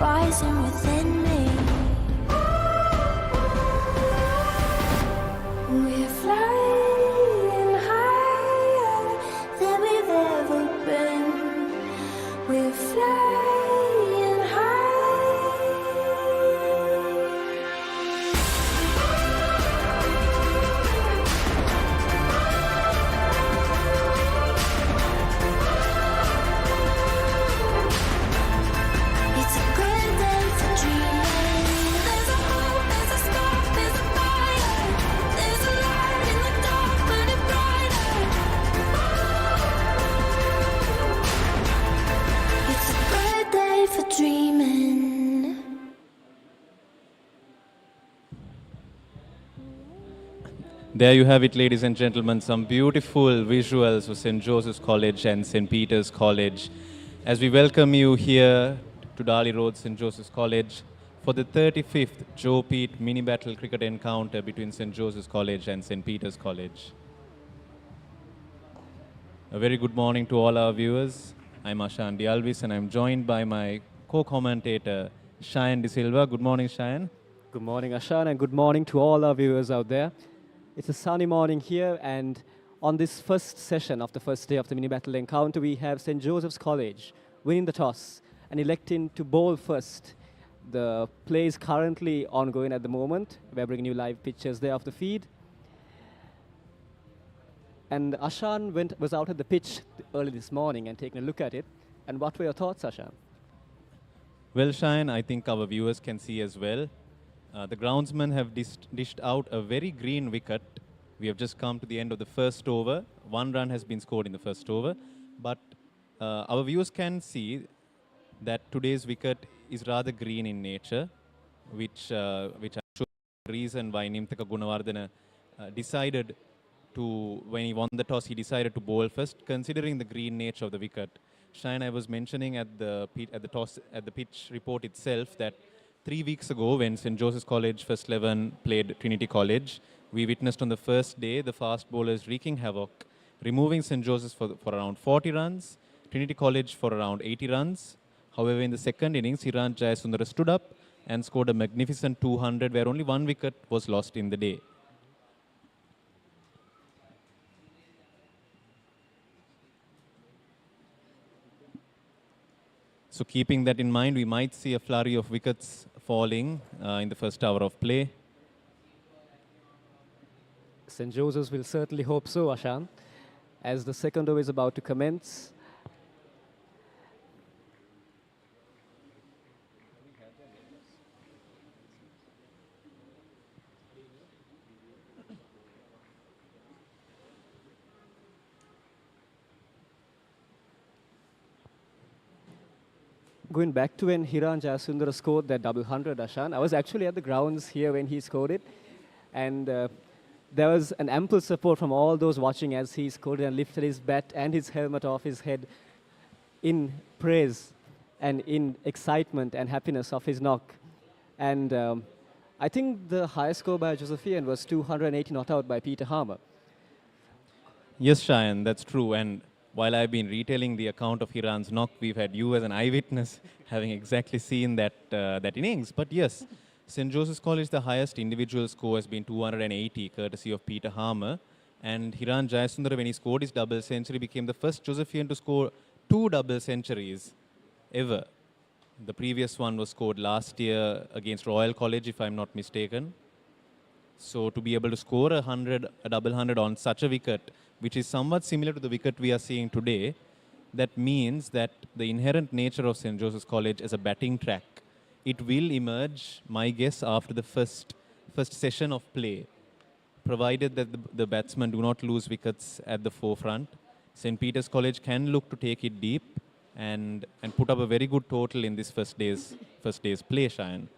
rising within me. We're flying higher than we've ever been. We're flying high. It's a good day for dreaming. There's a hope, there's a spark, there's a fire. There's a light in the dark, burning brighter. It's a good day for dreaming. There you have it, ladies and gentlemen, some beautiful visuals of St. Joseph's College and St. Peter's College. As we welcome you here to Darley Road, St. Joseph's College, for the 35th Joe Pete mini battle cricket encounter between St. Joseph's College and St. Peter's College. A very good morning to all our viewers. I'm Ashan Dialvis and I'm joined by my co-commentator, Cheyenne De Silva. Good morning, Cheyenne. Good morning, Ashan, and good morning to all our viewers out there. It's a sunny morning here, and on this first session of the first day of the mini battle encounter, we have St. Joseph's College winning the toss and electing to bowl first. The play is currently ongoing at the moment. We're bringing you live pictures there of the feed. And Ashan was out at the pitch early this morning and taking a look at it. And what were your thoughts, Ashan? Well, Cheyenne, I think our viewers can see as well. The groundsmen have dished out a very green wicket. We have just come to the end of the first over. 1 run has been scored in the first over. But our viewers can see that today's wicket is rather green in nature, which I'm sure the reason why Nimthaka Gunawardena decided to, when he won the toss, he decided to bowl first, considering the green nature of the wicket. Cheyenne, I was mentioning at the pitch report itself that 3 weeks ago, when St. Joseph's College First 11 played Trinity College, we witnessed on the first day the fast bowlers wreaking havoc, removing St. Joseph's for around 40 runs, Trinity College for around 80 runs. However, in the second innings, Hiran Jayasundara stood up and scored a magnificent 200, where only 1 wicket was lost in the day. So keeping that in mind, we might see a flurry of wickets falling in the first hour of play. St. Joseph's will certainly hope so, Ashan, as the second over is about to commence. Going back to when Hiran Jayasundara scored that double 100, Ashan, I was actually at the grounds here when he scored it. And there was an ample support from all those watching as he scored it and lifted his bat and his helmet off his head in praise and in excitement and happiness of his knock. And I think the highest score by Josephian was 280 not out by Peter Harmer. Yes, Cheyenne, that's true. And while I've been retailing the account of Hiran's knock, we've had you as an eyewitness having exactly seen that innings. But yes, St. Joseph's College, the highest individual score has been 280, courtesy of Peter Harmer. And Hiran Jayasundara, when he scored his double century, became the first Josephian to score 2 double centuries ever. The previous one was scored last year against Royal College, if I'm not mistaken. So to be able to score a double 100 on such a wicket, which is somewhat similar to the wicket we are seeing today, that means that the inherent nature of St. Joseph's College as a batting track, it will emerge, my guess, after the first session of play, provided that the batsmen do not lose wickets at the forefront. St. Peter's College can look to take it deep and put up a very good total in this first day's play, Cheyenne.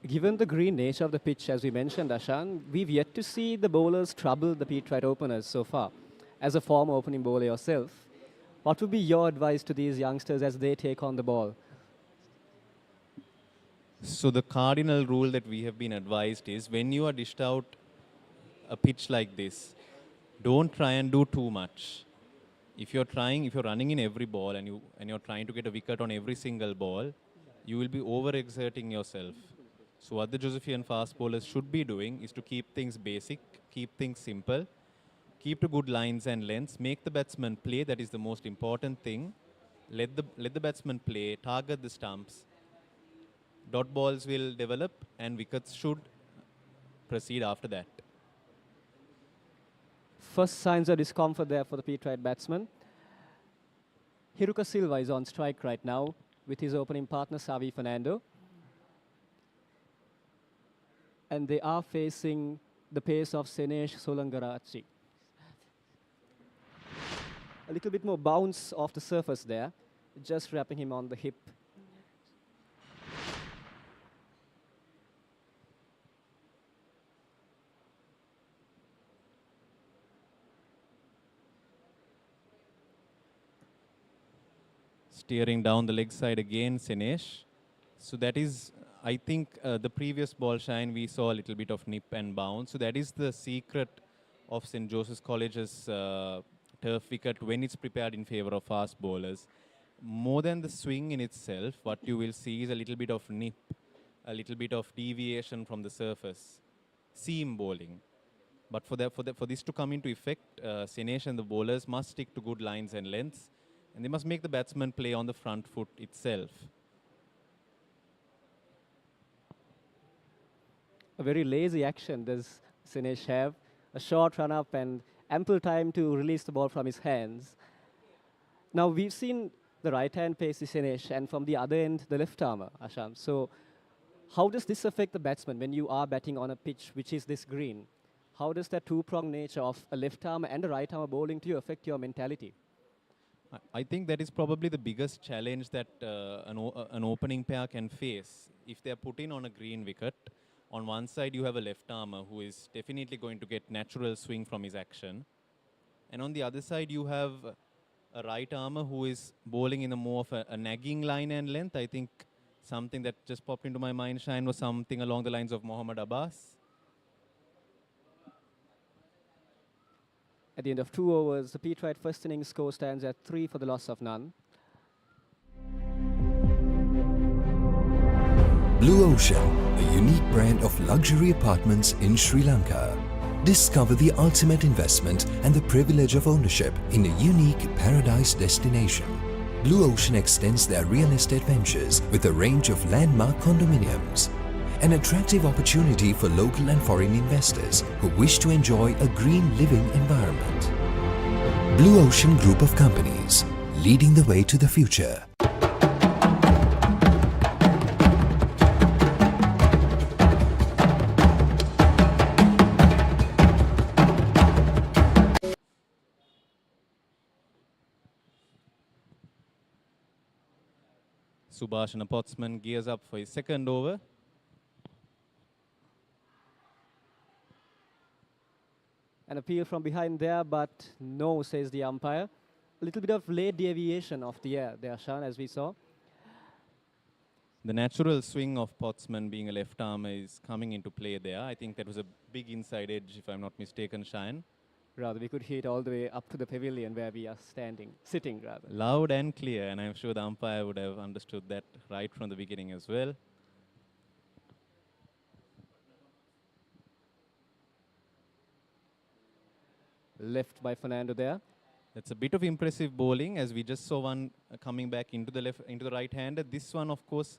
Given the green nature of the pitch, as we mentioned, Ashan, we've yet to see the bowlers trouble the Petrite openers so far. As a former opening bowler yourself, what would be your advice to these youngsters as they take on the ball? So the cardinal rule that we have been advised is when you are dished out a pitch like this, don't try and do too much. If you're running in every ball and you're trying to get a wicket on every single ball, you will be overexerting yourself. So what the Josephian fast bowlers should be doing is to keep things basic, keep things simple, keep to good lines and lengths, make the batsman play. That is the most important thing. Let the batsman play, target the stumps. Dot balls will develop, and wickets should proceed after that. First signs of discomfort there for the Petrite batsman. Hiruka Silva is on strike right now with his opening partner Savi Fernando. And they are facing the pace of Senesh Solangarachi. A little bit more bounce off the surface there, just wrapping him on the hip. Steering down the leg side again, Senesh. So that is, I think, the previous ball shine, we saw a little bit of nip and bounce. So that is the secret of St. Joseph's College's turf wicket when it's prepared in favor of fast bowlers. More than the swing in itself, what you will see is a little bit of nip, a little bit of deviation from the surface, seam bowling. But for this to come into effect, Senesh and the bowlers must stick to good lines and lengths, and they must make the batsman play on the front foot itself. A very lazy action does Senesh have. A short run up and ample time to release the ball from his hands. Now we've seen the right hand pace is Senesh, and from the other end, the left armour, Asham. So how does this affect the batsman when you are batting on a pitch which is this green? How does that two-pronged nature of a left armour and a right armour bowling to you affect your mentality? I think that is probably the biggest challenge that an opening pair can face. If they are put in on a green wicket, on one side you have a left armour who is definitely going to get natural swing from his action. And on the other side you have a right armour who is bowling in a more of a nagging line and length. I think something that just popped into my mind, Shine, was something along the lines of Mohammad Abbas. At the end of 2 overs, the Petrite first innings score stands at 3 for the loss of none. Blue Ocean, a unique brand of luxury apartments in Sri Lanka. Discover the ultimate investment and the privilege of ownership in a unique paradise destination. Blue Ocean extends their real estate ventures with a range of landmark condominiums. An attractive opportunity for local and foreign investors who wish to enjoy a green living environment. Blue Ocean Group of Companies, leading the way to the future. Subhashana Potsman gears up for his second over. An appeal from behind there, but no, says the umpire. A little bit of late deviation of the air there, Shan, as we saw. The natural swing of Potsman being a left armour is coming into play there. I think that was a big inside edge, if I'm not mistaken, Shine. Rather, we could hit all the way up to the pavilion where we are sitting rather. Loud and clear, and I'm sure the umpire would have understood that right from the beginning as well. Left by Fernando there. That's a bit of impressive bowling, as we just saw one coming back into the right hander. This one, of course,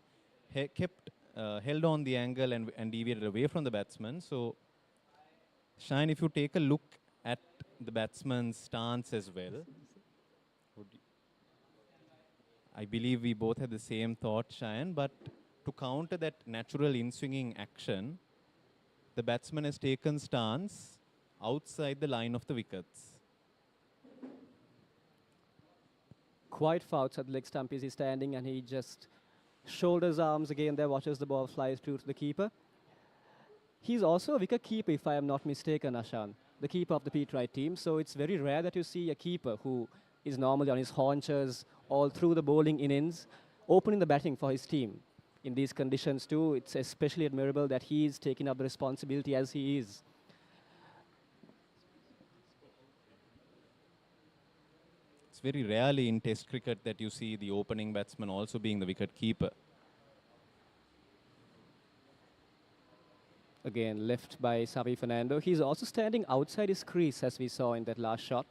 held on the angle and deviated away from the batsman. So, Shine, if you take a look at the batsman's stance as well, I believe we both had the same thought, Shine, but to counter that natural in-swinging action, the batsman has taken stance outside the line of the wickets. Quite far outside the leg stump is he standing, and he just shoulders arms again there, watches the ball fly through to the keeper. He's also a wicket keeper, if I am not mistaken, Ashan, the keeper of the Petrite team. So it's very rare that you see a keeper who is normally on his haunches all through the bowling innings, opening the batting for his team. In these conditions too, it's especially admirable that he is taking up the responsibility as he is. It's very rarely in Test cricket that you see the opening batsman also being the wicket keeper. Again, left by Xavi Fernando. He's also standing outside his crease, as we saw in that last shot.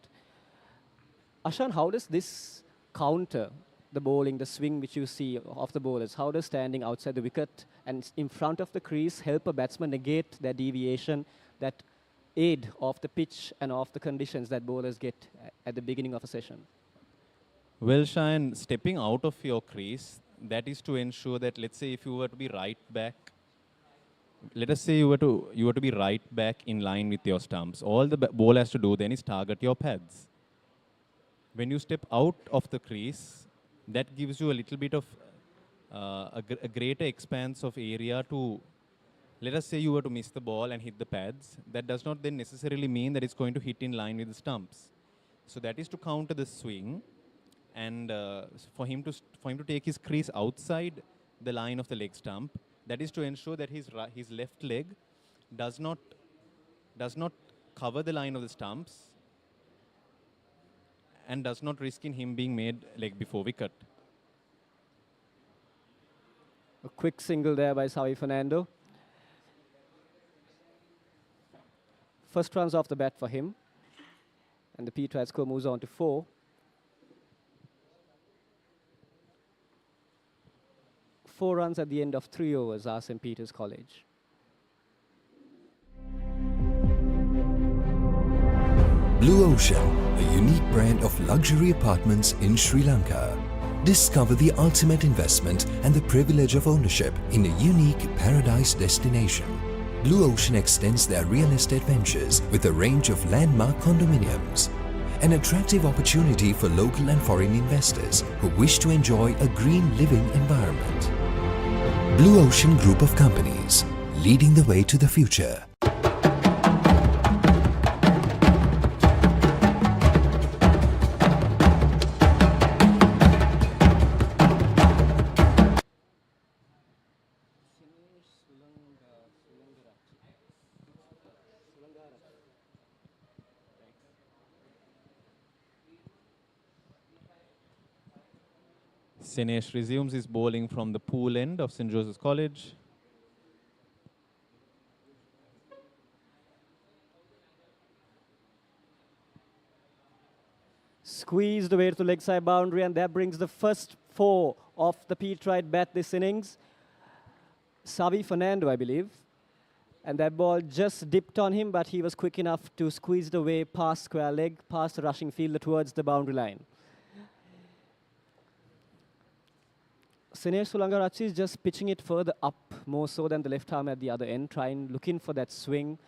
Ashan, how does this counter the bowling, the swing which you see of the bowlers? How does standing outside the wicket and in front of the crease help a batsman negate that deviation, that aid of the pitch and of the conditions that bowlers get at the beginning of a session? Well, Shayan, stepping out of your crease, that is to ensure that, let's say, if you were to be right back, let us say you were to be right back in line with your stumps. All the bowler has to do then is target your pads. When you step out of the crease, that gives you a little bit of a greater expanse of area to, let us say you were to miss the ball and hit the pads. That does not then necessarily mean that it's going to hit in line with the stumps. So that is to counter the swing, and for him to take his crease outside the line of the leg stump. That is to ensure that his left leg does not cover the line of the stumps and does not risk in him being made leg before wicket. A quick single there by Xavi Fernando. First runs off the bat for him. And the Petrite score moves on to 4. 4 runs at the end of 3 overs are St. Peter's College. Blue Ocean, a unique brand of luxury apartments in Sri Lanka. Discover the ultimate investment and the privilege of ownership in a unique paradise destination. Blue Ocean extends their real estate ventures with a range of landmark condominiums. An attractive opportunity for local and foreign investors who wish to enjoy a green living environment. Blue Ocean Group of Companies, leading the way to the future. Sinesh resumes his bowling from the pool end of St. Joseph's College. Squeezed away to the leg side boundary, and that brings the first 4 of the Petrite bat this innings. Xavi Fernando, I believe. And that ball just dipped on him, but he was quick enough to squeeze it away past square leg, past the rushing fielder towards the boundary line. Sinesh Sulangarachi is just pitching it further up, more so than the left arm at the other end, looking for that swing.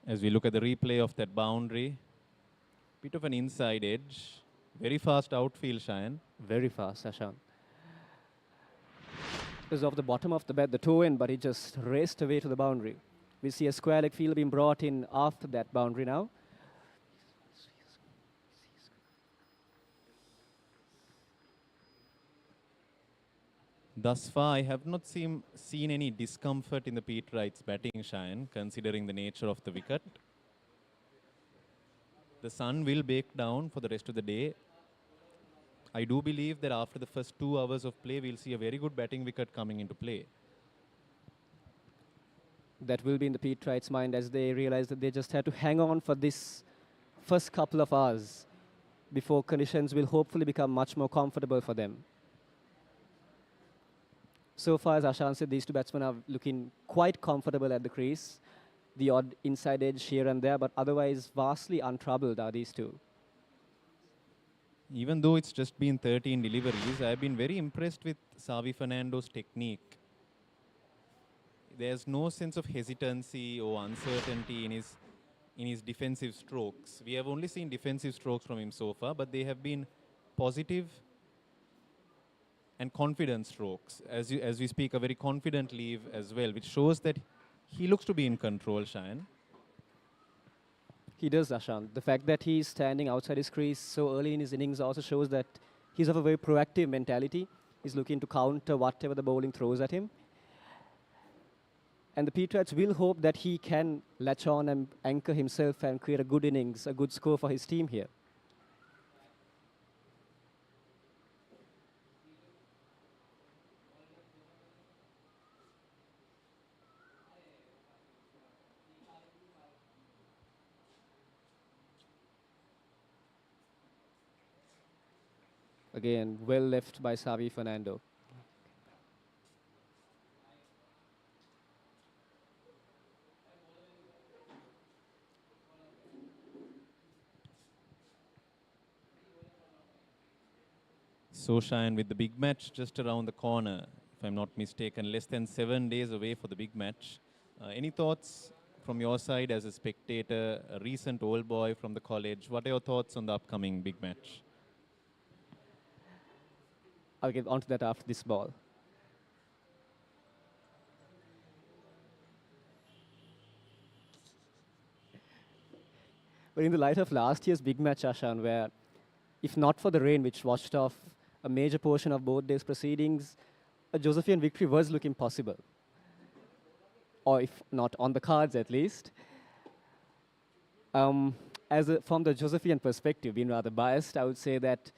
As we look at the replay of that boundary, bit of an inside edge, very fast outfield, Shayan. Very fast, Ashan. It was off the bottom of the bat, the toe end, but he just raced away to the boundary. We see a square leg field being brought in after that boundary now. Thus far, I have not seen any discomfort in the Petrite's batting, Shayan, considering the nature of the wicket. The sun will bake down for the rest of the day. I do believe that after the first 2 hours of play, we'll see a very good batting wicket coming into play. That will be in the Petrite's mind as they realize that they just had to hang on for this first couple of hours before conditions will hopefully become much more comfortable for them. So far, as Ashan said, these two batsmen are looking quite comfortable at the crease. The odd inside edge here and there, but otherwise vastly untroubled are these two. Even though it's just been 13 deliveries, I've been very impressed with Xavi Fernando's technique. There's no sense of hesitancy or uncertainty in his defensive strokes. We have only seen defensive strokes from him so far, but they have been positive and confident strokes. As we speak, a very confident leave as well, which shows that he looks to be in control, Shayan. He does, Ashan. The fact that he's standing outside his crease so early in his innings also shows that he's of a very proactive mentality. He's looking to counter whatever the bowling throws at him. And the Petrites will hope that he can latch on and anchor himself and create a good innings, a good score for his team here. Again, well left by Xavi Fernando. So Cheyenne, with the big match just around the corner, if I'm not mistaken, less than 7 days away for the big match. Any thoughts from your side as a spectator, a recent old boy from the college? What are your thoughts on the upcoming big match? I'll get onto that after this ball. But in the light of last year's big match, Ashan, where if not for the rain which washed off a major portion of both days' proceedings, a Josephian victory was looking possible. Or if not on the cards at least. From the Josephian perspective, being rather biased, I would say that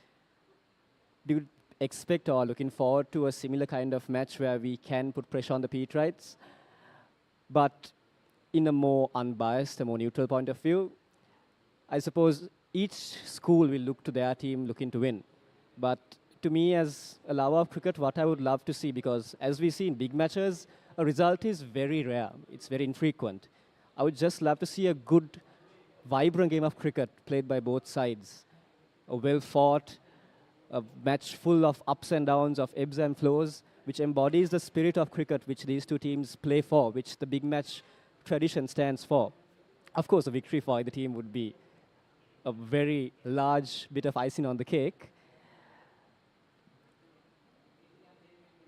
do you expect or looking forward to a similar kind of match where we can put pressure on the Petrites, but in a more unbiased, a more neutral point of view, I suppose each school will look to their team looking to win. But to me, as a lover of cricket, what I would love to see, because as we see in big matches, a result is very rare. It's very infrequent. I would just love to see a good, vibrant game of cricket played by both sides. A well-fought, a match full of ups and downs, of ebbs and flows, which embodies the spirit of cricket which these two teams play for, which the big match tradition stands for. Of course, a victory for either team would be a very large bit of icing on the cake.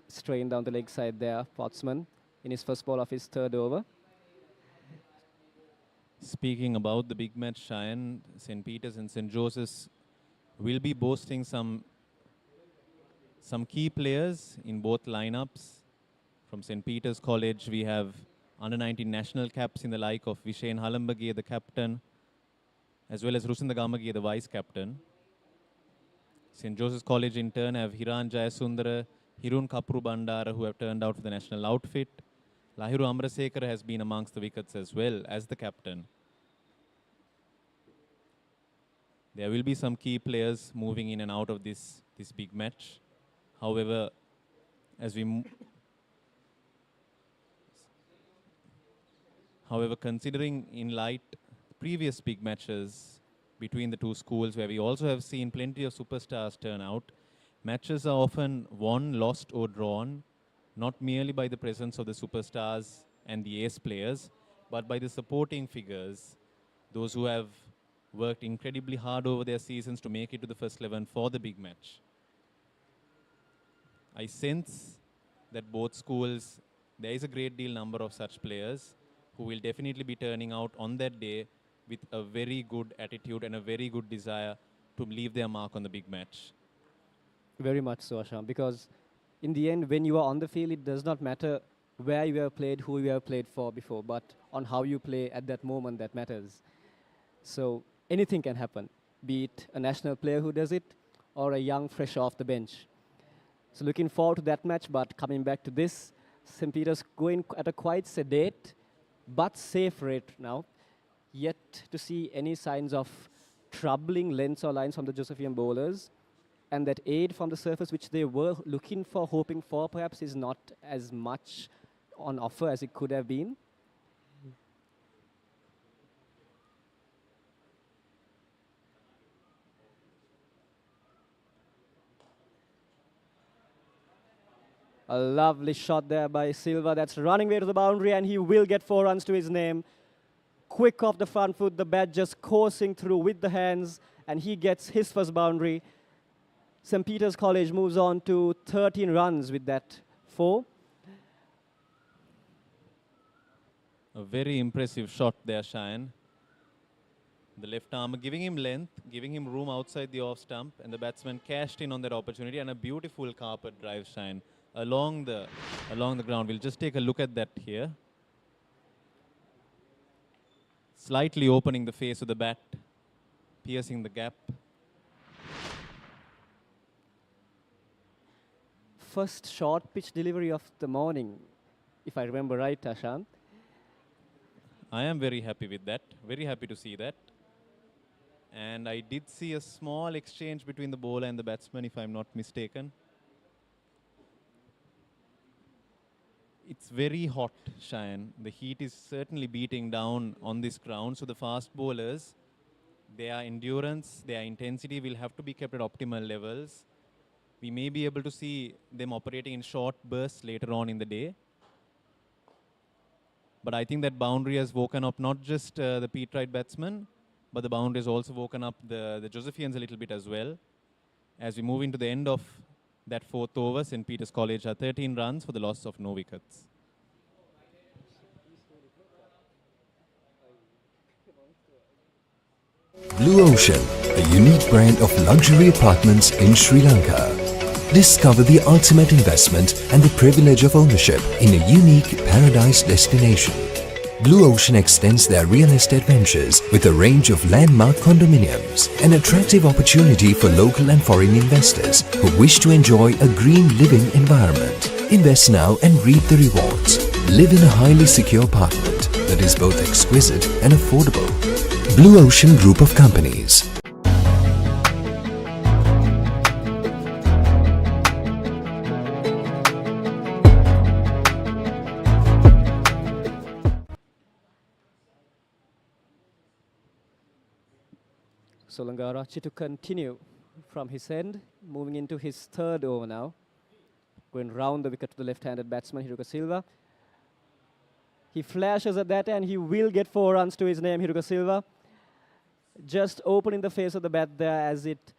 Straying down the leg side there, Pottsman, in his first ball of his third over. Speaking about the big match, Cheyenne, St. Peter's and St. Joseph's will be boasting some key players in both lineups. From St. Peter's College, we have under-19 national caps in the like of Vishen Halambage, the captain, as well as Rusinda Gamage, the vice-captain. St. Joseph's College, in turn, have Hiran Jayasundara, Hirun Kapuru Bandara, who have turned out for the national outfit. Lahiru Amrasekara has been amongst the wickets as well as the captain. There will be some key players moving in and out of this big match. However, considering in light previous big matches between the two schools, where we also have seen plenty of superstars turn out, matches are often won, lost or drawn, not merely by the presence of the superstars and the ace players, but by the supporting figures, those who have worked incredibly hard over their seasons to make it to the first 11 for the big match. I sense that both schools, there is a great deal number of such players who will definitely be turning out on that day with a very good attitude and a very good desire to leave their mark on the big match. Very much so, Asham, because in the end, when you are on the field, it does not matter where you have played, who you have played for before, but on how you play at that moment that matters. So anything can happen, be it a national player who does it or a young, fresh off the bench. So looking forward to that match, but coming back to this, St. Peter's going at a quite sedate but safe rate now, yet to see any signs of troubling lengths or lines from the Josephian bowlers. And that aid from the surface which they were looking for, hoping for, perhaps is not as much on offer as it could have been. A lovely shot there by Silva. That's running way to the boundary, and he will get 4 runs to his name. Quick off the front foot, the bat just coursing through with the hands, and he gets his first boundary. St. Peter's College moves on to 13 runs with that 4. A very impressive shot there, Cheyenne. The left arm giving him length, giving him room outside the off stump, and the batsman cashed in on that opportunity, and a beautiful carpet drive, Cheyenne, along the ground. We'll just take a look at that here. Slightly opening the face of the bat, piercing the gap. First short pitch delivery of the morning, if I remember right, Ashan. I am very happy with that. Very happy to see that. And I did see a small exchange between the bowler and the batsman, if I'm not mistaken. It's very hot, Cheyenne. The heat is certainly beating down on this ground. So the fast bowlers, their endurance, their intensity will have to be kept at optimal levels. We may be able to see them operating in short bursts later on in the day. But I think that boundary has woken up not just the Petrite batsman, but the boundary has also woken up the Josephians a little bit as well. As we move into the end of that fourth over, St. Peter's College are 13 runs for the loss of no wickets. Blue Ocean, a unique brand of luxury apartments in Sri Lanka. Discover the ultimate investment and the privilege of ownership in a unique paradise destination. Blue Ocean extends their real estate ventures with a range of landmark condominiums, an attractive opportunity for local and foreign investors who wish to enjoy a green living environment. Invest now and reap the rewards. Live in a highly secure apartment that is both exquisite and affordable. Blue Ocean Group of Companies. Solangarachi to continue from his end, moving into his third over now. Going round the wicket to the left-handed batsman, Hiruka Silva. He flashes at that and he will get 4 runs to his name, Hiruka Silva. Just opening the face of the bat there as it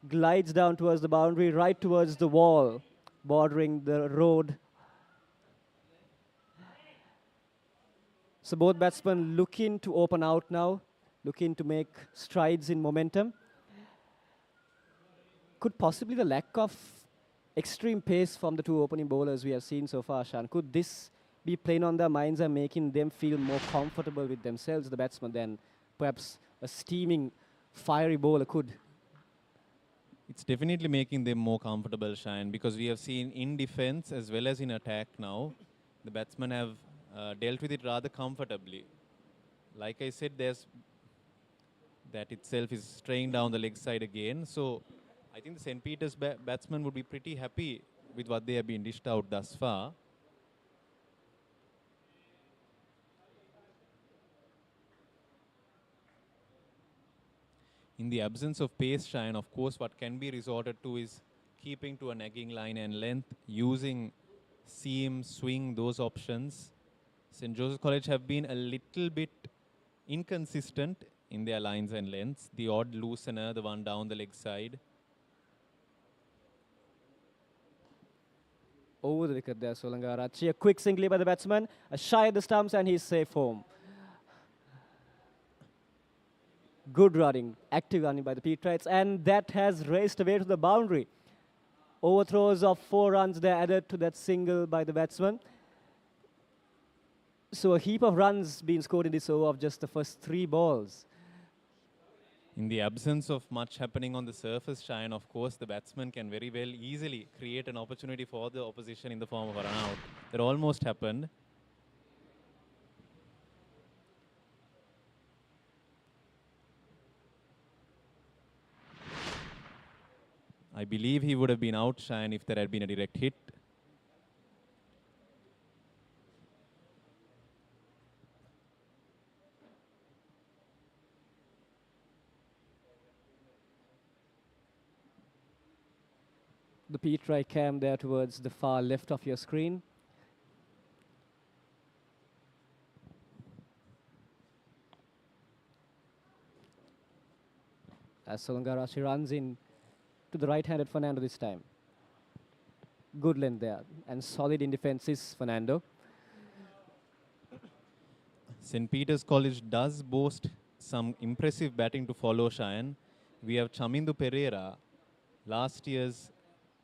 glides down towards the boundary, right towards the wall, bordering the road. So both batsmen looking to open out now, looking to make strides in momentum. Could possibly the lack of extreme pace from the two opening bowlers we have seen so far, Shan, could this be playing on their minds and making them feel more comfortable with themselves, the batsman, than perhaps a steaming, fiery bowler could? It's definitely making them more comfortable, Shine, because we have seen in defense as well as in attack now, the batsmen have dealt with it rather comfortably. Like I said, there's that itself is straying down the leg side again. So I think the St. Peter's batsmen would be pretty happy with what they have been dished out thus far. In the absence of pace, Shine, of course, what can be resorted to is keeping to a nagging line and length, using seam, swing, those options. St. Joseph's College have been a little bit inconsistent in their lines and lengths. The odd loosener, the one down the leg side. Over the wicket there, Solangarachi. A quick single by the batsman, a shy at the stumps, and he's safe home. Good running, active running by the Petrites, and that has raced away to the boundary. Overthrows of 4 runs there added to that single by the batsman. So a heap of runs being scored in this over of just the first 3 balls. In the absence of much happening on the surface, Shine, of course, the batsman can very well easily create an opportunity for the opposition in the form of a run-out. That almost happened. I believe he would have been out, Shine, if there had been a direct hit. The Petrite cam there towards the far left of your screen. As Solangarachi runs in to the right-handed Fernando this time. Good length there, and solid in defense is Fernando. St. Peter's College does boast some impressive batting to follow, Cheyenne. We have Chamindu Pereira. Last year's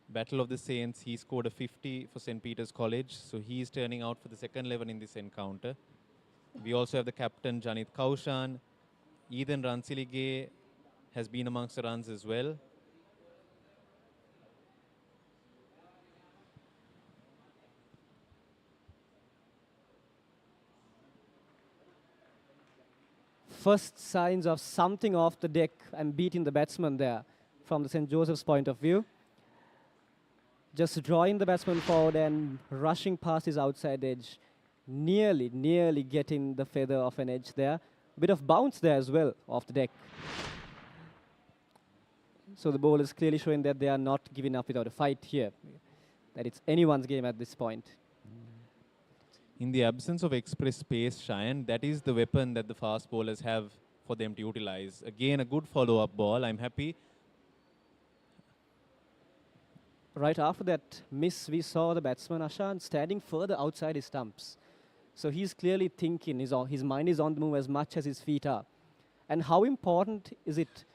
Battle of the Saints, he scored a 50 for St. Peter's College, so he is turning out for the second 11 in this encounter. We also have the captain, Janit Kaushan. Ethan Ransilige has been amongst the runs as well. First signs of something off the deck and beating the batsman there from the St. Joseph's point of view. Just drawing the batsman forward and rushing past his outside edge, nearly getting the feather of an edge there. Bit of bounce there as well off the deck. So the ball is clearly showing that they are not giving up without a fight here, that it's anyone's game at this point. In the absence of express pace, Cheyenne, that is the weapon that the fast bowlers have for them to utilize. Again, a good follow-up ball. I'm happy. Right after that miss, we saw the batsman Ashan standing further outside his stumps. So he's clearly thinking, his mind is on the move as much as his feet are. And how important is it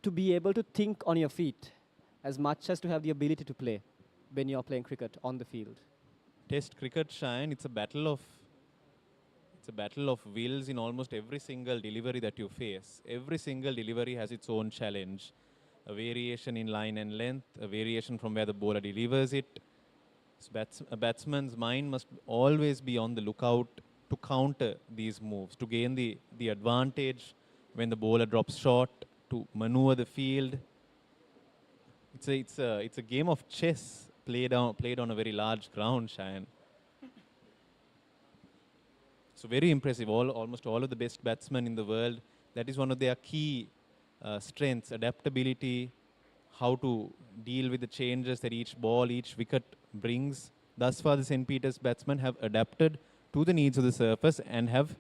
to be able to think on your feet as much as to have the ability to play when you're playing cricket on the field? Test cricket, Cheyenne, it's a battle of wills in almost every single delivery that you face. Every single delivery has its own challenge. A variation in line and length, a variation from where the bowler delivers it. So a batsman's mind must always be on the lookout to counter these moves, to gain the advantage when the bowler drops short, to maneuver the field. It's a game of chess played on a very large ground, Cheyenne. So very impressive. Almost all of the best batsmen in the world, that is one of their key strengths, adaptability, how to deal with the changes that each ball, each wicket brings. Thus far, the St. Peter's batsmen have adapted to the needs of the surface and have,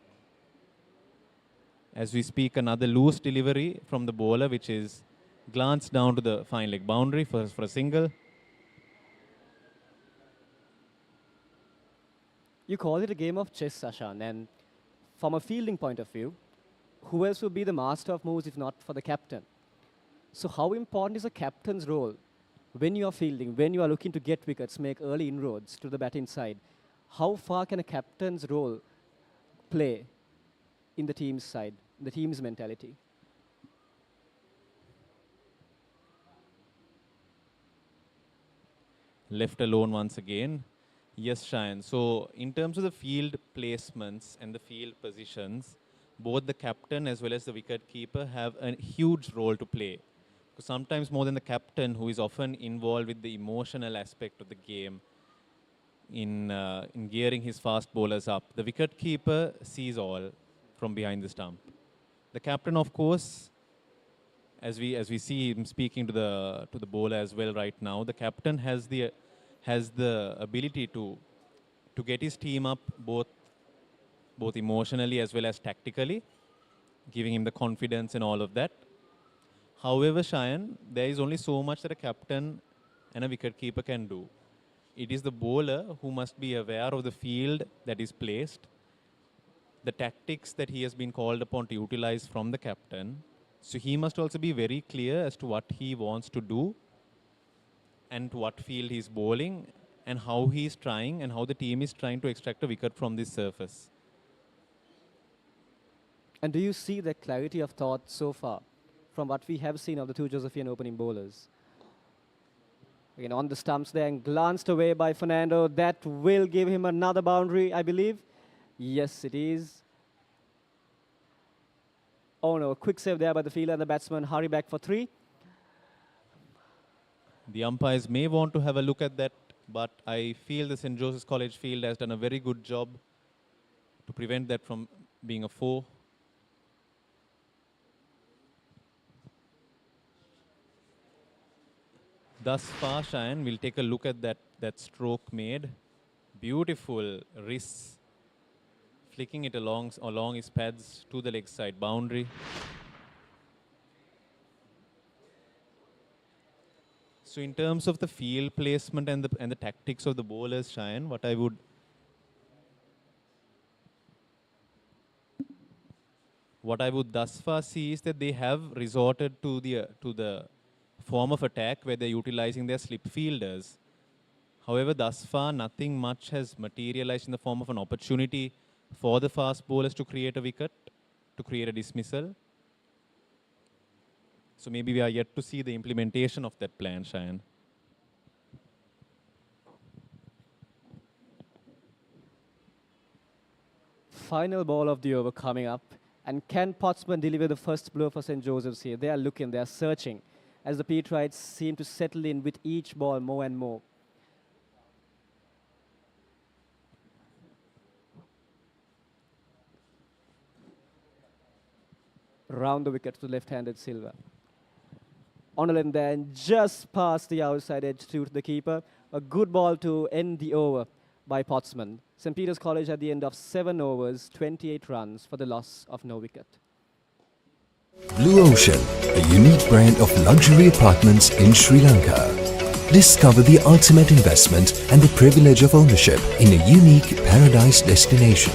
as we speak, another loose delivery from the bowler, which is glanced down to the fine leg boundary for a single. You call it a game of chess, Sashan, and from a fielding point of view, who else will be the master of moves if not for the captain? So how important is a captain's role when you are fielding, when you are looking to get wickets, make early inroads to the batting side? How far can a captain's role play in the team's side, the team's mentality? Left alone once again. Yes, Cheyenne. So in terms of the field placements and the field positions, both the captain as well as the wicket keeper have a huge role to play. Because sometimes more than the captain, who is often involved with the emotional aspect of the game in gearing his fast bowlers up, the wicket keeper sees all from behind the stump. The captain, of course, as we see him speaking to the bowler as well right now, the captain has the ability to get his team up both emotionally as well as tactically, giving him the confidence and all of that. However, Cheyenne, there is only so much that a captain and a wicketkeeper can do. It is the bowler who must be aware of the field that is placed, the tactics that he has been called upon to utilize from the captain. So he must also be very clear as to what he wants to do and to what field he's bowling and how he's trying and how the team is trying to extract a wicket from this surface. And do you see the clarity of thought so far from what we have seen of the two Josephian opening bowlers? Again, on the stumps there and glanced away by Fernando. That will give him another boundary, I believe. Yes, it is. Oh no, a quick save there by the fielder and the batsman. Hurry back for 3. The umpires may want to have a look at that, but I feel the St. Joseph's College field has done a very good job to prevent that from being a 4. Thus far, Cheyenne, we'll take a look at that stroke made. Beautiful wrists, flicking it along his pads to the leg side boundary. So in terms of the field placement and the tactics of the bowlers, Cheyenne, what I would thus far see is that they have resorted to the form of attack where they're utilizing their slip fielders. However, thus far, nothing much has materialized in the form of an opportunity for the fast bowlers to create a wicket, to create a dismissal. So maybe we are yet to see the implementation of that plan, Shayan. Final ball of the over coming up. And can Potsman deliver the first blow for St. Joseph's here? They are looking, they are searching, as the Petrites seem to settle in with each ball more and more. Round the wicket to left-handed Silva. On a limb there and just past the outside edge to the keeper. A good ball to end the over by Potsman. St. Peter's College at the end of 7 overs, 28 runs for the loss of no wicket. Blue Ocean, a unique brand of luxury apartments in Sri Lanka. Discover the ultimate investment and the privilege of ownership in a unique paradise destination.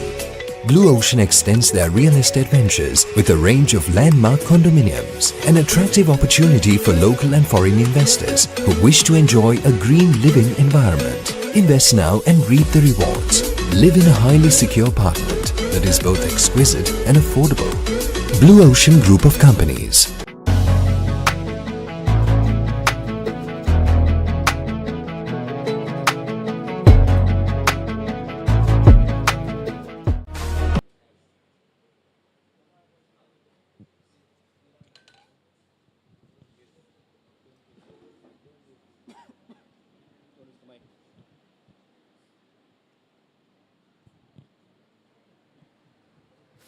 Blue Ocean extends their real estate ventures with a range of landmark condominiums, an attractive opportunity for local and foreign investors who wish to enjoy a green living environment. Invest now and reap the rewards. Live in a highly secure apartment that is both exquisite and affordable. Blue Ocean Group of Companies.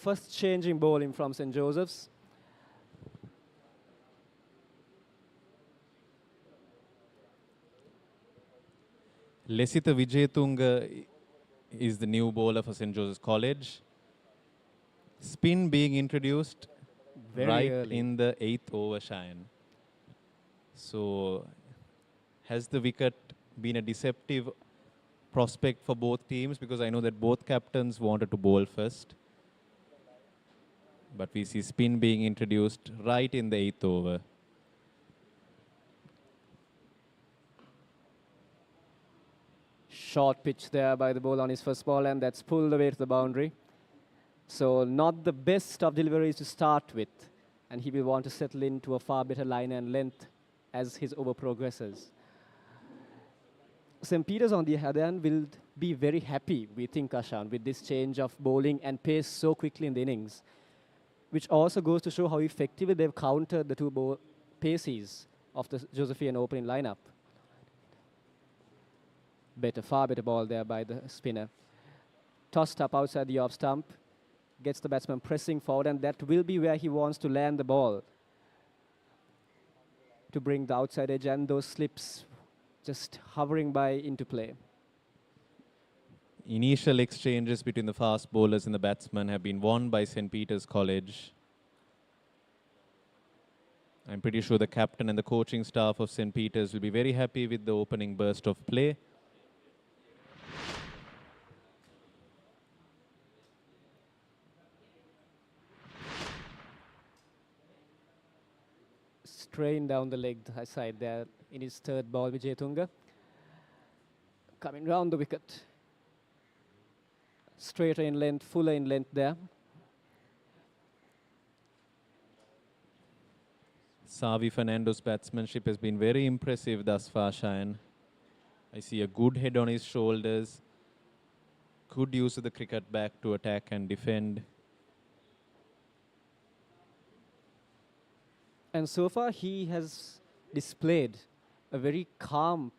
First changing bowling from St. Joseph's. Lesitha Vijayatunga is the new bowler for St. Joseph's College. Spin being introduced Very right early. in the 8th over, Shayan. So, has the wicket been a deceptive prospect for both teams? Because I know that both captains wanted to bowl first. But we see spin being introduced right in the 8th over. Short pitch there by the bowler on his first ball, and that's pulled away to the boundary. So not the best of deliveries to start with, and he will want to settle into a far better line and length as his over progresses. St. Peter's, on the other hand, will be very happy, we think, Ashan, with this change of bowling and pace so quickly in the innings, which also goes to show how effectively they've countered the two paces of the Josephian opening lineup. Far better ball there by the spinner. Tossed up outside the off stump, gets the batsman pressing forward, and that will be where he wants to land the ball to bring the outside edge and those slips just hovering by into play. Initial exchanges between the fast bowlers and the batsmen have been won by St. Peter's College. I'm pretty sure the captain and the coaching staff of St. Peter's will be very happy with the opening burst of play. Strain down the leg side there in his third ball, Vijayatunga. Coming round the wicket. Straighter in length, fuller in length there. Savi Fernando's batsmanship has been very impressive thus far, Shayan. I see a good head on his shoulders. Good use of the cricket back to attack and defend. And so far, he has displayed a very calm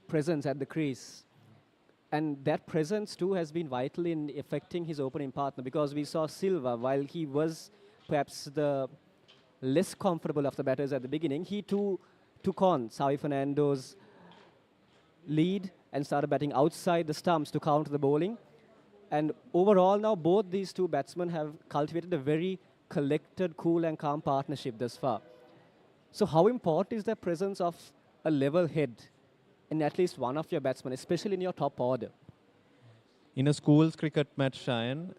presence at the crease. And that presence, too, has been vital in affecting his opening partner, because we saw Silva, while he was perhaps the less comfortable of the batters at the beginning, he too took on Savi Fernando's lead and started batting outside the stumps to counter the bowling. And overall now, both these two batsmen have cultivated a very collected, cool and calm partnership thus far. So how important is the presence of a level head in at least one of your batsmen, especially in your top order? In a schools cricket match, Shayan,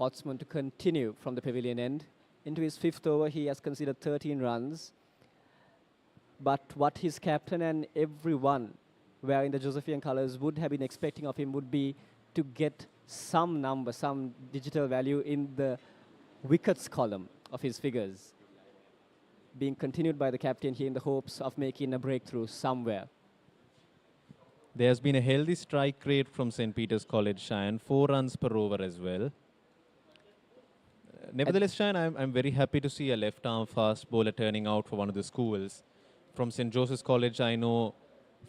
Pottsman to continue from the pavilion end. Into his fifth over, he has conceded 13 runs. But what his captain and everyone wearing the Josephian colours would have been expecting of him would be to get some number, some digital value in the wickets column of his figures, being continued by the captain here in the hopes of making a breakthrough somewhere. There's been a healthy strike rate from St. Peter's College, Cheyenne, 4 runs per over as well. Nevertheless, Cheyenne, I'm very happy to see a left-arm fast bowler turning out for one of the schools. From St. Joseph's College, I know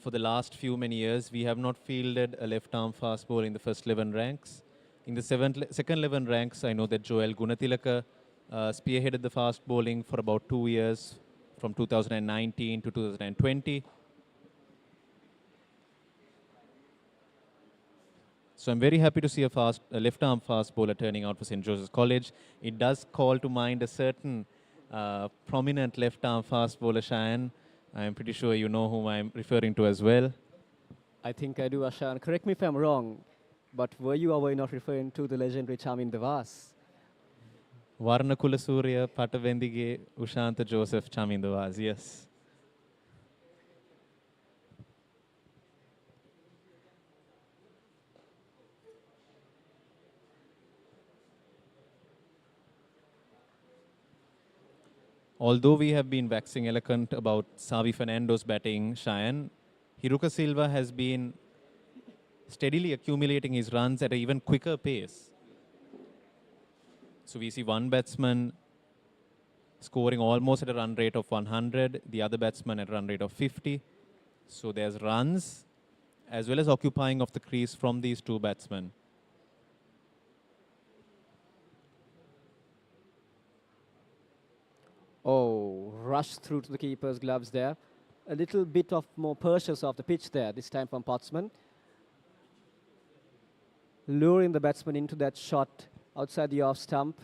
for the last many years, we have not fielded a left-arm fast bowler in the first 11 ranks. In the second 11 ranks, I know that Joel Gunatilaka spearheaded the fast bowling for about 2 years, from 2019 to 2020. So I'm very happy to see a left-arm fast bowler turning out for St. Joseph's College. It does call to mind a certain prominent left-arm fast bowler, Cheyenne. I'm pretty sure you know whom I'm referring to as well. I think I do, Ashan. Correct me if I'm wrong, but were you or were you not referring to the legendary Chamin Devas? Varnakula Surya, Patavendige, Ushanta Joseph, Chamindavas, yes. Although we have been waxing eloquent about Savi Fernando's batting, Cheyenne, Hiruka Silva has been steadily accumulating his runs at an even quicker pace. So we see one batsman scoring almost at a run rate of 100, the other batsman at a run rate of 50. So there's runs as well as occupying of the crease from these two batsmen. Oh, rushed through to the keeper's gloves there. A little bit of more purchase of the pitch there, this time from Pottsman. Luring the batsman into that shot outside the off stump.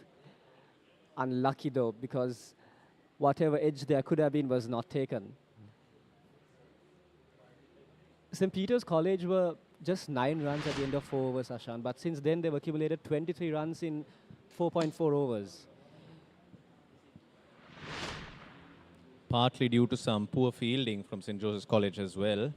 Unlucky though, because whatever edge there could have been was not taken. St. Peter's College were just 9 runs at the end of 4 overs, Ashan, but since then they've accumulated 23 runs in 4.4 overs. Partly due to some poor fielding from St. Joseph's College as well.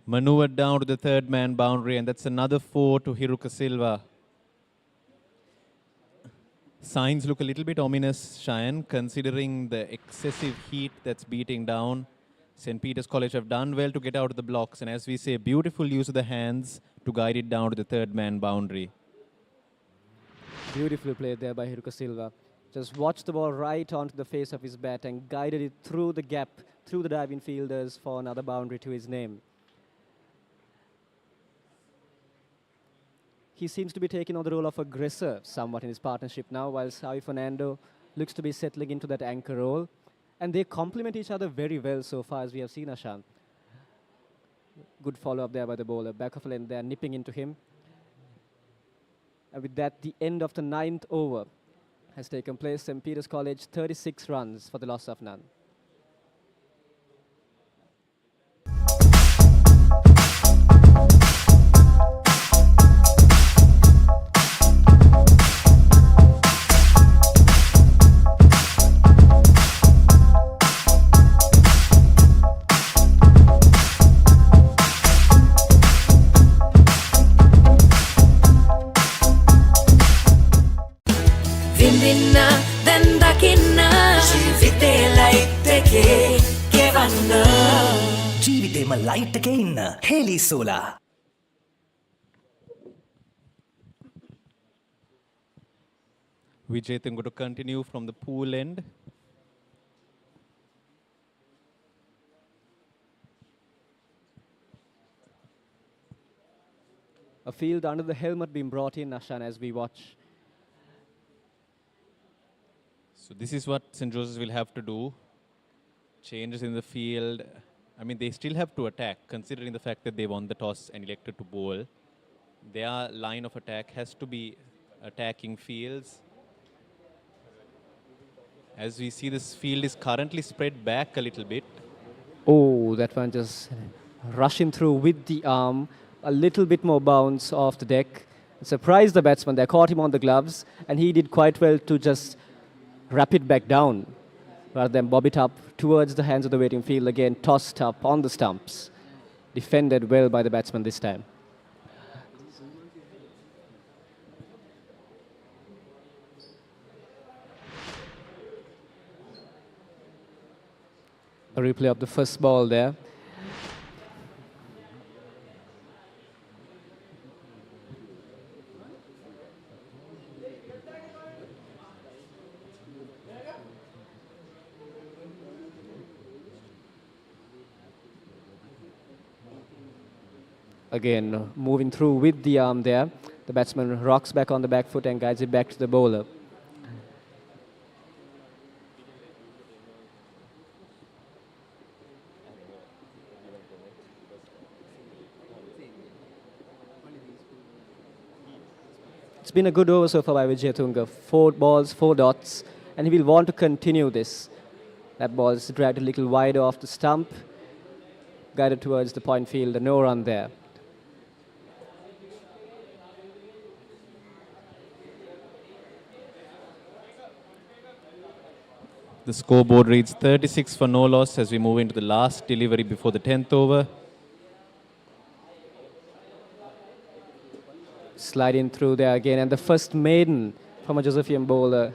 Maneuvered down to the third man boundary, and that's another 4 to Hiruka Silva. Signs look a little bit ominous, Cheyenne, considering the excessive heat that's beating down. St. Peter's College have done well to get out of the blocks, and as we say, beautiful use of the hands to guide it down to the third man boundary. Beautifully played there by Hiruka Silva. Just watched the ball right onto the face of his bat and guided it through the gap, through the diving fielders for another boundary to his name. He seems to be taking on the role of aggressor somewhat in his partnership now, while Savi Fernando looks to be settling into that anchor role. And they complement each other very well so far, as we have seen, Ashan. Good follow-up there by the bowler. Back of the length there, nipping into him. And with that, the end of the 9th over has taken place. St. Peter's College, 36 runs for the loss of none. විඳින්න දැන් දකින්න ජීවිතේ light එකේ ගෙවන්න ජීවිතේම light එකේ ඉන්න හේලි solar. Vijay going to continue from the pool end. A field under the helmet being brought in, Ashan, as we watch. So this is what St. Joseph's will have to do. Changes in the field. I mean, they still have to attack, considering the fact that they won the toss and elected to bowl. Their line of attack has to be attacking fields. As we see, this field is currently spread back a little bit. Oh, that one just rushing through with the arm, a little bit more bounce off the deck. Surprised the batsman. They caught him on the gloves, and he did quite well to just wrap it back down rather than bob it up towards the hands of the waiting field. Again, tossed up on the stumps. Defended well by the batsman this time. A replay of the first ball there. Again, moving through with the arm there. The batsman rocks back on the back foot and guides it back to the bowler. It's been a good over so far by Wijetunga. 4 balls, 4 dots, and he will want to continue this. That ball is dragged a little wider off the stump, guided towards the point field, no run there. The scoreboard reads 36 for no loss as we move into the last delivery before the 10th over. Sliding through there again, and the first maiden from a Josephian bowler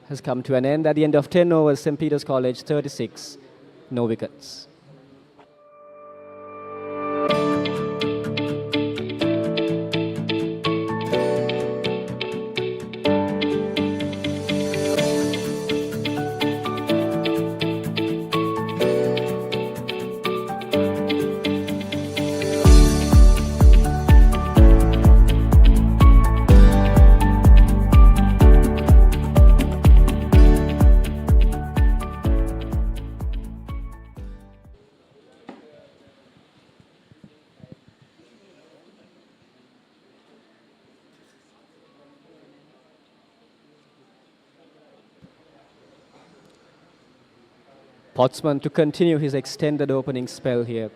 has come to an end. At the end of 10 overs, St. Peter's College 36, no wickets. Pottsman to continue his extended opening spell here.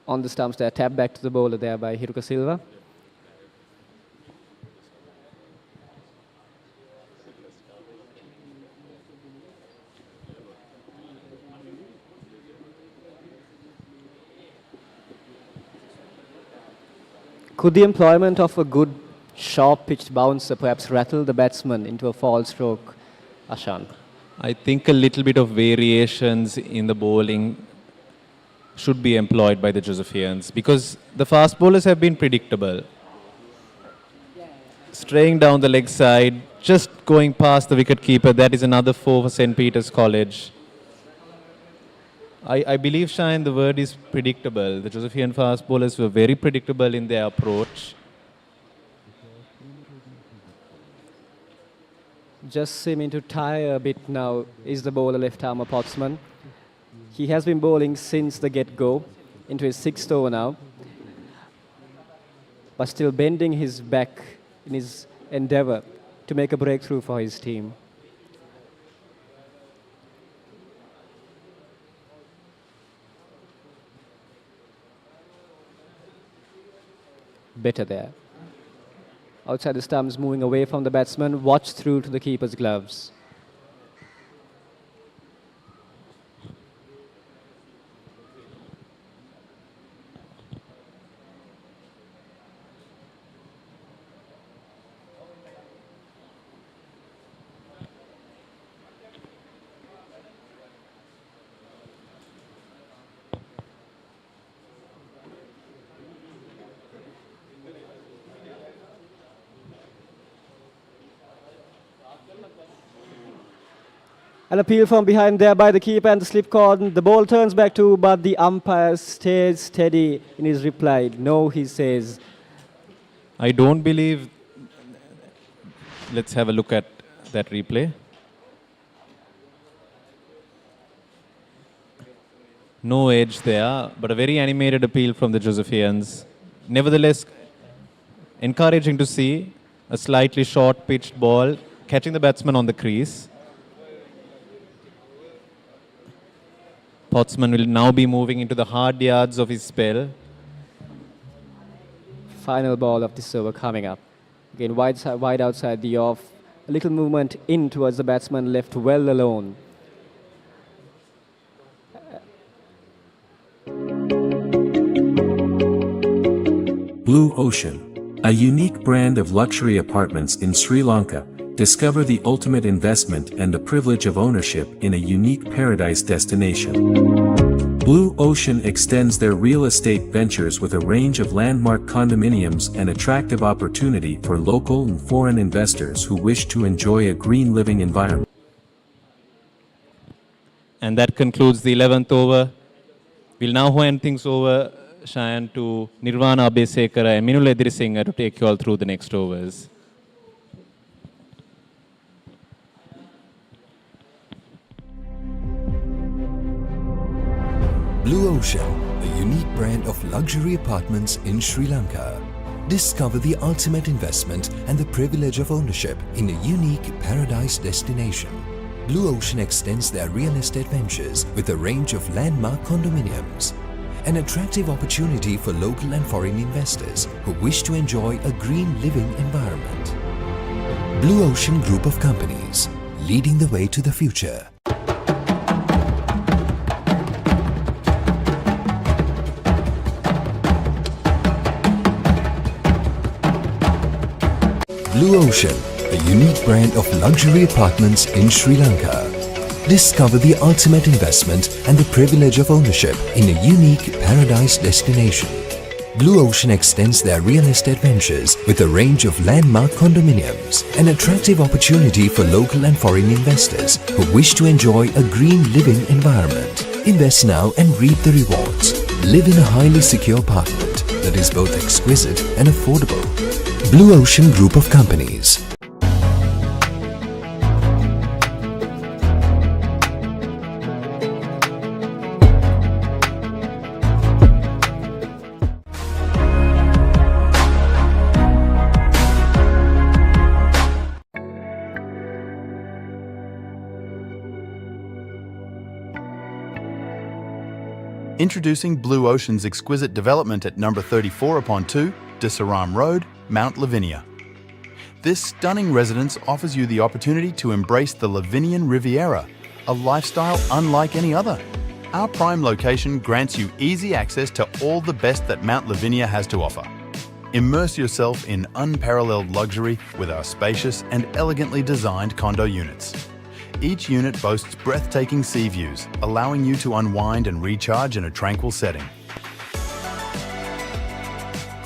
On the stumps there, tap back to the bowler there by Hiruka Silva. Could the employment of a good sharp-pitched bouncer perhaps rattle the batsman into a false stroke, Ashan? I think a little bit of variations in the bowling should be employed by the Josephians because the fast bowlers have been predictable. Straying down the leg side, just going past the wicket-keeper, that is another 4 for St. Peter's College. I believe, Shine, the word is predictable. The Josephian fast bowlers were very predictable in their approach. Just seeming to tire a bit now is the bowler left-armer Pottsman. He has been bowling since the get-go, into his 6th over now, but still bending his back in his endeavour to make a breakthrough for his team. Better there. Outside the stumps, moving away from the batsman, watch through to the keeper's gloves. An appeal from behind there by the keeper and the slip cord. The ball turns back to, but the umpire stays steady in his reply. No, he says. I don't believe. Let's have a look at that replay. No edge there, but a very animated appeal from the Josephians. Nevertheless, encouraging to see a slightly short pitched ball catching the batsman on the crease. Pottsman will now be moving into the hard yards of his spell. Final ball of this over coming up. Again, wide outside the off. A little movement in towards the batsman, left well alone. Blue Ocean, a unique brand of luxury apartments in Sri Lanka. Discover the ultimate investment and the privilege of ownership in a unique paradise destination. Blue Ocean extends their real estate ventures with a range of landmark condominiums and attractive opportunity for local and foreign investors who wish to enjoy a green living environment. And that concludes the 11th over. We'll now hand things over, Cheyenne, to Nirvana Abesekara and Minul Edirisinghe to take you all through the next overs. Blue Ocean, a unique brand of luxury apartments in Sri Lanka. Discover the ultimate investment and the privilege of ownership in a unique paradise destination. Blue Ocean extends their real estate ventures with a range of landmark condominiums. An attractive opportunity for local and foreign investors who wish to enjoy a green living environment. Blue Ocean Group of Companies, leading the way to the future. Blue Ocean, a unique brand of luxury apartments in Sri Lanka. Discover the ultimate investment and the privilege of ownership in a unique paradise destination. Blue Ocean extends their real estate ventures with a range of landmark condominiums, an attractive opportunity for local and foreign investors who wish to enjoy a green living environment. Invest now and reap the rewards. Live in a highly secure apartment that is both exquisite and affordable. Blue Ocean Group of Companies. Introducing Blue Ocean's exquisite development at number 34 upon 2, Disaram Road, Mount Lavinia. This stunning residence offers you the opportunity to embrace the Lavinian Riviera, a lifestyle unlike any other. Our prime location grants you easy access to all the best that Mount Lavinia has to offer. Immerse yourself in unparalleled luxury with our spacious and elegantly designed condo units. Each unit boasts breathtaking sea views, allowing you to unwind and recharge in a tranquil setting.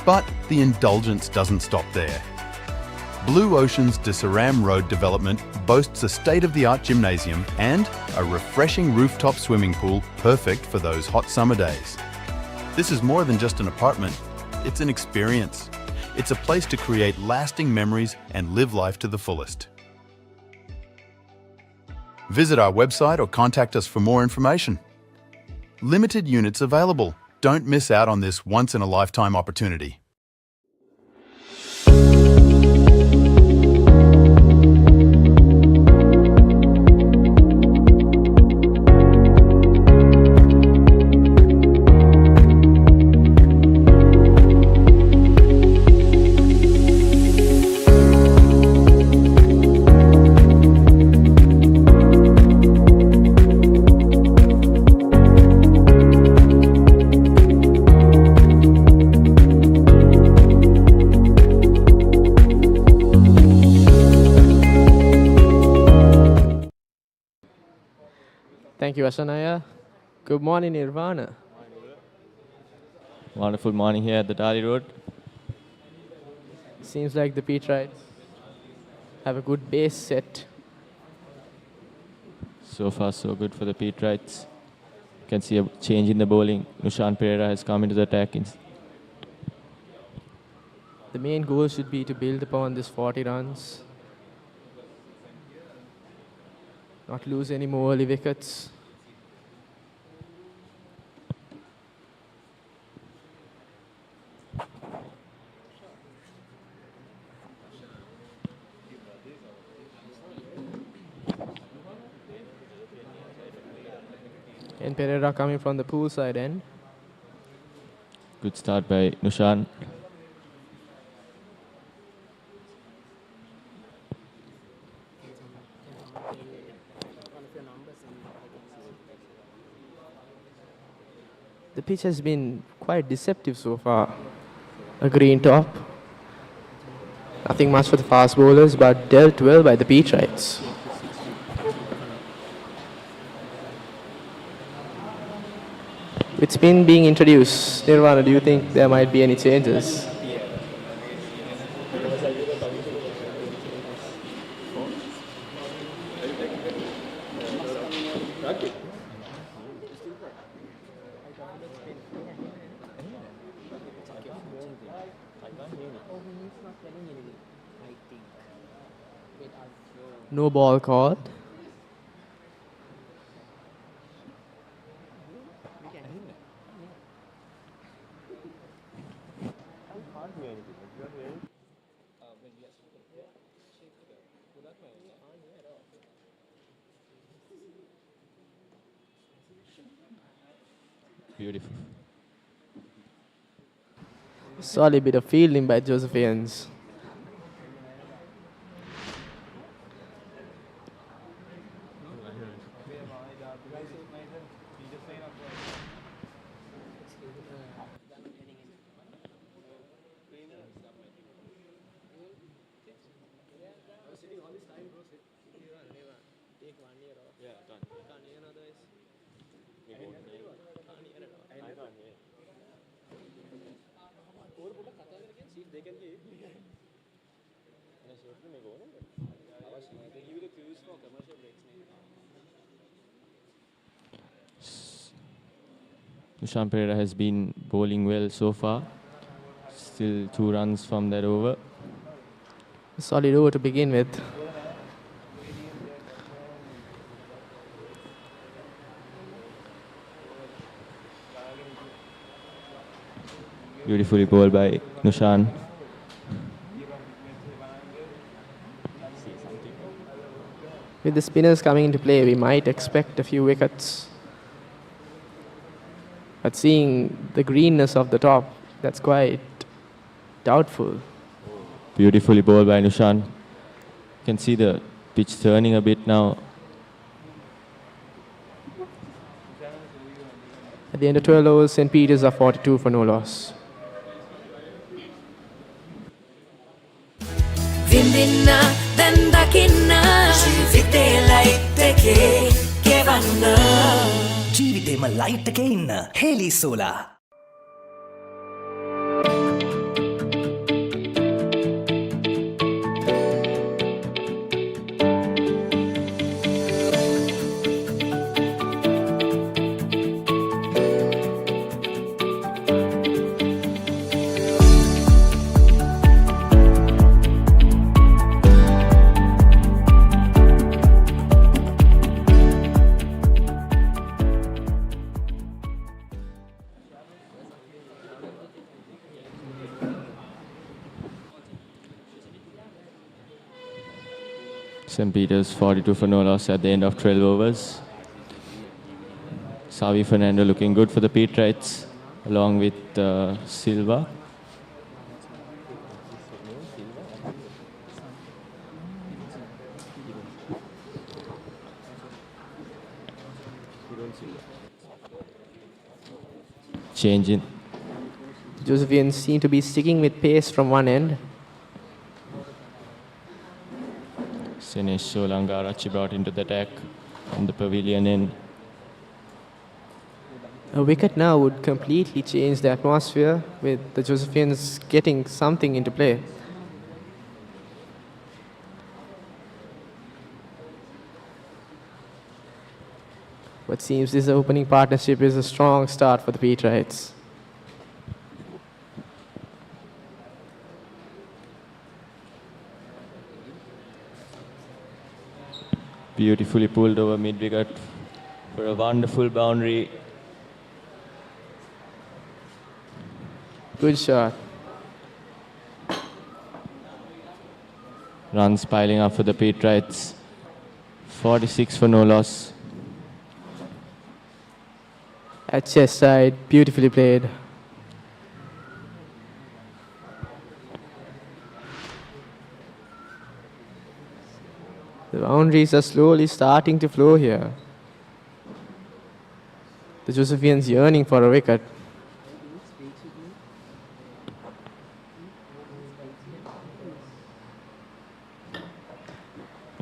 But the indulgence doesn't stop there. Blue Ocean's Disaram Road development boasts a state-of-the-art gymnasium and a refreshing rooftop swimming pool perfect for those hot summer days. This is more than just an apartment, it's an experience. It's a place to create lasting memories and live life to the fullest. Visit our website or contact us for more information. Limited units available. Don't miss out on this once-in-a-lifetime opportunity. Thank you, Asanaya. Good morning, Nirvana. Wonderful morning here at the Dali Road. Seems like the Petrites have a good base set. So far, so good for the Petrites. You can see a change in the bowling. Nushan Pereira has come into the attack. The main goal should be to build upon this 40 runs. Not lose any more early wickets. And Pereira coming from the poolside end. Good start by Nushan. The pitch has been quite deceptive so far. A green top. Nothing much for the fast bowlers, but dealt well by the Petrites. With spin being introduced, Nirvana, do you think there might be any changes? No ball called. Beautiful. Solid bit of fielding by Josephians. Nushan Pereira has been bowling well so far. Still 2 runs from that over. Solid over to begin with. Beautifully bowled by Nushan. With the spinners coming into play, we might expect a few wickets. But seeing the greenness of the top, that's quite doubtful. Beautifully bowled by Nushan. You can see the pitch turning a bit now. At the end of 12 overs, St. Peter's are 42 for no loss. Vimbinna dan dakinna ජීවිතේ light එකේ ගෙවන්න ජීවිතේම light එකේ ඉන්න හේලි solar St. Peter's 42 for no loss at the end of 12 overs. Savi Fernando looking good for the Petrites, along with Silva. Changing. Josephians seem to be sticking with pace from one end. Sinesh Solangarachi brought into the attack on the pavilion end. A wicket now would completely change the atmosphere with the Josephians getting something into play. But seems this opening partnership is a strong start for the Petrites. Beautifully pulled over mid-wicket for a wonderful boundary. Good shot. Runs piling up for the Petrites. 46 for no loss. At chest side, beautifully played. The boundaries are slowly starting to flow here. The Josephians yearning for a wicket.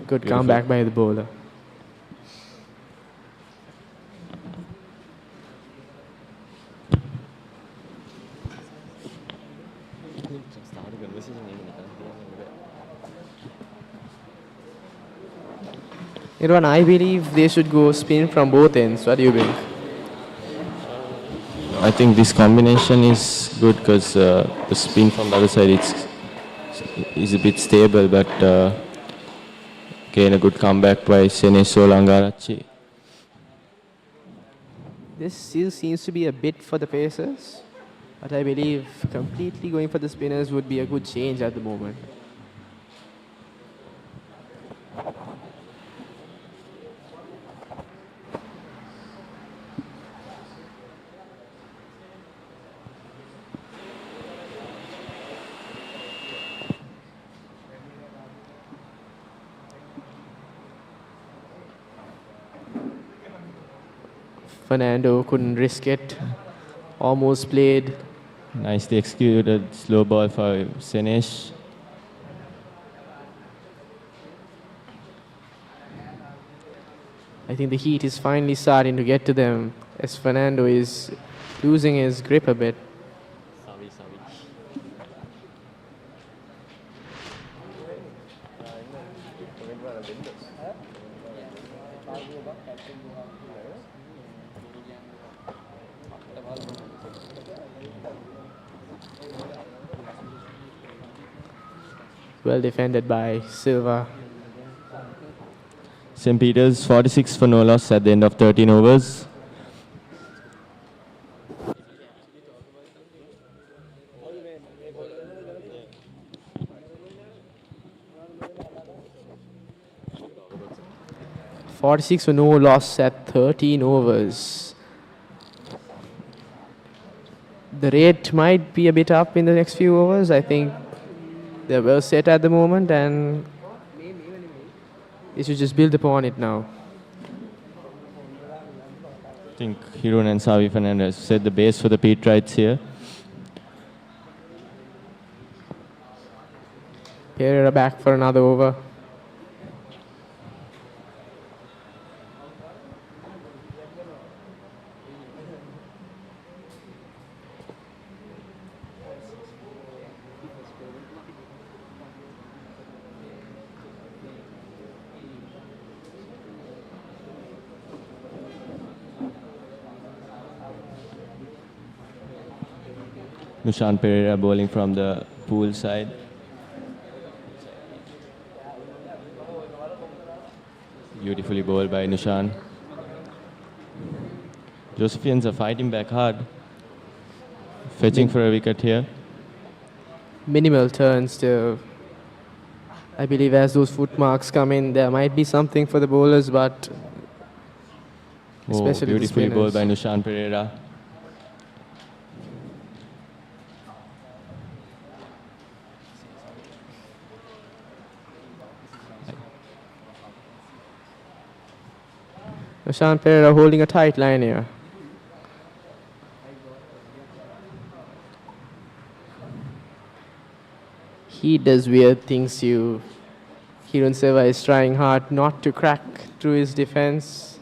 Good Beautiful. comeback by the bowler. Irwan, I believe they should go spin from both ends. What do you think? I think this combination is good because the spin from the other side is a bit stable, but again a good comeback by Sene Solangarachi. This still seems to be a bit for the Pacers, but I believe completely going for the spinners would be a good change at the moment. Fernando couldn't risk it. Almost played. Nicely executed slow ball for Senesh. I think the heat is finally starting to get to them as Fernando is losing his grip a bit. Well defended by Silva. St. Peter's 46 for no loss at the end of 13 overs. .46 for no loss at 13 overs. The rate might be a bit up in the next few overs. I think they're well set at the moment and they should just build upon it now. I think Hirun and Savi Fernandez set the base for the Petrites here. Pereira back for another over. Nushan Pereira bowling from the pool side. Beautifully bowled by Nushan. Josephians are fighting back hard. Fetching for a wicket here. Minimal turns still. I believe as those footmarks come in, there might be something for the bowlers, but especially the beautifully bowled by spinners. Nushan Pereira. Nushan Pereira holding a tight line here. He does weird things to Hiron Seva is trying hard not to crack through his defense.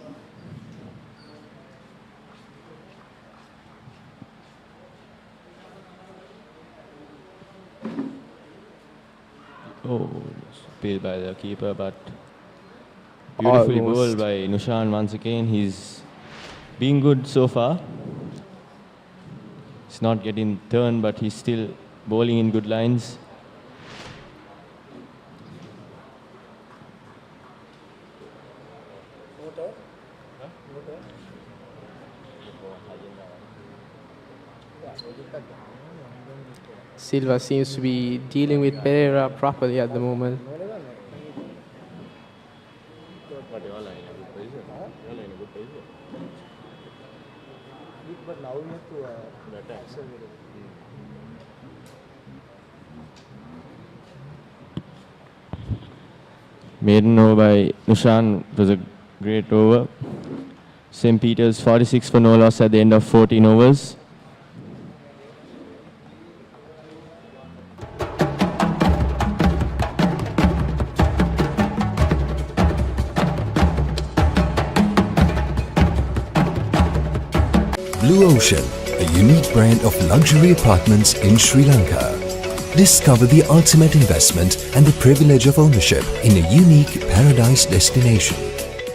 Oh, spilled by the keeper, but beautifully Almost. bowled by Nushan once again. He's been good so far. He's not getting turn, but he's still bowling in good lines. Silva seems to be dealing with Pereira properly at the moment. Maiden over by Nushan was a great over. St. Peter's 46 for no loss at the end of 14 overs. Blue Ocean, a unique brand of luxury apartments in Sri Lanka. Discover the ultimate investment and the privilege of ownership in a unique paradise destination.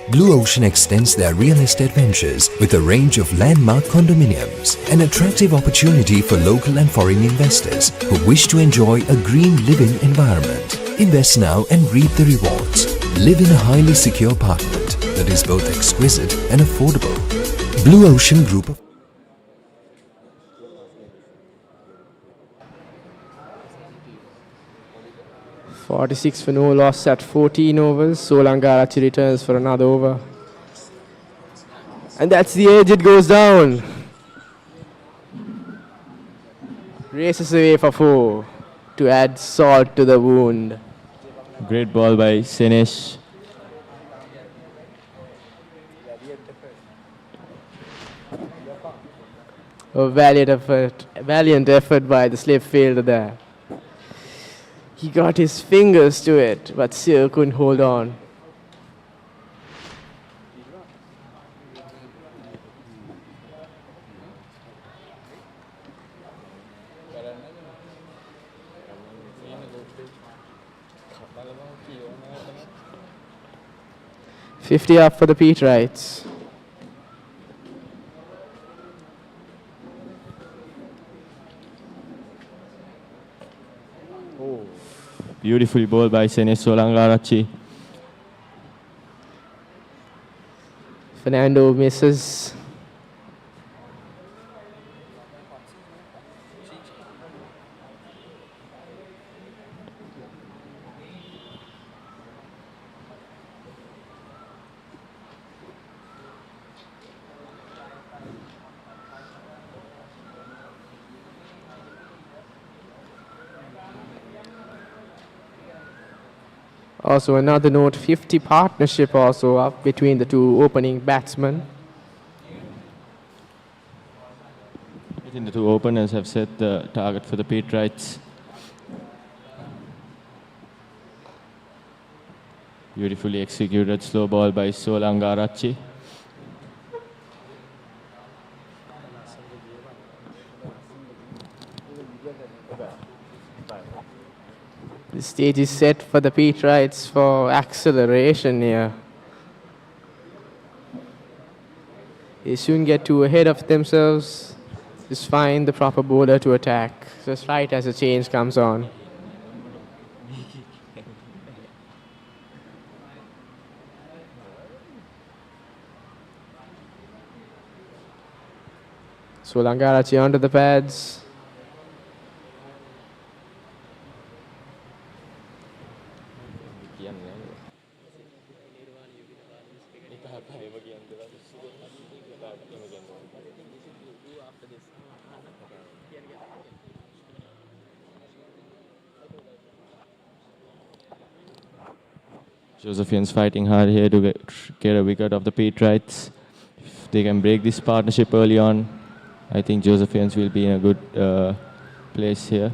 Blue Ocean extends their real estate ventures with a range of landmark condominiums, an attractive opportunity for local and foreign investors who wish to enjoy a green living environment. Invest now and reap the rewards. Live in a highly secure apartment that is both exquisite and affordable. Blue Ocean Group of 46 for no loss at 14 overs. Solangarachi returns for another over. And that's the edge, it goes down. Races away for 4 to add salt to the wound. Great ball by Senesh. A valiant effort by the slip fielder there. He got his fingers to it, but still couldn't hold on. $50 up for the Petrites. Beautifully bowled by Senesh Solangarachi. Fernando misses. Also another note, 50 partnership also up between the two opening batsmen. I think the two openers have set the target for the Petrites. Beautifully executed slow ball by Solangarachi. The stage is set for the Petrites for acceleration here. They shouldn't get too ahead of themselves. Just find the proper bowler to attack. Just right as the change comes on. Solangarachi onto the pads. Josephian's fighting hard here to get a wicket of the Petrites. If they can break this partnership early on, I think Josephians will be in a good place here.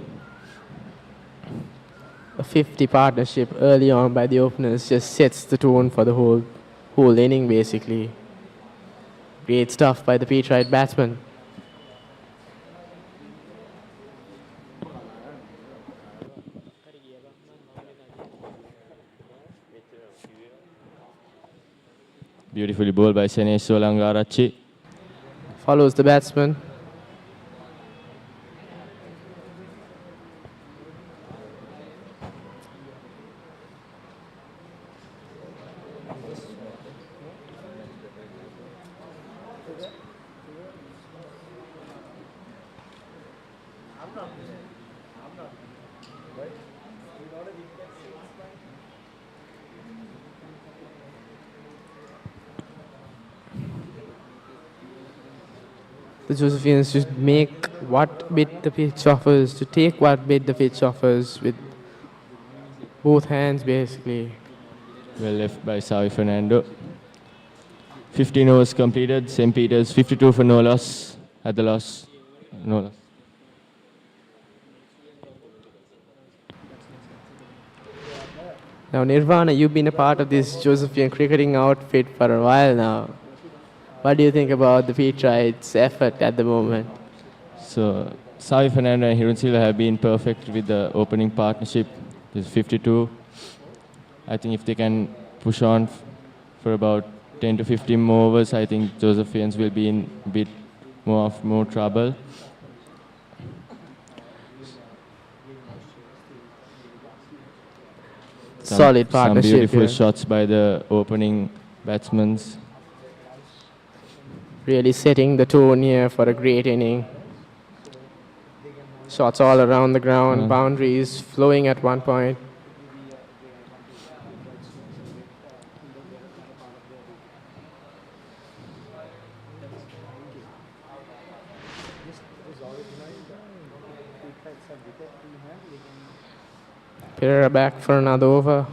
A 50 partnership early on by the openers just sets the tone for the whole inning basically. Great stuff by the Petrite batsman. Beautifully bowled by Senesh Solangarachi. Follows the batsman. The Josephians just make what bit the pitch offers, to take what bit the pitch offers with both hands basically. Well left by Savi Fernando. 15 overs completed. St. Peter's 52 for no loss. At the loss, no loss. Now, Nirvana, you've been a part of this Josephian cricketing outfit for a while now. What do you think about the Petrite's effort at the moment? So, Savi Fernando and Hirun Silva have been perfect with the opening partnership. It's 52. I think if they can push on for about 10 to 15 more overs, I think Josephians will be in a bit more trouble. Solid partnership. Some beautiful here. shots by the opening batsmen. Really setting the tone here for a great inning. Shots all around the ground, boundaries flowing at one point. Pereira back for another over.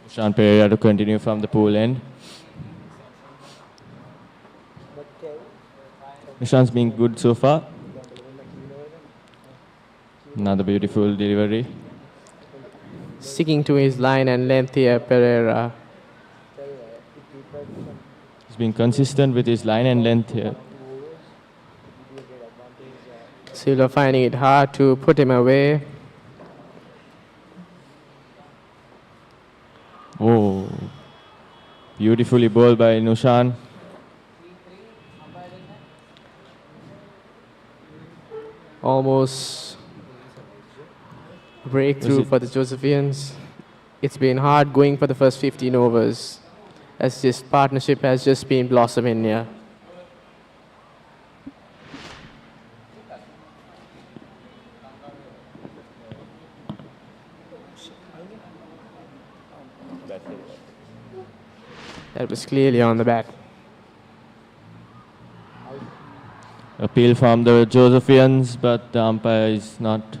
Sean Pereira to continue from the pool end. Nishan's been good so far. Another beautiful delivery. Sticking to his line and length here, Pereira. He's been consistent with his line and length here. Silva finding it hard to put him away. Oh, beautifully bowled by Nushan. Almost breakthrough for the Josephians. It's been hard going for the first 15 overs as this partnership has just been blossoming here. That was clearly on the bat. Appeal from the Josephians, but the umpire is not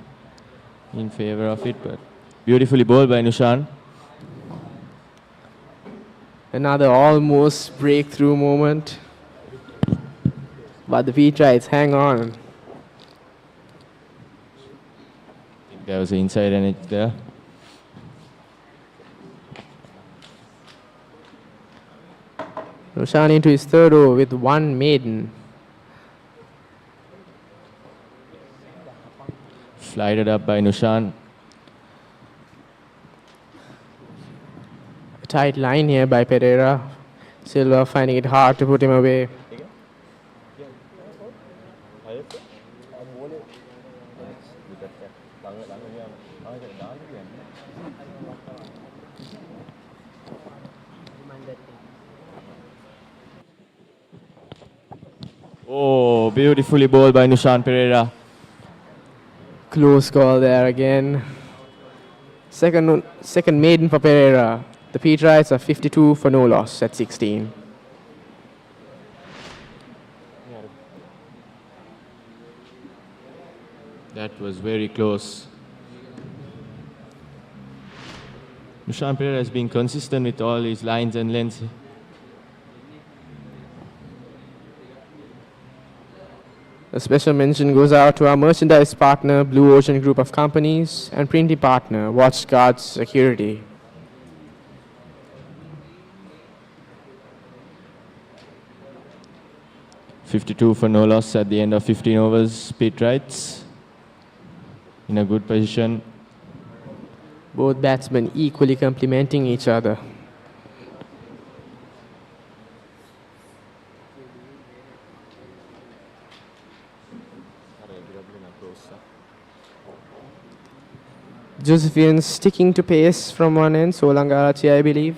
in favor of it. But beautifully bowled by Nushan. Another almost breakthrough moment. But the Petrites hang on. There was an inside and edge there. Nushan into his third over with one maiden. Flighted up by Nushan. A tight line here by Pereira. Silva finding it hard to put him away. Oh, beautifully bowled by Nushan Pereira. Close call there again. Second maiden for Pereira. The Petrites are 52 for no loss at 16. That was very close. Nushan Pereira has been consistent with all his lines and lengths. A special mention goes out to our merchandise partner, Blue Ocean Group of Companies, and printing partner, WatchGuard Security. .52 for no loss at the end of 15 overs. Petrites in a good position. Both batsmen equally complementing each other. Josephian sticking to pace from one end, Solangarachi, I believe.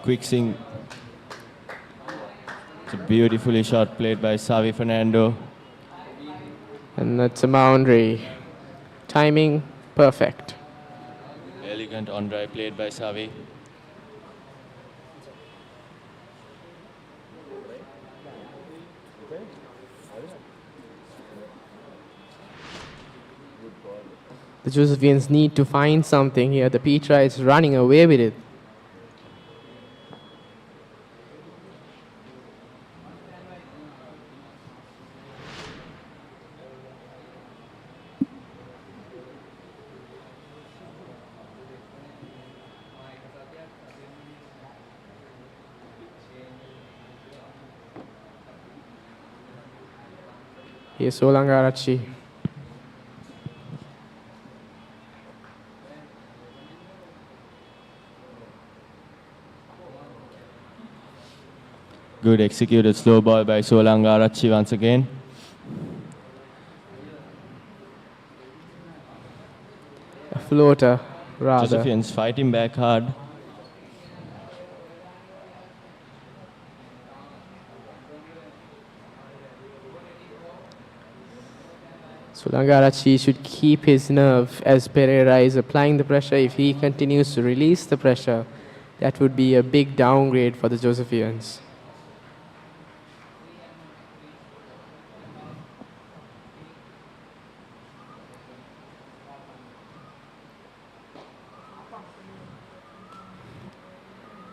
Quick swing. It's a beautifully shot played by Savi Fernando. And that's a boundary. Timing, perfect. Elegant on drive played by Savi. The Josephians need to find something here. The Petrite is running away with it. Here's Solangarachi. Good executed slow ball by Solangarachi once again. A floater, rather. Josephians fighting back hard. Solangarachi should keep his nerve as Pereira is applying the pressure. If he continues to release the pressure, that would be a big downgrade for the Josephians.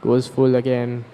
Goes full again.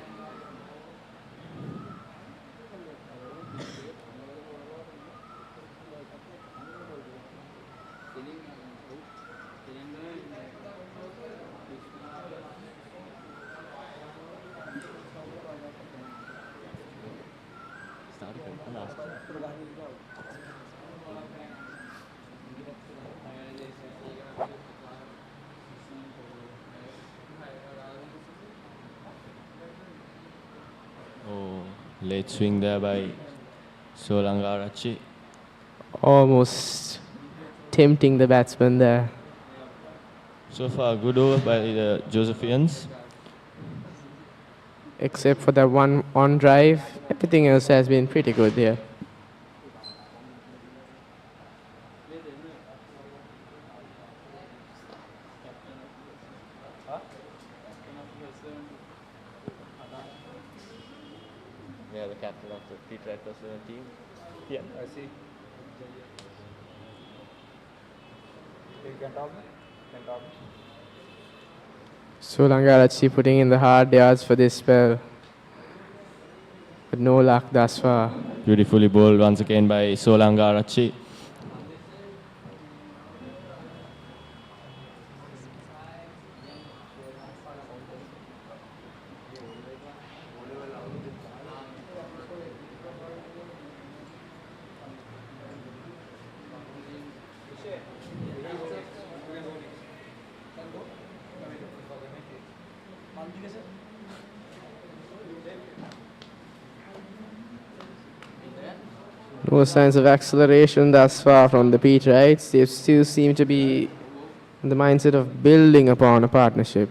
Late swing there by Solangarachi. Almost tempting the batsman there. So far, good over by the Josephians. Except for that one on drive, everything else has been pretty good here. Yeah, the captain of the Petrite team. Yeah, I see. Solangarachi putting in the hard yards for this spell. But no luck thus far. Beautifully bowled once again by Solangarachi. No signs of acceleration thus far from the Petrites. They still seem to be in the mindset of building upon a partnership.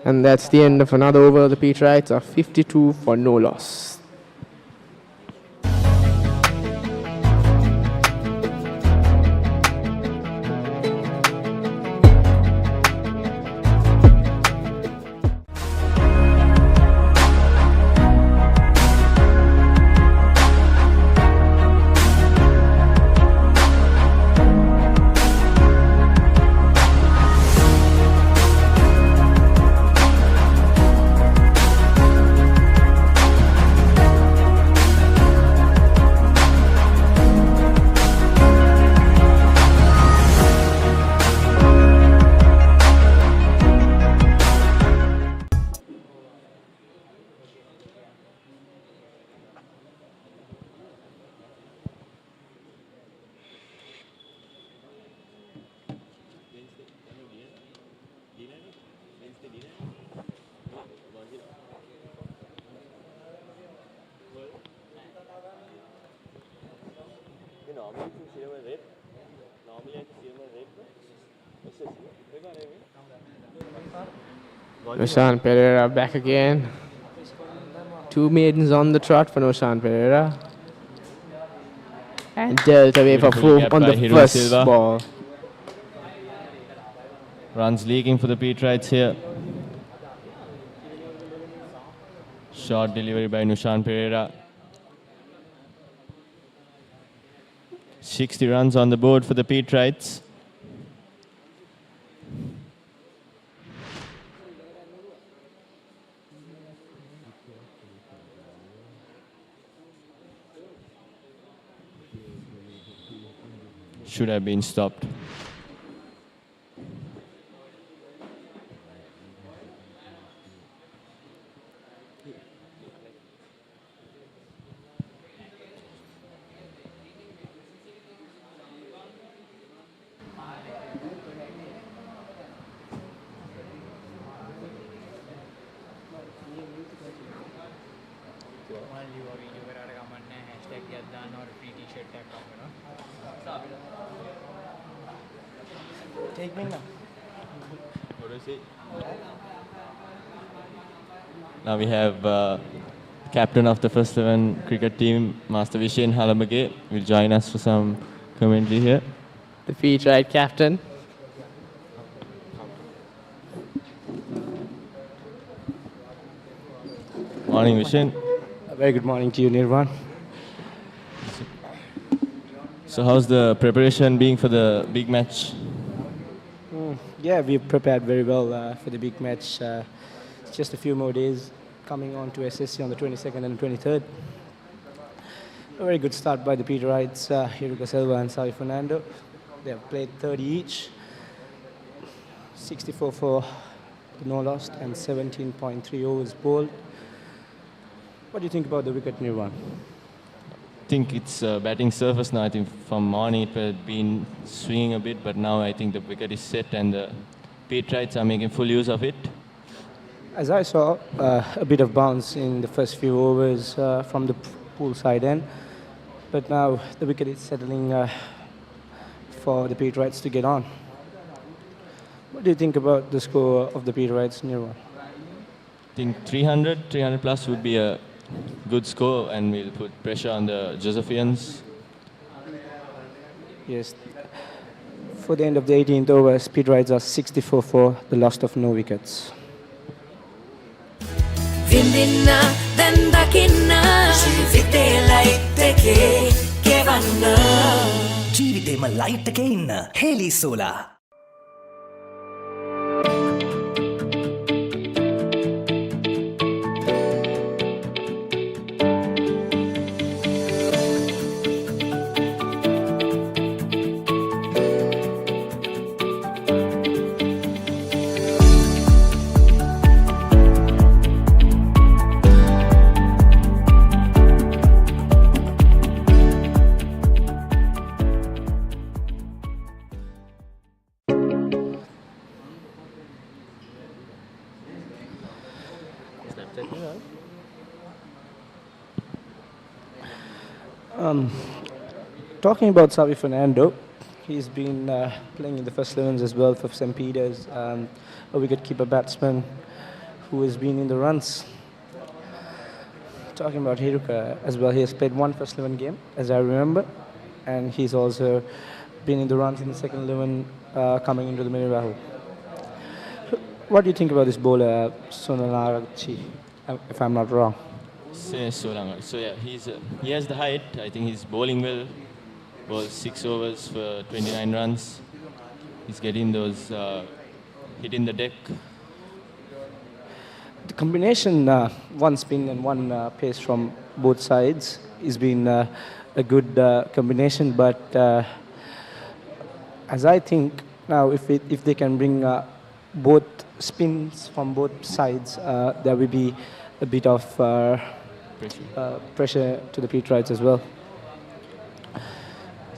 And that's the end of another over. The Petrites are 52 for no loss. Noshan Pereira back again. 2 maidens on the trot for Noshan Pereira. And dealt away for Beautifully 4 capped on by the Hirun first Silva. ball. Runs leaking for the Petrites here. Short delivery by Nushan Pereira. 60 runs on the board for the Petrites. Should have been stopped. Take me now. What is it? Now we have captain of the first 11 cricket team, Master Vishen Halamage, will join us for some commentary here. The Petrite captain. Morning, Vishen. A very good morning to you, Nirvan. So how's the preparation being for the big match? Yeah, we prepared very well for the big match. It's just a few more days coming on to SSC on the 22nd and 23rd. A very good start by the Peterites, Hiruka Silva and Sai Fernando. They have played 30 each, 64 for the no lost and 17.3 overs bowled. What do you think about the wicket, Nirvan? I think it's batting surface now. I think from morning it had been swinging a bit, but now I think the wicket is set and the Petrites are making full use of it. As I saw, a bit of bounce in the first few overs from the pool side end, but now the wicket is settling for the Petrites to get on. What do you think about the score of the Petrites, Nirvan? I think 300 plus would be a good score, and we'll put pressure on the Josephians. Yes. For the end of the 18th over, Petrites are 64 for the loss of no wickets. Vindinna dan dakinna ජීවිතේ light එකේ ගෙවන්න ජීවිතේම light එකේ ඉන්න හේලි solar. Talking about Sai Fernando, he's been playing in the first 11s as well for St. Peter's, a wicket-keeper batsman who has been in the runs. Talking about Hiruka as well, he has played one first 11 game, as I remember, and he's also been in the runs in the second 11 coming into the middle battle. What do you think about this bowler, Sonalarachi, if I'm not wrong? So yeah, he has the height. I think he's bowling well. Bowled 6 overs for 29 runs. He's getting those hitting the deck. The combination, one spin and one pace from both sides, has been a good combination. But as I think now, if they can bring both spins from both sides, there will be a bit of pressure to the Petrites as well.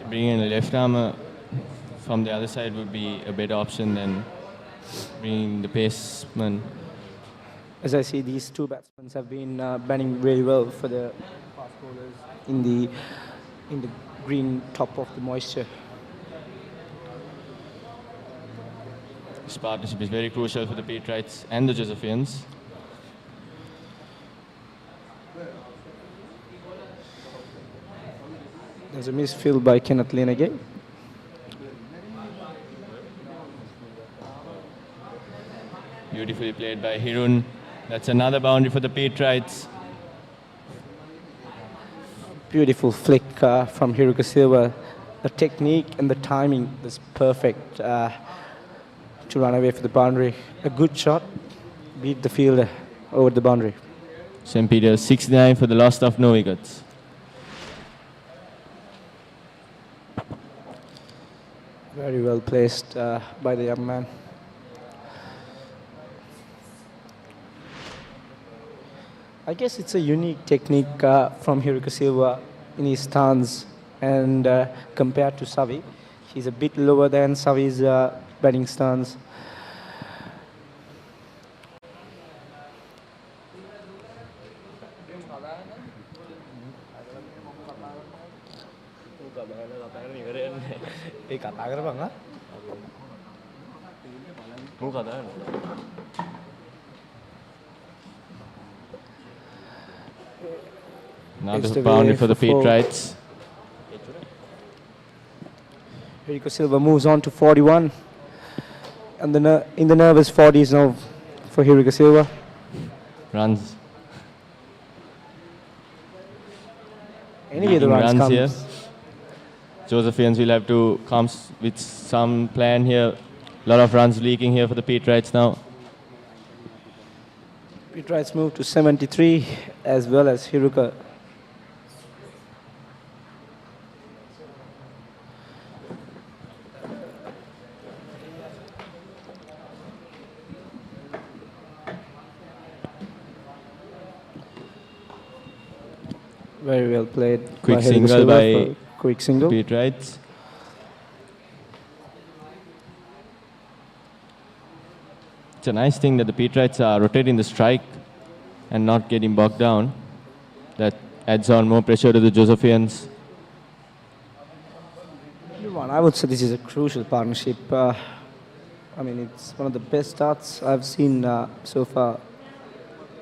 Bringing a left armer from the other side would be a better option than bringing the paceman. As I see, these two batsmen have been batting really well for the fast bowlers in the green top of the moisture. This partnership is very crucial for the Petrites and the Josephians. There's a misfield by Kenneth Lynn again. Beautifully played by Hirun. That's another boundary for the Petrites. Beautiful flick from Hiruka Silva. The technique and the timing was perfect to run away for the boundary. A good shot, beat the fielder over the boundary. St. Peter's 69 for the loss of no wickets. Very well placed by the young man. I guess it's a unique technique from Hiruka Silva in his stance, and compared to Savi, he's a bit lower than Savi's batting stance. Another boundary for the Petrites. Hiruka Silva moves on to 41, and in the nervous 40s now for Hiruka Silva. Runs. Anyway, the Leading runs comes. here. Josephians will have to come with some plan here. A lot of runs leaking here for the Petrites now. Petrites move to 73 as well as Hiruka. Very well played. Quick by Hiruka single Silva by for quick single. Petrites. It's a nice thing that the Petrites are rotating the strike and not getting bogged down. That adds on more pressure to the Josephians. I would say this is a crucial partnership. I mean, it's one of the best starts I've seen so far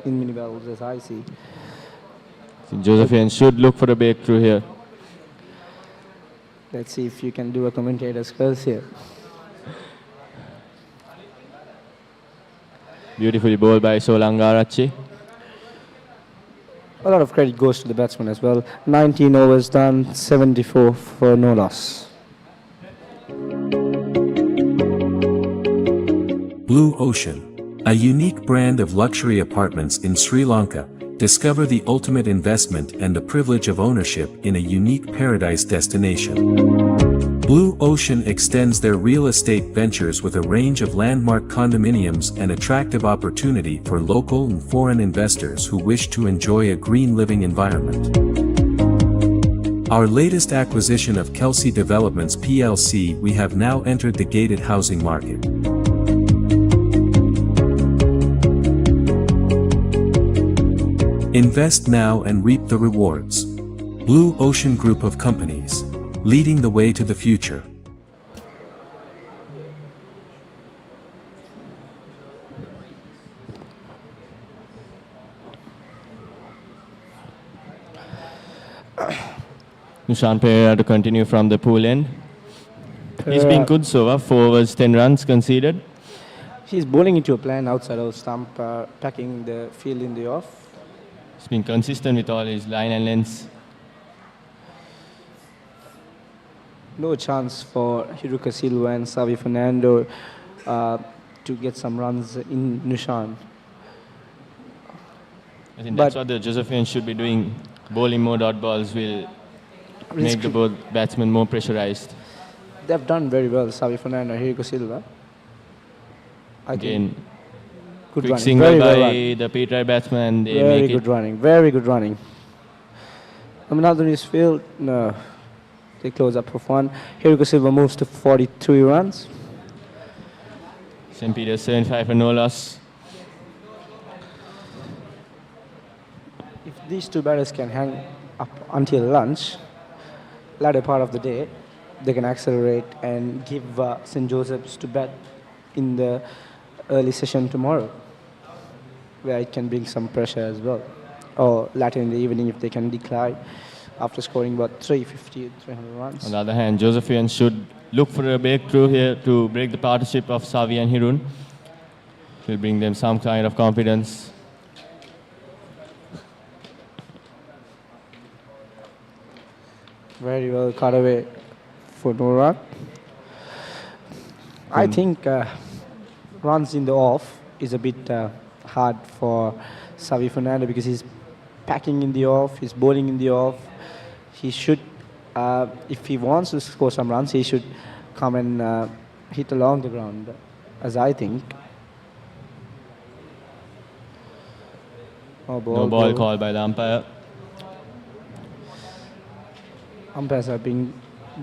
in mini battles, as I see. Josephians should look for a breakthrough here. Let's see if you can do a commentator's curse here. Beautifully bowled by Solangarachi. A lot of credit goes to the batsman as well. 19 overs done, 74 for no loss. Blue Ocean, a unique brand of luxury apartments in Sri Lanka. Discover the ultimate investment and the privilege of ownership in a unique paradise destination. Blue Ocean extends their real estate ventures with a range of landmark condominiums and attractive opportunity for local and foreign investors who wish to enjoy a green living environment. Our latest acquisition of Kelsey Developments PLC, we have now entered the gated housing market. Invest now and reap the rewards. Blue Ocean Group of Companies, leading the way to the future. Nushan Pereira to continue from the pool end. He's been good so far, 4 overs, 10 runs conceded. He's bowling into a plan outside of stump, packing the field in the off. He's been consistent with all his line and lengths. No chance for Hiruka Silva and Savi Fernando to get some runs in Nushan. I think that's what the Josephians should be doing. Bowling more dot balls will make the both batsmen more pressurized. They've done very well, Savi Fernando and Hiruka Silva. Again, good quick running. single Very by well run. the Petrite batsman. They Very make good it. running. Very good running. Amanathan is field. No. They close up for 1. Hiruka Silva moves to 43 runs. St. Peter's 75 for no loss. If these two batters can hang up until lunch, latter part of the day, they can accelerate and give St. Joseph's to bat in the early session tomorrow, where it can bring some pressure as well, or later in the evening if they can decline after scoring about 350, 300 runs. On the other hand, Josephian should look for a breakthrough here to break the partnership of Savi and Hirun. It will bring them some kind of confidence. Very well cut away for no run. I think runs in the off is a bit hard for Savi Fernando because he's packing in the off, he's bowling in the off. He should, if he wants to score some runs, he should come and hit along the ground, as I think. No ball called by the umpire. Umpires have been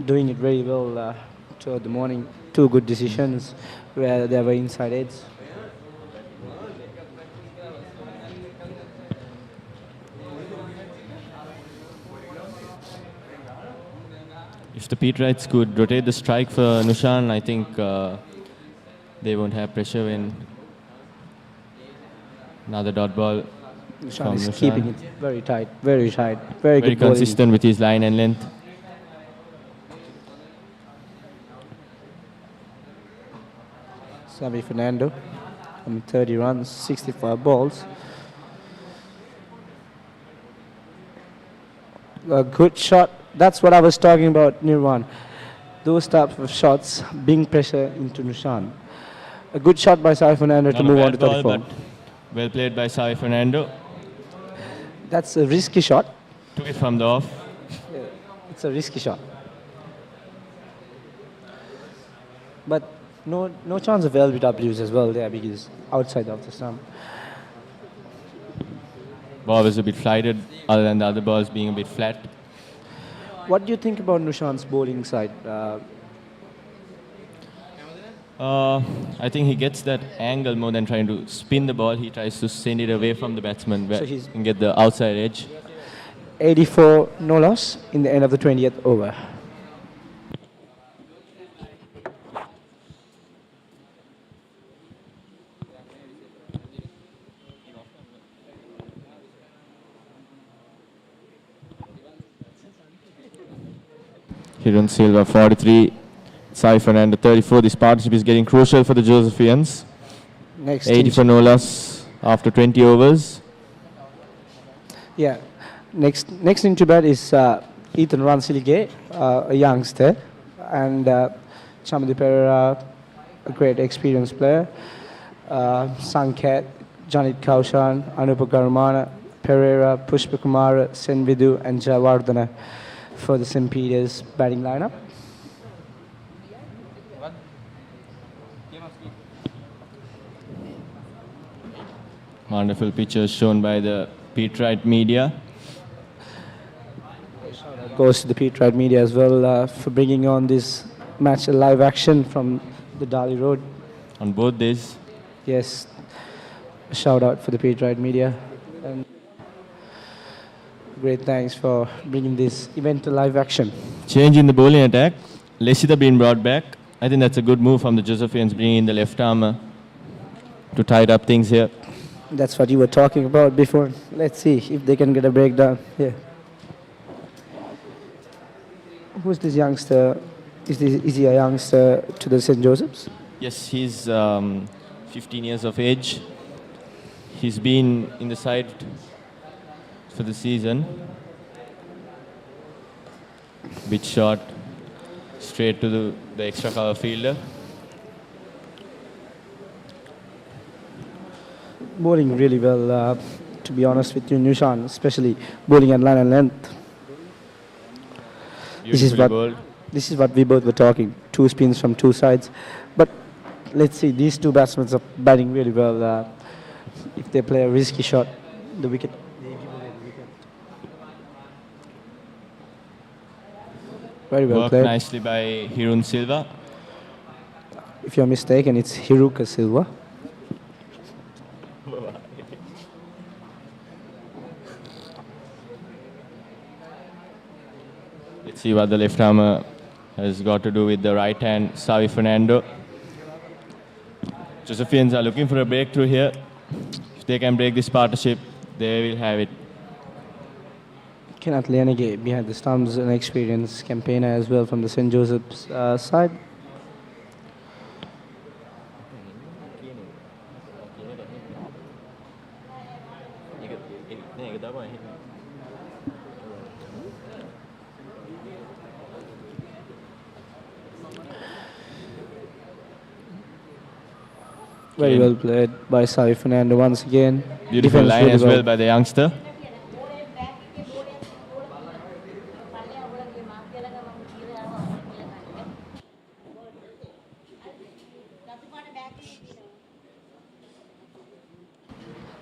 doing it very well throughout the morning. Two good decisions where there were inside edges. If the Petrites could rotate the strike for Nushan, I think they won't have pressure when another dot ball Nushan is Nushan. keeping it very tight, very tight, very Very good bowling. consistent with his line and length. Savi Fernando on 30 runs, 65 balls. A good shot. That's what I was talking about, Nirwan. Those types of shots bring pressure into Nushan. A good shot by Savi Fernando to Not a move on bad to ball, 34. but well played by Savi Fernando. That's a risky shot. Took it from the off. It's a risky shot. But no chance of LBWs as well there because outside of the stump. Ball was a bit flighted, other than the other balls being a bit flat. What do you think about Nushan's bowling side? I think he gets that angle more than trying to spin the ball. He tries to send it away from the batsman where So he he's- can get the outside edge. 84 no loss in the end of the 20th over. Hirun Silva 43, Sai Fernando 34. This partnership is getting crucial for the Josephians. Next 80 for no loss after 20 overs. Yeah. Next into bat is Ethan Ransilige, a youngster, and Chamadi Pereira, a great experienced player. Sanket, Janit Kaushan, Anupa Garamana, Pereira, Pushpa Kumara, Senvidu, and Javardhana for the St. Peter's batting lineup. Wonderful pictures shown by the Petrite media. Goes to the Petrite media as well for bringing on this match live action from the Dali Road. On both days, Yes, a shout out for the Petrite media. And great thanks for bringing this event to live action. change in the bowling attack. Leshita being brought back. I think that's a good move from the Josephians, bringing in the left armour to tide up things here. That's what you were talking about before. Let's see if they can get a breakdown here. Who's this youngster? Is he a youngster to the St. Joseph's? Yes, he's 15 years of age. He's been in the side for the season. Bit short, straight to the extra cover fielder. Bowling really well, to be honest with you, Nushan, especially bowling at line and length. Beautifully bowled. This is what we both were talking. Two spins from two sides. But let's see, these two batsmen are batting really well. If they play a risky shot, the wicket. Very well Worked played. nicely by Hirun Silva. If you're mistaken, it's Hiruka Silva. Let's see what the left armour has got to do with the right hand, Savi Fernando. Josephians are looking for a breakthrough here. If they can break this partnership, they will have it. Kenneth Leonage behind the stumps, an experienced campaigner as well from the St. Joseph's side. Very well played by Xavi Fernando once again. Beautiful Defense line really as well by the youngster.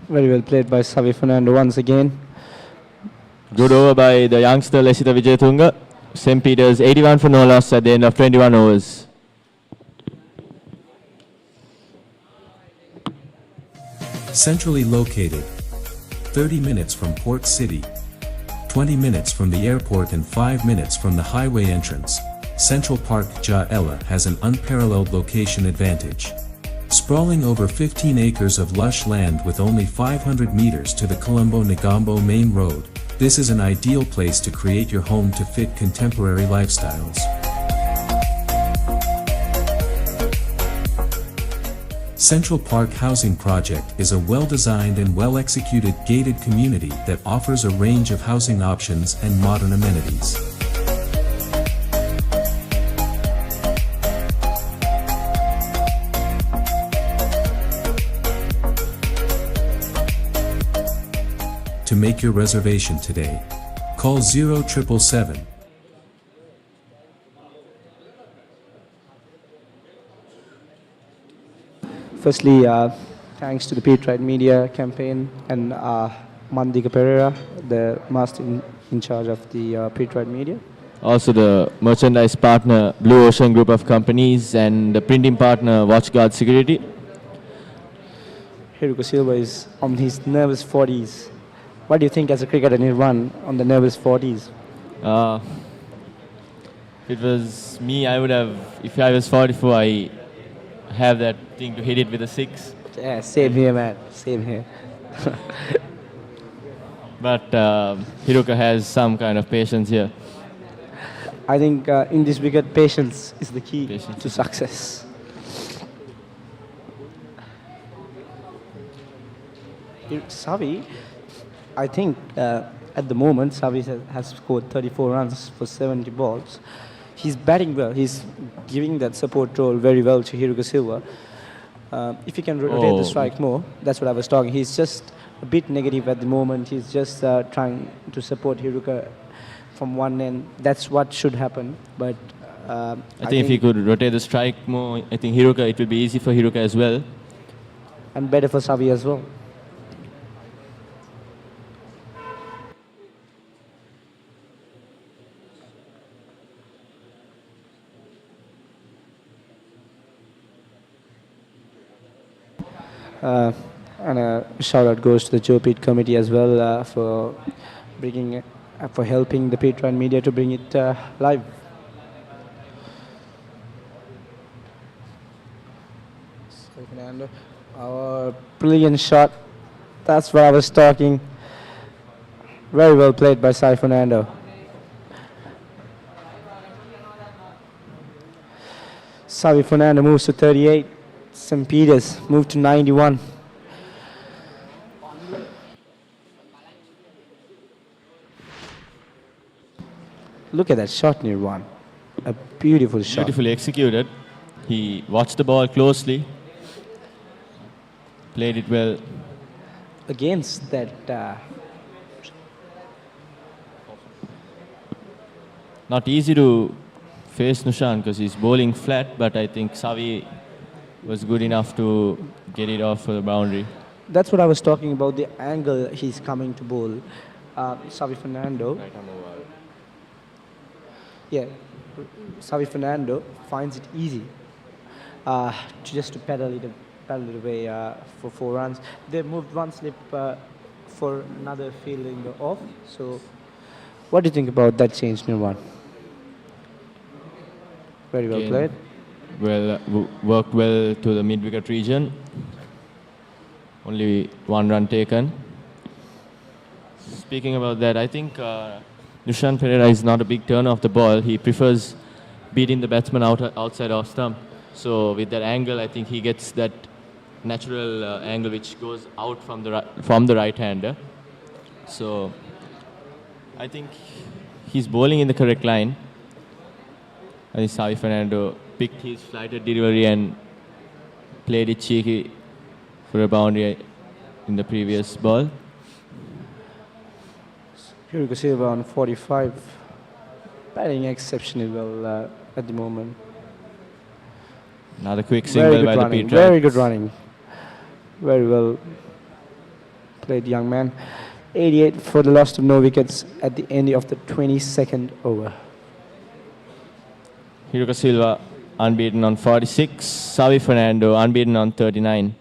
Very well played by Xavi Fernando once again. Good over by the youngster Lesita Vijayatunga. St. Peter's 81 for no loss at the end of 21 overs. Centrally located. 30 minutes from Port City. 20 minutes from the airport and 5 minutes from the highway entrance. Central Park Ja Ella has an unparalleled location advantage. Sprawling over 15 acres of lush land with only 500 meters to the Colombo-Negombo main road, this is an ideal place to create your home to fit contemporary lifestyles. Central Park Housing Project is a well-designed and well-executed gated community that offers a range of housing options and modern amenities. To make your reservation today, call 0777. Firstly, thanks to the Petrite Media campaign and Mandika Pereira, the master in charge of the Petrite Media. Also the merchandise partner Blue Ocean Group of Companies and the printing partner WatchGuard Security. Hiruko Silva is on his nervous 40s. What do you think as a cricketer in run on the nervous 40s? If it was me, I would have, if I was 44, I have that thing to hit it with a 6. Yeah, same here, man. Same here. But Hiruka has some kind of patience here. I think in this wicket, patience is the key to success. Xavi, I think at the moment, Xavi has scored 34 runs for 70 balls. He's batting well. He's giving that support role very well to Hiruka Silva. If he can rotate the strike more, that's what I was talking. He's just a bit negative at the moment. He's just trying to support Hiruka from one end. That's what should happen. But I think if he could rotate the strike more, I think Hiruka, it will be easy for Hiruka as well. And better for Xavi as well. And a shout out goes to the Joe Pete committee as well for bringing, for helping the Petrite Media to bring it live. Our brilliant shot. That's what I was talking. Very well played by Sai Fernando. Xavi Fernando moves to 38. St. Peter's moved to 91. Look at that shot, Nirwan. A beautiful shot. Beautifully executed. He watched the ball closely. Played it well. Against that... Not easy to face Nushan because he's bowling flat, but I think Xavi was good enough to get it off for the boundary. That's what I was talking about, the angle he's coming to bowl. Xavi Fernando. Yeah, Xavi Fernando finds it easy just to pedal it away for 4 runs. They moved one slip for another fielding off. So, what do you think about that change, Nirwan? Very well played. worked well to the mid-wicket region. Only 1 run taken. Speaking about that, I think Nushan Pereira is not a big turner of the ball. He prefers beating the batsman outside off stump. So with that angle, I think he gets that natural angle which goes out from the right-hander. So I think he's bowling in the correct line. I think Xavi Fernando picked his flighted delivery and played it cheeky for a boundary in the previous ball. Hugo Silva on 45, batting exceptionally well at the moment. Another quick single by the Petrite. Very good running. Very well played, young man. 88 for the loss of no wickets at the end of the 22nd over. Hugo Silva unbeaten on 46. Xavi Fernando unbeaten on 39.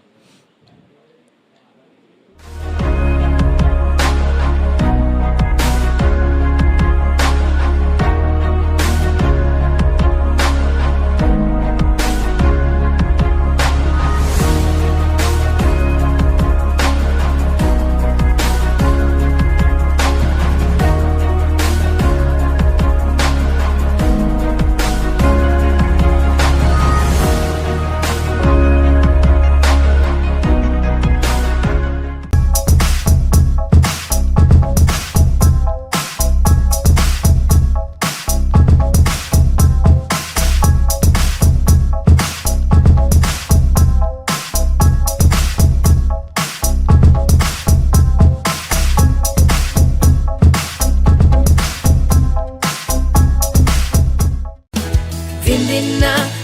විඳින්න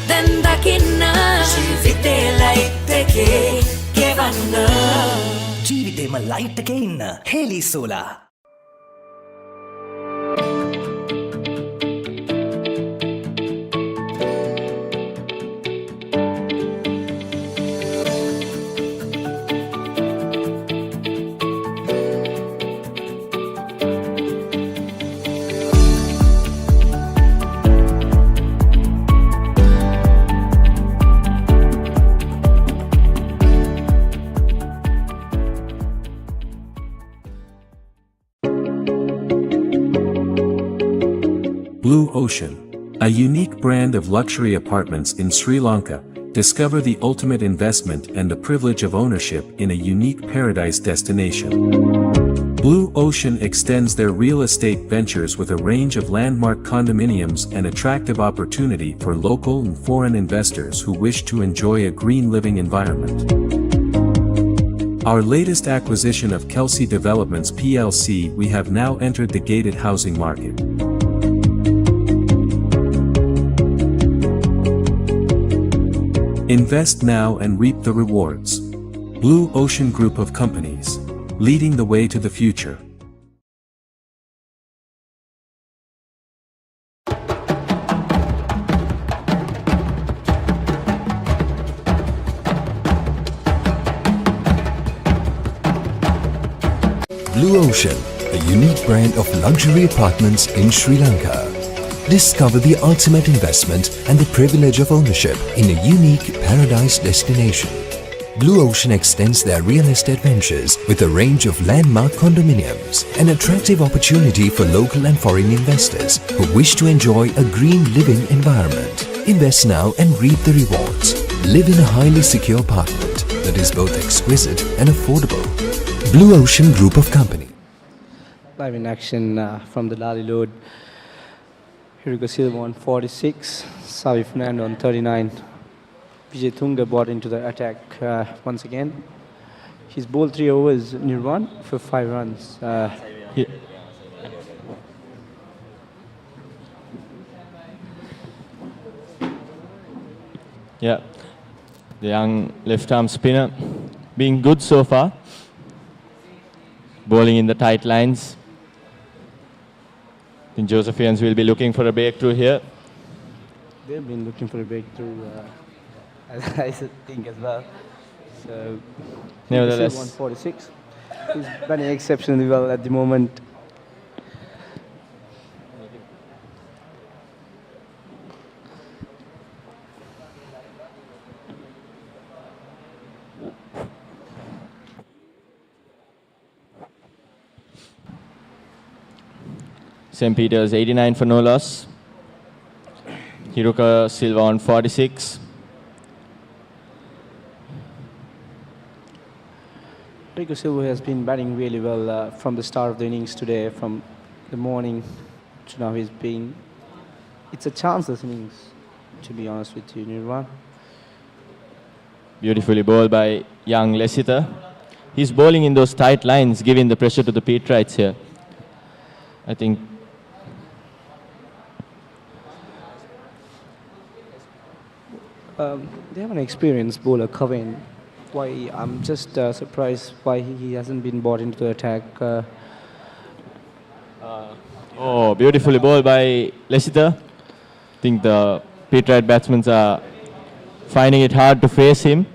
දැන් දකින්න ජීවිතේ light එකේ ගෙවන්න ජීවිතේම light එකේ ඉන්න හේලි solar. Blue Ocean, a unique brand of luxury apartments in Sri Lanka. Discover the ultimate investment and the privilege of ownership in a unique paradise destination. Blue Ocean extends their real estate ventures with a range of landmark condominiums and attractive opportunity for local and foreign investors who wish to enjoy a green living environment. Our latest acquisition of Kelsey Developments PLC, we have now entered the gated housing market. Invest now and reap the rewards. Blue Ocean Group of Companies, leading the way to the future. Blue Ocean, a unique brand of luxury apartments in Sri Lanka. Discover the ultimate investment and the privilege of ownership in a unique paradise destination. Blue Ocean extends their real estate ventures with a range of landmark condominiums, an attractive opportunity for local and foreign investors who wish to enjoy a green living environment. Invest now and reap the rewards. Live in a highly secure apartment that is both exquisite and affordable. Blue Ocean Group of Company. Live in action from the Lali Load. Hugo Silva on 46, Xavi Fernando on 39. Vijay Tunga brought into the attack once again. He's bowled 3 overs, new run for 5 runs. Yeah, the young left-arm spinner being good so far. Bowling in the tight lines. I think Josephians will be looking for a breakthrough here. They've been looking for a breakthrough, I think as well. So, nevertheless, 146. He's batting exceptionally well at the moment. St. Peter's 89 for no loss. Hiroka Silva on 46. Rico Silva has been batting really well from the start of the innings today, from the morning to now. It's a chanceless innings, to be honest with you, Nirvan. Beautifully bowled by young Lesita. He's bowling in those tight lines, giving the pressure to the Petrites here. I think They have an experienced bowler, Kavin. Why I'm just surprised why he hasn't been brought into the attack. oh, beautifully bowled by Lesita. I think the Petrite batsmen are finding it hard to face him.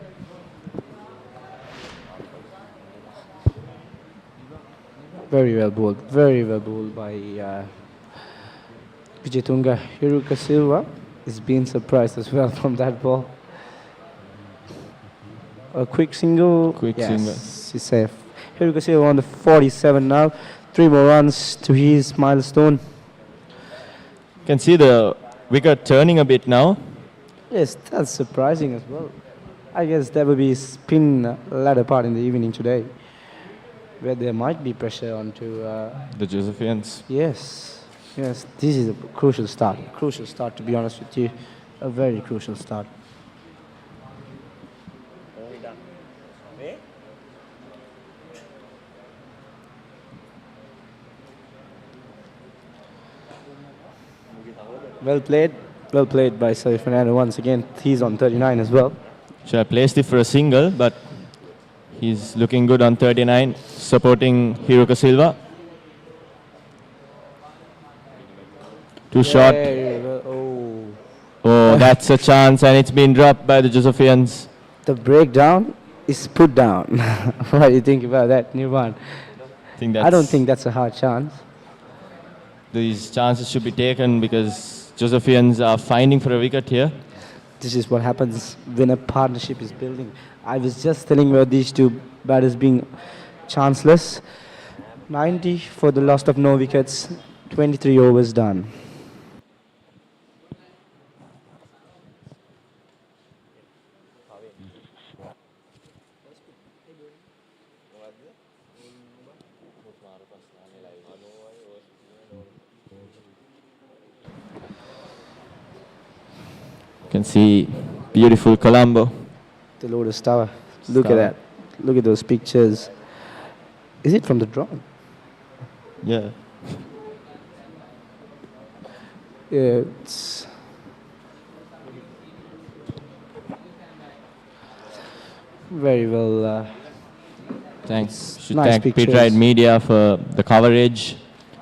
Very well bowled by Vijayatunga. Hiruka Silva is being surprised as well from that ball. A quick single. Yes, he's safe. Hiruka Silva on the 47 now. 3 more runs to his milestone. Can see the wicket turning a bit now. Yes, that's surprising as well. I guess there will be spin latter part in the evening today, where there might be pressure onto The Josephians. Yes, this is a crucial start. Crucial start, to be honest with you. A very crucial start. Well played by Sir Fernando once again. He's on 39 as well. Should have placed it for a single, but he's looking good on 39, supporting Hiroka Silva. Too short. Oh, that's a chance, and it's been dropped by the Josephians. The breakdown is put down. What do you think about that, Nirvan? I don't think that's a hard chance. These chances should be taken because Josephians are finding for a wicket here. This is what happens when a partnership is building. I was just telling about these two batters being chanceless. 90 for the loss of no wickets, 23 overs done. Can see beautiful Colombo. The Lotus Tower. Look at that. Look at those pictures. Is it from the drone? Yeah. Yeah, it's very well. Thanks. Should nice thank pictures. Petrite Media for the coverage,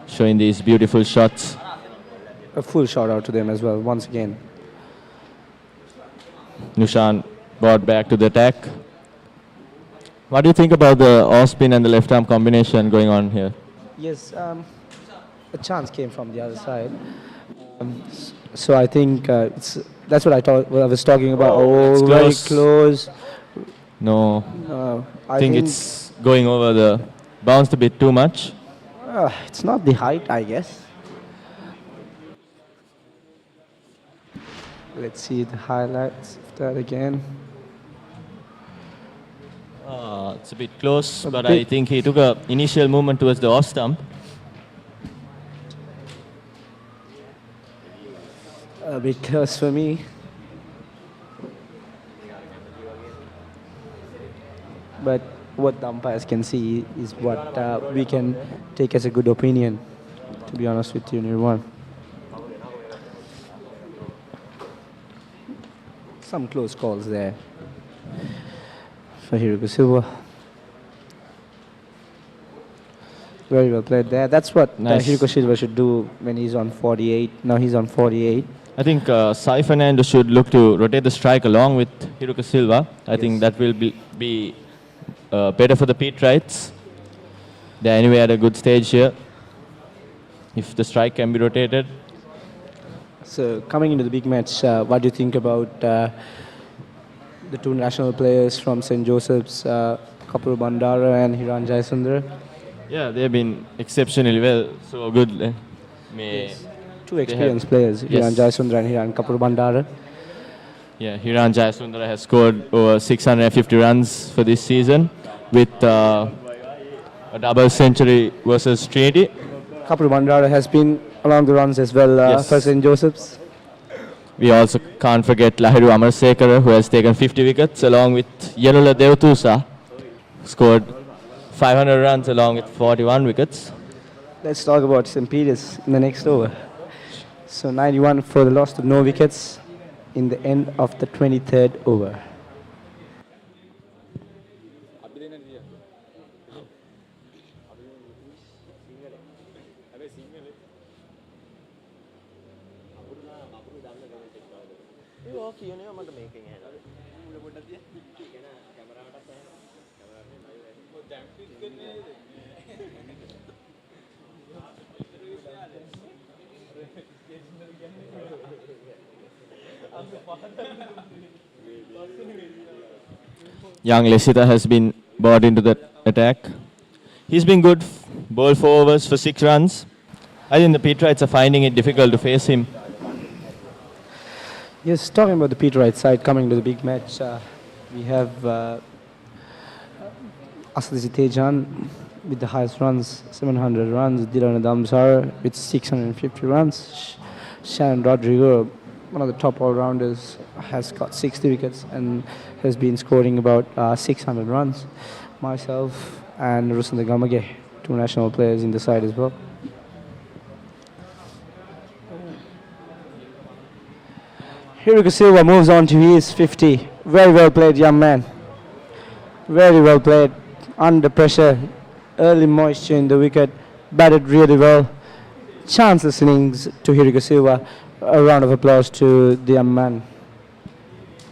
showing these beautiful shots. A full shout out to them as well, once again. Nushan brought back to the attack. What do you think about the off spin and the left arm combination going on here? Yes, a chance came from the other side. So I think that's what I was talking about. It's Very close. close. No, I think it's going over the bounced a bit too much. It's not the height, I guess. Let's see the highlights of that again. It's a bit close, but I think he took a initial movement towards the off stump. A bit close for me. But what the umpires can see is what we can take as a good opinion, to be honest with you, Nirvan. Some close calls there for Hiroka Silva. Very well played there. That's what Nice. Hiroka Silva should do when he's on 48. Now he's on 48. I think Sai Fernando should look to rotate the strike along with Hiroka Silva. I think that will be better for the Petrites. They're anyway at a good stage here. If the strike can be rotated. So coming into the big match, what do you think about the two national players from St. Joseph's, Kapuru Bandara and Hiran Jayasundara. Yeah, they've been exceptionally well, so good. Two experienced players, Hiran Jayasundara and Hiran Kapuru Bandara. Yeah, Hiran Jayasundara has scored over 650 runs for this season with a double century versus Trinity. Kapuru Bandara has been along the runs as well for St. Joseph's. We also can't forget Lahiru Amarsekara, who has taken 50 wickets, along with Yenula Devtusa, scored 500 runs along with 41 wickets. Let's talk about St. Peter's in the next over. So 91 for the loss to no wickets in the end of the 23rd over. Young Lesita has been brought into the attack. He's been good, bowled 4 overs for 6 runs. I think the Petrites are finding it difficult to face him. Yes, talking about the Petrite side coming to the big match, we have Asad Tejan with the highest runs, 700 runs, Dylan Damsar with 650 runs, Shannon Rodrigo, one of the top all-rounders, has got 60 wickets and has been scoring about 600 runs. Myself and Rusanda Gamage, 2 national players in the side as well. Hiriko Silva moves on to his 50. Very well played, young man. Very well played. Under pressure, early moisture in the wicket, batted really well. Chanceless innings to Hiriko Silva. A round of applause to the young man.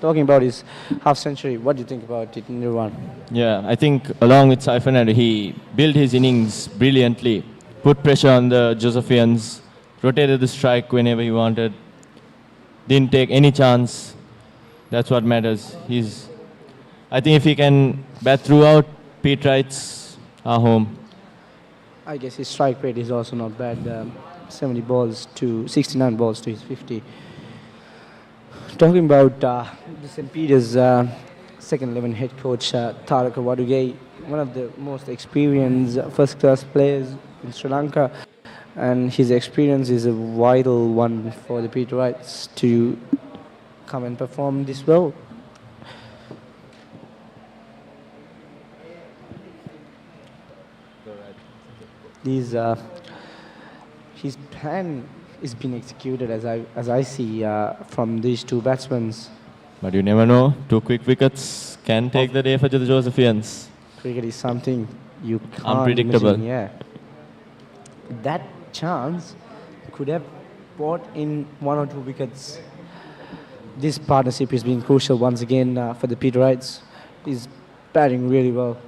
Talking about his half century, what do you think about it, Nirwan? Yeah, I think along with Sai Fernando, he built his innings brilliantly, put pressure on the Josephians, rotated the strike whenever he wanted, didn't take any chance. That's what matters. I think if he can bat throughout, Petrites are home. I guess his strike rate is also not bad. 69 balls to his 50. Talking about the St. Peter's second 11 head coach, Tarak Wadugai, one of the most experienced first-class players in Sri Lanka, and his experience is a vital one for the Petrites to come and perform this well. His plan is being executed as I see from these 2 batsmen. But you never know, 2 quick wickets can take the day for the Josephians. Cricket is something you can't unpredictable. imagine, yeah. That chance could have brought in 1 or 2 wickets. This partnership has been crucial once again for the Petrites. He's batting really well.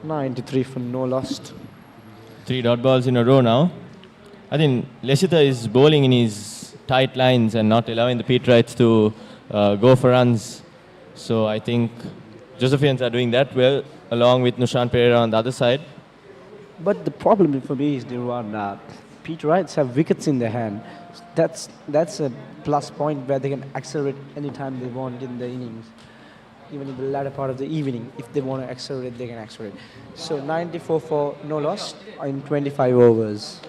93 for no loss. 3 dot balls in a row now. I think Lesita is bowling in his tight lines and not allowing the Petrites to go for runs. So I think Josephians are doing that well, along with Nushan Pereira on the other side. But the problem for me is, Nirwan, Petrites have wickets in their hand. That's a plus point where they can accelerate anytime they want in the innings. Even in the latter part of the evening, if they want to accelerate, they can accelerate. So 94 for no loss in 25 overs.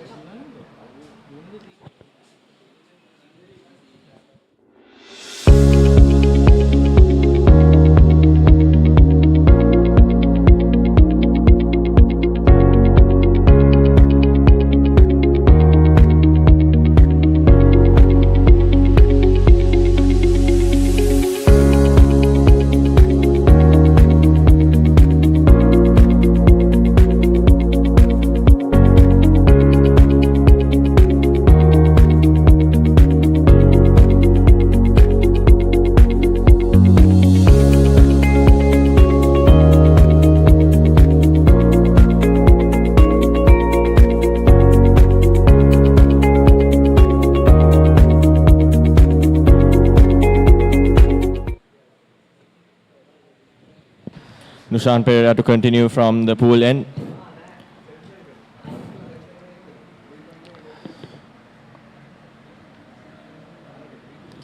Nushan Pereira to continue from the pool end.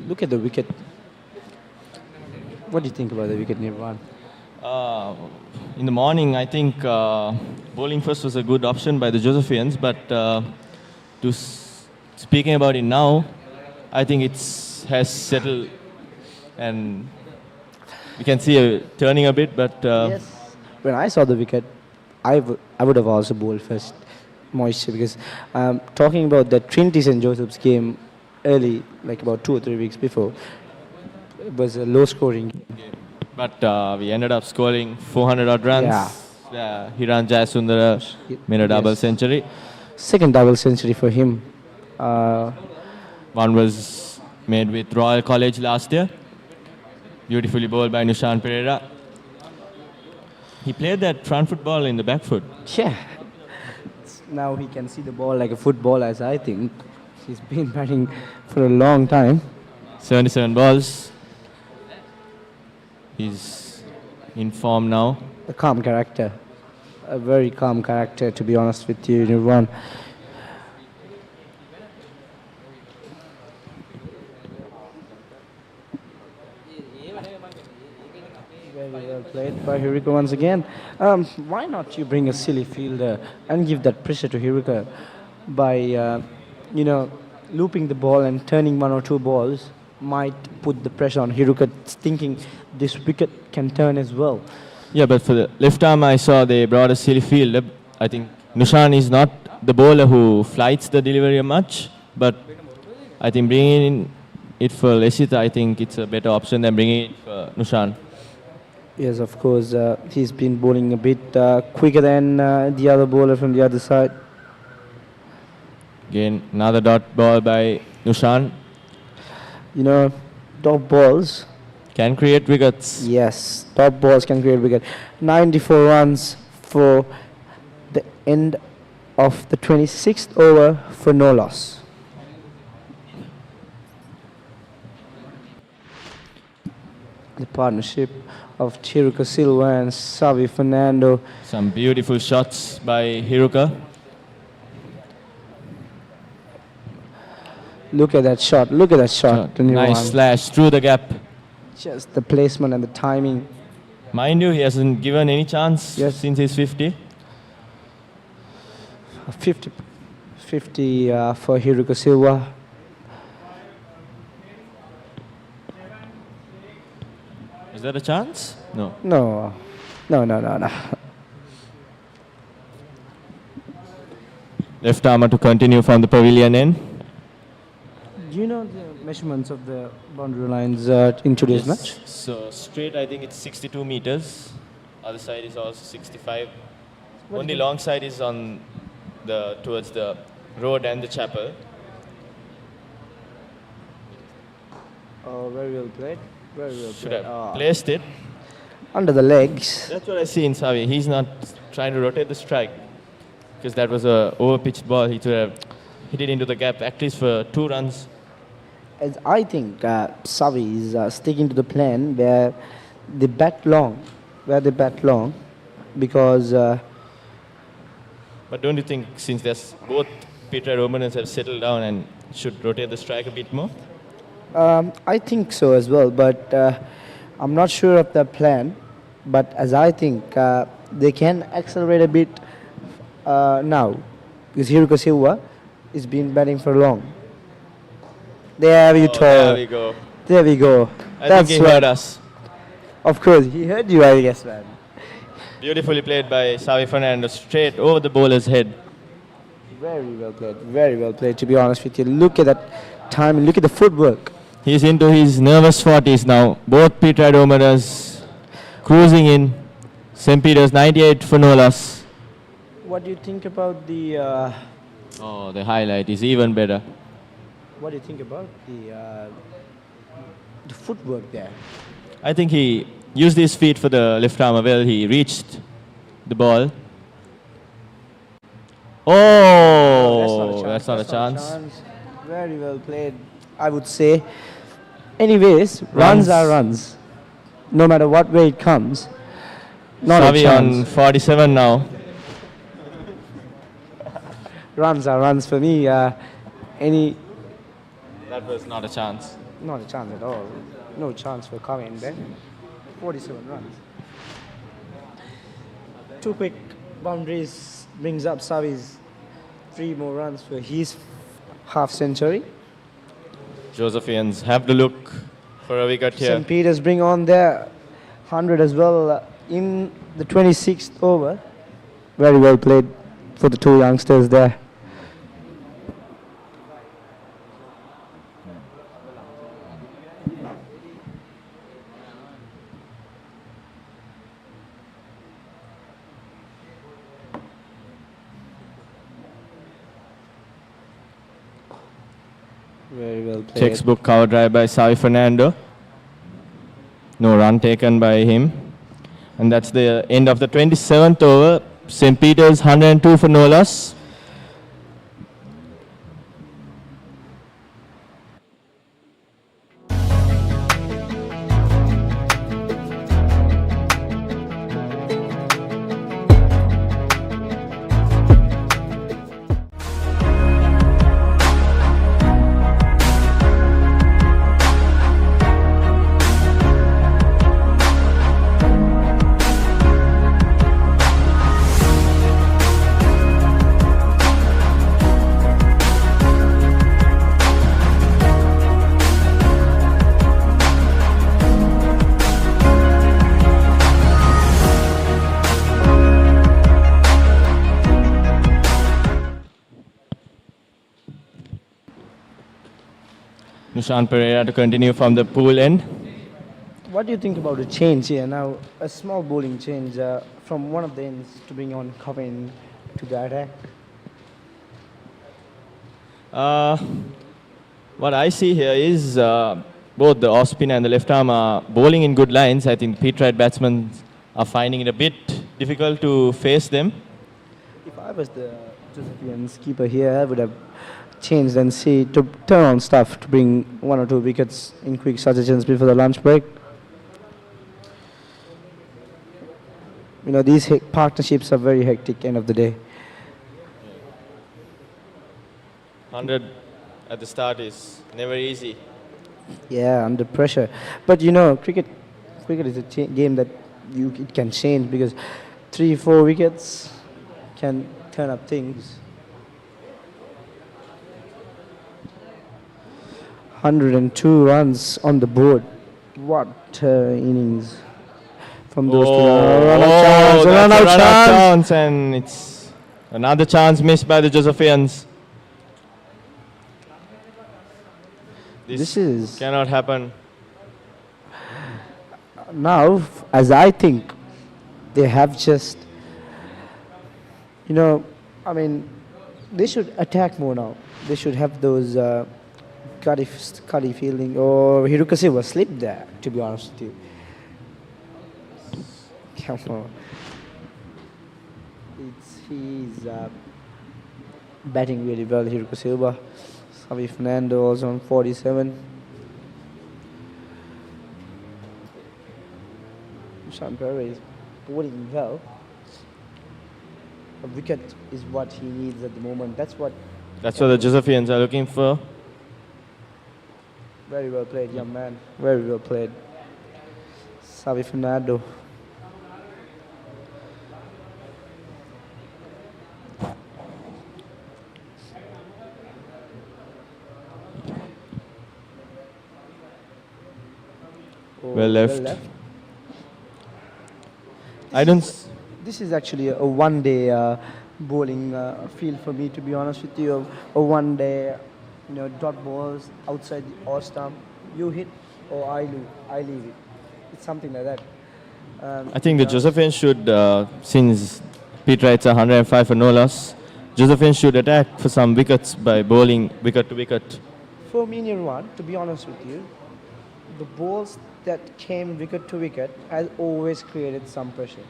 Look at the wicket. What do you think about the wicket, Nirvan? In the morning, I think bowling first was a good option by the Josephians, but speaking about it now, I think has settled, and we can see it turning a bit. But Yes. When I saw the wicket, I would have also bowled first, Moisture, because talking about the Trinity St. Joseph's game early, like about 2 or 3 weeks before, it was a low-scoring game. But we ended up scoring 400 odd runs. Yeah. Hiran Jayasundara made a double century. Second double century for him. One was made with Royal College last year. Beautifully bowled by Nushan Pereira. He played that front foot ball in the back foot. Yeah. Now he can see the ball like a football, as I think. He's been batting for a long time. 77 balls. He's in form now. A calm character. A very calm character, to be honest with you, Nirvan. Very well played by Hirika once again. Why not you bring a silly fielder and give that pressure to Hirika by, looping the ball and turning 1 or 2 balls might put the pressure on Hiruka, thinking this wicket can turn as well. Yeah, but for the left arm, I saw they brought a silly fielder. I think Nushan is not the bowler who flights the delivery much, but I think bringing it for Lesita, I think it's a better option than bringing it for Nushan. Yes, of course. He's been bowling a bit quicker than the other bowler from the other side. Again, another dot ball by Nushan. Top balls. Can create wickets. Yes, top balls can create wicket. 94 runs for the end of the 26th over for no loss. The partnership of Chiruka Silva and Savi Fernando. Some beautiful shots by Hiruka. Look at that shot. Look at that shot. Nice slash through the gap. Just the placement and the timing. Mind you, he hasn't given any chance since he's 50. 50 for Hiruka Silva. Is that a chance? No. No. Left armour to continue from the pavilion end. Do you know the measurements of the boundary lines in today's match? So straight, I think it's 62 meters. Other side is also 65. Only long side is on towards the road and the chapel. Oh, very well played. Very well played. Should have placed it. Under the legs. That's what I see in Savi. He's not trying to rotate the strike because that was a overpitched ball. He should have hit it into the gap at least for 2 runs. As I think Savi is sticking to the plan where they bat long, because. But don't you think since there's both Petrite and Romanus have settled down and should rotate the strike a bit more? I think so as well, but I'm not sure of the plan. But as I think they can accelerate a bit now, because Hiruka Silva has been batting for long. There we go. There we go. I think he heard us. Of course, he heard you, I guess, man. Beautifully played by Savi Fernando, straight over the bowler's head. Very well played, to be honest with you. Look at that time and look at the footwork. He's into his nervous 40s now. Both Petrite Romanus cruising in. St. Peter's 98 for no loss. What do you think about the... the highlight is even better. What do you think about the footwork there? I think he used his feet for the left arm well. He reached the ball. Oh, that's not a chance. Very well played, I would say. Anyways, runs are runs. No matter what way it comes. Not a Savi on chance. 47 now. Runs are runs for me. Any That was not a chance. Not a chance at all. No chance for coming there. 47 runs. Two quick boundaries brings up Savi's 3 more runs for his half century. Josephians have to look for a wicket here. St. Peters bring on their 100 as well in the 26th over. Very well played for the 2 youngsters there. Very well played. Textbook cover drive by Savi Fernando. No run taken by him. And that's the end of the 27th over. St. Peter's 102 for no loss. Nishant Pereira to continue from the pool end. What do you think about the change here now? A small bowling change from one of the ends to bring on Covin to the attack. What I see here is both the off spin and the left arm are bowling in good lines. I think the Petrite batsmen are finding it a bit difficult to face them. If I was the Josephian keeper here, I would have changed and see to turn on stuff to bring 1 or 2 wickets in quick successions before the lunch break. You know, these partnerships are very hectic end of the day. 100 at the start is never easy. Yeah, under pressure. But you know, cricket is a game that it can change because 3-4 wickets can turn up things. 102 runs on the board. What innings from those two. Run out chance, that's run a out run out chance. chance, and it's another chance missed by the Josephians. This is Cannot happen. now, as I think, they have just, you know, I mean, they should attack more now. They should have those Cuddy fielding, or Hiruka Silva slipped there, to be honest with you. Come on. He's batting really well, Hiruka Silva. Savi Fernando also on 47. Nishant Pereira is bowling well. A wicket is what he needs at the moment. That's what The Josephians are looking for. Very well played, young man. Very well played. Savi Fernando. Well left. I don't. This is actually a one-day bowling field for me, to be honest with you. A one-day, you know, dot balls outside the off stump. You hit or I leave it. It's something like that. I think the Josephians should, since Petrite's 105 for no loss, Josephians should attack for some wickets by bowling wicket to wicket. For me, one, to be honest with you, the balls that came wicket to wicket has always created some pressure.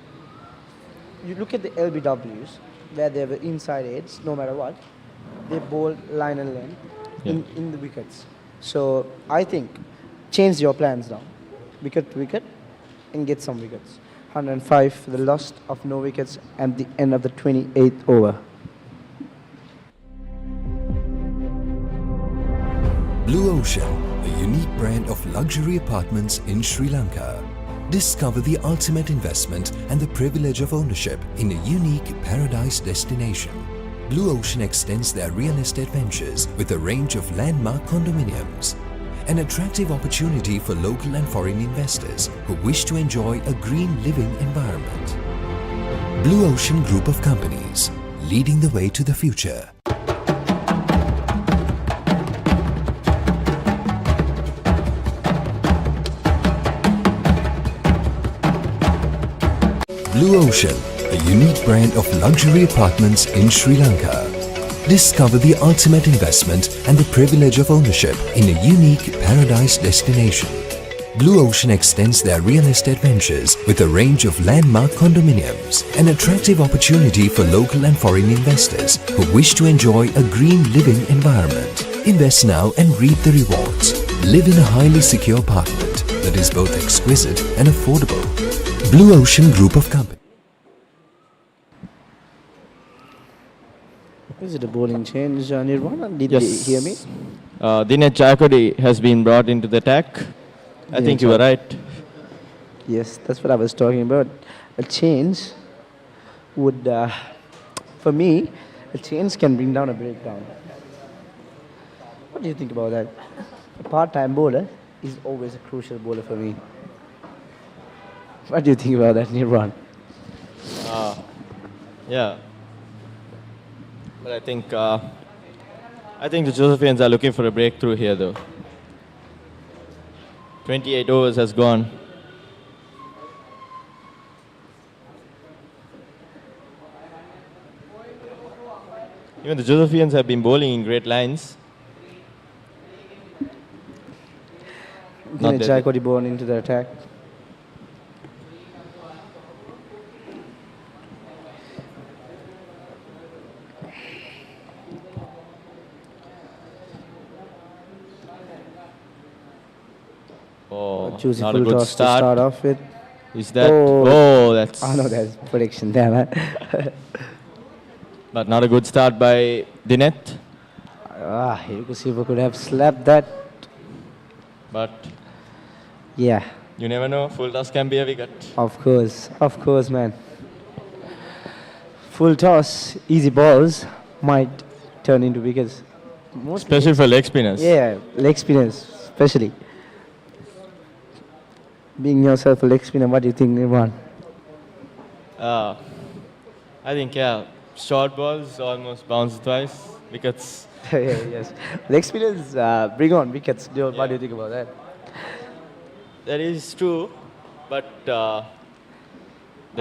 You look at the LBWs, where they were inside edge, no matter what, they bowl line and length in the wickets. So I think change your plans now, wicket to wicket, and get some wickets. 105 for the loss of no wickets at the end of the 28th over. Blue Ocean, a unique brand of luxury apartments in Sri Lanka. Discover the ultimate investment and the privilege of ownership in a unique paradise destination. Blue Ocean extends their real estate ventures with a range of landmark condominiums. An attractive opportunity for local and foreign investors who wish to enjoy a green living environment. Blue Ocean Group of Companies, leading the way to the future. Blue Ocean, a unique brand of luxury apartments in Sri Lanka. Discover the ultimate investment and the privilege of ownership in a unique paradise destination. Blue Ocean extends their real estate ventures with a range of landmark condominiums, an attractive opportunity for local and foreign investors who wish to enjoy a green living environment. Invest now and reap the rewards. Live in a highly secure apartment that is both exquisite and affordable. Blue Ocean Group of Companies. Is it a bowling change, Nirvana? Did Yes. they hear me? Dinesh Jayakodi has been brought into the attack. I think you were right. Yes, that's what I was talking about. A change would, for me, a change can bring down a breakdown. What do you think about that? A part-time bowler is always a crucial bowler for me. What do you think about that, Nirvan? Yeah. But I think the Josephians are looking for a breakthrough here, though. 28 overs has gone. Even the Josephians have been bowling in great lines. Not Dinesh deadly. Jayakodi born into the attack. Oh, Choose a not a full good toss to start. start off with. Is that? Oh, that's. Oh no, that's prediction there, man. But not a good start by Dinet. You could see if we could have slapped that. But Yeah, you never know. Full toss can be a wicket. of course, man. Full toss, easy balls might turn into wickets. Especially for leg spinners. Yeah, leg spinners, especially. Being yourself a leg spinner, what do you think, Nirvan? I think, yeah, short balls almost bounce twice. Wickets. Yes. Leg spinners bring on wickets. What do you think about that? That is true. But the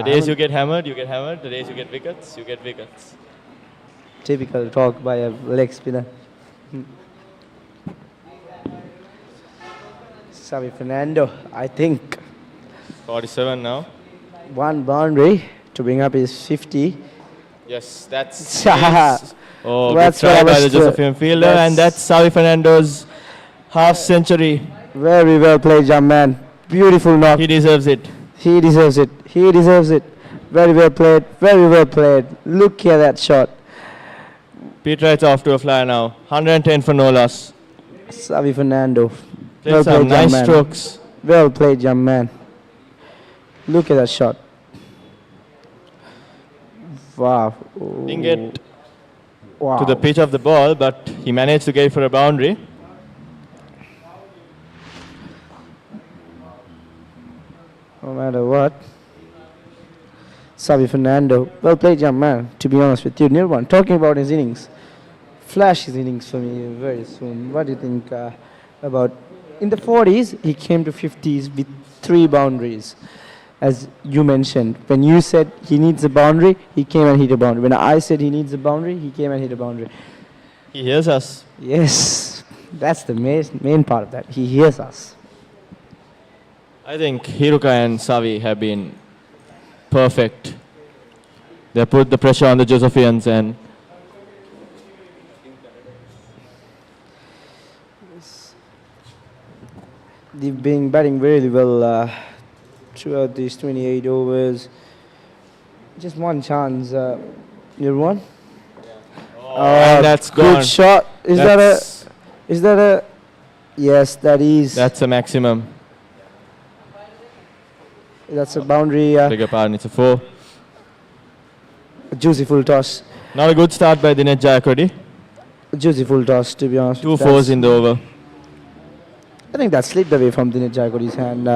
days you get hammered, you get hammered. The days you get wickets, you get wickets. Typical talk by a leg spinner. Xavi Fernando, I think 47 now. one boundary to bring up his 50. Yes, that's. That's Oh, good what I try by the was Josephian fielder, and that's Xavi Fernando's half century. Very well played, young man. Beautiful knock. He deserves it. He deserves it. He deserves it. Very well played. Very well played. Look at that shot. Petrite's off to a flyer now. 110 for no loss. Xavi Fernando. Played Well some played, young nice man. strokes. Well played, young man. Look at that shot. Wow. Didn't get Wow. to the pitch of the ball, but he managed to get it for a boundary. No matter what. Xavi Fernando. Well played, young man, to be honest with you. Nirvan, talking about his innings. Flash his innings for me very soon. What do you think about... In the 40s, he came to 50s with 3 boundaries. As you mentioned, when you said he needs a boundary, he came and hit a boundary. When I said he needs a boundary, he came and hit a boundary. He hears us. Yes, that's the main part of that. He hears us. I think Hiruka and Xavi have been perfect. They put the pressure on the Josephians, and They've been batting really well throughout these 28 overs. Just one chance. You won. And that's gone. Good shot. Is That's- that a? Is that a? Yes, that is. That's a maximum. That's a boundary. Beg your pardon, it's a 4. Juicy full toss. Not a good start by Dinesh Jayakodi. Juicy full toss, to be honest. 2 fours in the over. I think that slipped away from Dinesh Jayakodi's hand.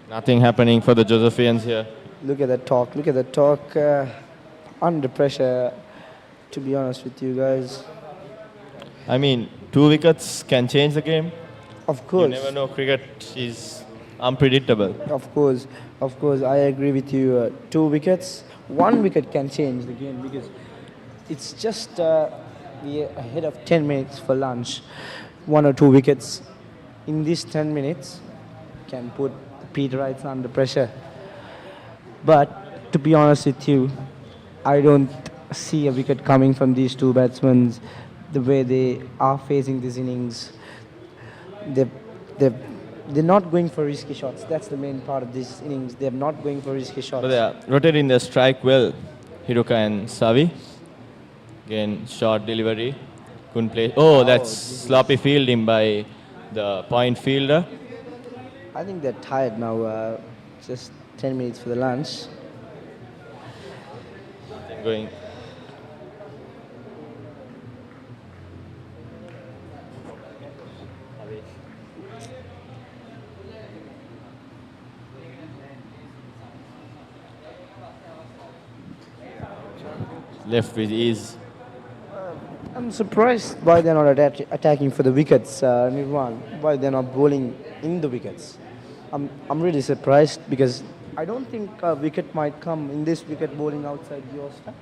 Nothing happening for the Josephians here. Look at that talk. Look at that talk. Under pressure, to be honest with you guys. I mean, 2 wickets can change the game. Of course. You never know, cricket is unpredictable. Of course, I agree with you. 2 wickets, 1 wicket can change the game because it's just we are ahead of 10 minutes for lunch. 1 or 2 wickets in these 10 minutes can put the Petrites under pressure. But to be honest with you, I don't see a wicket coming from these 2 batsmen. The way they are facing these innings, they're not going for risky shots. That's the main part of this innings. They're not going for risky shots. But they are rotating their strike well. Hiruka and Savi. Again, short delivery. Couldn't play. Oh, that's sloppy fielding by the point fielder. I think they're tired now. Just 10 minutes for the lunch. Going. Left with ease. I'm surprised why they're not attacking for the wickets, Nirwan. Why they're not bowling in the wickets. I'm really surprised because I don't think a wicket might come in this wicket bowling outside your stump.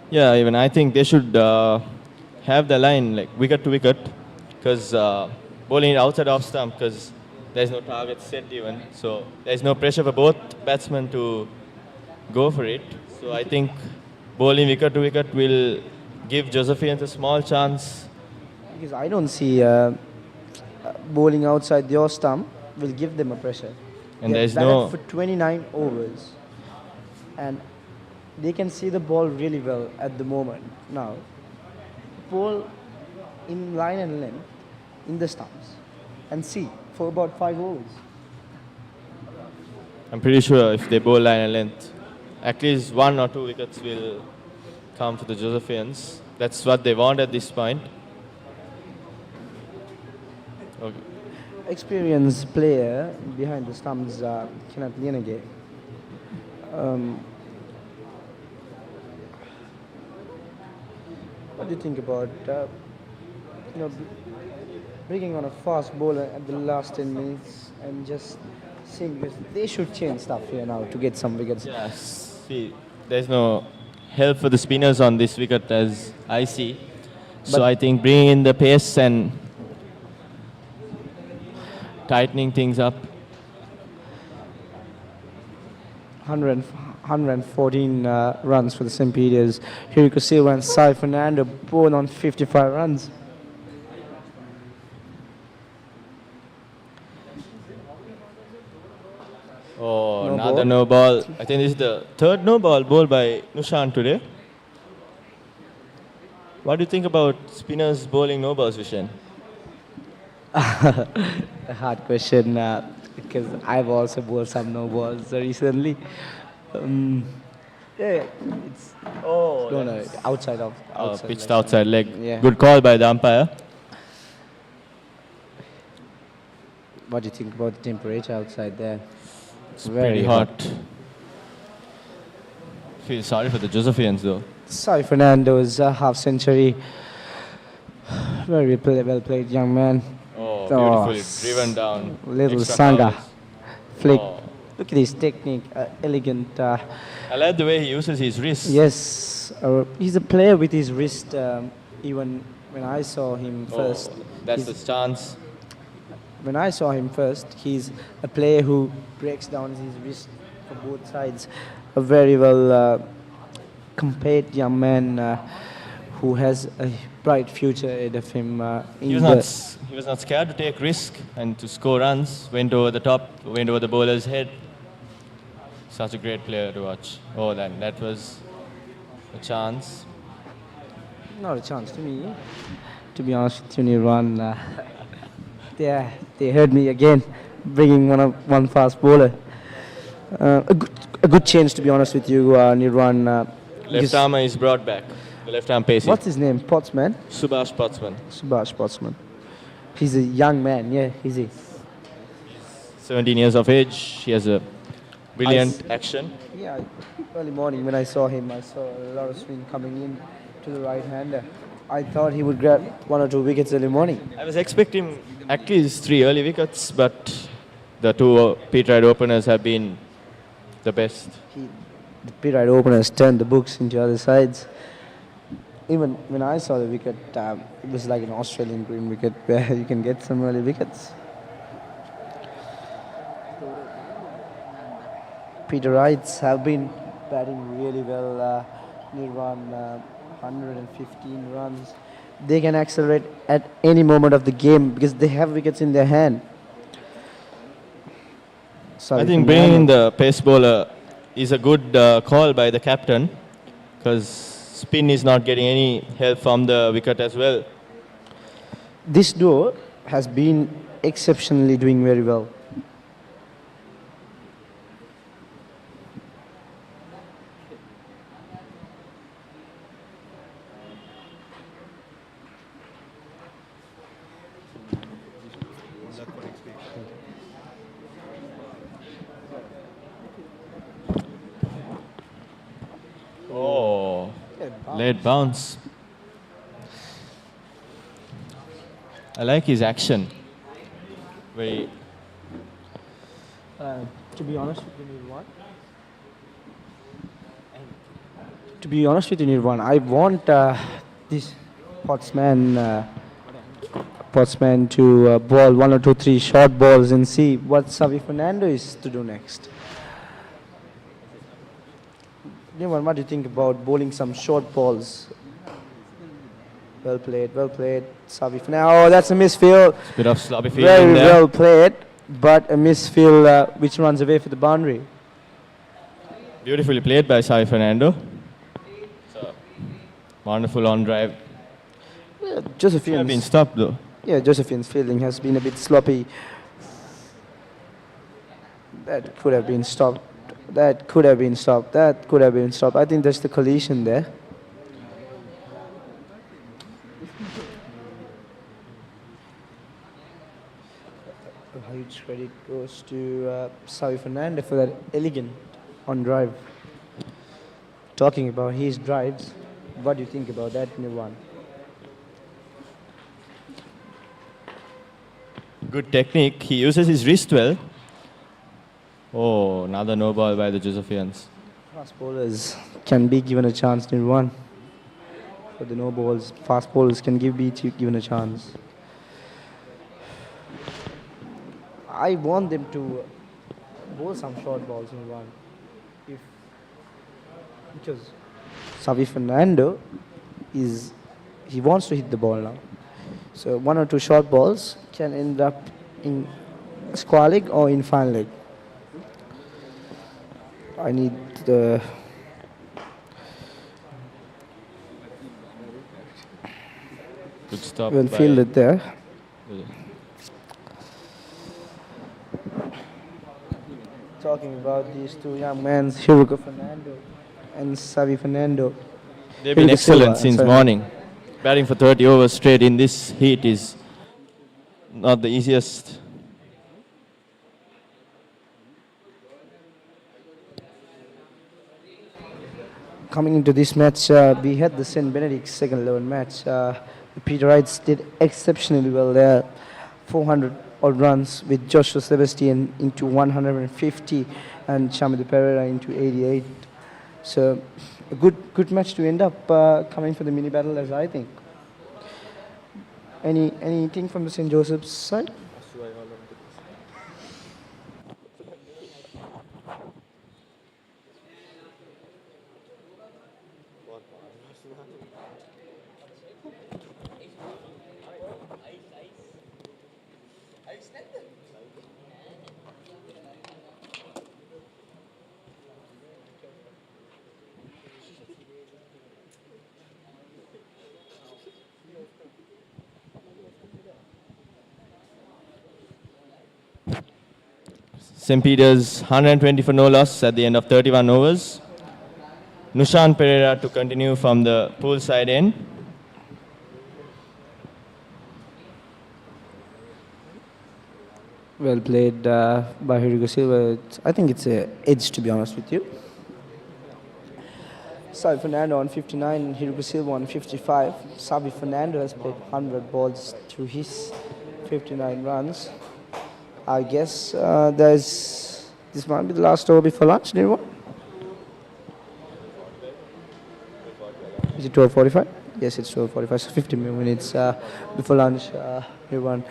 Yeah, even I think they should have the line like wicket to wicket, because bowling outside off stump, because there's no target set even, so there's no pressure for both batsmen to go for it. So I think bowling wicket to wicket will give Josephians a small chance. Because I don't see bowling outside your stump will give them a pressure. And They're there's batted no- for 29 overs, and they can see the ball really well at the moment. Now, bowl in line and length in the stumps, and see for about 5 overs. I'm pretty sure if they bowl line and length, at least 1 or 2 wickets will come to the Josephians. That's what they want at this point. Okay. Experienced player behind the stumps cannot win a game. What do you think about bringing on a fast bowler at the last 10 minutes and just seeing, because they should change stuff here now to get some wickets. Yes. See, there's no help for the spinners on this wicket as I see. So But- I think bringing in the pace and tightening things up. 114 runs for the St. Peters. Hiriko Silva and Sai Fernando both on 55 runs. Oh, No another ball. no ball. I think this is the third no ball bowled by Nushan today. What do you think about spinners bowling no balls, Vishen? A hard question because I've also bowled some no balls recently. Yeah, it's no, outside of outside Pitched leg. outside leg. Yeah. Good call by the umpire. What do you think about the temperature outside there? It's pretty hot. Feel sorry for the Josephians though. Sai Fernando's half century. Very well played, young man. Oh, Oh, beautifully driven down. Little Extra Sangha covers. flick. Oh. Look at his technique, elegant. I like the way he uses his wrist. Yes, he's a player with his wrist. Even when I saw him first, That's he's- the chance. when I saw him first, he's a player who breaks down his wrist for both sides. A very well compared young man who has a bright future ahead of him. He was not scared to take risk and to score runs. Went over the top, went over the bowler's head. Such a great player to watch. Oh, that was a chance. Not a chance to me. To be honest with you, Nirwan, they heard me again, bringing one fast bowler. A good change, to be honest with you, Nirwan. Left arm is brought back. The left arm pacing. What's his name? Pottsman? Subhash Potsman. Subhash Pottsman. He's a young man, yeah, is he? 17 years of age. He has a brilliant action. Yeah, early morning when I saw him, I saw a lot of swing coming in to the right-hander. I thought he would grab 1 or 2 wickets early morning. I was expecting at least 3 early wickets, but the 2 Petrite openers have been the best. The Petrite openers turned the books into other sides. Even when I saw the wicket, it was like an Australian green wicket where you can get some early wickets. Petrites have been batting really well. Nirwan, 115 runs. They can accelerate at any moment of the game because they have wickets in their hand. I think bringing in the pace bowler is a good call by the captain because spin is not getting any help from the wicket as well. This duo has been exceptionally doing very well. Oh, late bounce. I like his action. Very. To be honest with you, Nirwan. To be honest with you, Nirwan, I want this Pottsman to ball 1 or 2, 3 short balls and see what Xavi Fernando is to do next. Nirwan, what do you think about bowling some short balls? Well played, Xavi Fernando. Oh, that's a misfield. Bit of sloppy fielding Very there. well played, but a misfield which runs away for the boundary. Beautifully played by Sai Fernando. So, wonderful on drive. Yeah, Should have been stopped though. Yeah, Josephian's fielding has been a bit sloppy. That could have been stopped. I think that's the collision there. A huge credit goes to Xavi Fernando for that elegant on drive. Talking about his drives, what do you think about that, Nirwan? Good technique. He uses his wrist well. Oh, another no ball by the Josephians. Fast bowlers can be given a chance, Nirwan. For the no balls, fast bowlers can be given a chance. I want them to bowl some short balls, Nirwan. Because Xavi Fernando he wants to hit the ball now. So 1 or 2 short balls can end up in square leg or in fine leg. I need the Good stop. well fielded there. Talking about these 2 young men, Hugo Fernando and Xavi Fernando. They've been Hugo excellent Silva, since sorry. morning. Batting for 30 overs straight in this heat is not the easiest. Coming into this match, we had the St. Benedict's second 11 match. The Petrites did exceptionally well there. 400 odd runs with Joshua Sebastian into 150 and Chamida Pereira into 88. So a good match to end up coming for the mini battle, as I think. Anything from the St. Joseph's side? St. Peter's 120 for no loss at the end of 31 overs. Nushan Pereira to continue from the poolside end. Well played by Hugo Silva. I think it's an edge, to be honest with you. Savi Fernando on 59, Hugo Silva on 55. Savi Fernando has played 100 balls to his 59 runs. I guess this might be the last over before lunch, Nirwan. Is it 12:45? Yes, it's 12:45. So 15 minutes before lunch, Nirwan.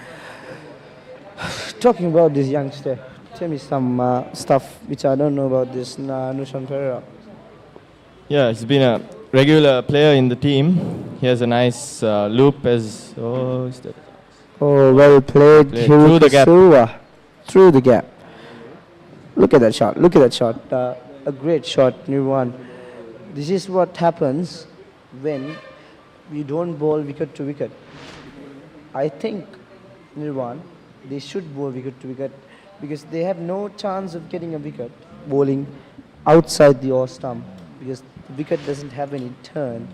Talking about this youngster, tell me some stuff which I don't know about this Nushan Pereira. Yeah, he's been a regular player in the team. He has a nice loop as... Oh, is that... Oh, well played. Through the gap. Through the gap. Look at that shot. Look at that shot. A great shot, Nirwan. This is what happens when we don't bowl wicket to wicket. I think, Nirwan, they should bowl wicket to wicket because they have no chance of getting a wicket bowling outside the off stump because the wicket doesn't have any turn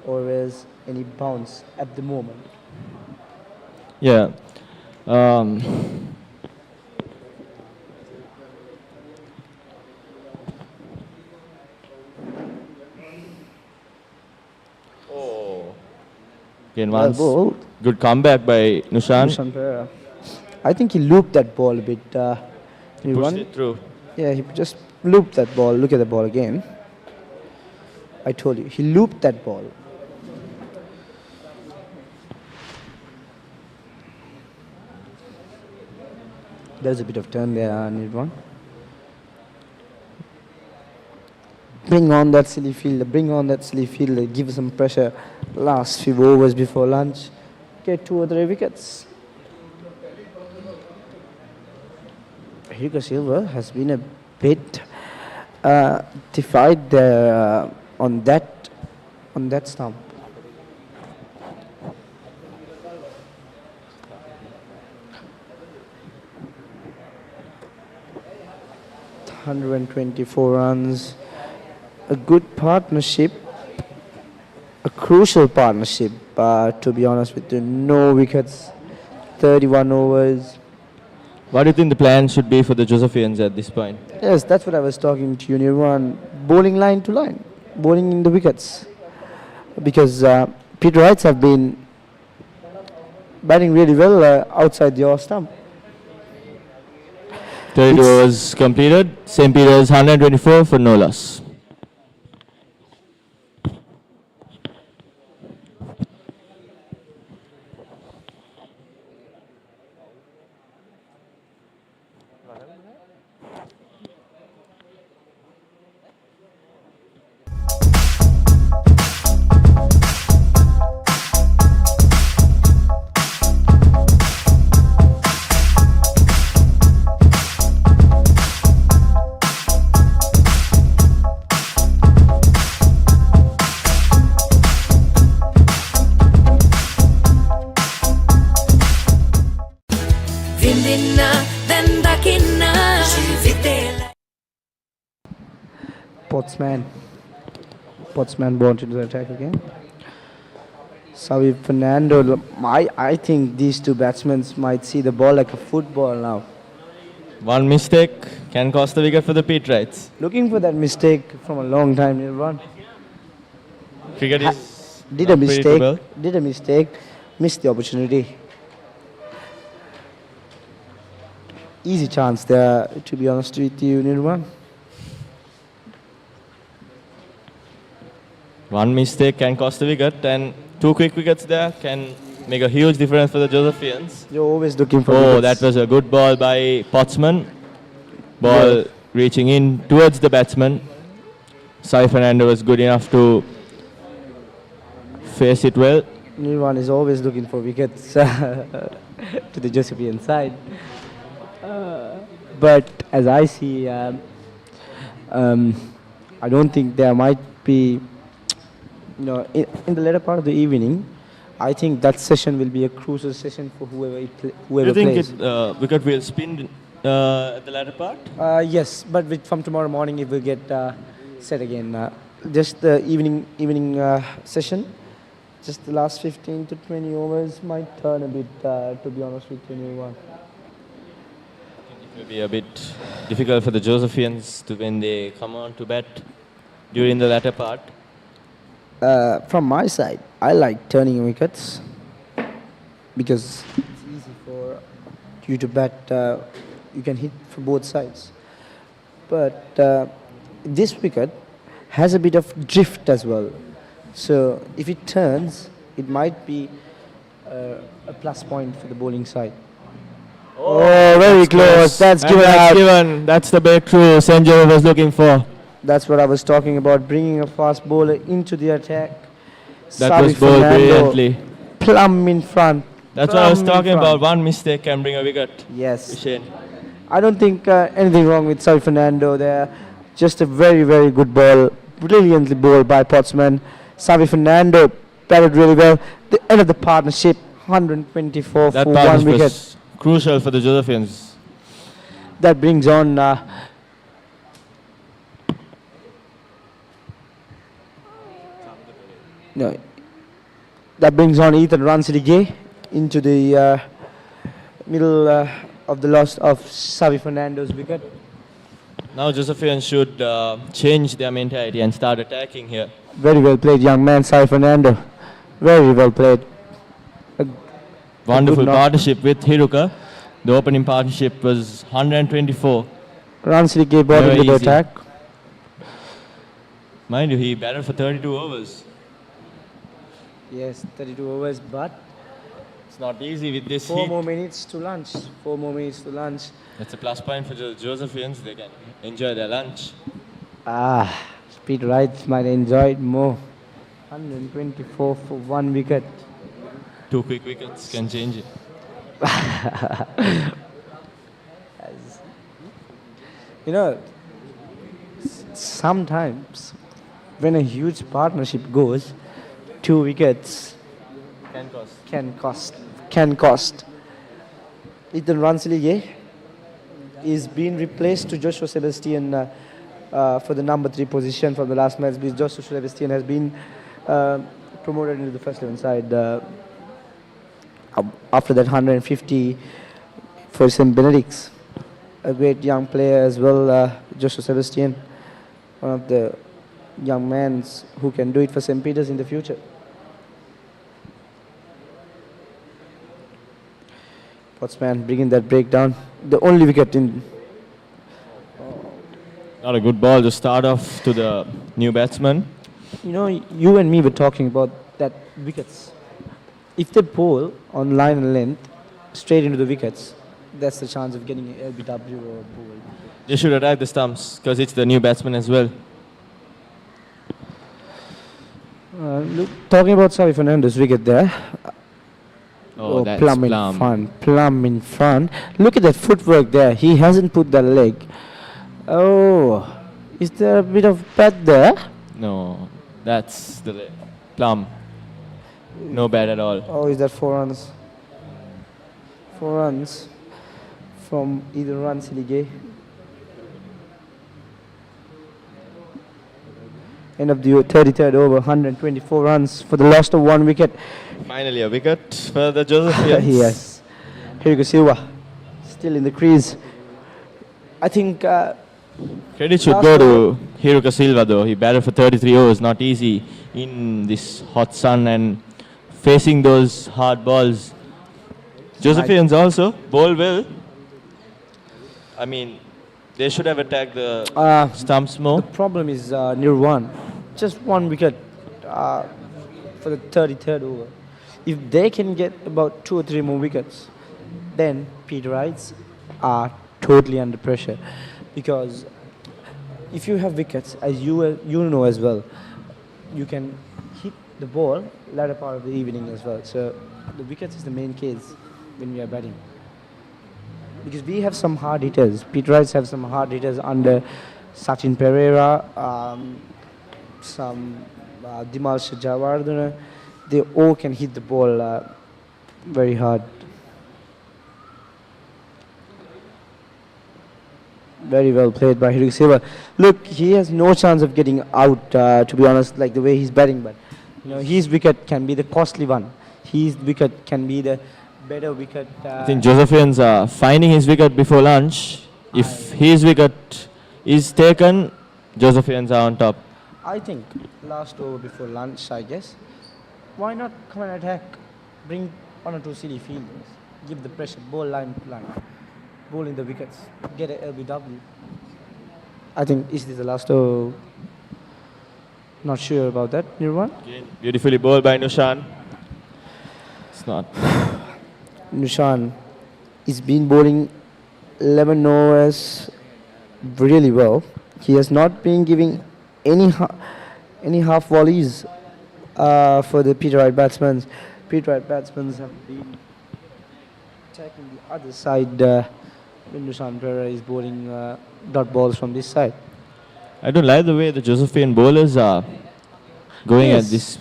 or else any bounce at the moment. Yeah. Again, Well once bowled. good comeback by Nushan. Nushan Pereira. I think he looped that ball a bit. He pushed it through. Yeah, he just looped that ball. Look at the ball again. I told you, he looped that ball. There's a bit of turn there, Nirwan. Bring on that silly fielder, bring on that silly fielder, give some pressure. Last few overs before lunch, get 2 or 3 wickets. Hugo Silva has been a bit defied there on that stump. $124 runs. A good partnership, a crucial partnership, to be honest with you. No wickets, 31 overs. What do you think the plan should be for the Josephians at this point? Yes, that's what I was talking to you, Nirwan. Bowling line to line, bowling in the wickets. Because Petrites have been batting really well outside the off stump. 32 overs completed. St. Peter's 124 for no loss. Pottsman born to the attack again. Savi Fernando, I think these two batsmen might see the ball like a football now. One mistake can cost the wicket for the Petrites. Looking for that mistake from a long time, Nirvan. Cricket is Did a unpredictable. mistake, missed the opportunity. Easy chance there, to be honest with you, Nirvan. One mistake can cost the wicket, and 2 quick wickets there can make a huge difference for the Josephians. You're always looking for Oh, wickets. that was a good ball by Pottsman. Ball reaching in towards the batsman. Sai Fernando was good enough to face it well. Nirvan is always looking for wickets to the Josephian side. But as I see, I don't think there might be, in the later part of the evening, I think that session will be a crucial session for whoever Do you think plays. wicket will spin at the latter part? Yes, but from tomorrow morning it will get set again. Just the evening session, just the last 15 to 20 overs might turn a bit, to be honest with anyone. It will be a bit difficult for the Josephians to when they come on to bat during the latter part. From my side, I like turning wickets because it's easy for you to bat. You can hit from both sides. But this wicket has a bit of drift as well. So if it turns, it might be a plus point for the bowling side. Oh, very close. That's given out. Given. That's the breakthrough St. Joe was looking for. That's what I was talking about, bringing a fast bowler into the attack. That was bowled brilliantly. Plumb in front. That's what I was talking about. One mistake can bring a wicket. Yes. Shane. I don't think anything wrong with Savi Fernando there. Just a very, very good ball. Brilliantly bowled by Pottsman. Savi Fernando batted really well. The end of the partnership, 124 That for part one wicket. was crucial for the Josephians. That brings on no, that brings on Ethan Ransidige into the middle of the loss of Savi Fernando's wicket. Now Josephians should change their mentality and start attacking here. Very well played, young man, Savi Fernando. Very well played. Wonderful knock. partnership with Hiruka. The opening partnership was 124. Ransidige brought Very into the easy. attack. Mind you, he batted for 32 overs. Yes, 32 overs, but It's not easy with this 4 heat. more minutes to lunch. 4 more minutes to lunch. That's a plus point for the Josephians. They can enjoy their lunch. Petrite might enjoy it more. 124 for one wicket. 2 quick wickets can change it. You know, sometimes when a huge partnership goes, 2 wickets Can cost. can cost. Ethan Ransilige is being replaced to Joshua Sebastian for the number 3 position from the last match, because Joshua Sebastian has been promoted into the first 11 side after that 150 for St. Benedict's. A great young player as well, Joshua Sebastian, one of the young men who can do it for St. Peter's in the future. Pottsman bringing that breakdown. The only wicket in. Not a good ball to start off to the new batsman. You know, you and me were talking about that wickets. If they bowl on line and length straight into the wickets, that's the chance of getting an LBW or a bowl. They should attack the stumps because it's the new batsman as well. Look, talking about Savi Fernando's wicket there. Oh, that's plumb in front. Plumb in front. Look at that footwork there. He hasn't put that leg. Oh, is there a bit of bat there? No, that's the plum. No bad at all. Oh, is that 4 runs? 4 runs from either Ransidige. End of the 33rd over, 124 runs for the loss of 1 wicket. Finally a wicket for the Josephians. Yes. Here you go, Silva. Still in the crease. I think Credit should go to Hiruka Silva though. He batted for 33 overs. Not easy in this hot sun and facing those hard balls. Josephians also bowl well. I mean, they should have attacked the stumps more. the problem is near 1. Just 1 wicket for the 33rd over. If they can get about 2 or 3 more wickets, then Petrites are totally under pressure. Because if you have wickets, as you know as well, you can hit the ball latter part of the evening as well. So the wickets is the main case when we are batting. Because we have some hard hitters. Petrites have some hard hitters under Sachin Pereira, some Dimal Shajawardana. They all can hit the ball very hard. Very well played by Hiru Silva. Look, he has no chance of getting out, to be honest, like the way he's batting. But his wicket can be the costly one. His wicket can be the better wicket. I think Josephians are finding his wicket before lunch. If his wicket is taken, Josephians are on top. I think last over before lunch, I guess. Why not come and attack? Bring 1 or 2 silly fielders. Give the pressure. Bowl line. Bowl in the wickets. Get a LBW. I think is this the last over? Not sure about that. Nirwan? Again, beautifully bowled by Nushan. It's not. Nushan is been bowling 11 overs really well. He has not been giving any half volleys for the Petrite batsmen. Petrite batsmen have been attacking the other side when Nushan Pereira is bowling dot balls from this side. I don't like the way the Josephian bowlers are going Yes. at this.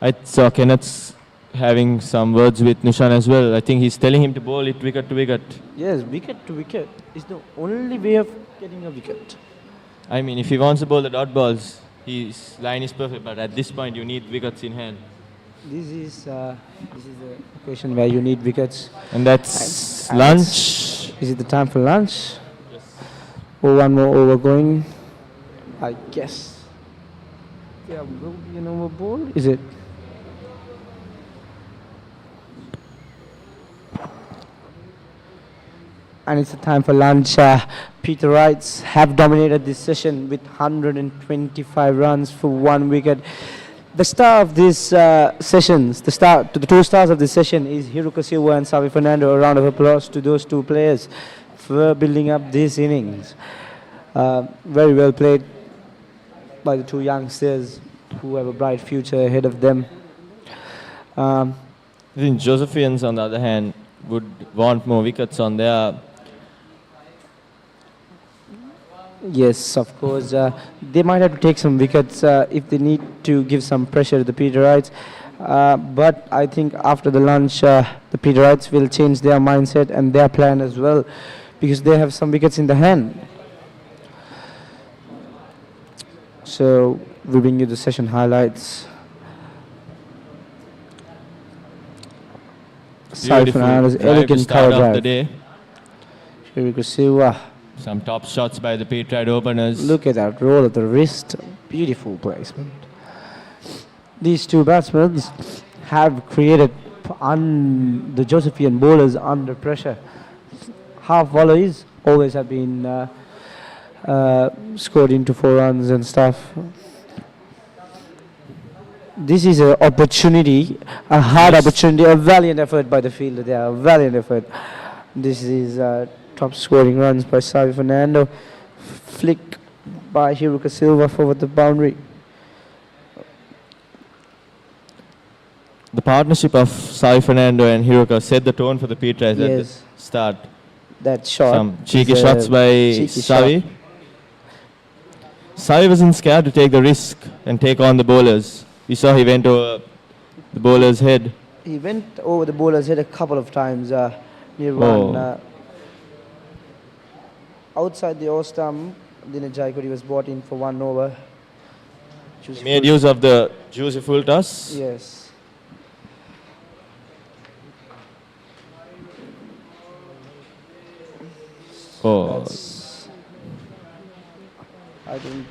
I saw Kenneth's having some words with Nushan as well. I think he's telling him to bowl it wicket to wicket. Yes, wicket to wicket is the only way of getting a wicket. I mean, if he wants to bowl the dot balls, his line is perfect. But at this point, you need wickets in hand. This is the question where you need wickets. And that's And lunch. Is it the time for lunch? Yes. Oh, one more over going. I guess. Yeah, will be an over ball. Is it? And it's the time for lunch. Peterites have dominated this session with 125 runs for 1 wicket. The star of this sessions, the 2 stars of this session is Hiruka Silva and Savi Fernando. A round of applause to those 2 players for building up this innings. Very well played by the 2 youngsters who have a bright future ahead of them. I think Josephians, on the other hand, would want more wickets on their. Yes, of course. They might have to take some wickets if they need to give some pressure to the Peterites. But I think after the lunch, the Peterites will change their mindset and their plan as well, because they have some wickets in the hand. So we bring you the session highlights. Sai Fernando's elegant cover Of the drive. day. Hiruka Silva. Some top shots by the Petrite openers. Look at that roll of the wrist. Beautiful placement. These 2 batsmen have created the Josephian bowlers under pressure. Half volleys always have been scored into 4 runs and stuff. This is an opportunity, a hard opportunity, a valiant effort by the fielder there, a valiant effort. This is top scoring runs by Savi Fernando. Flick by Hiruka Silva forward the boundary. The partnership of Sai Fernando and Hiruka set the tone for the Petrites at the Yes. start. That shot. Some cheeky is a shots by cheeky Savi. shot. Savi wasn't scared to take the risk and take on the bowlers. We saw he went over the bowler's head. He went over the bowler's head a couple of times near one. Outside the off stump, Dinesh Jayakody was brought in for 1 over. He made use of the juicy full toss. Yes. Oh, That's, I think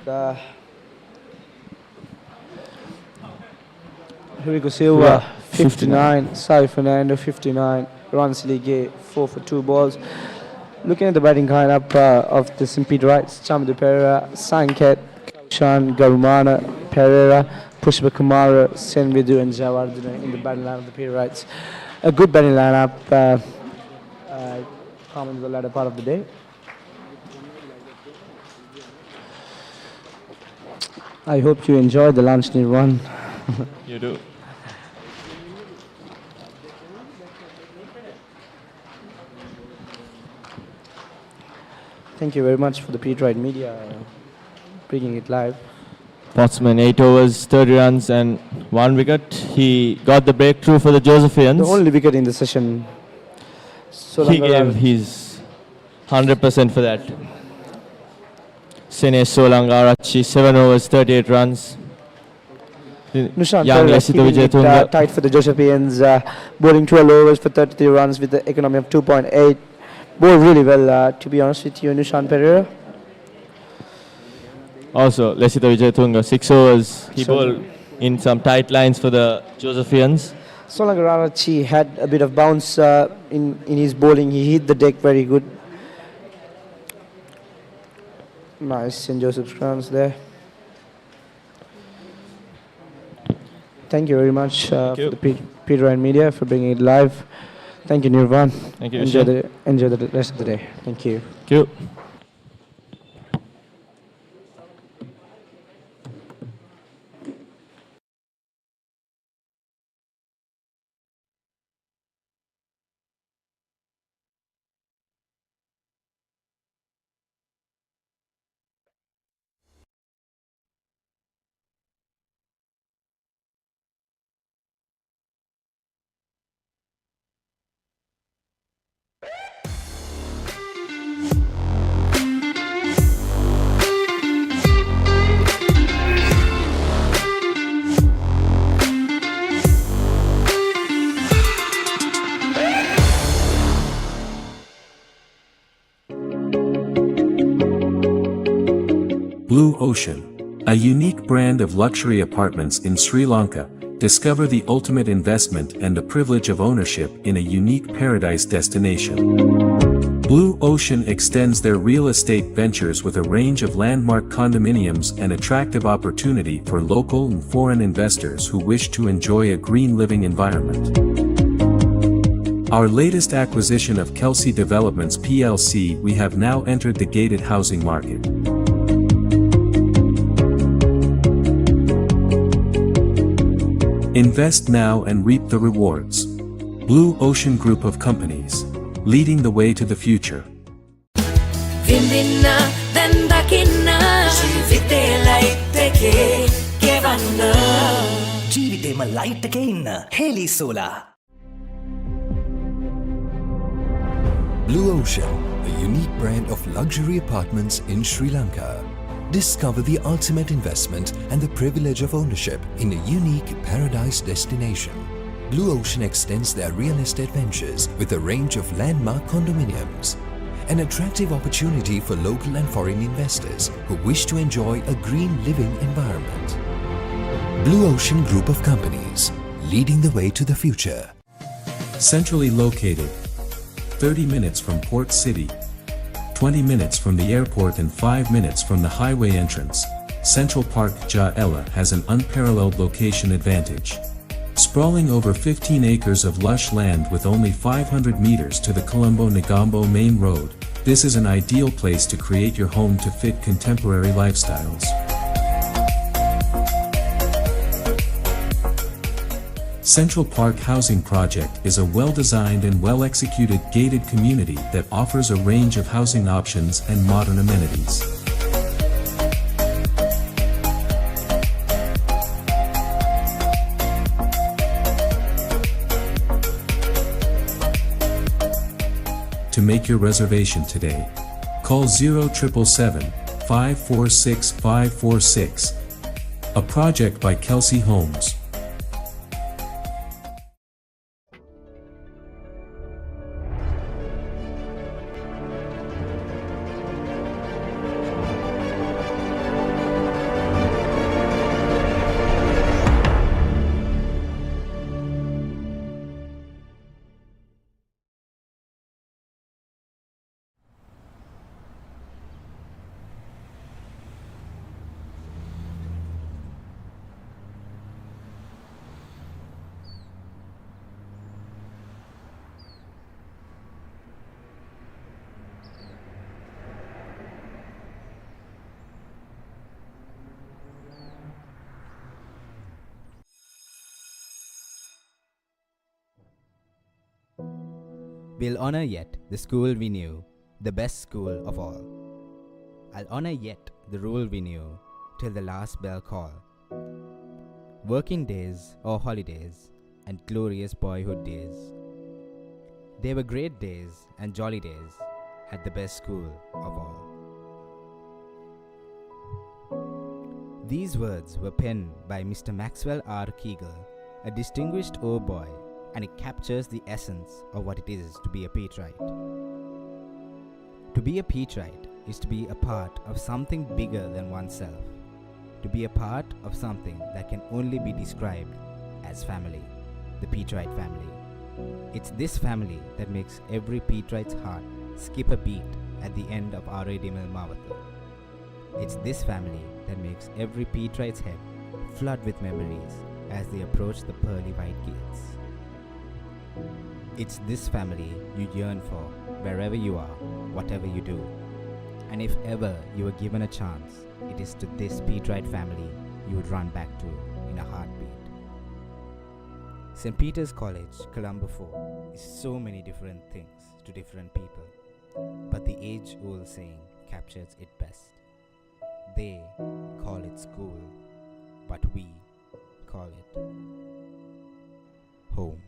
Hiruka Silva 59, Sai Fernando 59, Ransili Gay 4 for 2 balls. Looking at the batting lineup of the St. Peterites, Chamadu Pereira, Sanket, Shan, Garumana, Pereira, Pushpa Kumara, Senvidu and Javardhana in the batting lineup of the Peterites. A good batting lineup, common in the latter part of the day. I hope you enjoyed the lunch, Nirwan. you do. Thank you very much for the Petrite media bringing it live. Pottsman, 8 overs, 30 runs and 1 wicket. He got the breakthrough for the Josephians. The only wicket in the session. He gave his 100% for that. Senesh Solangarachchi, 7 overs, 38 runs. Nushan Young Pereira Lesita keeping it Wijayatunga. tight for the Josephians, bowling 12 overs for 33 runs with the economy of 2.8. Bowled really well, to be honest with you, Nushan Pereira. Also, Lesita Wijayatunga, 6 overs. He So- bowled in some tight lines for the Josephians. Solangarachchi had a bit of bounce in his bowling. He hit the deck very good. Nice St. Joseph's runs there. Thank you very much for you. the Petrite Media for bringing it live. Thank you, Nirvan. Thank you, Enjoy the rest of the day. Thank you. Thank you. Blue Ocean, a unique brand of luxury apartments in Sri Lanka. Discover the ultimate investment and the privilege of ownership in a unique paradise destination. Blue Ocean extends their real estate ventures with a range of landmark condominiums and attractive opportunity for local and foreign investors who wish to enjoy a green living environment. Our latest acquisition of Kelsey Developments PLC, we have now entered the gated housing market. Invest now and reap the rewards. Blue Ocean Group of Companies, leading the way to the future. Vindinna dan dakinna ජීවිතේ light එකේ ගෙවන්න ජීවිතේම light එකේ ඉන්න හේලි solar. Blue Ocean, a unique brand of luxury apartments in Sri Lanka. Discover the ultimate investment and the privilege of ownership in a unique paradise destination. Blue Ocean extends their real estate ventures with a range of landmark condominiums. An attractive opportunity for local and foreign investors who wish to enjoy a green living environment. Blue Ocean Group of Companies, leading the way to the future. Centrally located, 30 minutes from Port City, 20 minutes from the airport and 5 minutes from the highway entrance, Central Park Ja Ella has an unparalleled location advantage. Sprawling over 15 acres of lush land with only 500 meters to the Colombo-Negombo main road, this is an ideal place to create your home to fit contemporary lifestyles. Central Park Housing Project is a well-designed and well-executed gated community that offers a range of housing options and modern amenities. To make your reservation today, call 0777 546 546. A project by Kelsey Homes. We'll honor yet the school we knew, the best school of all. I'll honor yet the rule we knew, till the last bell call. Working days or holidays, and glorious boyhood days. They were great days and jolly days at the best school of all. These words were penned by Mr. Maxwell R. Kegel, a distinguished old boy, and it captures the essence of what it is to be a Petrite. To be a Petrite is to be a part of something bigger than oneself, to be a part of something that can only be described as family, the Petrite family. It's this family that makes every Petrite's heart skip a beat at the end of Aradimil Mawatha. It's this family that makes every Petrite's head flood with memories as they approach the pearly white gates. It's this family you yearn for wherever you are, whatever you do. And if ever you were given a chance, it is to this Petrite family you would run back to in a heartbeat. St. Peter's College, Colombo 4 is so many different things to different people, but the age-old saying captures it best. They call it school, but we call it home.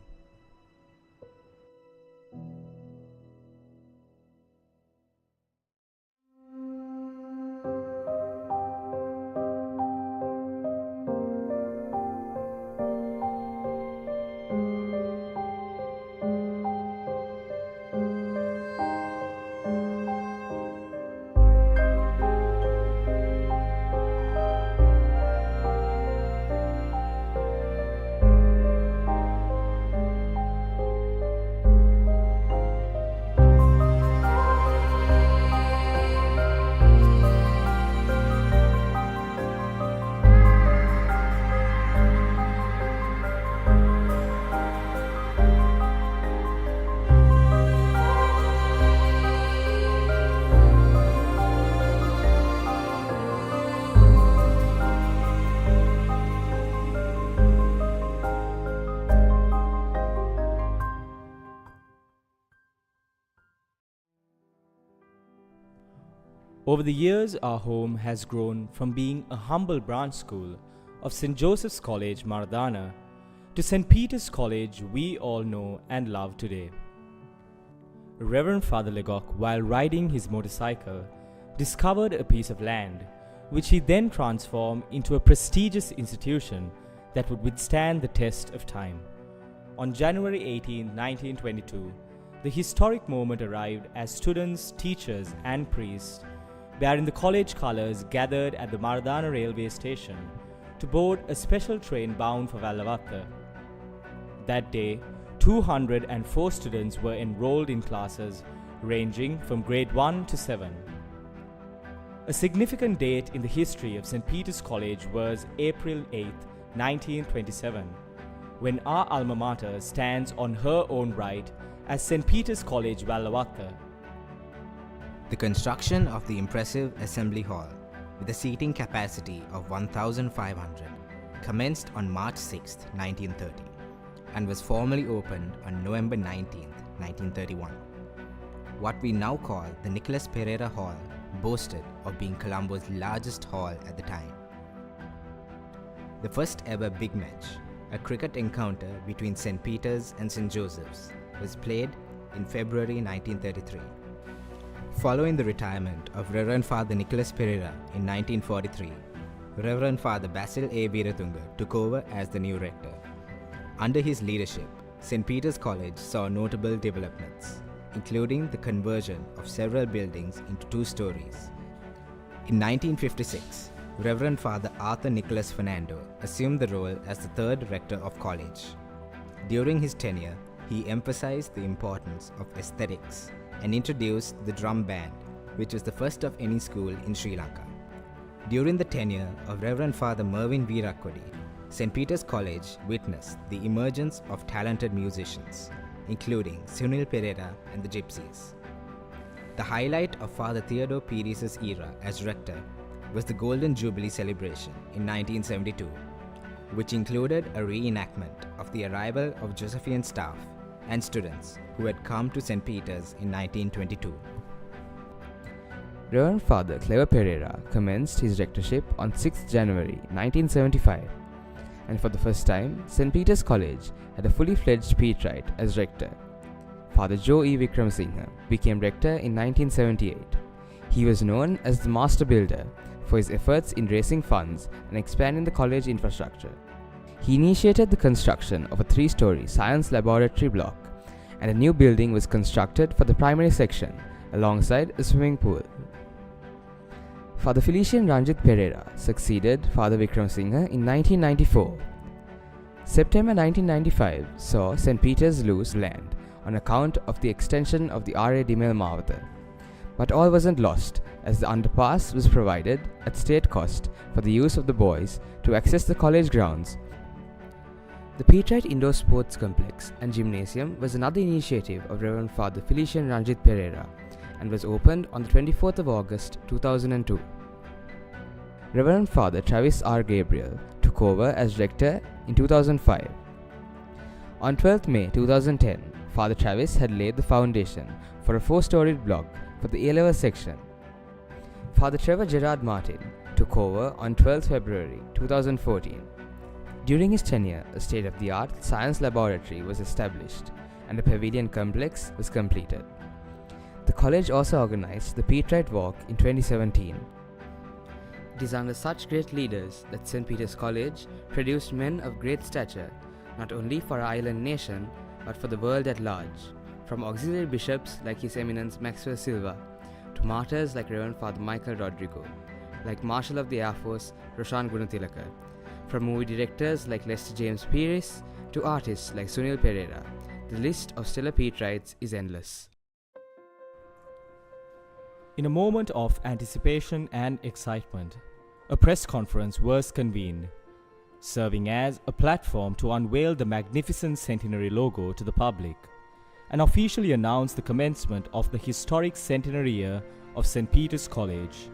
Over the years, our home has grown from being a humble branch school of St. Joseph's College, Maradana, to St. Peter's College we all know and love today. Reverend Father Legoc, while riding his motorcycle, discovered a piece of land, which he then transformed into a prestigious institution that would withstand the test of time. On January 18, 1922, the historic moment arrived as students, teachers, and priests, wearing the college colours, gathered at the Maradana railway station to board a special train bound for Vallavatta. That day, 204 students were enrolled in classes ranging from grade 1 to 7. A significant date in the history of St. Peter's College was April 8, 1927, when our alma mater stands on her own right as St. Peter's College, Vallavatta. The construction of the impressive Assembly Hall, with a seating capacity of 1,500, commenced on March 6, 1930, and was formally opened on November 19, 1931. What we now call the Nicholas Pereira Hall boasted of being Colombo's largest hall at the time. The first ever big match, a cricket encounter between St. Peter's and St. Joseph's, was played in February 1933. Following the retirement of Reverend Father Nicholas Pereira in 1943, Reverend Father Basil A. Veeratunga took over as the new rector. Under his leadership, St. Peter's College saw notable developments, including the conversion of several buildings into 2 stories. In 1956, Reverend Father Arthur Nicholas Fernando assumed the role as the 3rd rector of college. During his tenure, he emphasized the importance of aesthetics and introduced the drum band, which was the first of any school in Sri Lanka. During the tenure of Reverend Father Mervyn Veerakkodi, St. Peter's College witnessed the emergence of talented musicians, including Sunil Pereira and the Gypsies. The highlight of Father Theodore Pires' era as rector was the Golden Jubilee celebration in 1972, which included a reenactment of the arrival of Josephian staff and students who had come to St. Peter's in 1922. Reverend Father Clever Pereira commenced his rectorship on 6 January 1975, and for the first time, St. Peter's College had a fully fledged Petrite as rector. Father Joe E. Vikramsinghe became rector in 1978. He was known as the master builder for his efforts in raising funds and expanding the college infrastructure. He initiated the construction of a 3-story science laboratory block, and a new building was constructed for the primary section alongside a swimming pool. Father Felician Ranjit Pereira succeeded Father Vikram Singha in 1994. September 1995 saw St. Peter's lose land on account of the extension of the R.A. Dimel Mawata. But all wasn't lost, as the underpass was provided at state cost for the use of the boys to access the college grounds. The Petrite Indoor Sports Complex and Gymnasium was another initiative of Reverend Father Felician Ranjit Pereira and was opened on the 24th of August 2002. Reverend Father Travis R. Gabriel took over as rector in 2005. On 12th May 2010, Father Travis had laid the foundation for a 4-storied block for the A-level section. Father Trevor Gerard Martin took over on 12th February 2014. During his tenure, a state-of-the-art science laboratory was established and a pavilion complex was completed. The college also organized the Petrite Walk in 2017. It is under such great leaders that St. Peter's College produced men of great stature, not only for our island nation, but for the world at large, from auxiliary bishops like His Eminence Maxwell Silva, to martyrs like Reverend Father Michael Rodrigo, like Marshal of the Air Force Roshan Gunatilaka, from movie directors like Lester James Pierce, to artists like Sunil Pereira. The list of stellar Petrites is endless. In a moment of anticipation and excitement, a press conference was convened, serving as a platform to unveil the magnificent centenary logo to the public and officially announce the commencement of the historic centenary year of St. Peter's College.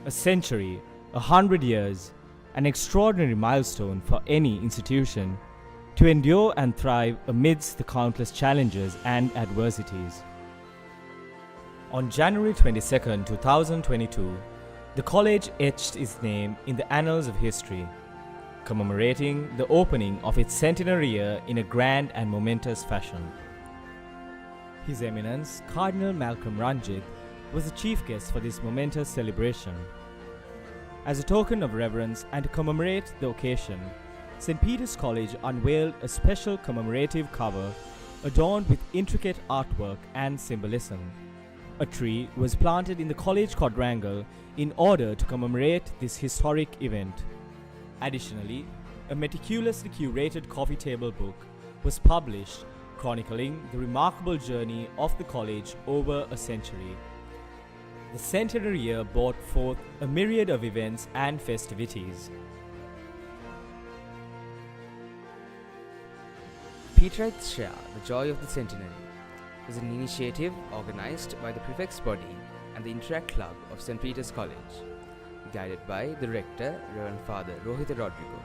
A century, 100 years, an extraordinary milestone for any institution to endure and thrive amidst the countless challenges and adversities. On January 22, 2022, the college etched its name in the annals of history, commemorating the opening of its centenary year in a grand and momentous fashion. His Eminence Cardinal Malcolm Ranjit was the chief guest for this momentous celebration. As a token of reverence and to commemorate the occasion, St. Peter's College unveiled a special commemorative cover adorned with intricate artwork and symbolism. A tree was planted in the college quadrangle in order to commemorate this historic event. Additionally, a meticulously curated coffee table book was published chronicling the remarkable journey of the college over a century. The centenary year brought forth a myriad of events and festivities. Petrite's Share, the Joy of the Centenary, is an initiative organized by the Prefects Body and the Interact Club of St. Peter's College, guided by the Rector, Reverend Father Rohit Rodrigo.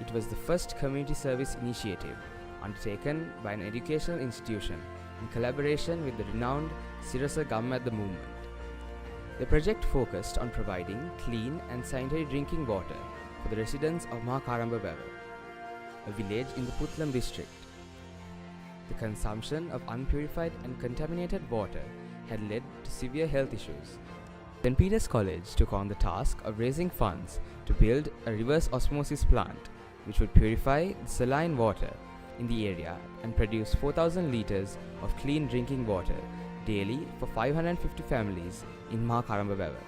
It was the first community service initiative undertaken by an educational institution in collaboration with the renowned Sirasa Gammadda movement. The project focused on providing clean and sanitary drinking water for the residents of Mahakaramba Bavar, a village in the Putlam district. The consumption of unpurified and contaminated water had led to severe health issues. St. Peter's College took on the task of raising funds to build a reverse osmosis plant which would purify the saline water in the area and produce 4,000 litres of clean drinking water daily for 550 families in Mahakaramba Bavar.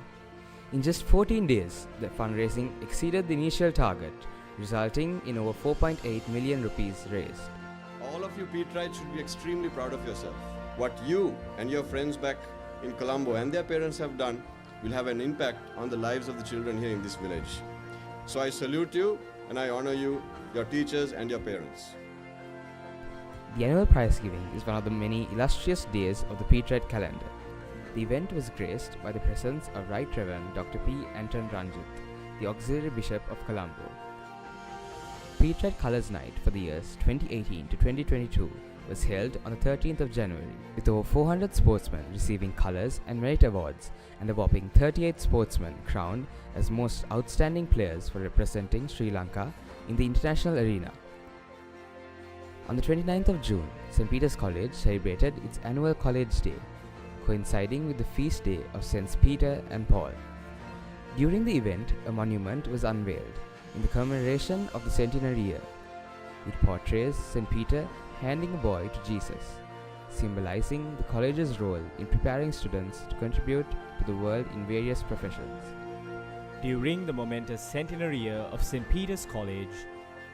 In just 14 days, the fundraising exceeded the initial target, resulting in over 4.8 million rupees raised. All of you Petrites should be extremely proud of yourself. What you and your friends back in Colombo and their parents have done will have an impact on the lives of the children here in this village. So I salute you and I honor you, your teachers and your parents. The annual prize giving is one of the many illustrious days of the Petrite calendar. The event was graced by the presence of Right Reverend Dr. P. Anton Ranjit, the Auxiliary Bishop of Colombo. Petrite Colours Night for the years 2018 to 2022 was held on the 13th of January, with over 400 sportsmen receiving colours and merit awards and a whopping 38 sportsmen crowned as most outstanding players for representing Sri Lanka in the international arena. On the 29th of June, St. Peter's College celebrated its annual College Day, coinciding with the feast day of Saints Peter and Paul. During the event, a monument was unveiled in the commemoration of the centenary year. It portrays St. Peter handing a boy to Jesus, symbolizing the college's role in preparing students to contribute to the world in various professions. During the momentous centenary year of St. Peter's College,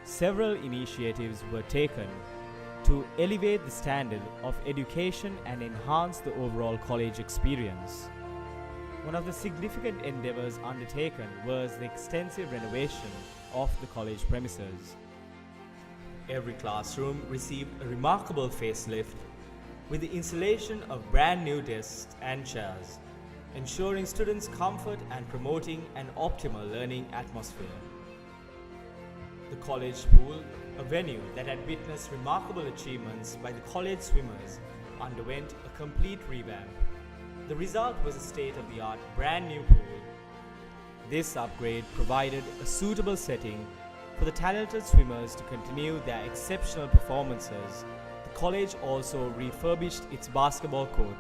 several initiatives were taken to elevate the standard of education and enhance the overall college experience. One of the significant endeavors undertaken was the extensive renovation of the college premises. Every classroom received a remarkable facelift with the installation of brand new desks and chairs, ensuring students' comfort and promoting an optimal learning atmosphere. The college pool, a venue that had witnessed remarkable achievements by the college swimmers, underwent a complete revamp. The result was a state-of-the-art brand new pool. This upgrade provided a suitable setting for the talented swimmers to continue their exceptional performances. The college also refurbished its basketball court.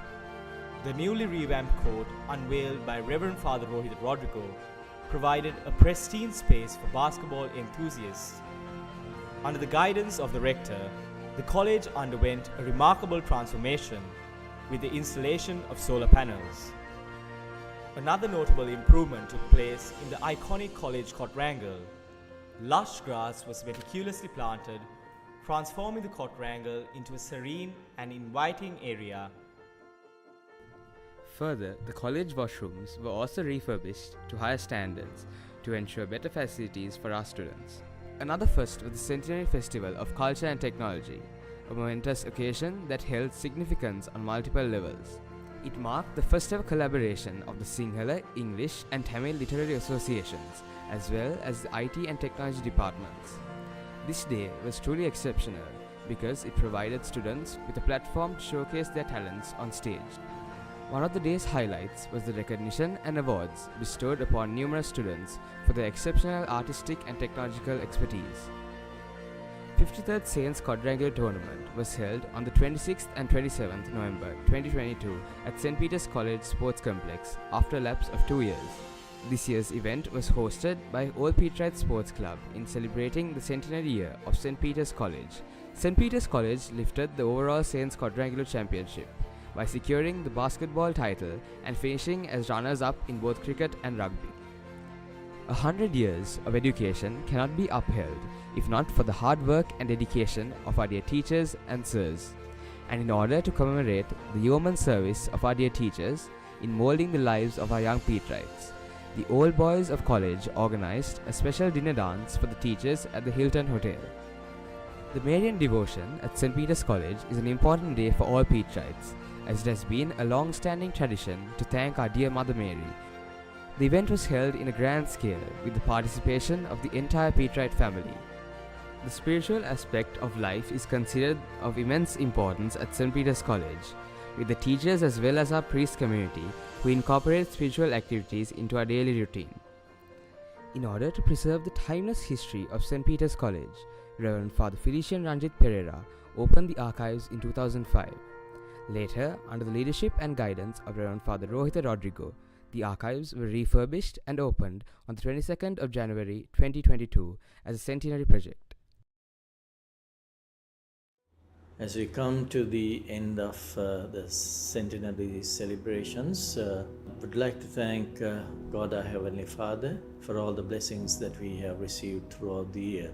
The newly revamped court, unveiled by Reverend Father Rohit Rodrigo, provided a pristine space for basketball enthusiasts. Under the guidance of the rector, the college underwent a remarkable transformation with the installation of solar panels. Another notable improvement took place in the iconic college quadrangle. Lush grass was meticulously planted, transforming the quadrangle into a serene and inviting area. Further, the college washrooms were also refurbished to higher standards to ensure better facilities for our students. Another first was the Centenary Festival of Culture and Technology, a momentous occasion that held significance on multiple levels. It marked the first ever collaboration of the Sinhala, English and Tamil literary associations, as well as the IT and technology departments. This day was truly exceptional because it provided students with a platform to showcase their talents on stage. One of the day's highlights was the recognition and awards bestowed upon numerous students for their exceptional artistic and technological expertise. 53rd Saints Quadrangular Tournament was held on the 26th and 27th November 2022 at St. Peter's College Sports Complex after a lapse of 2 years. This year's event was hosted by Old Petrite Sports Club in celebrating the centenary year of St. Peter's College. St. Peter's College lifted the overall Saints Quadrangular Championship by securing the basketball title and finishing as runners-up in both cricket and rugby. 100 years of education cannot be upheld if not for the hard work and dedication of our dear teachers and sirs. And in order to commemorate the yeoman service of our dear teachers in moulding the lives of our young Petrites, the old boys of college organized a special dinner dance for the teachers at the Hilton Hotel. The Marian devotion at St. Peter's College is an important day for all Petrites, as it has been a long-standing tradition to thank our dear Mother Mary. The event was held in a grand scale with the participation of the entire Petrite family. The spiritual aspect of life is considered of immense importance at St. Peter's College, with the teachers as well as our priest community who incorporate spiritual activities into our daily routine. In order to preserve the timeless history of St. Peter's College, Reverend Father Felician Ranjit Pereira opened the archives in 2005. Later, under the leadership and guidance of Reverend Father Rohit Rodrigo, the archives were refurbished and opened on the 22nd of January 2022 as a centenary project. As we come to the end of the centenary celebrations, I would like to thank God our Heavenly Father for all the blessings that we have received throughout the year.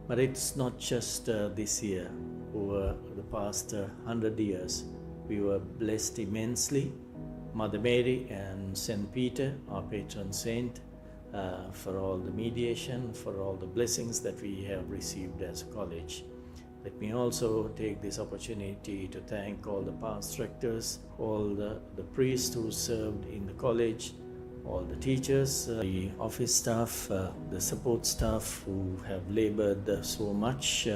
But it's not just this year. Over the past 100 years, we were blessed immensely. Mother Mary and St. Peter, our patron saint, for all the mediation, for all the blessings that we have received as a college. Let me also take this opportunity to thank all the past rectors, all the priests who served in the college, all the teachers, the office staff, the support staff who have labored so much,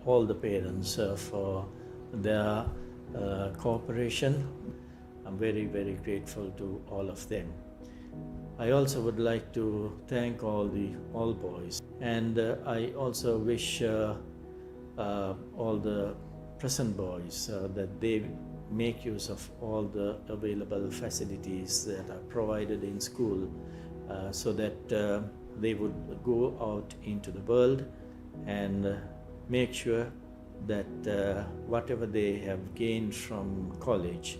all the parents for their cooperation. I'm very, very grateful to all of them. I also would like to thank all the all boys, and I also wish all the present boys that they make use of all the available facilities that are provided in school so that they would go out into the world and make sure that whatever they have gained from college,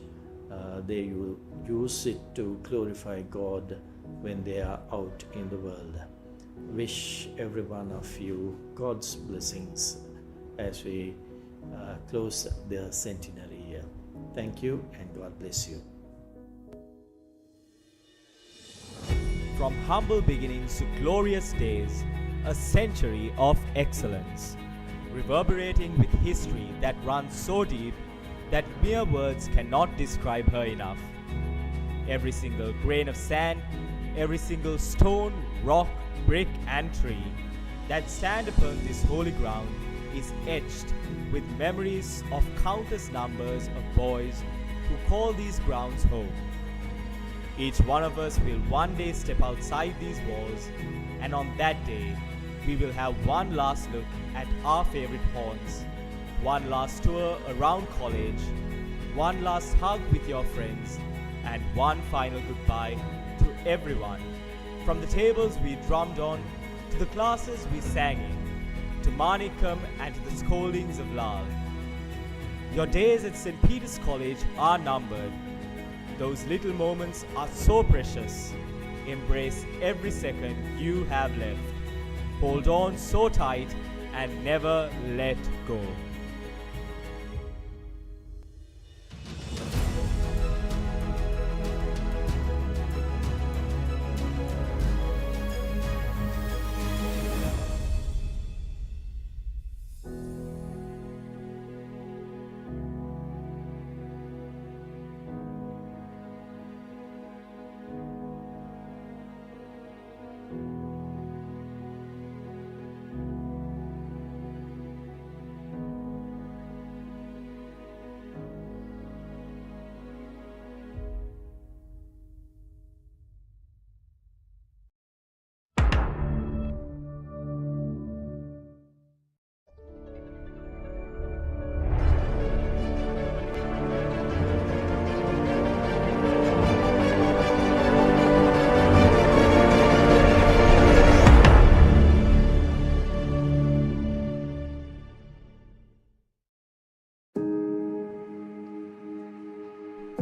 they will use it to glorify God when they are out in the world. Wish every one of you God's blessings as we close the centenary year. Thank you and God bless you. From humble beginnings to glorious days, a century of excellence, reverberating with history that runs so deep that mere words cannot describe her enough. Every single grain of sand, every single stone, rock, brick and tree that stand upon this holy ground is etched with memories of countless numbers of boys who call these grounds home. Each one of us will one day step outside these walls, and on that day, we will have one last look at our favorite haunts, one last tour around college, one last hug with your friends, and one final goodbye to everyone, from the tables we drummed on, to the classes we sang in, to Manikam and to the scoldings of Lal. Your days at St. Peter's College are numbered. Those little moments are so precious. Embrace every second you have left. Hold on so tight and never let go.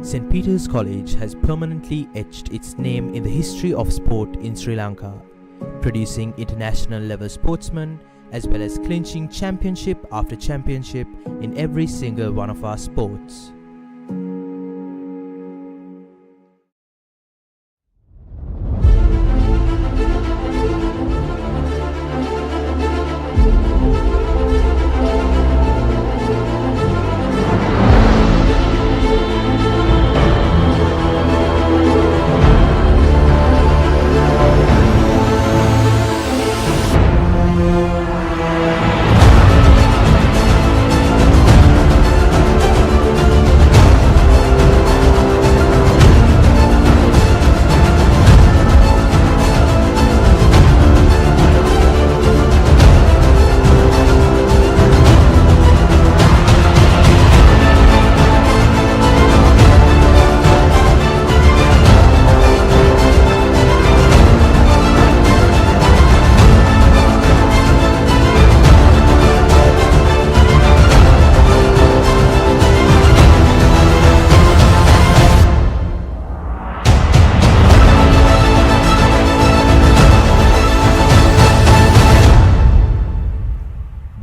St. Peter's College has permanently etched its name in the history of sport in Sri Lanka, producing international level sportsmen as well as clinching championship after championship in every single one of our sports.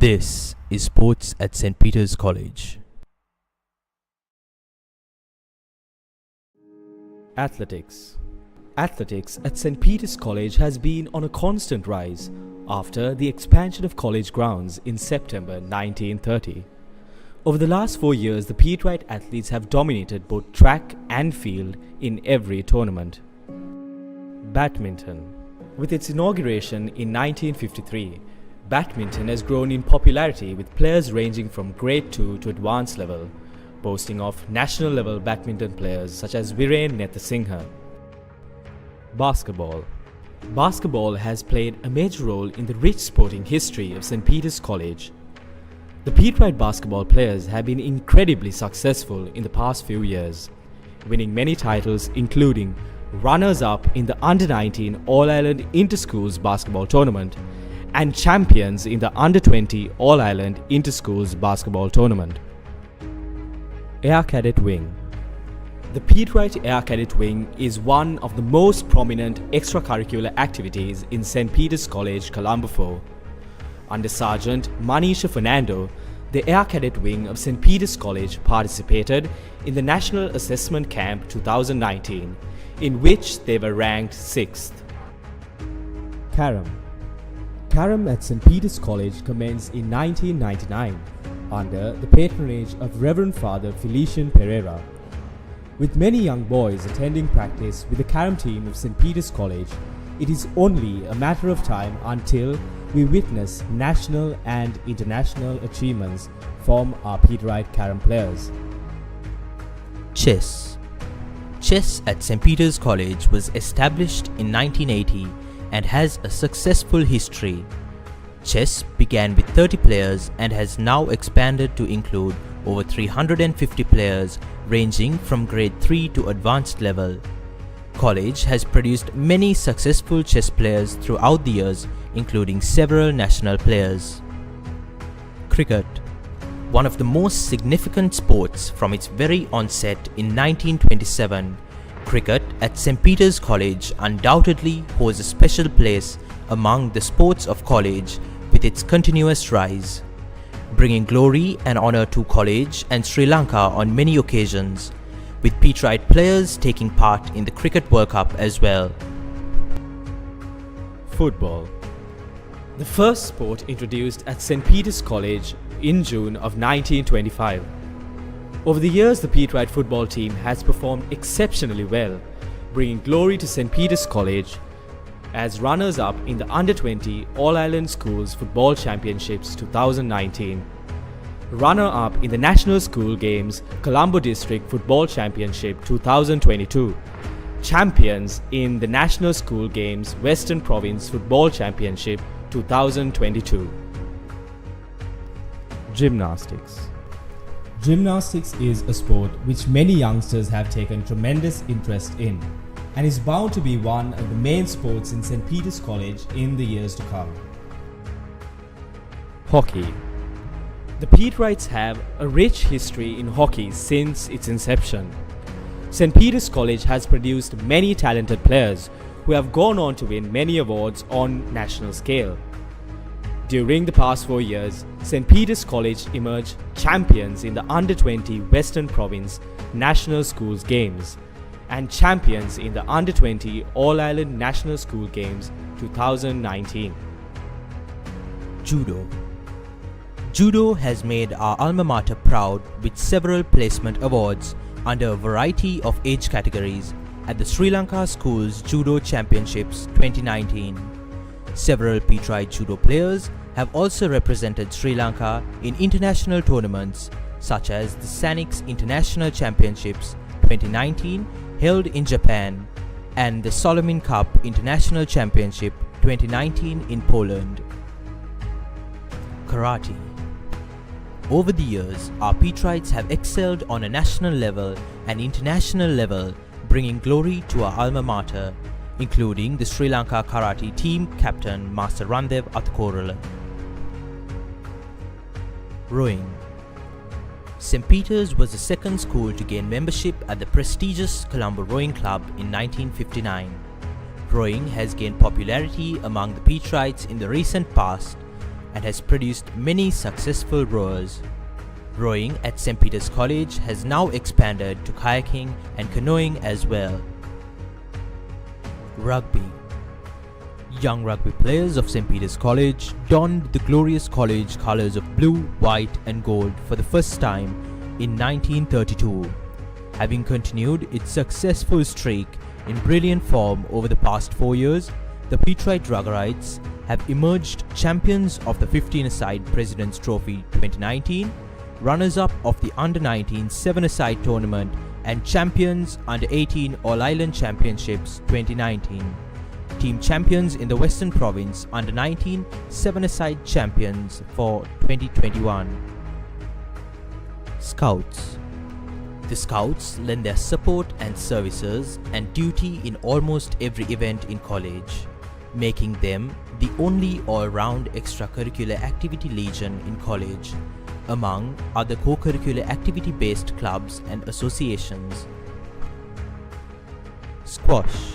This is Sports at St. Peter's College. Athletics. Athletics at St. Peter's College has been on a constant rise after the expansion of college grounds in September 1930. Over the last 4 years, the Petrite athletes have dominated both track and field in every tournament. Badminton. With its inauguration in 1953, badminton has grown in popularity with players ranging from grade 2 to advanced level, boasting of national level badminton players such as Viren Nethasinghe. Basketball. Basketball has played a major role in the rich sporting history of St. Peter's College. The Petrite basketball players have been incredibly successful in the past few years, winning many titles including runners-up in the Under-19 All-Ireland Inter-Schools basketball tournament and champions in the Under-20 All-Ireland Inter-Schools basketball tournament. Air Cadet Wing. The Petrite Air Cadet Wing is one of the most prominent extracurricular activities in St. Peter's College, Colombo. Under Sergeant Manisha Fernando, the Air Cadet Wing of St. Peter's College participated in the National Assessment Camp 2019, in which they were ranked 6th. Carom. Carom at St. Peter's College commenced in 1999 under the patronage of Reverend Father Felician Pereira. With many young boys attending practice with the Carom team of St. Peter's College, it is only a matter of time until we witness national and international achievements from our Petrite Carom players. Chess. Chess at St. Peter's College was established in 1980 and has a successful history. Chess began with 30 players and has now expanded to include over 350 players ranging from grade 3 to advanced level. College has produced many successful chess players throughout the years, including several national players. Cricket. One of the most significant sports from its very onset in 1927, cricket at St. Peter's College undoubtedly holds a special place among the sports of college with its continuous rise, bringing glory and honor to college and Sri Lanka on many occasions, with Petrite players taking part in the Cricket World Cup as well. Football. The first sport introduced at St. Peter's College in June of 1925. Over the years, the Petrite football team has performed exceptionally well, bringing glory to St. Peter's College as runners-up in the Under-20 All-Ireland Schools Football Championships 2019, runner-up in the National School Games Colombo District Football Championship 2022, champions in the National School Games Western Province Football Championship 2022. Gymnastics. Gymnastics is a sport which many youngsters have taken tremendous interest in and is bound to be one of the main sports in St. Peter's College in the years to come. Hockey. The Petrites have a rich history in hockey since its inception. St. Peter's College has produced many talented players who have gone on to win many awards on national scale. During the past 4 years, St. Peter's College emerged champions in the Under-20 Western Province National Schools Games and champions in the Under-20 All-Ireland National School Games 2019. Judo. Judo has made our alma mater proud with several placement awards under a variety of age categories at the Sri Lanka Schools Judo Championships 2019. Several Petrite judo players have also represented Sri Lanka in international tournaments such as the Sanix International Championships 2019 held in Japan and the Solomon Cup International Championship 2019 in Poland. Karate. Over the years, our Petrites have excelled on a national level and international level, bringing glory to our alma mater, including the Sri Lanka Karate team captain Master Randev Atkorala. Rowing. St. Peter's was the second school to gain membership at the prestigious Colombo Rowing Club in 1959. Rowing has gained popularity among the Petrites in the recent past and has produced many successful rowers. Rowing at St. Peter's College has now expanded to kayaking and canoeing as well. Rugby. Young rugby players of St. Peter's College donned the glorious college colours of blue, white and gold for the first time in 1932, having continued its successful streak in brilliant form over the past 4 years. The Petrite Ruggerites have emerged champions of the 15-a-side President's Trophy 2019, runners-up of the Under-19 7-a-side tournament and champions Under-18 All-Ireland Championships 2019. Team champions in the Western Province Under-19 7-a-side champions for 2021. Scouts. The Scouts lend their support and services and duty in almost every event in college, making them the only all-round extracurricular activity legion in college, among other co-curricular activity-based clubs and associations. Squash.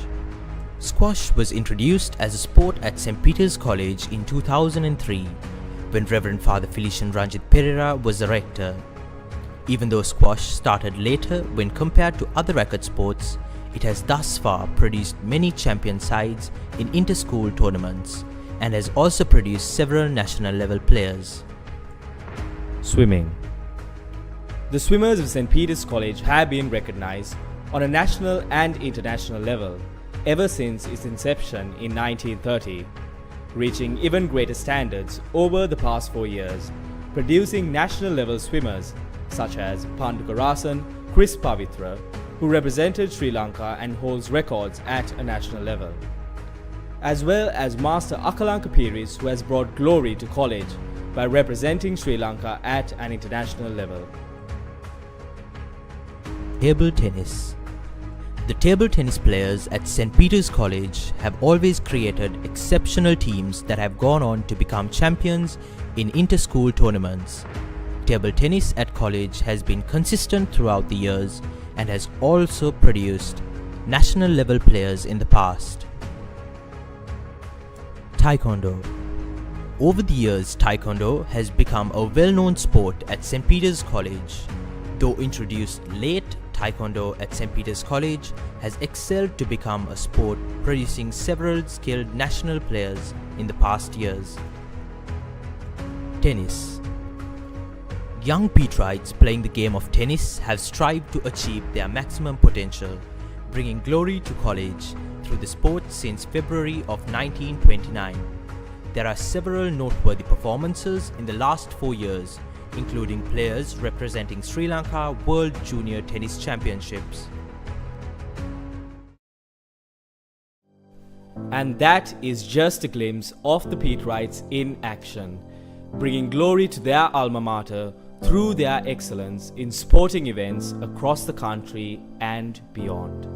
Squash was introduced as a sport at St. Peter's College in 2003 when Reverend Father Felician Ranjit Pereira was the rector. Even though squash started later when compared to other racket sports, it has thus far produced many champion sides in inter-school tournaments and has also produced several national level players. Swimming. The swimmers of St. Peter's College have been recognized on a national and international level ever since its inception in 1930, reaching even greater standards over the past 4 years, producing national level swimmers such as Pandu Karasan, Chris Pavitra, who represented Sri Lanka and holds records at a national level, as well as Master Akalanka Piris, who has brought glory to college by representing Sri Lanka at an international level. Table tennis. The table tennis players at St. Peter's College have always created exceptional teams that have gone on to become champions in inter-school tournaments. Table tennis at college has been consistent throughout the years and has also produced national level players in the past. Taekwondo. Over the years, Taekwondo has become a well-known sport at St. Peter's College. Though introduced late, Taekwondo at St. Peter's College has excelled to become a sport producing several skilled national players in the past years. Tennis. Young Petrites playing the game of tennis have strived to achieve their maximum potential, bringing glory to college through the sport since February of 1929. There are several noteworthy performances in the last 4 years, including players representing Sri Lanka World Junior Tennis Championships. And that is just a glimpse of the Petrites in action, bringing glory to their alma mater through their excellence in sporting events across the country and beyond.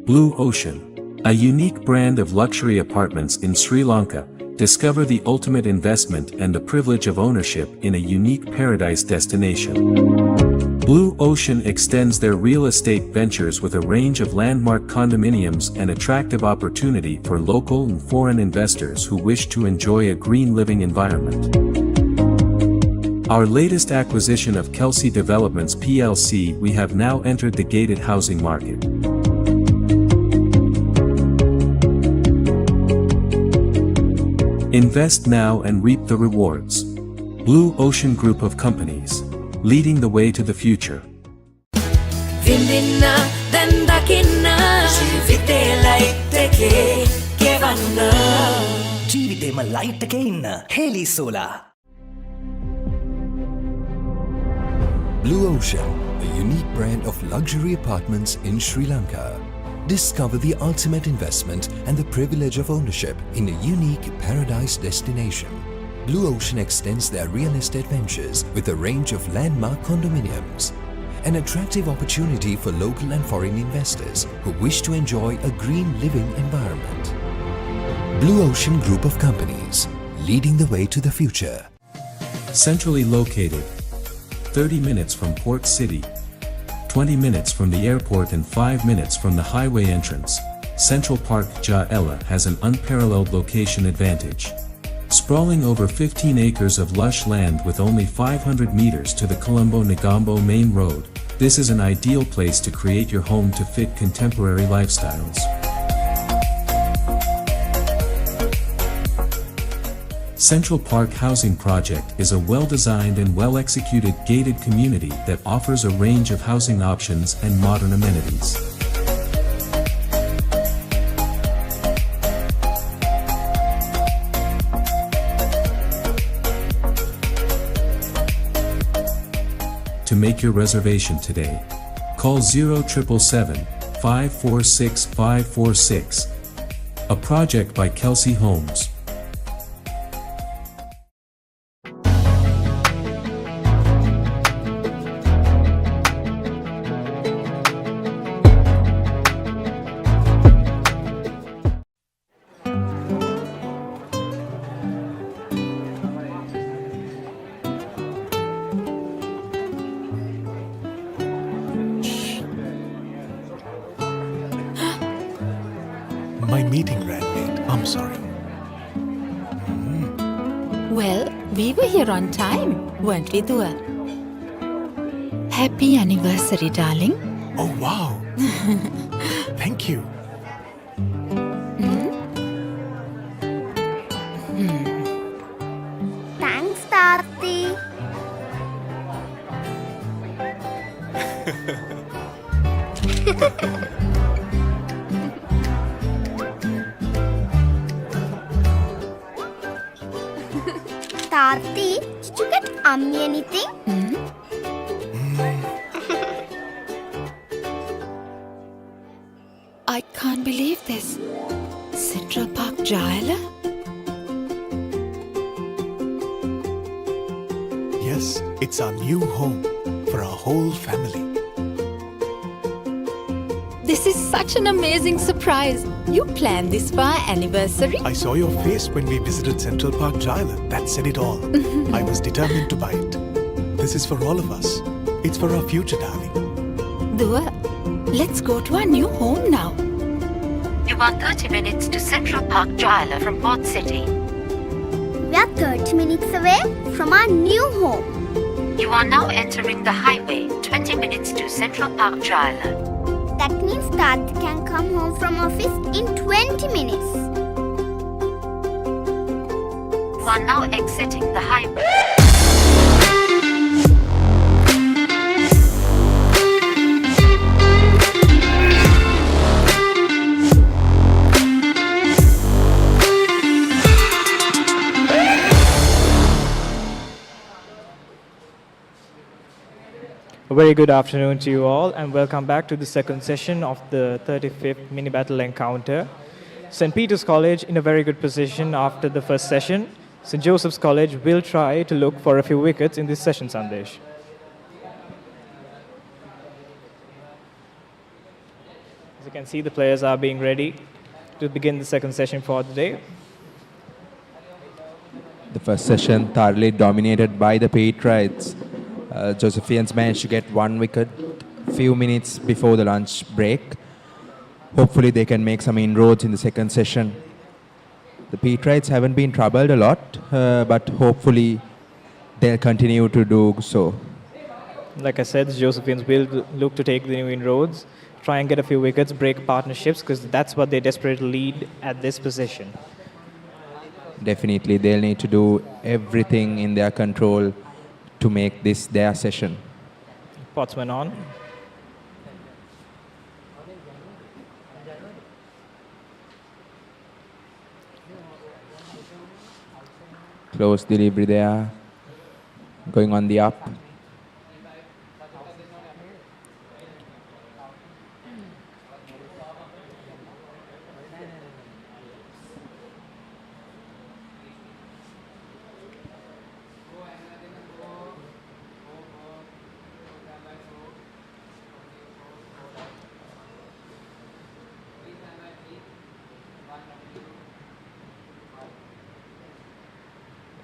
Blue Ocean, a unique brand of luxury apartments in Sri Lanka. Discover the ultimate investment and the privilege of ownership in a unique paradise destination. Blue Ocean extends their real estate ventures with a range of landmark condominiums and attractive opportunity for local and foreign investors who wish to enjoy a green living environment. Our latest acquisition of Kelsey Developments PLC, we have now entered the gated housing market. Invest now and reap the rewards. Blue Ocean Group of Companies, leading the way to the future. Vindinna dan dakinna ජීවිතේ light එකේ ගෙවන්න ජීවිතේම light එකේ ඉන්න හේලි solar. Blue Ocean, a unique brand of luxury apartments in Sri Lanka. Discover the ultimate investment and the privilege of ownership in a unique paradise destination. Blue Ocean extends their real estate ventures with a range of landmark condominiums, an attractive opportunity for local and foreign investors who wish to enjoy a green living environment. Blue Ocean Group of Companies, leading the way to the future. Centrally located, 30 minutes from Port City, 20 minutes from the airport and 5 minutes from the highway entrance, Central Park Jaela has an unparalleled location advantage. Sprawling over 15 acres of lush land with only 500 meters to the Colombo-Negombo main road, this is an ideal place to create your home to fit contemporary lifestyles. Central Park Housing Project is a well-designed and well-executed gated community that offers a range of housing options and modern amenities. To make your reservation today, call 0777 546 546. A project by Kelsey Holmes. My meeting ran late. I'm sorry. Well, we were here on time, weren't we, Dua? Happy anniversary, darling. Oh, wow. Thank you. Thanks, Tarthi. Tarthi, did you get Ammi anything? I can't believe this. Central Park Jaela? Yes, it's our new home for our whole family. This is such an amazing surprise. You planned this for our anniversary? I saw your face when we visited Central Park Jaela. That said it all. I was determined to buy it. This is for all of us. It's for our future, darling. Dua, let's go to our new home now. You are 30 minutes to Central Park Jaela from Port City. We are 30 minutes away from our new home. You are now entering the highway, 20 minutes to Central Park Jaela. That means Tarthi can come home from office in 20 minutes. You are now exiting the highway. A very good afternoon to you all, and welcome back to the second session of the 35th mini battle encounter. St. Peter's College in a very good position after the first session. St. Joseph's College will try to look for a few wickets in this session, Sandesh. As you can see, the players are being ready to begin the second session for the day. The first session thoroughly dominated by the Petrites. Josephians managed to get one wicket few minutes before the lunch break. Hopefully they can make some inroads in the second session. The Petrites haven't been troubled a lot, but hopefully they'll continue to do so. Like I said, the Josephians will look to take the new inroads, try and get a few wickets, break partnerships, because that's what they desperately need at this position. Definitely, they'll need to do everything in their control to make this their session. Potsman on. Close delivery there. Going on the up.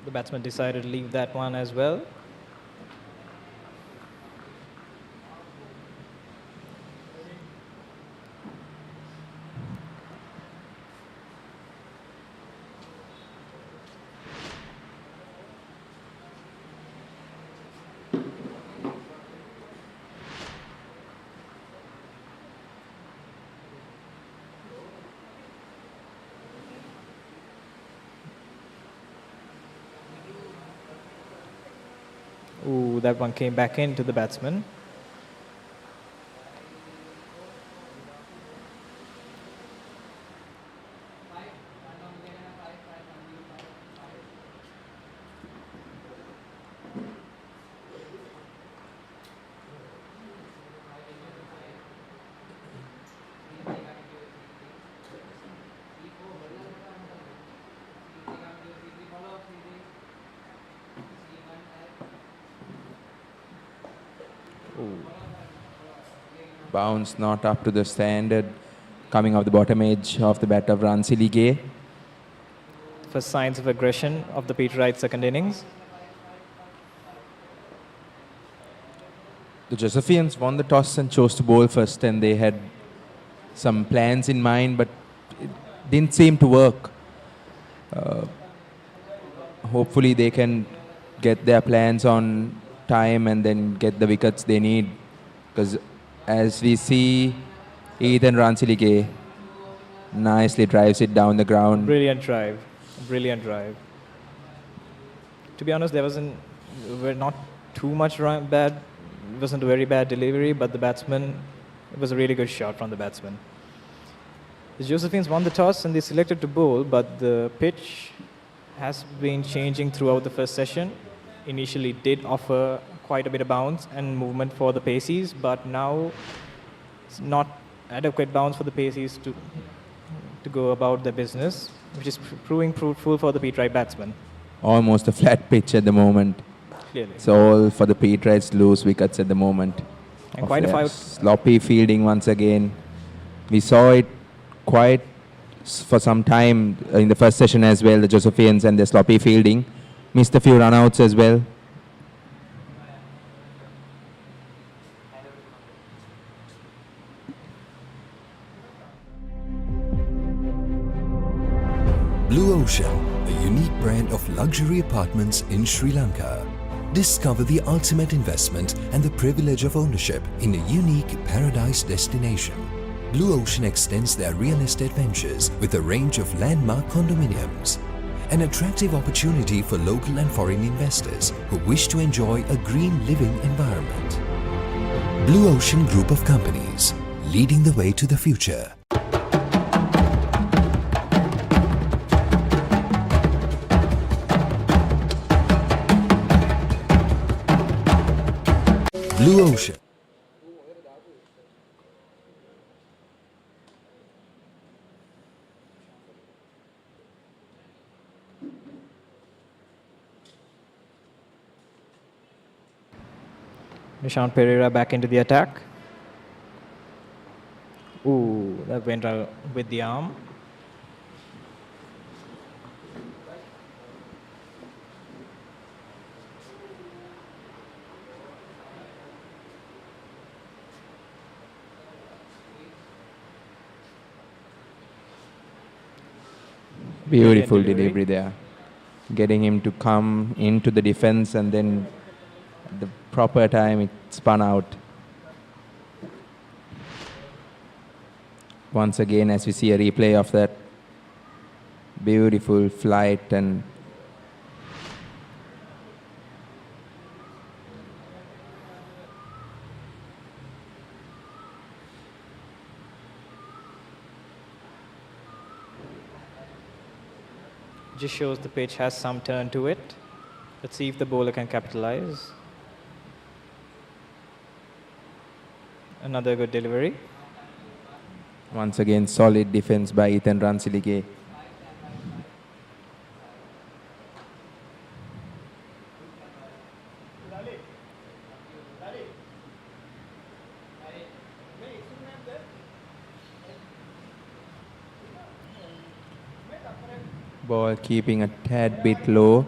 The batsman decided to leave that one as well. Ooh, that one came back into the batsman. Bounce not up to the standard, coming off the bottom edge of the bat of Ransilige. First signs of aggression of the Petrite second innings. The Josephians won the toss and chose to bowl first, and they had some plans in mind, but it didn't seem to work. Hopefully they can get their plans on time and then get the wickets they need, because as we see, Ethan Ransilige nicely drives it down the ground. Brilliant drive. Brilliant drive. To be honest, were not too much bad. It wasn't a very bad delivery, but the batsman, it was a really good shot from the batsman. The Josephians won the toss and they selected to bowl, but the pitch has been changing throughout the first session. Initially did offer quite a bit of bounce and movement for the pacies, but now it's not adequate bounce for the pacies to go about their business, which is proving fruitful for the Petrite batsmen. Almost a flat pitch at the moment. Clearly. It's all for the Petrites to lose wickets at the moment. And quite a fight. Sloppy fielding once again. We saw it quite for some time in the first session as well, the Josephians and their sloppy fielding. Missed a few runouts as well. Blue Ocean, a unique brand of luxury apartments in Sri Lanka. Discover the ultimate investment and the privilege of ownership in a unique paradise destination. Blue Ocean extends their real estate ventures with a range of landmark condominiums. An attractive opportunity for local and foreign investors who wish to enjoy a green living environment. Blue Ocean Group of Companies, leading the way to the future. Blue Ocean. Nishant Pereira back into the attack. Ooh, that went out with the arm. Beautiful delivery there. Getting him to come into the defense and then at the proper time it spun out. Once again, as we see a replay of that beautiful flight and Just shows the pitch has some turn to it. Let's see if the bowler can capitalize. Another good delivery. once again solid defense by Ethan Ransilige. Ball keeping a tad bit low.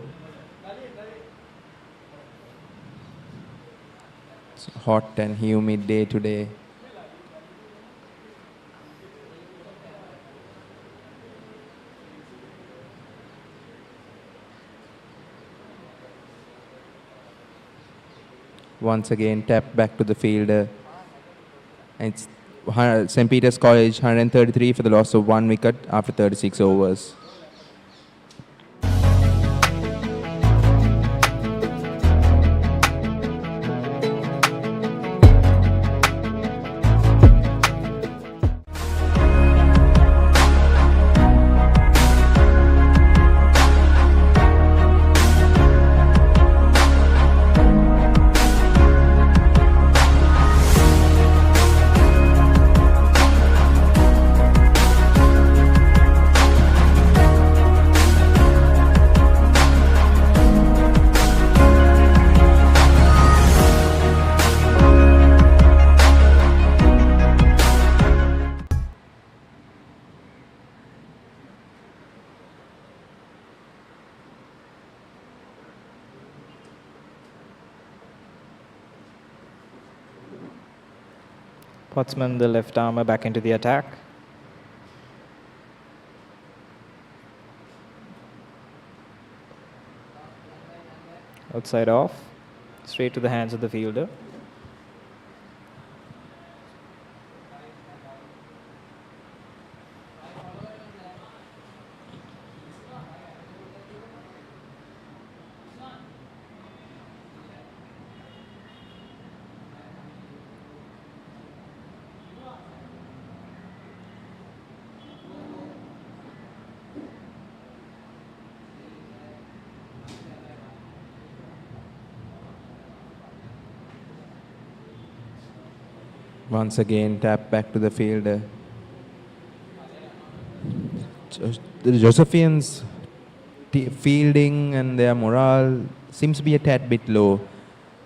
It's a hot and humid day today. Once again tapped back to the fielder. And it's St. Peter's College 133 for the loss of 1 wicket after 36 overs. Potsman, the left armer, back into the attack. Outside off, straight to the hands of the fielder. Once again, tap back to the fielder. The Josephians' fielding and their morale seems to be a tad bit low.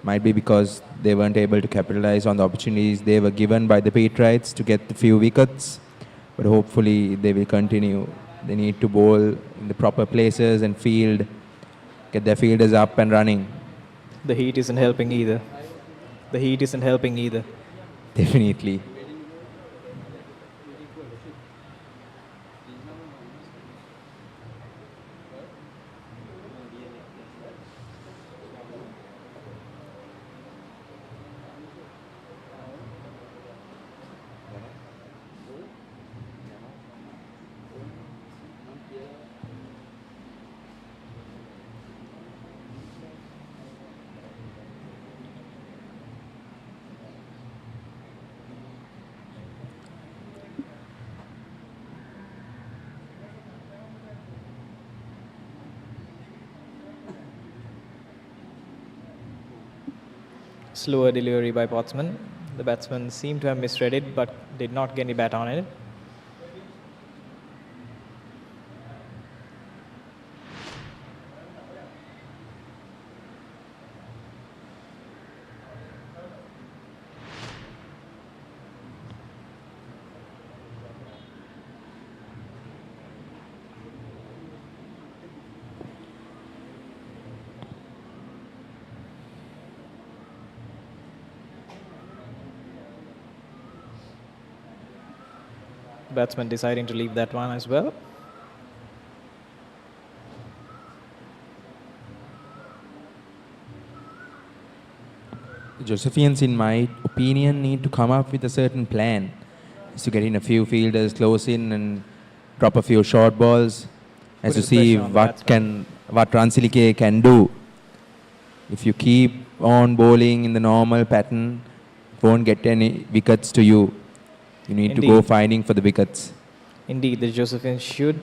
Might be because they weren't able to capitalize on the opportunities they were given by the Petrites to get the few wickets. But hopefully they will continue. They need to bowl in the proper places and field, get their fielders up and running. The heat isn't helping either. The heat isn't helping either. Definitely. Slower delivery by Potsman. The batsman seemed to have misread it, but did not get any bat on it. Batsman deciding to leave that one as well. The Josephians, in my opinion, need to come up with a certain plan. Is to get in a few fielders close in and drop a few short balls, as to see what Ransilike can do. If you keep on bowling in the normal pattern, won't get any wickets to you. You need to go fighting for the wickets. Indeed, the Josephians should,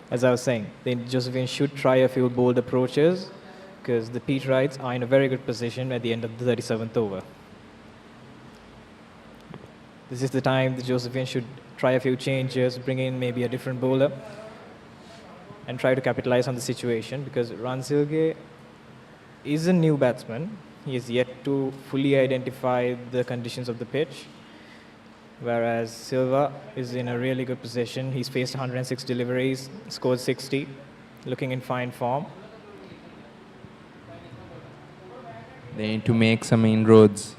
as I was saying, the Josephians should try a few bold approaches, because the Petrites are in a very good position at the end of the 37th over. This is the time the Josephians should try a few changes, bring in maybe a different bowler, and try to capitalize on the situation, because Ransilge is a new batsman. He is yet to fully identify the conditions of the pitch, whereas Silva is in a really good position. He's faced 106 deliveries, scored 60, looking in fine form. They need to make some inroads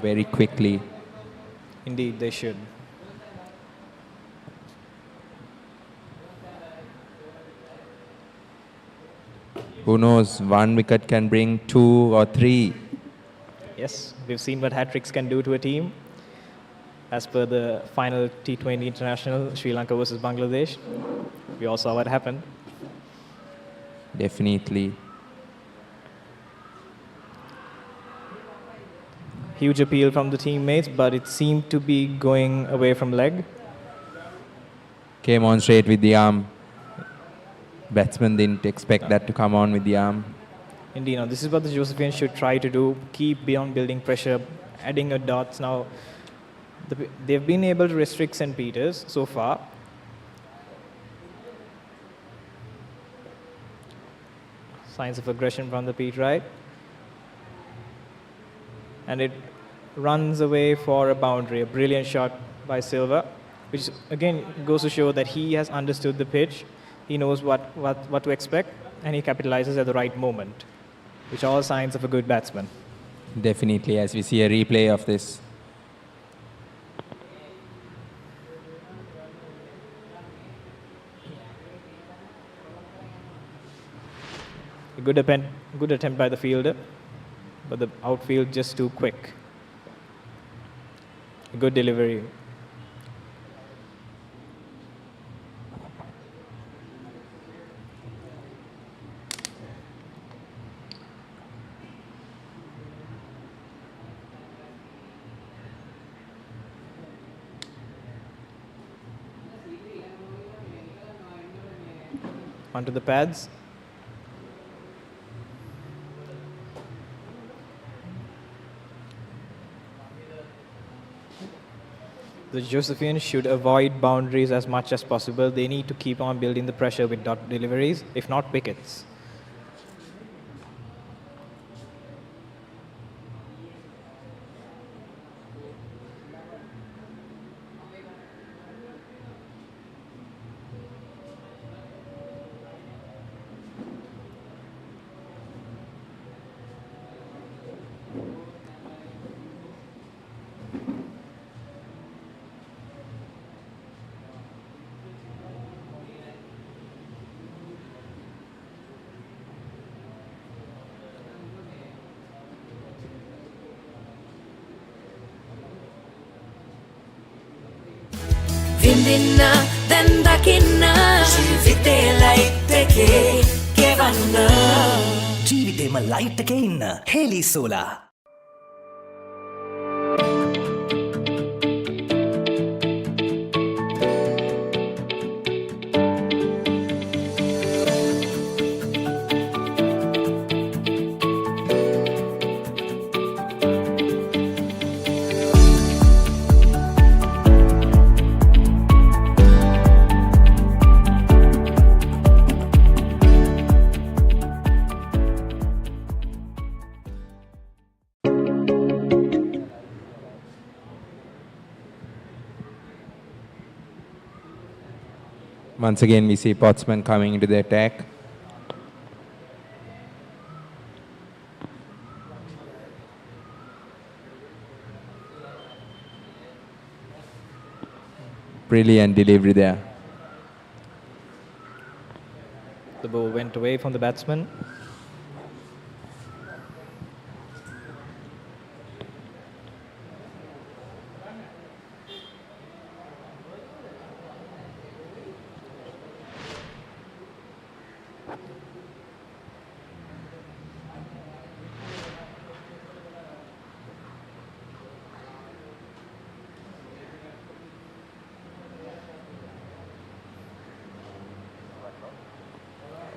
very quickly. Indeed, they should. Who knows, one wicket can bring 2 or 3. Yes, we've seen what hat-tricks can do to a team. As per the final T20 International, Sri Lanka versus Bangladesh, we all saw what happened. Definitely. Huge appeal from the teammates, but it seemed to be going away from leg. Came on straight with the arm. Batsman didn't expect that to come on with the arm. Indeed, now this is what the Josephians should try to do. Keep beyond building pressure, adding a dots. Now, they've been able to restrict St. Peter's so far. Signs of aggression from the Petrite. And it runs away for a boundary, a brilliant shot by Silva, which again goes to show that he has understood the pitch. He knows what to expect, and he capitalizes at the right moment, which are all signs of a good batsman. Definitely, as we see a replay of this. A good attempt by the fielder, but the outfield just too quick. A good delivery. Onto the pads. The Josephian should avoid boundaries as much as possible. They need to keep on building the pressure with dot deliveries, if not wickets. විඳින්න දැන් දකින්න ජීවිතේ light එකේ ගෙවන්න ජීවිතේම light එකේ ඉන්න හේලි solar Once again, we see Potsman coming into the attack. Brilliant delivery there. The ball went away from the batsman.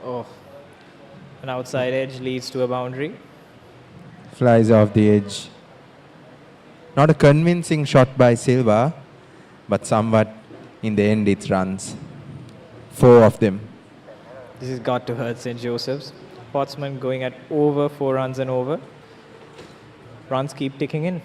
Oh, an outside edge leads to a boundary. Flies off the edge. Not a convincing shot by Silva, but somewhat in the end it runs. 4 of them. This has got to hurt St. Joseph's. Potsman going at over 4 runs and over. Runs keep ticking in.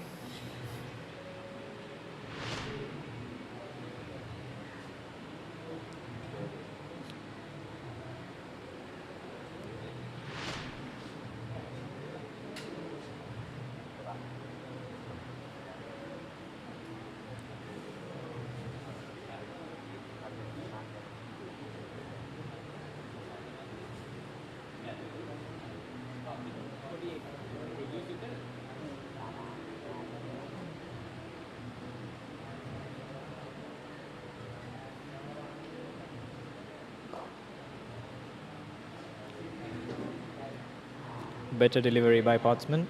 Better delivery by Potsman.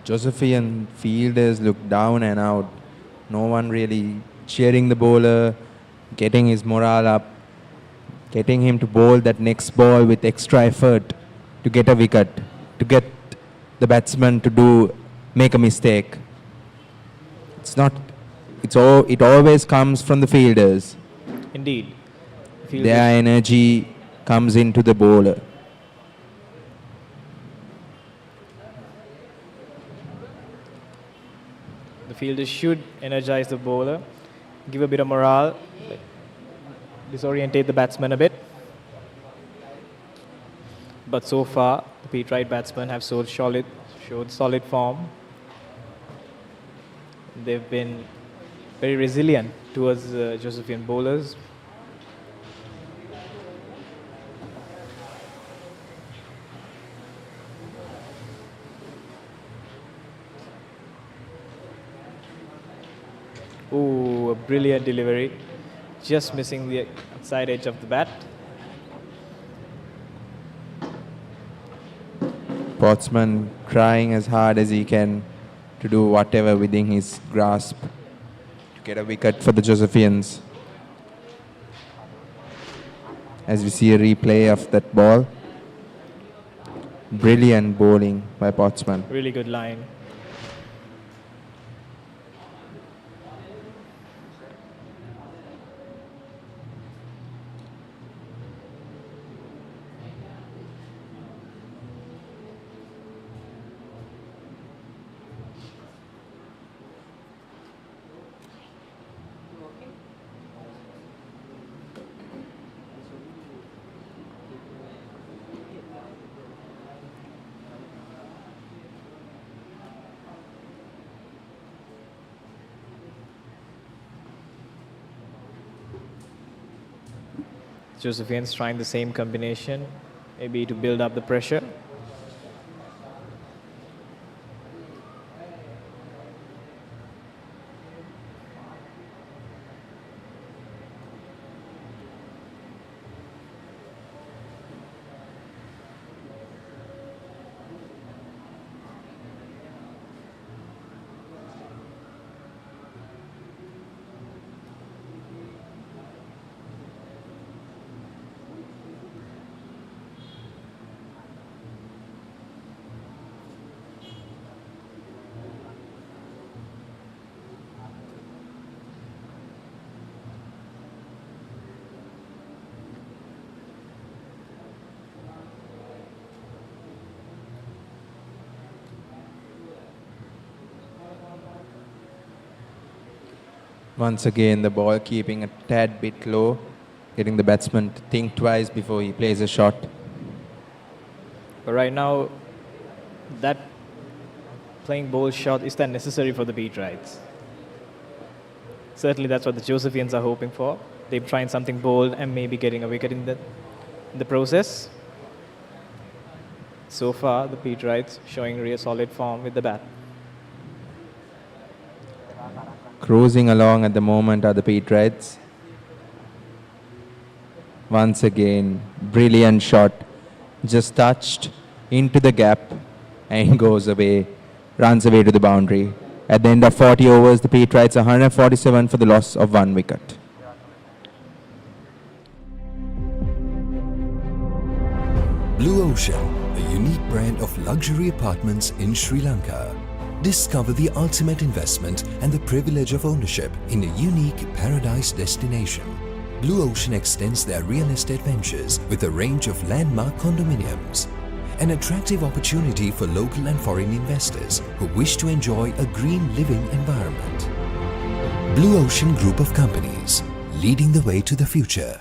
Josephian fielders look down and out. No one really cheering the bowler, getting his morale up. getting him to bowl that next ball with extra effort to get a wicket, to get the batsman to make a mistake. It's not. It always comes from the fielders. Indeed. Their energy comes into the bowler. The fielders should energize the bowler, give a bit of morale, disorientate the batsman a bit. But so far, the Petrite batsmen have showed solid form. They've been very resilient towards Josephian bowlers. Ooh, a brilliant delivery. Just missing the outside edge of the bat. Sportsman trying as hard as he can to do whatever within his grasp to get a wicket for the Josephians. As we see a replay of that ball. Brilliant bowling by Pottsman. Really good line. Josephian's trying the same combination, maybe to build up the pressure. Once again, the ball keeping a tad bit low, getting the batsman to think twice before he plays a shot. But right now, that playing bowl shot, is that necessary for the Petrites? Certainly that's what the Josephians are hoping for. They're trying something bold and maybe getting a wicket in the process. So far, the Petrites showing real solid form with the bat. Cruising along at the moment are the Petrites. Once again, brilliant shot. Just touched into the gap and goes away, runs away to the boundary. At the end of 40 overs, the Petrites are 147 for the loss of 1 wicket. Blue Ocean, a unique brand of luxury apartments in Sri Lanka. Discover the ultimate investment and the privilege of ownership in a unique paradise destination. Blue Ocean extends their real estate ventures with a range of landmark condominiums. An attractive opportunity for local and foreign investors who wish to enjoy a green living environment. Blue Ocean Group of Companies, leading the way to the future.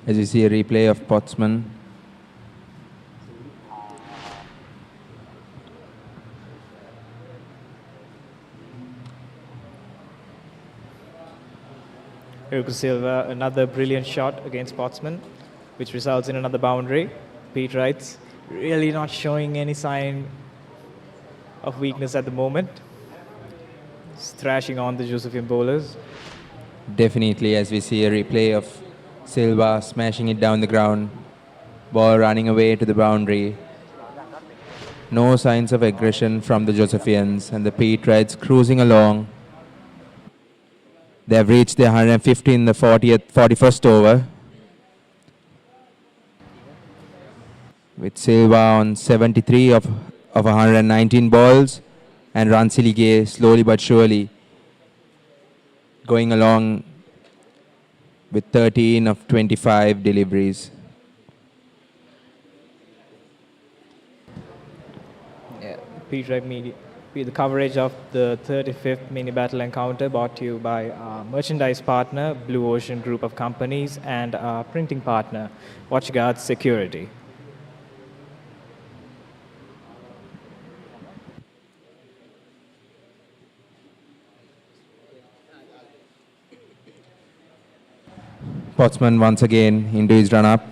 As you see a replay of Potsman. Hugo Silva, another brilliant shot against Potsman, which results in another boundary. Petrite really not showing any sign of weakness at the moment. He's thrashing on the Josephian bowlers. Definitely, as we see a replay of Silva smashing it down the ground, ball running away to the boundary. No signs of aggression from the Josephians, and the Petrites cruising along. They have reached the 150 in the 41st over, with Silva on 73 of 119 balls, and Ransilige slowly but surely going along with 13 of 25 deliveries. Yeah, Petrite Media. The coverage of the 35th mini battle encounter brought to you by our merchandise partner, Blue Ocean Group of Companies, and our printing partner, Watchguard Security. Potsman once again into his run-up.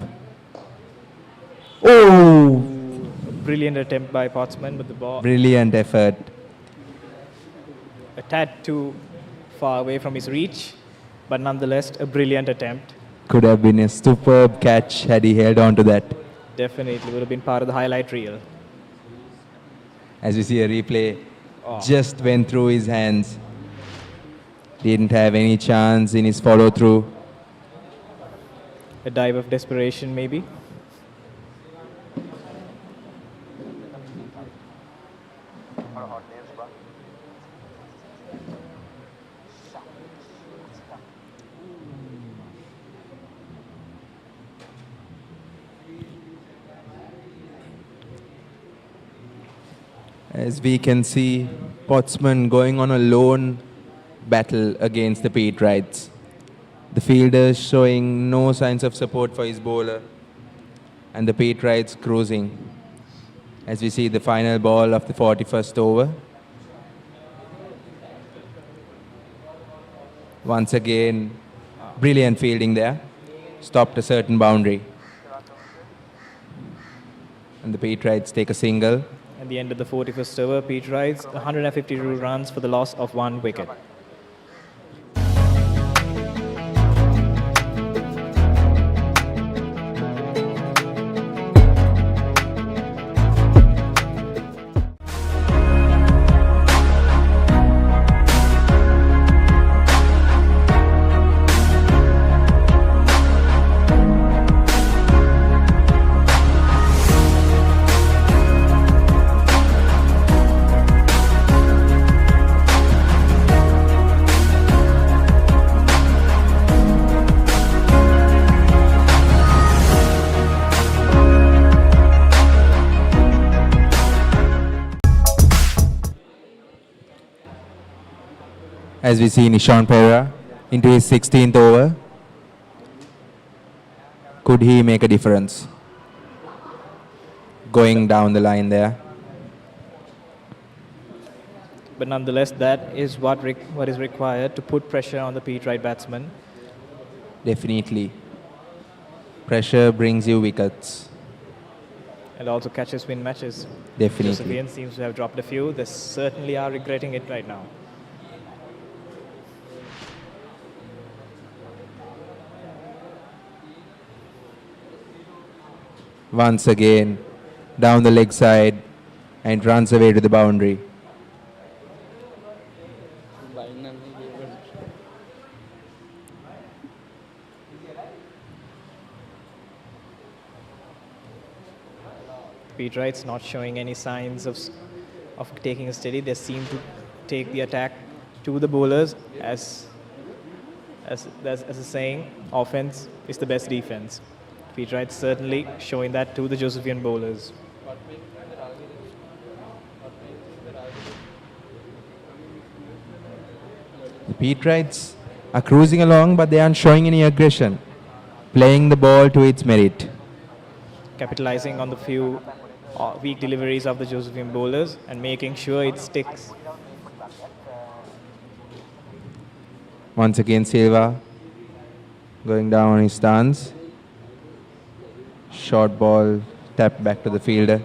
Oh! Brilliant attempt by Potsman with the ball. Brilliant effort. A tad too far away from his reach, but nonetheless a brilliant attempt. Could have been a superb catch had he held on to that. Definitely would have been part of the highlight reel. As we see a replay, just went through his hands. Didn't have any chance in his follow-through. A dive of desperation, maybe. As we can see, Potsman going on a lone battle against the Petrites. The fielders showing no signs of support for his bowler, and the Petrites cruising. As we see the final ball of the 41st over. Once again, brilliant fielding there. Stopped a certain boundary. And the Petrites take a single. At the end of the 41st over, Petrite 152 runs for the loss of 1 wicket. As we see Nishan Pereira into his 16th over. Could he make a difference? Going down the line there. But nonetheless, that is what is required to put pressure on the Petrite batsman. Definitely. Pressure brings you wickets. And also catches win matches. Definitely. Josephian seems to have dropped a few. They certainly are regretting it right now. Once again, down the leg side and runs away to the boundary. Petrite's not showing any signs of taking a steady. They seem to take the attack to the bowlers as a saying, offense is the best defense. Petrite certainly showing that to the Josephian bowlers. The Petrites are cruising along, but they aren't showing any aggression. playing the ball to its merit. Capitalizing on the few weak deliveries of the Josephian bowlers and making sure it sticks. Once again, Silva going down on his stance. Short ball tapped back to the fielder.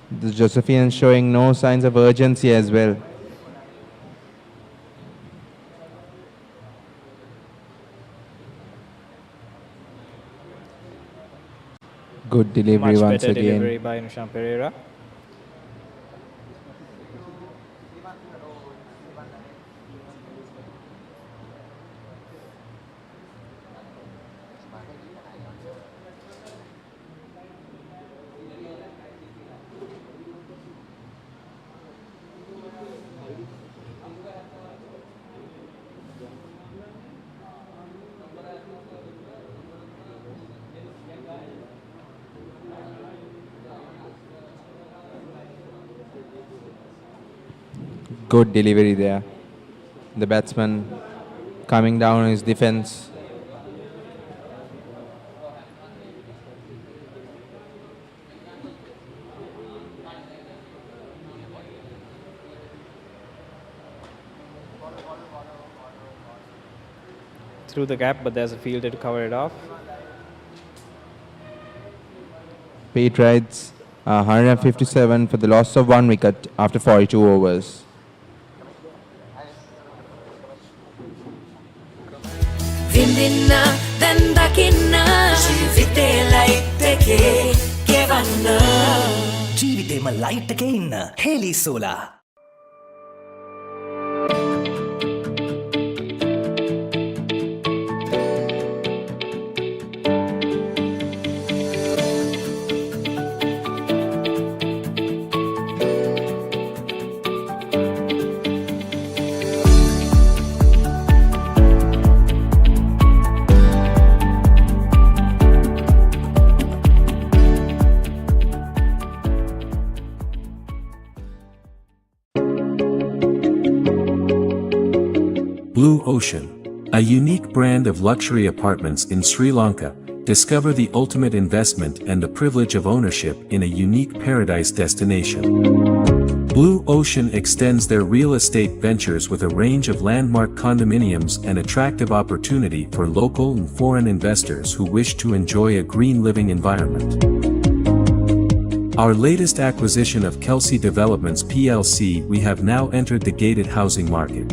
The Josephian showing no signs of urgency as well. Good delivery Much once better again. delivery by Nishant Pereira. Good delivery there. The batsman coming down on his defense. Through the gap, but there's a fielder to cover it off. Petrites 157 for the loss of 1 wicket after 42 overs. විඳින්න දැන් දකින්න ජීවිතේ light එකේ ගෙවන්න ජීවිතේම light එකේ ඉන්න හේලි solar. Blue Ocean, a unique brand of luxury apartments in Sri Lanka. Discover the ultimate investment and the privilege of ownership in a unique paradise destination. Blue Ocean extends their real estate ventures with a range of landmark condominiums and attractive opportunity for local and foreign investors who wish to enjoy a green living environment. Our latest acquisition of Kelsey Developments PLC, we have now entered the gated housing market.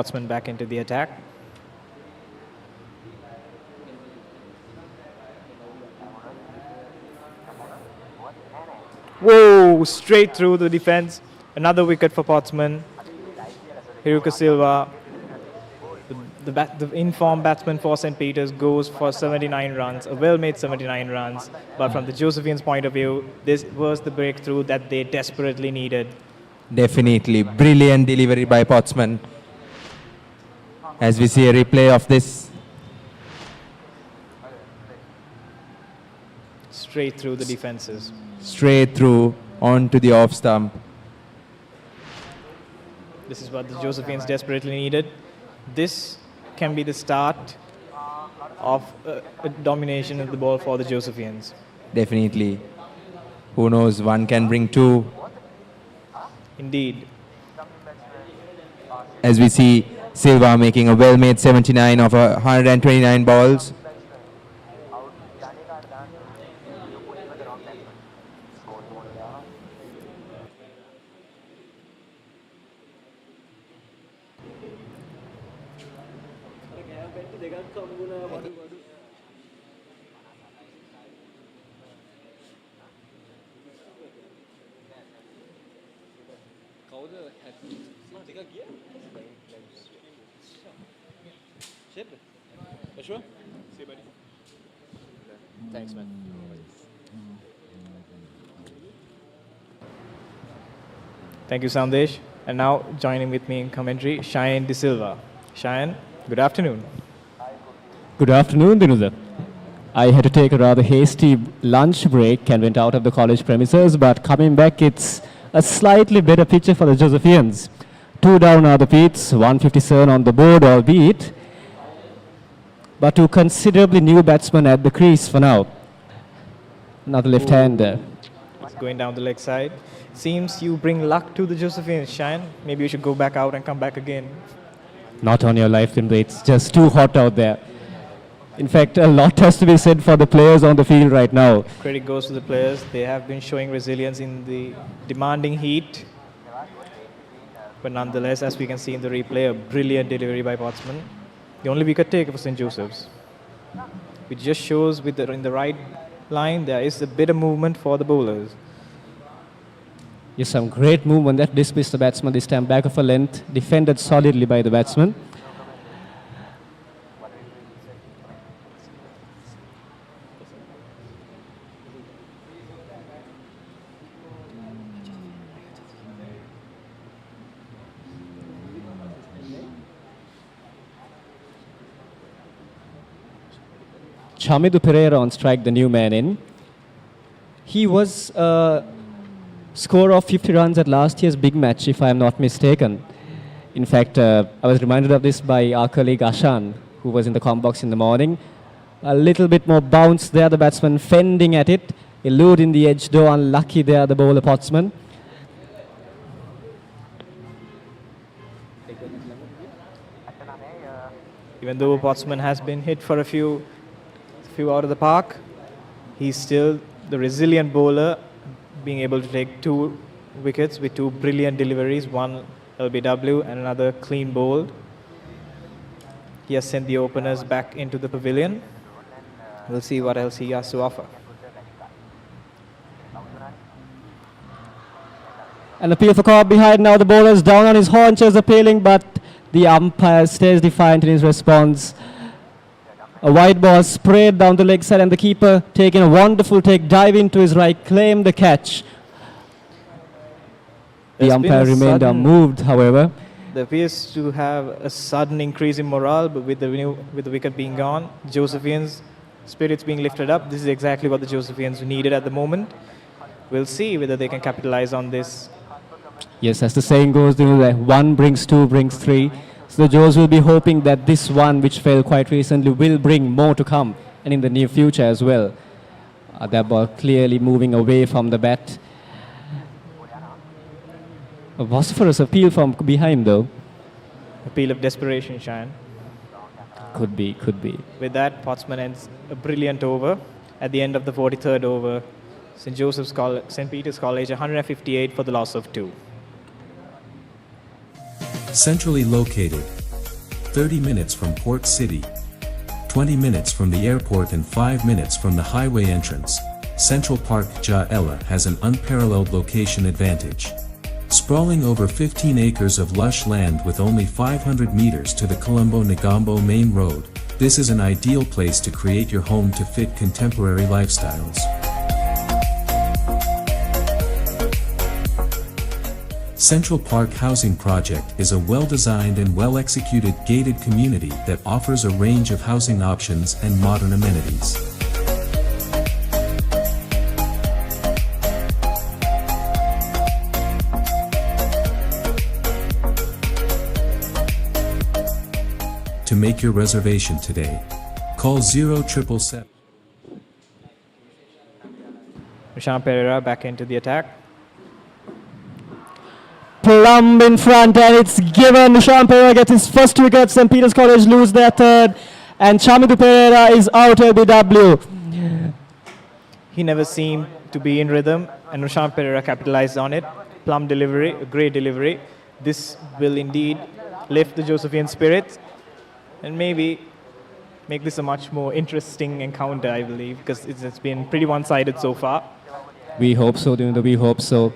Batsman back into the attack. Whoa, straight through the defense. Another wicket for Pottsman. Hiruka Silva, the in-form batsman for St. Peter's, goes for 79 runs, a well-made 79 runs. But from the Josephians' point of view, this was the breakthrough that they desperately needed. Definitely. Brilliant delivery by Pottsman. As we see a replay of this. Straight through the defenses. Straight through onto the off stump. This is what the Josephians desperately needed. This can be the start of a domination of the ball for the Josephians. Definitely. Who knows, one can bring two. Indeed. As we see Silva making a well-made 79 of 129 balls. Thanks, man. Thank you, Sandesh. And now joining with me in commentary, Cheyenne De Silva. Cheyenne, good afternoon. Good afternoon, Dinuda. I had to take a rather hasty lunch break and went out of the college premises, but coming back, it's a slightly better picture for the Josephians. 2 down are the Peets, 157 on the board, albeit, but 2 considerably new batsmen at the crease for now. Another left-hander. It's going down the leg side. Seems you bring luck to the Josephians, Cheyenne. Maybe you should go back out and come back again. Not on your life, Dinuda. It's just too hot out there. In fact, a lot has to be said for the players on the field right now. Credit goes to the players. They have been showing resilience in the demanding heat. But nonetheless, as we can see in the replay, a brilliant delivery by batsman. The only wicket taker for St. Joseph's. Which just shows in the right line, there is a bit of movement for the bowlers. Yes, some great movement that dismissed the batsman this time. Back of a length, defended solidly by the batsman. Chamidu Pereira on strike, the new man in. He was a scorer of 50 runs at last year's big match, if I am not mistaken. In fact, I was reminded of this by our colleague Ashan, who was in the comm box in the morning. A little bit more bounce there, the batsman fending at it. Elude in the edge, though unlucky there, the bowler Pottsman. Even though Pottsman has been hit for a few out of the park, he's still the resilient bowler, being able to take 2 wickets with 2 brilliant deliveries, 1 LBW and another clean bowled. He has sent the openers back into the pavilion. We'll see what else he has to offer. An appeal for caught behind now. The bowler's down on his haunches appealing, but the umpire stays defiant in his response. A wide ball sprayed down the leg side, and the keeper taking a wonderful take, dive into his right, claim the catch. The umpire remained unmoved, however. There appears to have a sudden increase in morale, but with the wicket being gone, Josephians' spirits being lifted up. This is exactly what the Josephians needed at the moment. We'll see whether they can capitalize on this. Yes, as the saying goes, 1 brings 2, brings 3. So the Joes will be hoping that this one, which fell quite recently, will bring more to come, and in the near future as well. That ball clearly moving away from the bat. A vociferous appeal from behind, though. Appeal of desperation, Cheyenne. Could be. With that, Pottsman ends a brilliant over. At the end of the 43rd over, St. Peter's College 158 for the loss of 2. Centrally located, 30 minutes from Port City, 20 minutes from the airport and 5 minutes from the highway entrance, Central Park Jaela has an unparalleled location advantage. Sprawling over 15 acres of lush land with only 500 meters to the Colombo-Negombo main road, this is an ideal place to create your home to fit contemporary lifestyles. Central Park Housing Project is a well-designed and well-executed gated community that offers a range of housing options and modern amenities. To make your reservation today, call 0777. Rushan Pereira back into the attack. Plumb in front, and it's given. Rushan Pereira gets his first wicket. St. Peter's College lose their third, and Chamidu Pereira is out LBW. He never seemed to be in rhythm, and Rushan Pereira capitalized on it. Plumb delivery, a great delivery. This will indeed lift the Josephian spirits and maybe make this a much more interesting encounter, I believe, because it's been pretty one-sided so far. We hope so, Dinda, we hope so.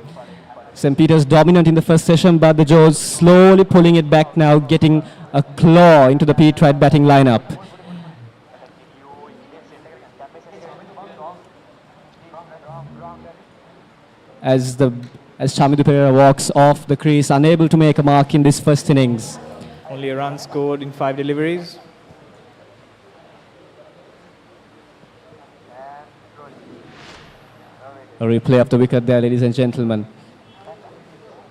St. Peter's dominant in the first session, but the Joes slowly pulling it back now, getting a claw into the Petrite batting lineup. As as Chamidu Pereira walks off the crease, unable to make a mark in this first innings. Only a run scored in 5 deliveries. A replay of the wicket there, ladies and gentlemen.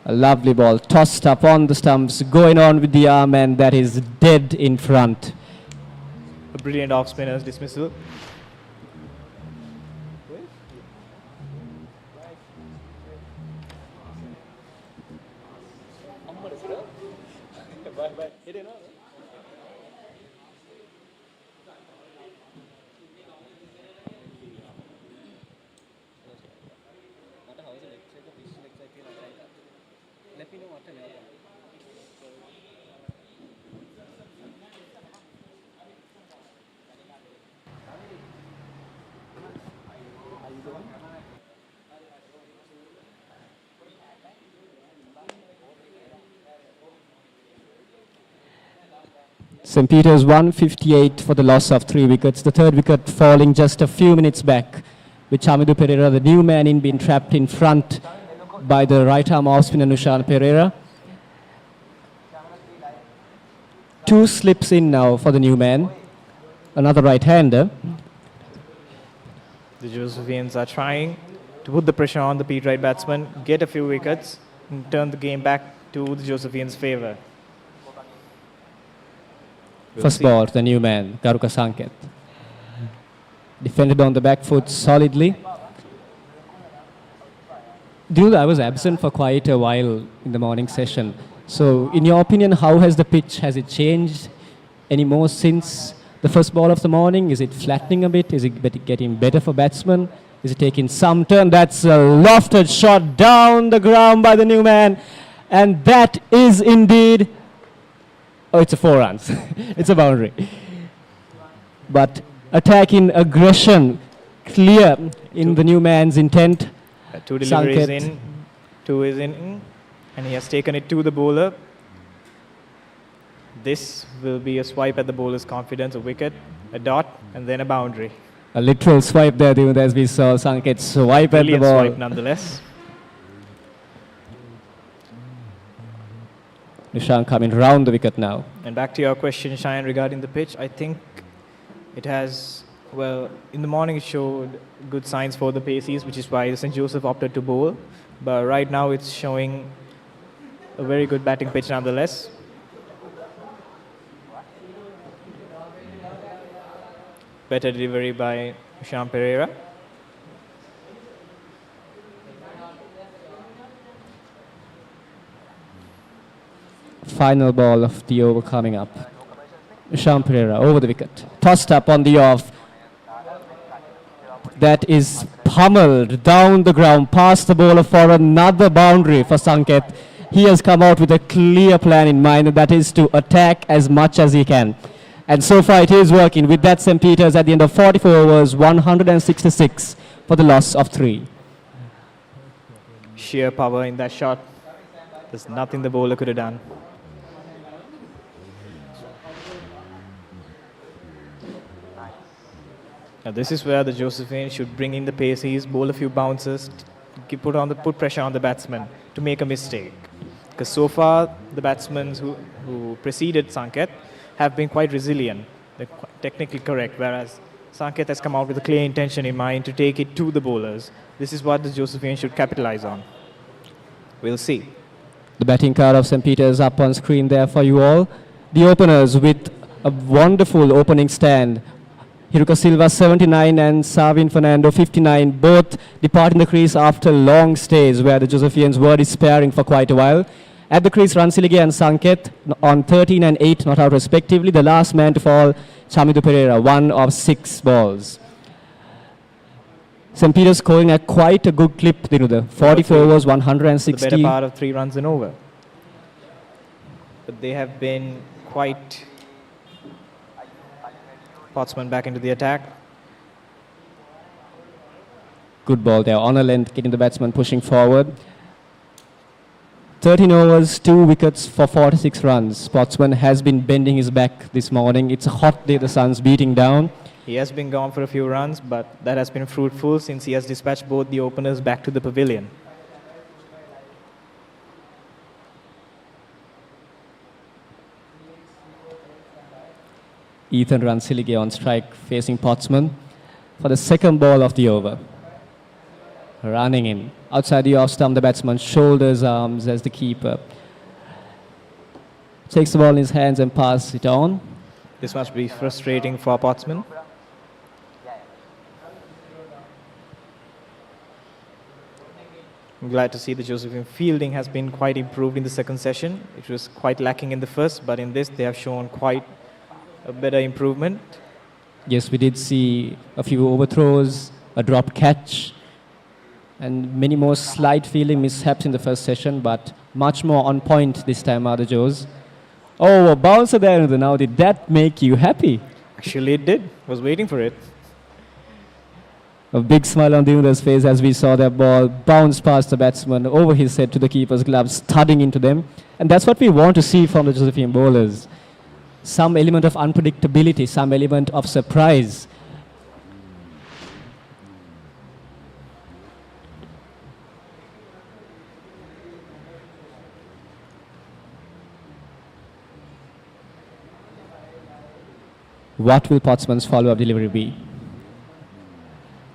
A lovely ball tossed up on the stumps, going on with the arm, and that is dead in front. A brilliant off-spinner's dismissal. St. Peter's 158 for the loss of 3 wickets. The third wicket falling just a few minutes back, with Chamidu Pereira, the new man in, being trapped in front by the right arm off spinner Nushan Pereira. 2 slips in now for the new man, another right-hander. The Josephians are trying to put the pressure on the Petrite batsman, get a few wickets, and turn the game back to the Josephians' favour. First ball to the new man, Garuka Sanket. Defended on the back foot solidly. Dude, I was absent for quite a while in the morning session. So, in your opinion, how has the pitch, has it changed any more since the first ball of the morning? Is it flattening a bit? Is it getting better for batsmen? Is it taking some turn? That's a lofted shot down the ground by the new man. And that is indeed... Oh, it's a 4 runs. It's a boundary. But attack in aggression, clear in the new man's intent. 2 deliveries Sanket. in, 2 is in, and he has taken it to the bowler. This will be a swipe at the bowler's confidence, a wicket, a dot, and then a boundary. A literal swipe there, Divya, as we saw Sanket swipe at the Brilliant ball. swipe nonetheless. Nishan coming round the wicket now. And back to your question, Cheyenne, regarding the pitch, I think it has, well, in the morning it showed good signs for the paces, which is why St. Joseph opted to bowl. But right now it's showing a very good batting pitch nonetheless. Better delivery by Shyam Pereira. Final ball of the over coming up. Shyam Pereira over the wicket. Tossed up on the off. That is pummeled down the ground past the bowler for another boundary for Sanket. He has come out with a clear plan in mind, and that is to attack as much as he can. And so far it is working. With that, St. Peter's at the end of 44 overs, 166 for the loss of 3. Sheer power in that shot. There's nothing the bowler could have done. Now this is where the Josephian should bring in the paces, bowl a few bounces, put pressure on the batsman to make a mistake. Because so far the batsmen who preceded Sanket have been quite resilient. They're technically correct, whereas Sanket has come out with a clear intention in mind to take it to the bowlers. This is what the Josephian should capitalize on. We'll see. The batting card of St. Peter's up on screen there for you all. The openers with a wonderful opening stand. Hiruka Silva 79 and Savin Fernando 59, both departing the crease after long stays where the Josephians were despairing for quite a while. At the crease, Ransilige and Sanket on 13 and 8 not out respectively. The last man to fall, Chamidu Pereira, 1 of 6 balls. St. Peter's scoring at quite a good clip, Dinuda. 44 overs, 160. The better part of 3 runs and over. But they have been quite... Potsman back into the attack. Good ball there, on a length, getting the batsman pushing forward. 13 overs, 2 wickets for 46 runs. Potsman has been bending his back this morning. It's a hot day, the sun's beating down. He has been gone for a few runs, but that has been fruitful since he has dispatched both the openers back to the pavilion. Ethan Ransilige on strike facing Potsman for the second ball of the over. Running in. Outside the off stump, the batsman shoulders arms as the keeper takes the ball in his hands and passes it on. This must be frustrating for Potsman. I'm glad to see the Josephian fielding has been quite improved in the second session. It was quite lacking in the first, but in this they have shown quite a better improvement. Yes, we did see a few overthrows, a dropped catch, and many more slight fielding mishaps in the first session, but much more on point this time are the Joes. Oh, a bouncer there. Now, did that make you happy? Actually, it did. Was waiting for it. A big smile on Dinuda's face as we saw that ball bounce past the batsman over his head to the keeper's gloves, studding into them. And that's what we want to see from the Josephian bowlers. Some element of unpredictability, some element of surprise. What will Potsman's follow-up delivery be?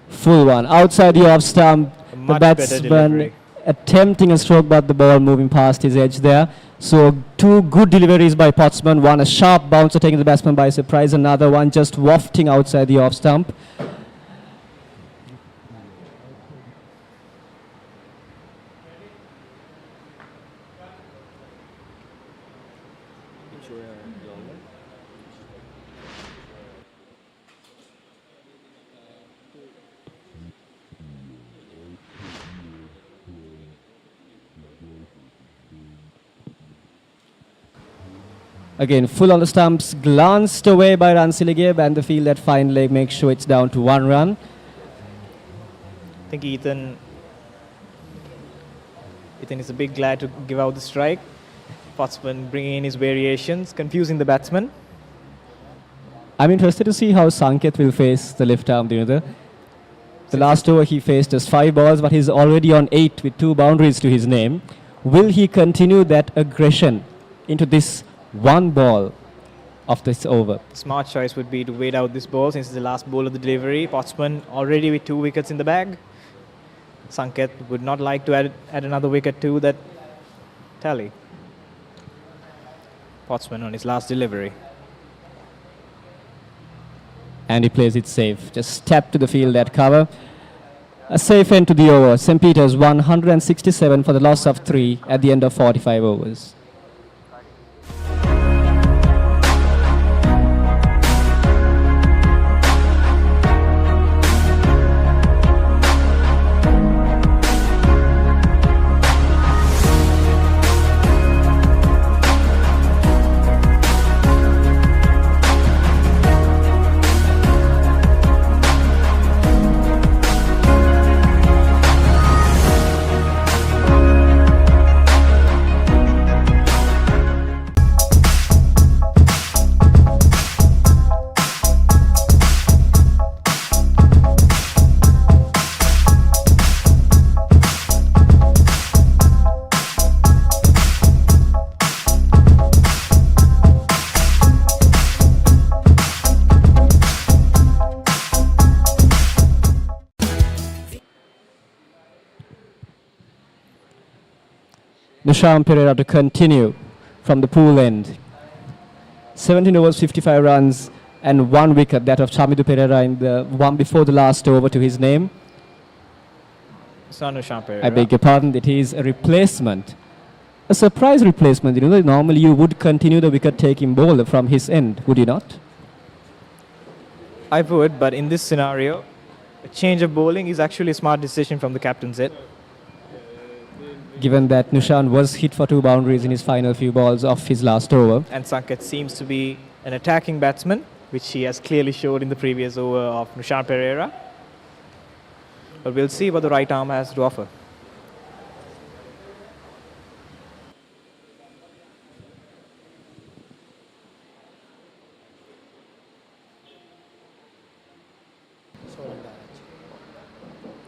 Full one. Outside the off stump, the batsman attempting a stroke, but the ball moving past his edge there. So two good deliveries by Potsman. One a sharp bouncer taking the batsman by surprise. Another one just wafting outside the off stump. Again, full on the stumps, glanced away by Ransilige, and the field at fine leg makes sure it's down to 1 run. I think Ethan is a bit glad to give out the strike. Potsman bringing in his variations, confusing the batsman. I'm interested to see how Sanket will face the left arm Dinuda. The last over he faced just 5 balls, but he's already on 8 with 2 boundaries to his name. Will he continue that aggression into this 1 ball of this over? Smart choice would be to wait out this ball since it's the last ball of the delivery. Potsman already with 2 wickets in the bag. Sanket would not like to add another wicket to that tally. Potsman on his last delivery. And he plays it safe. Just tap to the field at cover. A safe end to the over. St. Peter's 167 for the loss of 3 at the end of 45 overs. Nisham Pereira to continue from the pool end. 17 overs, 55 runs and 1 wicket, that of Chamidu Pereira in the one before the last over to his name. Nisham Pereira. I beg your pardon, it is a replacement. A surprise replacement. You know, normally you would continue the wicket-taking bowler from his end, would you not? I would, but in this scenario, a change of bowling is actually a smart decision from the captain's end. Given that Nushan was hit for 2 boundaries in his final few balls of his last over. And Sanket seems to be an attacking batsman, which he has clearly showed in the previous over of Nushan Pereira. But we'll see what the right arm has to offer.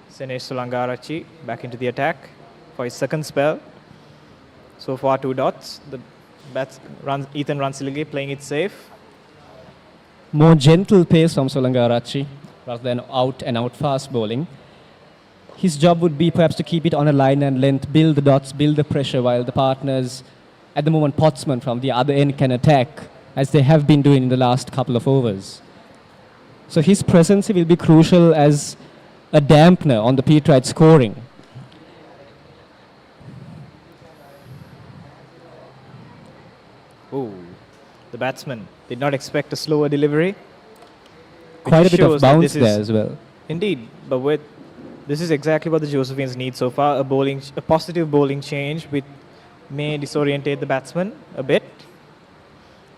Senesh Sulangarachi back into the attack for his second spell. So far 2 dots. The Ethan Ransilige playing it safe. more gentle pace from Solangarachi rather than out and out fast bowling. His job would be perhaps to keep it on a line and length, build the dots, build the pressure, while the partners, at the moment Pottsman from the other end, can attack, as they have been doing in the last couple of overs. So his presence will be crucial as a dampener on the Petrite scoring. Oh, the batsman did not expect a slower delivery. Quite a bit of shows that bounce this is- there as well. Indeed, but this is exactly what the Josephians need so far, a positive bowling change which may disorientate the batsman a bit.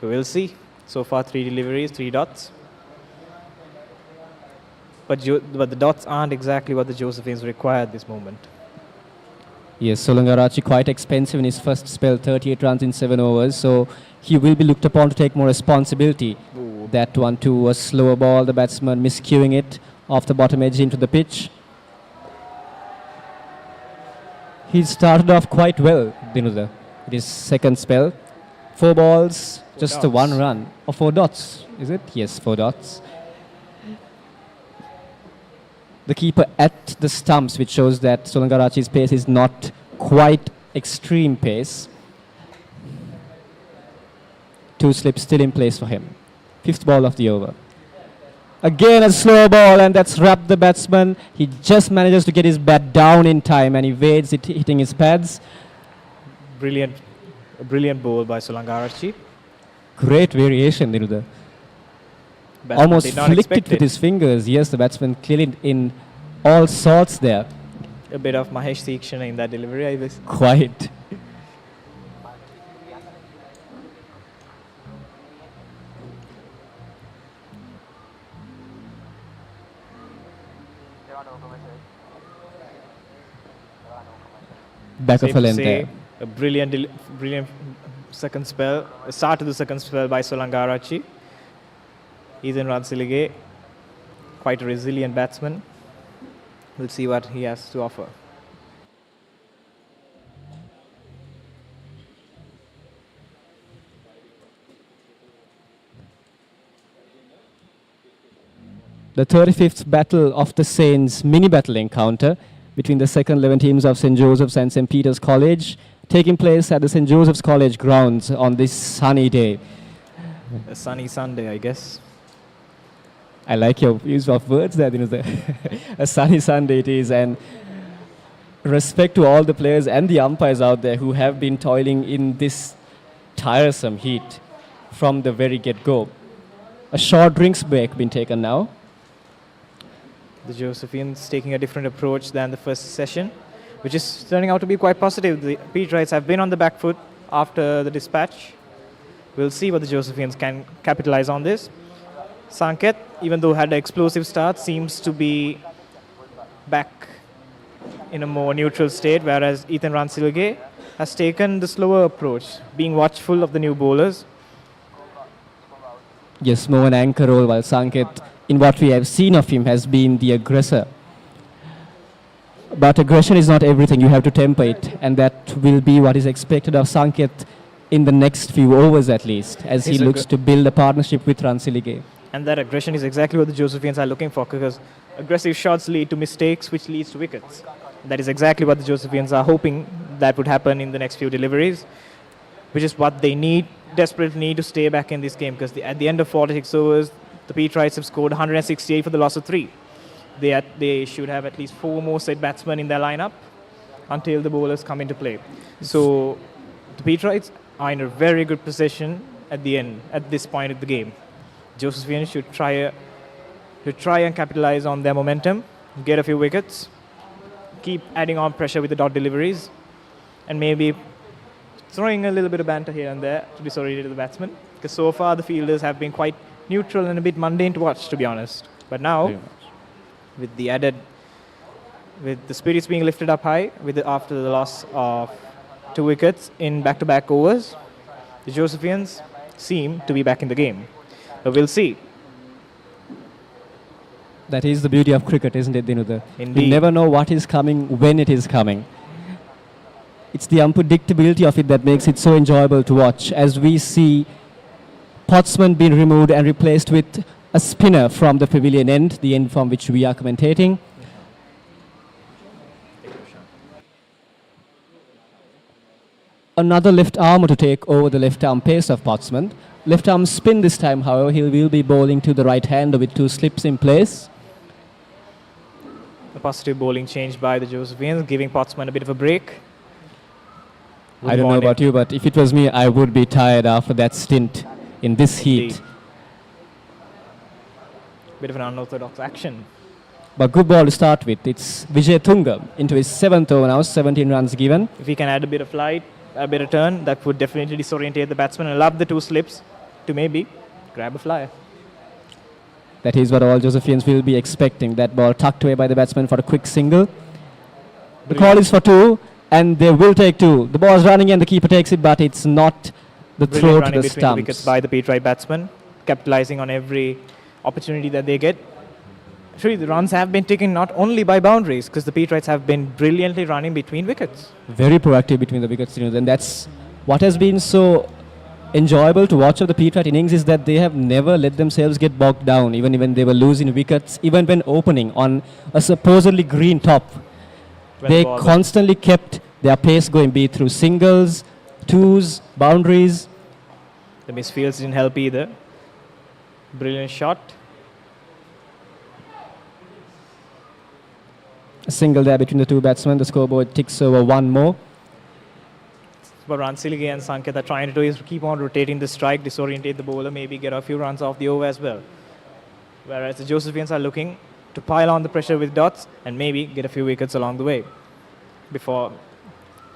We will see. So far 3 deliveries, 3 dots. But the dots aren't exactly what the Josephians require at this moment. Yes, Solangarachi quite expensive in his first spell, 38 runs in 7 overs, so he will be looked upon to take more responsibility. Ooh. That one too was slower ball, the batsman miscuing it off the bottom edge into the pitch. He started off quite well, Dinuda, in his second spell. 4 balls, just a 1 run. Or 4 dots, is it? Yes, 4 dots. The keeper at the stumps, which shows that Solangarachi's pace is not quite extreme pace. 2 slips still in place for him. 5th ball of the over. Again a slow ball, and that's wrapped the batsman. He just manages to get his bat down in time and evades it hitting his pads. A brilliant bowl by Solangarachi. Great variation, Dinuda. Batsman Almost did not flicked expect it with his fingers. Yes, the batsman clearly in all sorts there. A bit of Mahesh Seekshana in that delivery, I guess. Quite. Back Safe of a to length say, there. a brilliant second spell, the start of the second spell by Solangarachi. Ethan Ransilige, quite a resilient batsman. We'll see what he has to offer. The 35th Battle of the Saints mini battle encounter between the second 11 teams of St. Joseph's and St. Peter's College, taking place at the St. Joseph's College grounds on this sunny day. A sunny Sunday, I guess. I like your use of words there, Dinuda. A sunny Sunday it is, and respect to all the players and the umpires out there who have been toiling in this tiresome heat from the very get-go. A short drinks break been taken now. The Josephians taking a different approach than the first session, which is turning out to be quite positive. The Petrites have been on the back foot after the dispatch. We'll see what the Josephians can capitalize on this. Sanket, even though had an explosive start, seems to be back in a more neutral state, whereas Ethan Ransilige has taken the slower approach, being watchful of the new bowlers. Yes, more an anchor role, while Sanket, in what we have seen of him, has been the aggressor. But aggression is not everything, you have to temper it, and that will be what is expected of Sanket in the next few overs at least, as he looks to build a partnership with Ransilige. And that aggression is exactly what the Josephians are looking for, because aggressive shots lead to mistakes, which leads to wickets. That is exactly what the Josephians are hoping that would happen in the next few deliveries, which is what they need, desperately need to stay back in this game, because at the end of 46 overs, the Petrites have scored 168 for the loss of 3. They should have at least 4 more set batsmen in their lineup until the bowlers come into play. So the Petrites are in a very good position at the end, at this point of the game. Josephians should try and capitalize on their momentum, get a few wickets, keep adding on pressure with the dot deliveries, and maybe throwing a little bit of banter here and there to disorient the batsmen, because so far the fielders have been quite neutral and a bit mundane to watch, to be honest. But now, with the spirits being lifted up high after the loss of 2 wickets in back-to-back overs, the Josephians seem to be back in the game. But we'll see. That is the beauty of cricket, isn't it, Dinuda? Indeed. You never know what is coming, when it is coming. It's the unpredictability of it that makes it so enjoyable to watch, as we see Potsman been removed and replaced with a spinner from the pavilion end, the end from which we are commentating. Another left armer to take over the left arm pace of Potsman. Left arm spin this time, however, he will be bowling to the right hander with 2 slips in place. A positive bowling change by the Josephians, giving Potsman a bit of a break. I don't know about you, but if it was me, I would be tired after that stint in this heat. Bit of an unorthodox action. But good ball to start with. It's Vijay Tunga into his 7th over now, 17 runs given. If he can add a bit of flight, a bit of turn, that would definitely disorientate the batsman and allow the 2 slips to maybe grab a flyer. That is what all Josephians will be expecting. That ball tucked away by the batsman for a quick single. The call is for 2, and they will take 2. The ball is running and the keeper takes it, but it's not the throw to the between the wickets stumps. by the Petrite batsman, capitalizing on every opportunity that they get. Actually, the runs have been taken not only by boundaries, because the Petrites have been brilliantly running between wickets. Very proactive between the wickets, and that's what has been so enjoyable to watch of the Petrite innings, is that they have never let themselves get bogged down, even when they were losing wickets, even when opening on a supposedly green top. They constantly kept their pace going, be it through singles, 2s, boundaries. The misfields didn't help either. Brilliant shot. A single there between the 2 batsmen. The scoreboard ticks over 1 more. What Ransilige and Sanket are trying to do is keep on rotating the strike, disorientate the bowler, maybe get a few runs off the over as well. Whereas the Josephians are looking to pile on the pressure with dots and maybe get a few wickets along the way before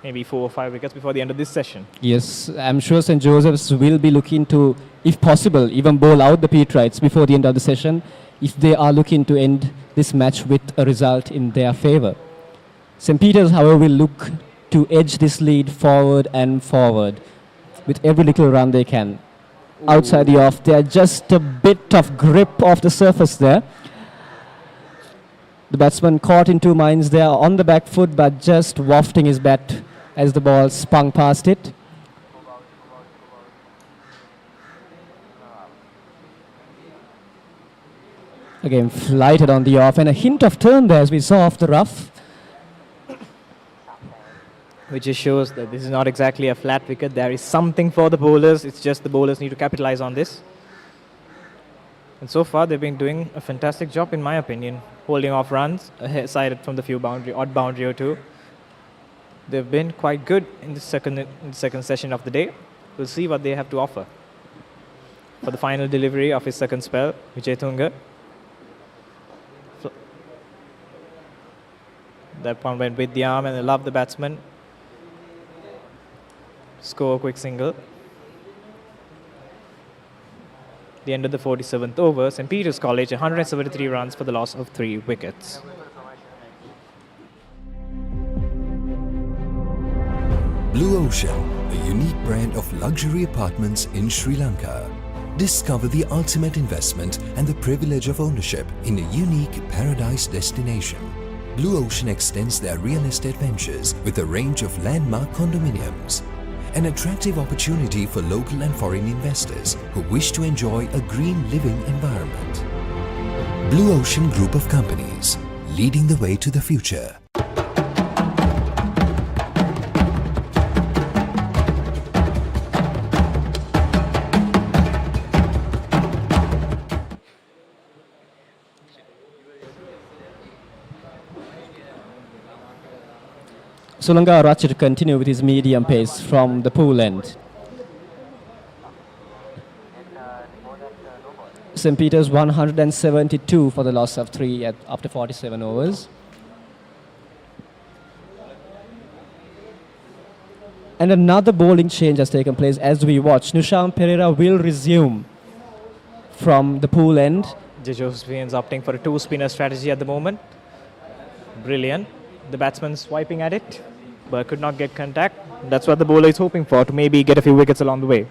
maybe 4 or 5 wickets before the end of this session. Yes, I'm sure St. Joseph's will be looking to, if possible, even bowl out the Petrites before the end of the session if they are looking to end this match with a result in their favour. St. Peter's, however, will look to edge this lead forward and forward with every little run they can. Outside the off, they're just a bit of grip off the surface there. The batsman caught in 2 minds there, on the back foot, but just wafting his bat as the ball spun past it. Again, flighted on the off, and a hint of turn there as we saw off the rough. Which just shows that this is not exactly a flat wicket. There is something for the bowlers. It's just the bowlers need to capitalize on this. And so far, they've been doing a fantastic job, in my opinion, holding off runs, aside from the few odd boundary or 2. They've been quite good in the second session of the day. We'll see what they have to offer. For the final delivery of his second spell, Vijay Tunga. That one went with the arm and they loved the batsman. Score a quick single. The end of the 47th over, St. Peter's College, 173 runs for the loss of 3 wickets. Blue Ocean, a unique brand of luxury apartments in Sri Lanka. Discover the ultimate investment and the privilege of ownership in a unique paradise destination. Blue Ocean extends their real estate ventures with a range of landmark condominiums. An attractive opportunity for local and foreign investors who wish to enjoy a green living environment. Blue Ocean Group of Companies, leading the way to the future. Sulanga Racha to continue with his medium pace from the pool end. St. Peter's 172 for the loss of 3 after 47 overs. And another bowling change has taken place as we watch. Nushan Pereira will resume from the pool end. The Josephians opting for a 2-spinner strategy at the moment. Brilliant. The batsman swiping at it, but could not get contact. That's what the bowler is hoping for, to maybe get a few wickets along the way.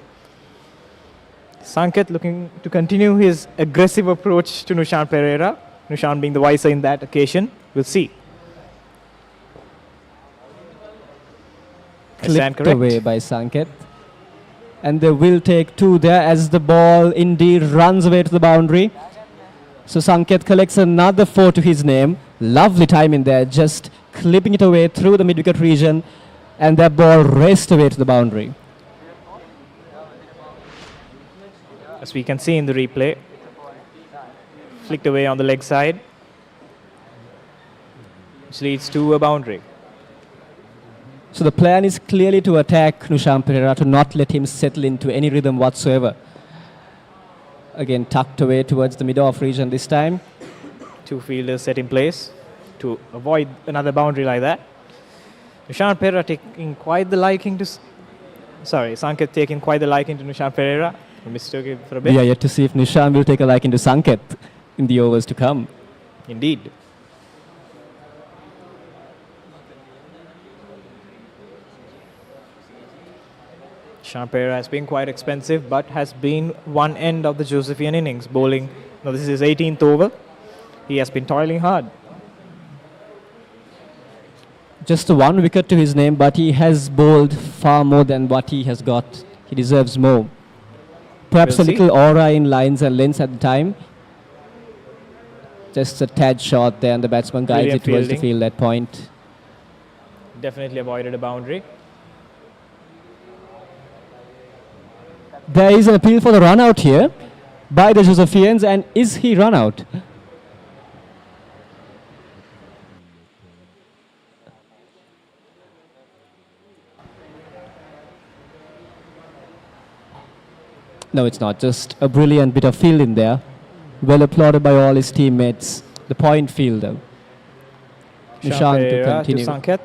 Sanket looking to continue his aggressive approach to Nushan Pereira. Nushan being the wiser in that occasion. We'll see. Clipped away by Sanket. And they will take 2 there as the ball indeed runs away to the boundary. So Sanket collects another 4 to his name. Lovely time in there, just clipping it away through the mid-wicket region, and that ball raced away to the boundary. As we can see in the replay, flicked away on the leg side, which leads to a boundary. So the plan is clearly to attack Nushan Pereira, to not let him settle into any rhythm whatsoever. Again, tucked away towards the mid-off region this time. 2 fielders set in place to avoid another boundary like that. Nushan Pereira taking quite the liking to... Sanket taking quite the liking to Nushan Pereira. Mistook it for a bit. We are yet to see if Nushan will take a liking to Sanket in the overs to come. Indeed. Nushan Pereira has been quite expensive, but has been one end of the Josephian innings, bowling. Now this is his 18th over. He has been toiling hard. Just 1 wicket to his name, but he has bowled far more than what he has got. He deserves more. Perhaps We'll a little aura in lines and lengths at the time. Just a tad short there, and the batsman guides Brilliant it towards the fielding. field at point. Definitely avoided a boundary. There is an appeal for the run out here by the Josephians, and is he run out? No, it's not. Just a brilliant bit of fielding there. Well applauded by all his teammates. The point fielder. Nushan to Pereira continue. to Sanket.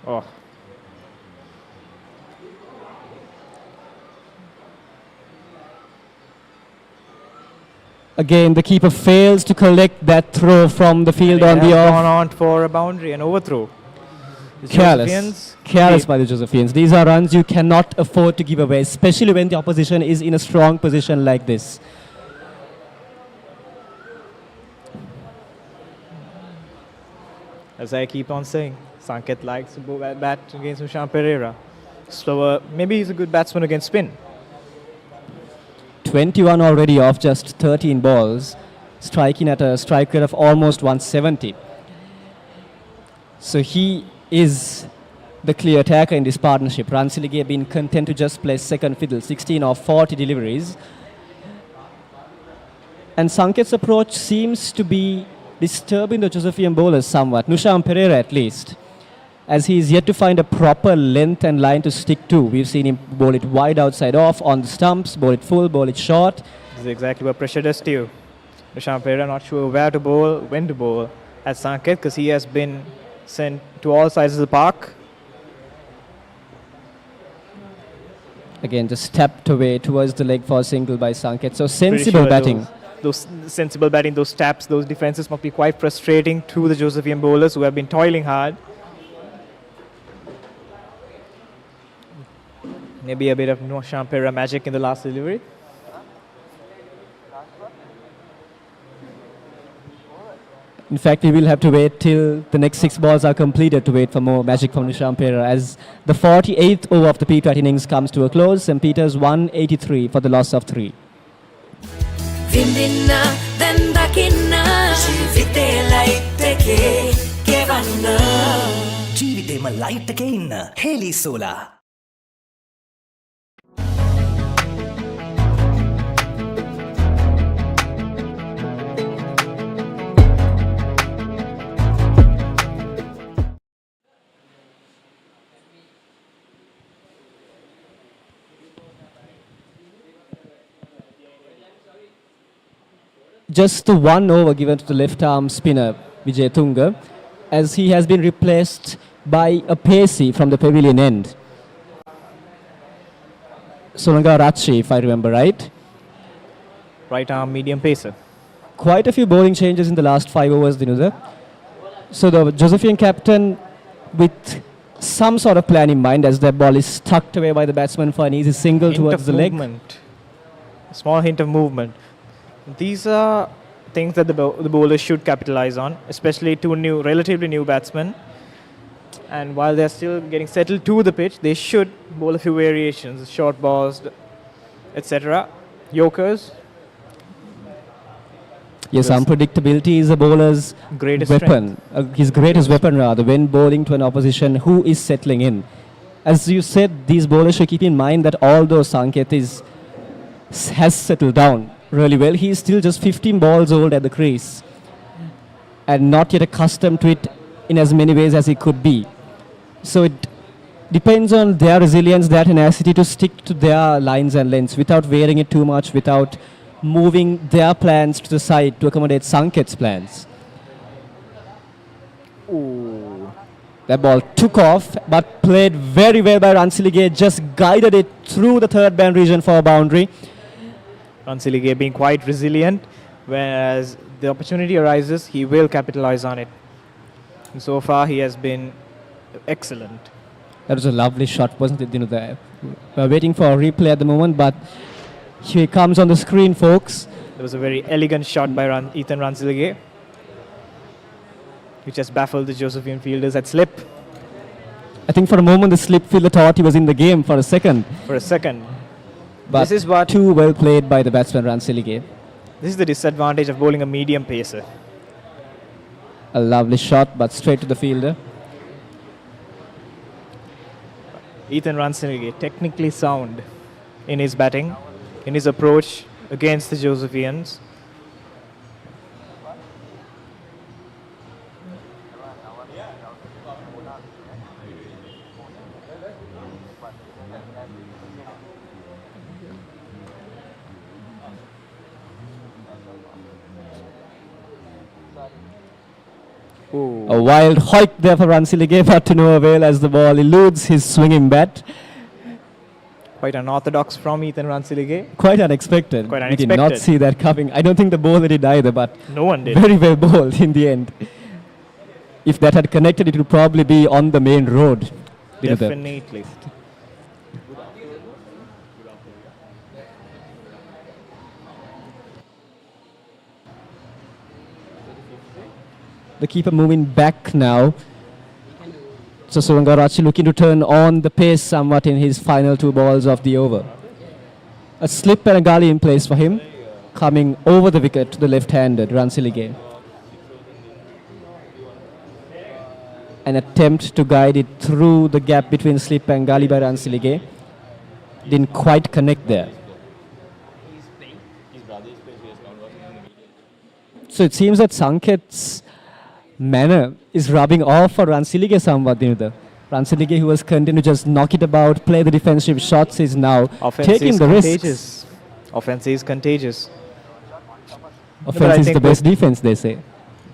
Oh. Again, the keeper fails to collect that throw from the field on the Gone off. on for a boundary, an overthrow. The Careless. Josephians Careless by the Josephians. These are runs you cannot afford to give away, especially when the opposition is in a strong position like this. As I keep on saying, Sanket likes to bat against Nushan Pereira. Slower, maybe he's a good batsman against spin. 21 already off just 13 balls, striking at a strike rate of almost 170. So he is the clear attacker in this partnership. Ransilige been content to just play second fiddle, 16 of 40 deliveries. And Sanket's approach seems to be disturbing the Josephian bowlers somewhat, Nushan Pereira at least, as he is yet to find a proper length and line to stick to. We've seen him bowl it wide outside off, on the stumps, bowl it full, bowl it short. This is exactly what pressure does to you. Nushan Pereira not sure where to bowl, when to bowl at Sanket, because he has been sent to all sides of the park. Again, just tapped away towards the leg for a single by Sanket. So Pretty sensible sure batting. Those sensible batting, those taps, those defenses must be quite frustrating to the Josephian bowlers who have been toiling hard. Maybe a bit of Nushan Pereira magic in the last delivery. In fact, we will have to wait till the next 6 balls are completed to wait for more magic from Nushan Pereira, as the 48th over of the Petrite innings comes to a close. St. Peter's 183 for the loss of 3. Vindinna then dakinna ජීවිතේ light එකේ ගෙවන්න ජීවිතේම light එකේ ඉන්න හේලි solar. Just the 1 over given to the left arm spinner Vijay Tunga, as he has been replaced by a pacey from the pavilion end. Solanga Rachi, if I remember right. Right arm medium pacer. Quite a few bowling changes in the last 5 overs, Dinuda. So the Josephian captain, with some sort of plan in mind, as that ball is tucked away by the batsman for an easy single towards the leg. A small hint of movement. These are things that the bowlers should capitalize on, especially two relatively new batsmen. And while they're still getting settled to the pitch, they should bowl a few variations, short balls, etc. Yorkers. Yes, unpredictability is a bowler's Greatest weapon. His greatest weapon, rather, when bowling to an opposition who is settling in. As you said, these bowlers should keep in mind that although Sanket has settled down really well, he is still just 15 balls old at the crease and not yet accustomed to it in as many ways as he could be. So it depends on their resilience, their tenacity to stick to their lines and lengths without varying it too much, without moving their plans to the side to accommodate Sanket's plans. Ooh. That ball took off, but played very well by Ransilige, just guided it through the third band region for a boundary. Ransilige being quite resilient, whereas the opportunity arises, he will capitalize on it. And so far, he has been excellent. That was a lovely shot, wasn't it? We're waiting for a replay at the moment, but here he comes on the screen, folks. There was a very elegant shot by Ethan Ransilige, which has baffled the Josephian fielders at slip. I think for a moment the slip fielder thought he was in the game for a second. But this is what too well played by the batsman Ransilige. This is the disadvantage of bowling a medium pacer. A lovely shot, but straight to the fielder. Ethan Ransilige, technically sound in his batting, in his approach against the Josephians. A wild hoik there for Ransilige, but to no avail as the ball eludes his swinging bat. Quite unorthodox from Ethan Ransilige. Quite unexpected. We did not see that coming. I don't think the bowler did either, but no one did. Very well bowled in the end. If that had connected, it would probably be on the main road. Definitely. The keeper moving back now. So Surangarachi looking to turn on the pace somewhat in his final two balls of the over. A slip and a gully in place for him, coming over the wicket to the left-handed Ransilige. An attempt to guide it through the gap between slip and gully by Ransilige. Didn't quite connect there. So it seems that Sanket's manner is rubbing off for Ransilige somewhat. Ransilige, who was content to just knock it about, play the defensive shots, is now taking the risks. Offense is contagious. Offense is the best defense, they say.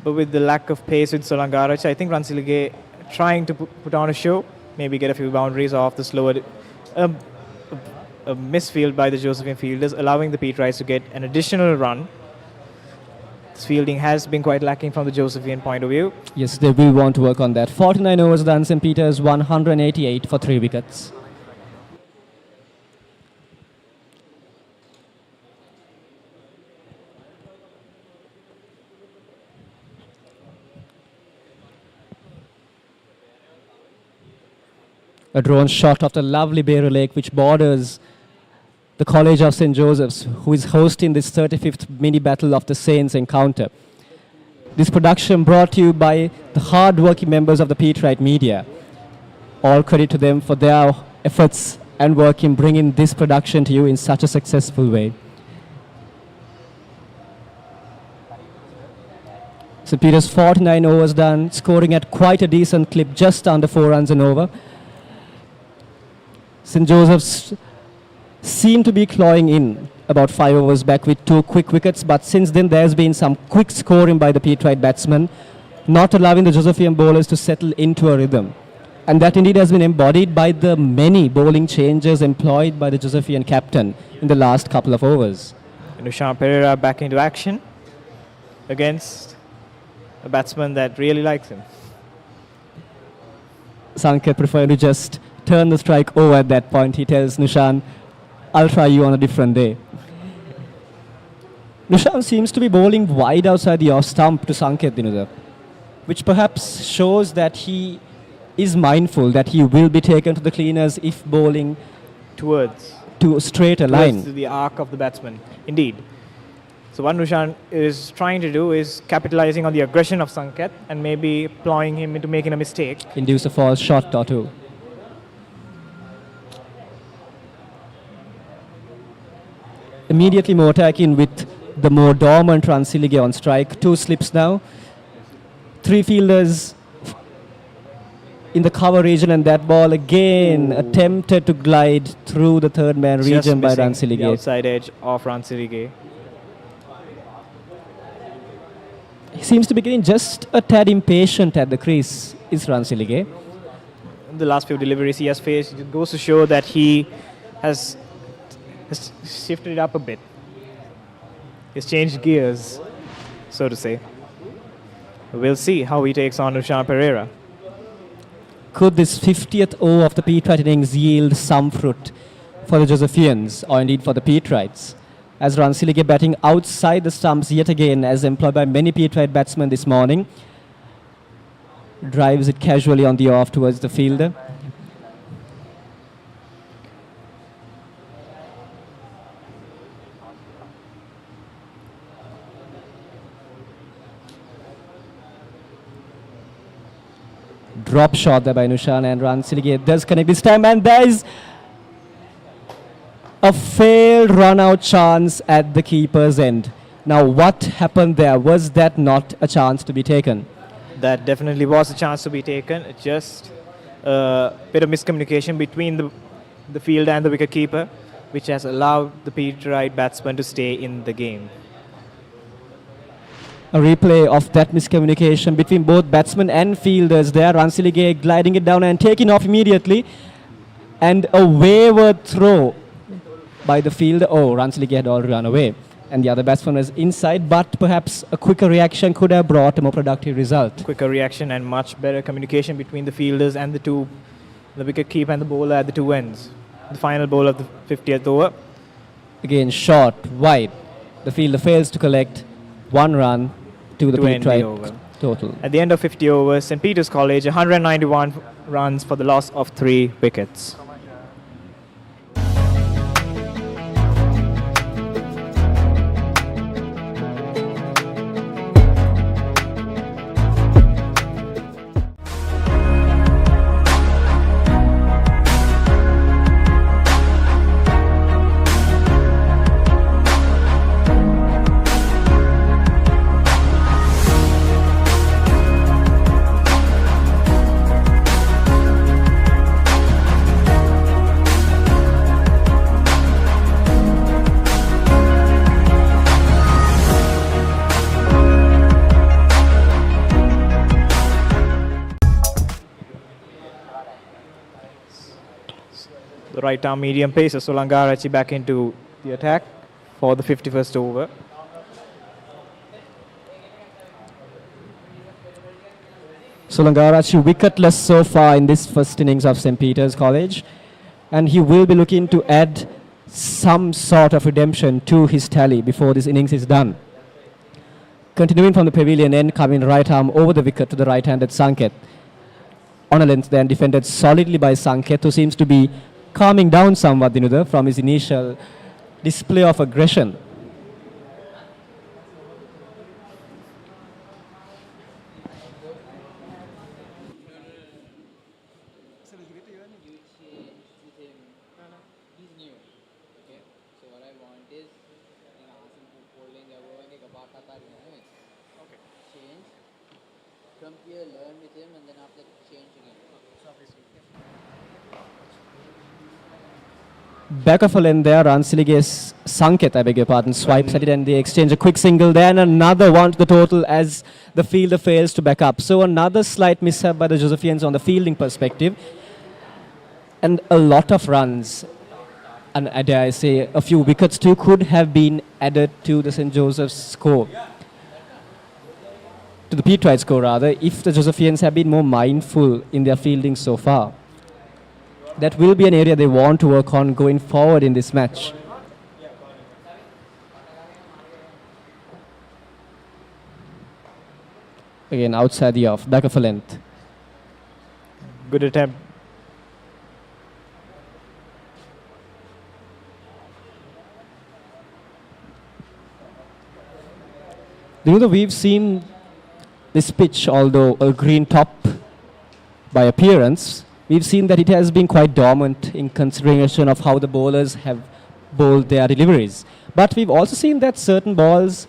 But with the lack of pace with Solangarach, I think Ransilige trying to put on a show, maybe get a few boundaries off the slower. A misfield by the Josephian fielders, allowing the Petrites to get an additional run. This fielding has been quite lacking from the Josephian point of view. Yes, they will want to work on that. 49 overs done, St. Peter's 188 for 3 wickets. A drone shot of the lovely Bearer Lake, which borders the College of St. Joseph's, who is hosting this 35th mini battle of the Saints encounter. This production brought to you by the hard-working members of the Petrite media. All credit to them for their efforts and work in bringing this production to you in such a successful way. St. Peter's 49 overs done, scoring at quite a decent clip, just under 4 runs an over. St. Joseph's seemed to be clawing in about 5 overs back with 2 quick wickets, but since then there's been some quick scoring by the Petrite batsmen, not allowing the Josephian bowlers to settle into a rhythm. And that indeed has been embodied by the many bowling changes employed by the Josephian captain in the last couple of overs. Nushan Pereira back into action against a batsman that really likes him. Sanket preferred to just turn the strike over at that point. He tells Nushan, I'll try you on a different day. Nushan seems to be bowling wide outside the off stump to Sanket, which perhaps shows that he is mindful that he will be taken to the cleaners if bowling towards to a straighter line. towards the arc of the batsman. Indeed. So what Nushan is trying to do is capitalizing on the aggression of Sanket and maybe ploying him into making a mistake. Induce a false shot or two. Immediately more attacking with the more dormant Ransilige on strike. 2 slips now. 3 fielders in the cover region, and that ball again attempted to glide through the third man Just region by missing the Ransilige. outside edge of Ransilige. He seems to be getting just a tad impatient at the crease, is Ransilige. The last few deliveries he has faced, it goes to show that he has shifted it up a bit. He's changed gears, so to say. We'll see how he takes on Nushan Pereira. Could this 50th over of the Petrite innings yield some fruit for the Josephians, or indeed for the Petrites? As Ransilige batting outside the stumps yet again, as employed by many Petrite batsmen this morning, drives it casually on the off towards the fielder. Drop shot there by Nushan, and Ransilige does connect this time, and there is a failed run-out chance at the keeper's end. Now, what happened there? Was that not a chance to be taken? That definitely was a chance to be taken. Just a bit of miscommunication between the fielder and the wicket-keeper, which has allowed the Petrite batsman to stay in the game. A replay of that miscommunication between both batsmen and fielders there. Ransilige gliding it down and taking off immediately. And a wayward throw by the fielder. Oh, Ransilige had already run away. And the other batsman was inside, but perhaps a quicker reaction could have brought a more productive result. Quicker reaction and much better communication between the fielders and the wicket-keeper and the bowler at the two ends. The final ball of the 50th over. Again, short, wide. The fielder fails to collect 1 run to the Petrite total. At the end of 50 overs, St. Peter's College, 191 runs for the loss of 3 wickets. The right arm medium pacer, Solangarachi back into the attack for the 51st over. Solangarachi wicketless so far in this first innings of St. Peter's College, and he will be looking to add some sort of redemption to his tally before this innings is done. Continuing from the pavilion end, coming right arm over the wicket to the right-handed Sanket. On a length then defended solidly by Sanket, who seems to be calming down somewhat, Dinuda, from his initial display of aggression. Back of a length there, Ransilige Sanket, I beg your pardon, swipes at it, and they exchange a quick single there, and another one to the total as the fielder fails to back up. So another slight mishap by the Josephians on the fielding perspective, and a lot of runs, and dare I say a few wickets too, could have been added to the St. Joseph's score, to the Petrite score rather, if the Josephians have been more mindful in their fielding so far. That will be an area they want to work on going forward in this match. Again, outside the off, back of a length. Good attempt. We've seen this pitch, although a green top by appearance, we've seen that it has been quite dormant in consideration of how the bowlers have bowled their deliveries. But we've also seen that certain balls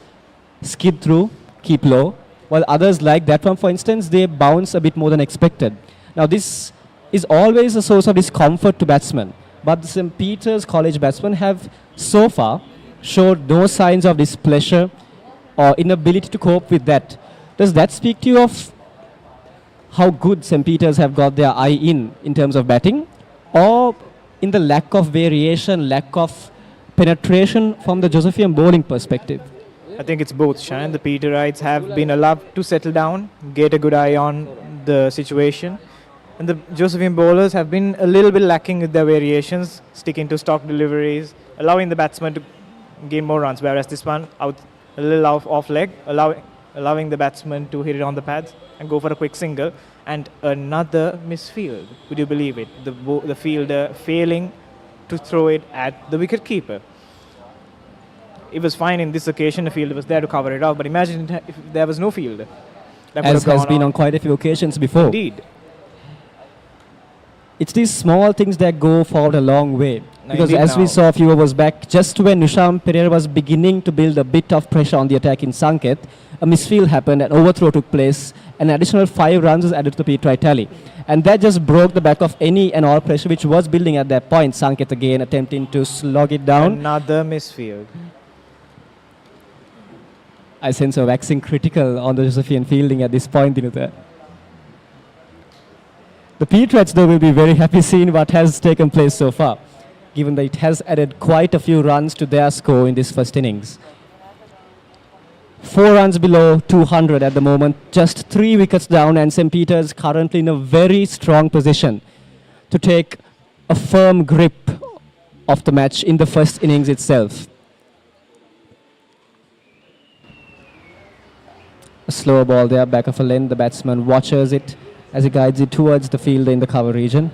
skid through, keep low, while others, like that one for instance, they bounce a bit more than expected. Now this is always a source of discomfort to batsmen, but the St. Peter's College batsmen have so far showed no signs of displeasure or inability to cope with that. Does that speak to you of how good St. Peter's have got their eye in terms of batting, or in the lack of variation, lack of penetration from the Josephian bowling perspective? I think it's both, Shayan. The Peterites have been allowed to settle down, get a good eye on the situation. And the Josephian bowlers have been a little bit lacking with their variations, sticking to stock deliveries, allowing the batsman to gain more runs, whereas this one out a little off leg, allowing the batsman to hit it on the pads and go for a quick single. And another misfield. Would you believe it? The fielder failing to throw it at the wicket keeper. It was fine in this occasion, the fielder was there to cover it up, but imagine if there was no fielder. That As has been on quite a few occasions before. Indeed. It's these small things that go forward a long way. Because Indeed as we now. saw a few overs back, just when Nusham Pereira was beginning to build a bit of pressure on the attack in Sanket, a misfield happened, an overthrow took place, an additional 5 runs was added to the Petrite tally. And that just broke the back of any and all pressure which was building at that point. Sanket again attempting to slog it down. Another misfield. I sense a waxing critical on the Josephian fielding at this point, Dinutha. The Petrites, though, will be very happy seeing what has taken place so far, given that it has added quite a few runs to their score in this first innings. 4 runs below 200 at the moment, just 3 wickets down, and St. Peter's currently in a very strong position to take a firm grip of the match in the first innings itself. A slow ball there, back of a length. The batsman watches it as he guides it towards the fielder in the cover region.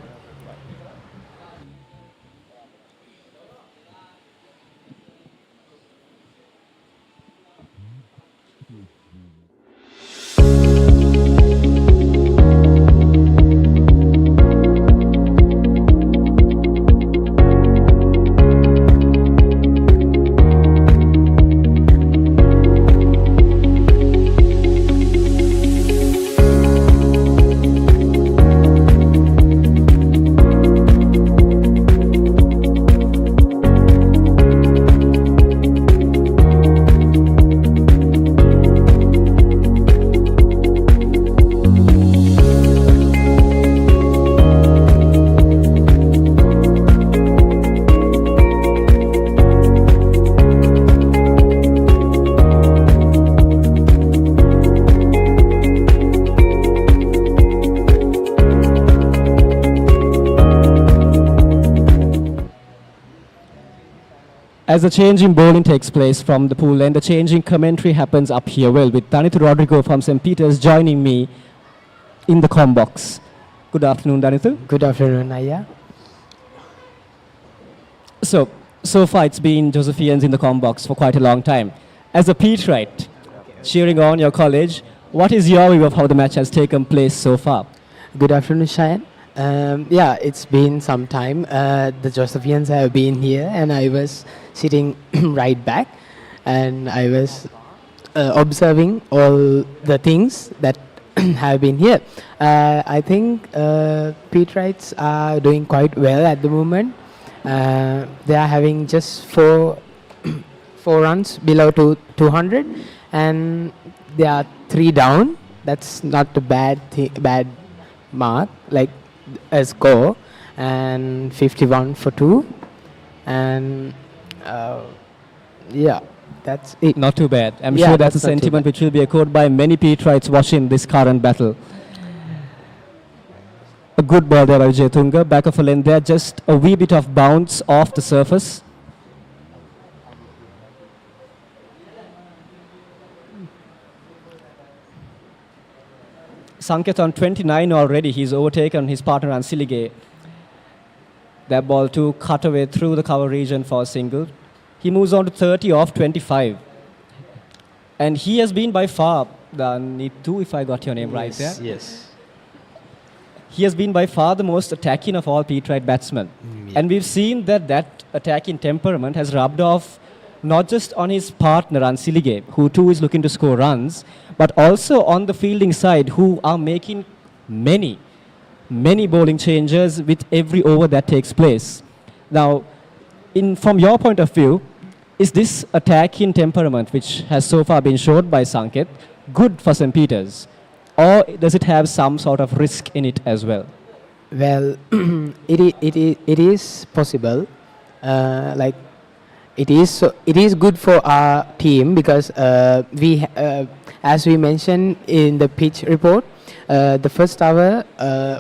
As the change in bowling takes place from the pool end, the change in commentary happens up here. Well, with Danithu Rodrigo from St. Peter's joining me in the comm box. Good afternoon, Danithu. Good afternoon, Aya. So far it's been Josephians in the comm box for quite a long time. As a Petrite, cheering on your college, what is your view of how the match has taken place so far? Good afternoon, Shayan. Yeah, it's been some time. The Josephians have been here, and I was sitting right back, and I was observing all the things that have been here. I think Petrites are doing quite well at the moment. They are having just four runs below 200, and they are 3 down. That's not a bad mark, like a score, and 51 for 2, and yeah, that's it. Not too bad. I'm Yeah, sure that's a not too sentiment bad. which will be echoed by many Petrites watching this current battle. A good ball there by Vijay Tunga, back of a length there, just a wee bit of bounce off the surface. Sanket on 29 already. He's overtaken his partner Ansilige. That ball to cut away through the cover region for a single. He moves on to 30 off 25. And he has been by far, Nitu, if I got your name right there. Yes. He has been by far the most attacking of all Petrite batsmen. And we've seen that attacking temperament has rubbed off not just on his partner Ansilige, who too is looking to score runs, but also on the fielding side, who are making many bowling changes with every over that takes place. Now, from your point of view, is this attacking temperament, which has so far been showed by Sanket, good for St. Peter's? Or does it have some sort of risk in it as well? Well, it is possible. It is good for our team because as we mentioned in the pitch report, the first hour,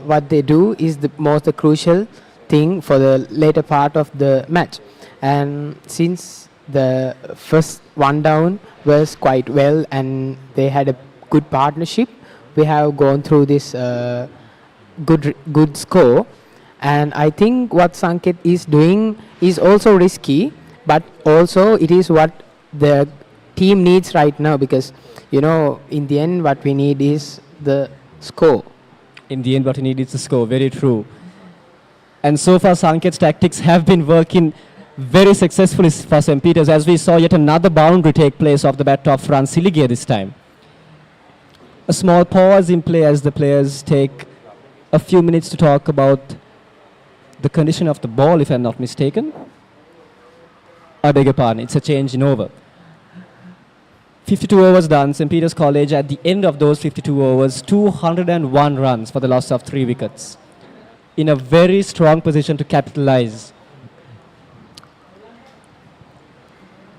what they do is the most crucial thing for the later part of the match. And since the first one down was quite well and they had a good partnership, we have gone through this good score. And I think what Sanket is doing is also risky, but also it is what the team needs right now, because in the end what we need is the score. In the end what we need is the score, very true. And so far Sanket's tactics have been working very successfully for St. Peter's, as we saw yet another boundary take place off the bat of Fransilige this time. A small pause in play as the players take a few minutes to talk about the condition of the ball, if I'm not mistaken. I beg your pardon, it's a change in over. 52 overs done. St. Peter's College at the end of those 52 overs, 201 runs for the loss of 3 wickets. In a very strong position to capitalize.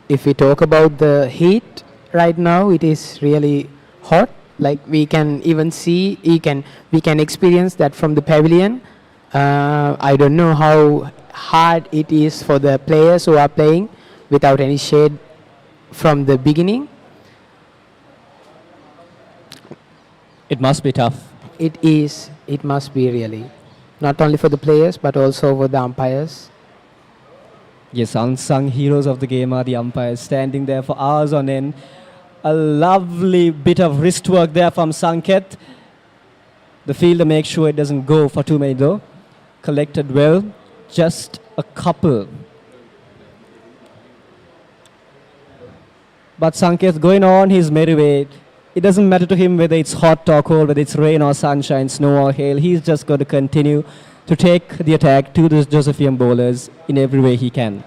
If we talk about the heat right now, it is really hot. Like we can even see, we can experience that from the pavilion. I don't know how hard it is for the players who are playing without any shade from the beginning. It must be tough. It is. It must be really. Not only for the players, but also for the umpires. Yes, unsung heroes of the game are the umpires, standing there for hours on end. A lovely bit of wrist work there from Sanket. The fielder makes sure it doesn't go for too many though. Collected well, just a couple. But Sanket going on his merry way. It doesn't matter to him whether it's hot or cold, whether it's rain or sunshine, snow or hail. He's just going to continue to take the attack to the Josephian bowlers in every way he can.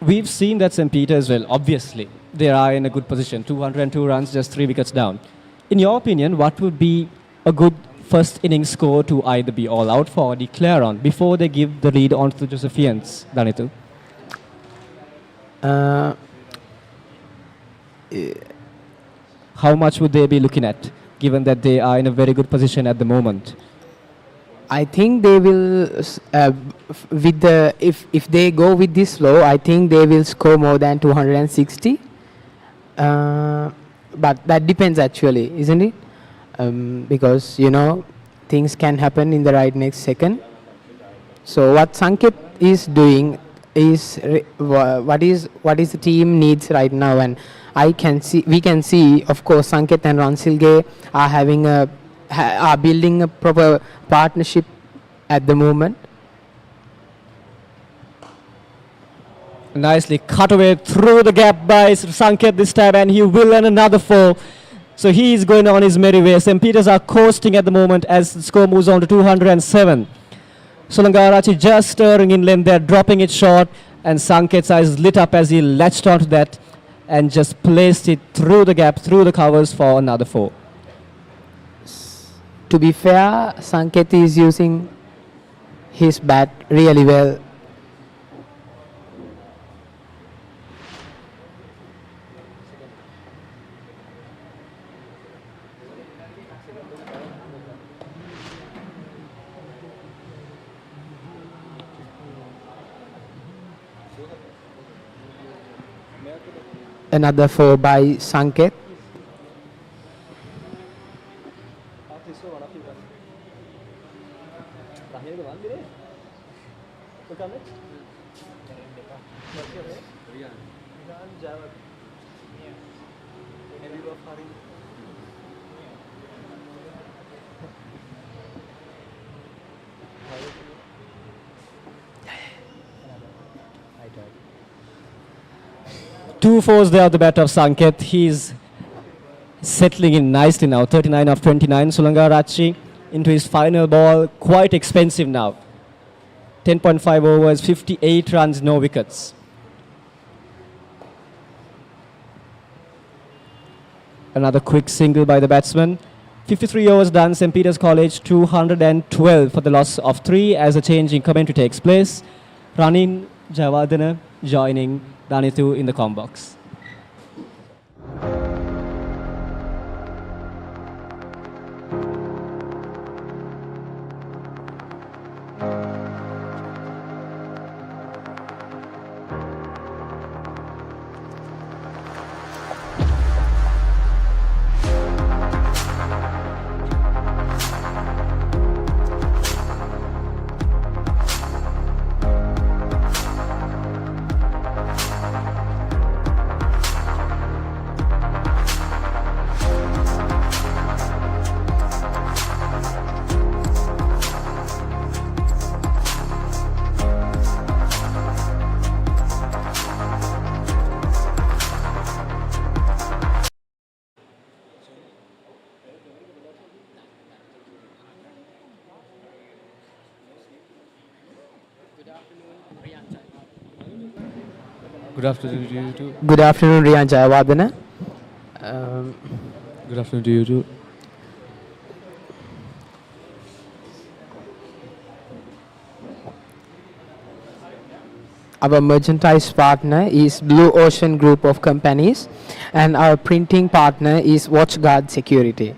We've seen that St. Peter's, well, obviously, they are in a good position. 202 runs, just 3 wickets down. In your opinion, what would be a good first innings score to either be all out for or declare on before they give the lead on to the Josephians, Danitu? How much would they be looking at, given that they are in a very good position at the moment? I think they will, if they go with this flow, I think they will score more than 260. But that depends actually, isn't it? Because things can happen in the right next second. So what Sanket is doing is what is the team needs right now, and we can see, of course, Sanket and Ransilge are building a proper partnership at the moment. Nicely cut away through the gap by Sanket this time, and he will earn another 4. So he is going on his merry way. St. Peter's are coasting at the moment as the score moves on to 207. Solangarachi just stirring in length there, dropping it short, and Sanket's eyes lit up as he latched onto that and just placed it through the gap, through the covers for another 4. To be fair, Sanket is using his bat really well. Another 4 by Sanket. Two fours there at the bat of Sanket. He's settling in nicely now. 39 of 29. Sulanga Rachi into his final ball. Quite expensive now. 10.5 overs, 58 runs, no wickets. Another quick single by the batsman. 53 overs done. St. Peter's College 212 for the loss of 3 as a change in commentary takes place. Ranin Javadana joining Danithu in the com box. Good afternoon to you too. Good afternoon, Riyan Jayawardena. Good afternoon to you too. Our merchandise partner is Blue Ocean Group of Companies, and our printing partner is Watchguard Security.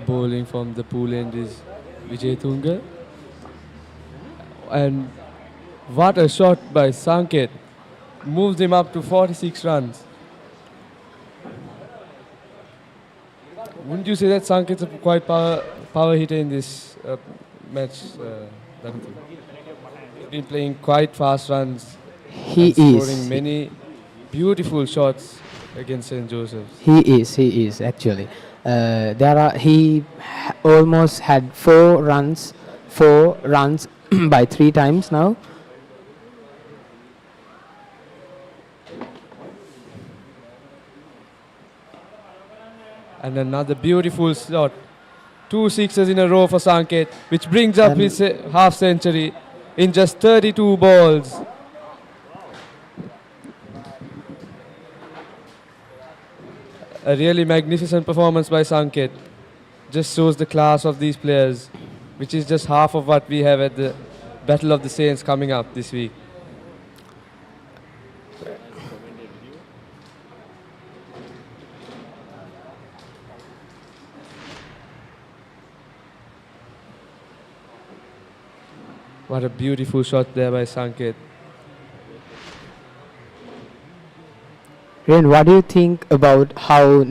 Bowling from the pool end is Vijay Tunga. And what a shot by Sanket. Moves him up to 46 runs. Wouldn't you say that Sanket's a quite power hitter in this match? Danithu? He's been playing quite fast runs. He and is. scoring many beautiful shots against St. Joseph's. He is actually. He almost had 4 runs by 3 times now. And another beautiful shot. 2 sixes in a row for Sanket, which brings up his half century in just 32 balls. A really magnificent performance by Sanket. Just shows the class of these players, which is just half of what we have at the Battle of the Saints coming up this week. What a beautiful shot there by Sanket. Riyan, what do you think about how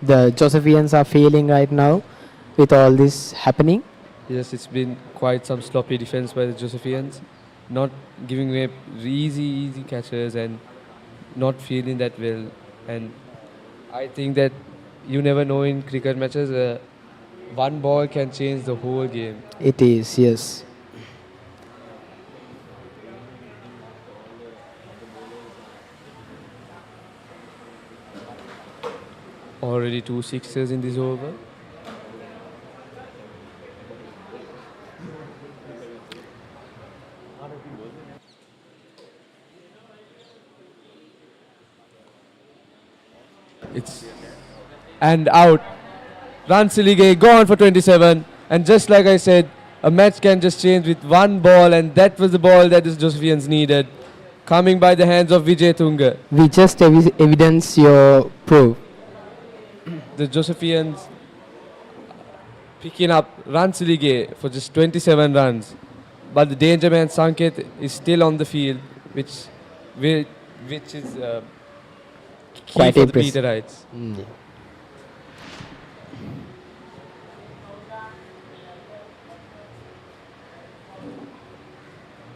the Josephians are feeling right now with all this happening? Yes, it's been quite some sloppy defense by the Josephians, not giving away easy catches and not feeling that well. And I think that you never know in cricket matches, one ball can change the whole game. It is, yes. Already 2 sixes in this over. It's and out. Ransilige gone for 27. And just like I said, a match can just change with one ball, and that was the ball that the Josephians needed. Coming by the hands of Vijay Tunga. We just evidence your proof. The Josephians picking up Ransilige for just 27 runs. But the danger man Sanket is still on the field, which is key Quite for the impressive. Peterites. Yeah.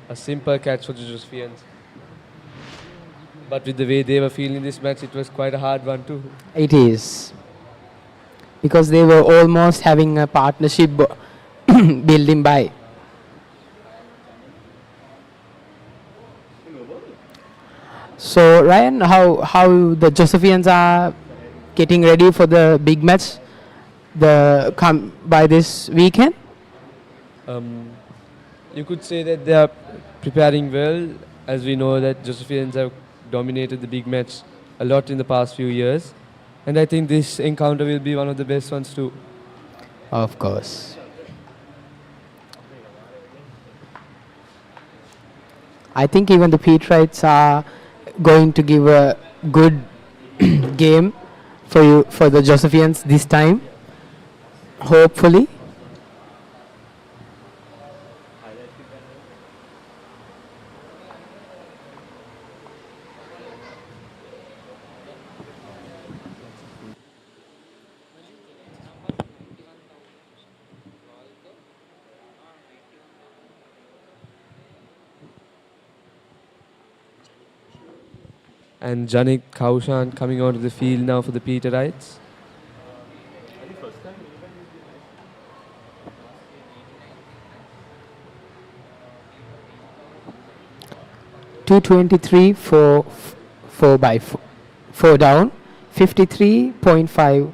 A simple catch for the Josephians. But with the way they were feeling this match, it was quite a hard one too. It is. Because they were almost having a partnership building by. So Ryan, how the Josephians are getting ready for the big match by this weekend? You could say that they are preparing well, as we know that Josephians have dominated the big match a lot in the past few years. And I think this encounter will be one of the best ones too. Of course. I think even the Petrites are going to give a good game for the Josephians this time. Hopefully. And Janik Kaushan coming onto the field now for the Peterites. 223 for 4 down, 53.5.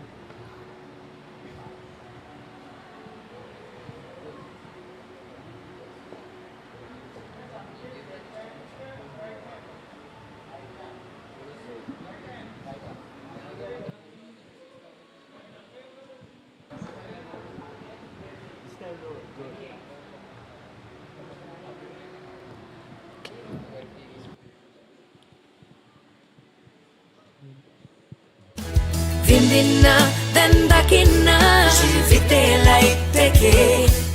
විඳින්න දැන් දකින්න ජීවිතේ light එකේ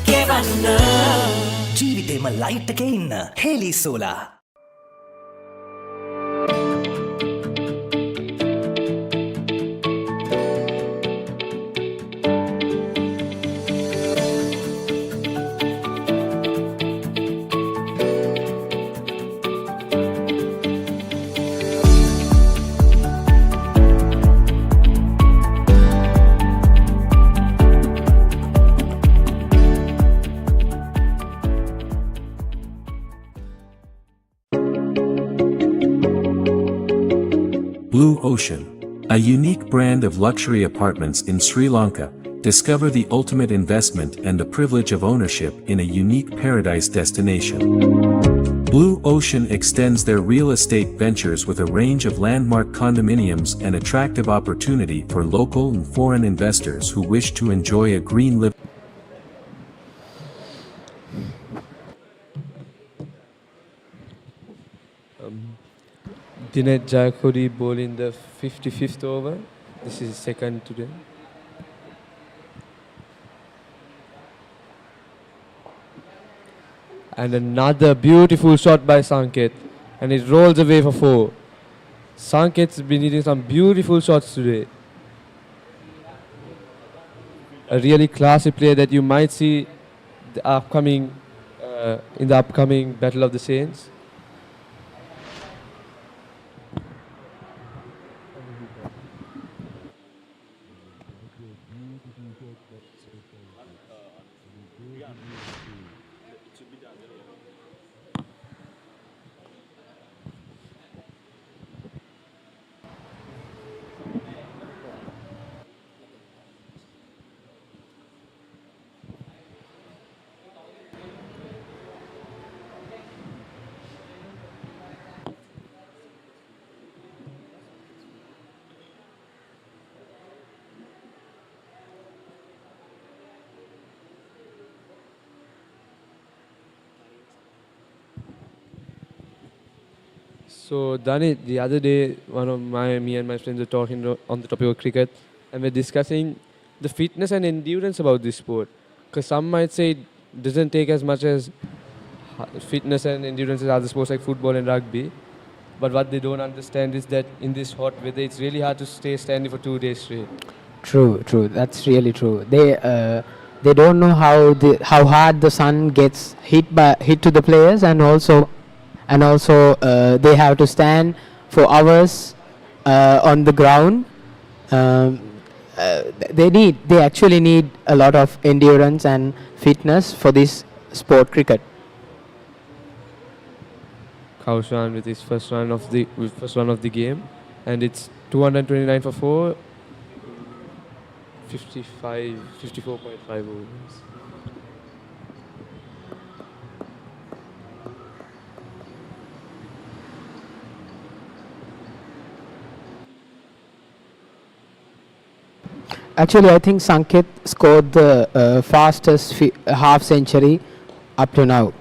ගෙවන්න ජීවිතේම light එකේ ඉන්න හේලි solar Blue Ocean, a unique brand of luxury apartments in Sri Lanka. Discover the ultimate investment and the privilege of ownership in a unique paradise destination. Blue Ocean extends their real estate ventures with a range of landmark condominiums and attractive opportunity for local and foreign investors who wish to enjoy a green living. Dinesh Jayakodi bowling the 55th over. This is second today. And another beautiful shot by Sanket. And it rolls away for 4. Sanket's been hitting some beautiful shots today. A really classy player that you might see in the upcoming Battle of the Saints. So, Dani, the other day, me and my friends were talking on the topic of cricket, and we're discussing the fitness and endurance about this sport. Because some might say it doesn't take as much as fitness and endurance as other sports like football and rugby. But what they don't understand is that in this hot weather, it's really hard to stay standing for 2 days straight. True, true. That's really true. They don't know how hard the sun gets hit to the players, and also they have to stand for hours on the ground. They actually need a lot of endurance and fitness for this sport, cricket. Kaushan with his first run of the game, and it's 229 for 4, 54.5 overs. Actually, I think Sanket scored the fastest half century up to now.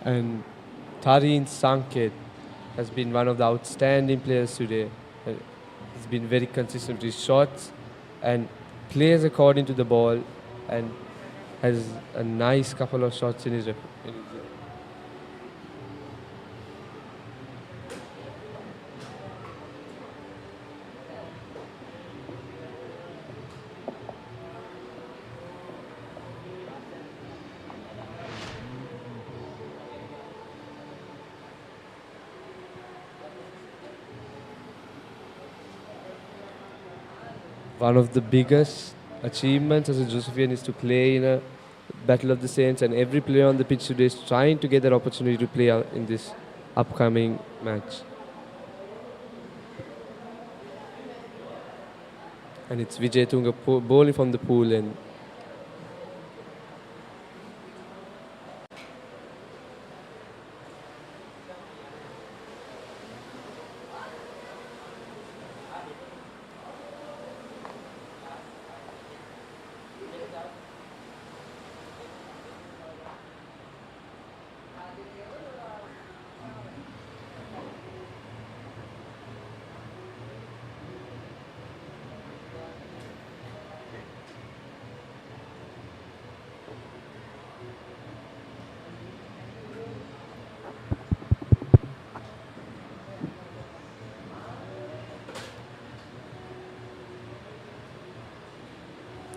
And Tareen Sanket has been one of the outstanding players today. He's been very consistent with his shots and plays according to the ball, and has a nice couple of shots in his One of the biggest achievements as a Josephian is to play in a Battle of the Saints, and every player on the pitch today is trying to get that opportunity to play out in this upcoming match. And it's Vijay Tunga bowling from the pool end.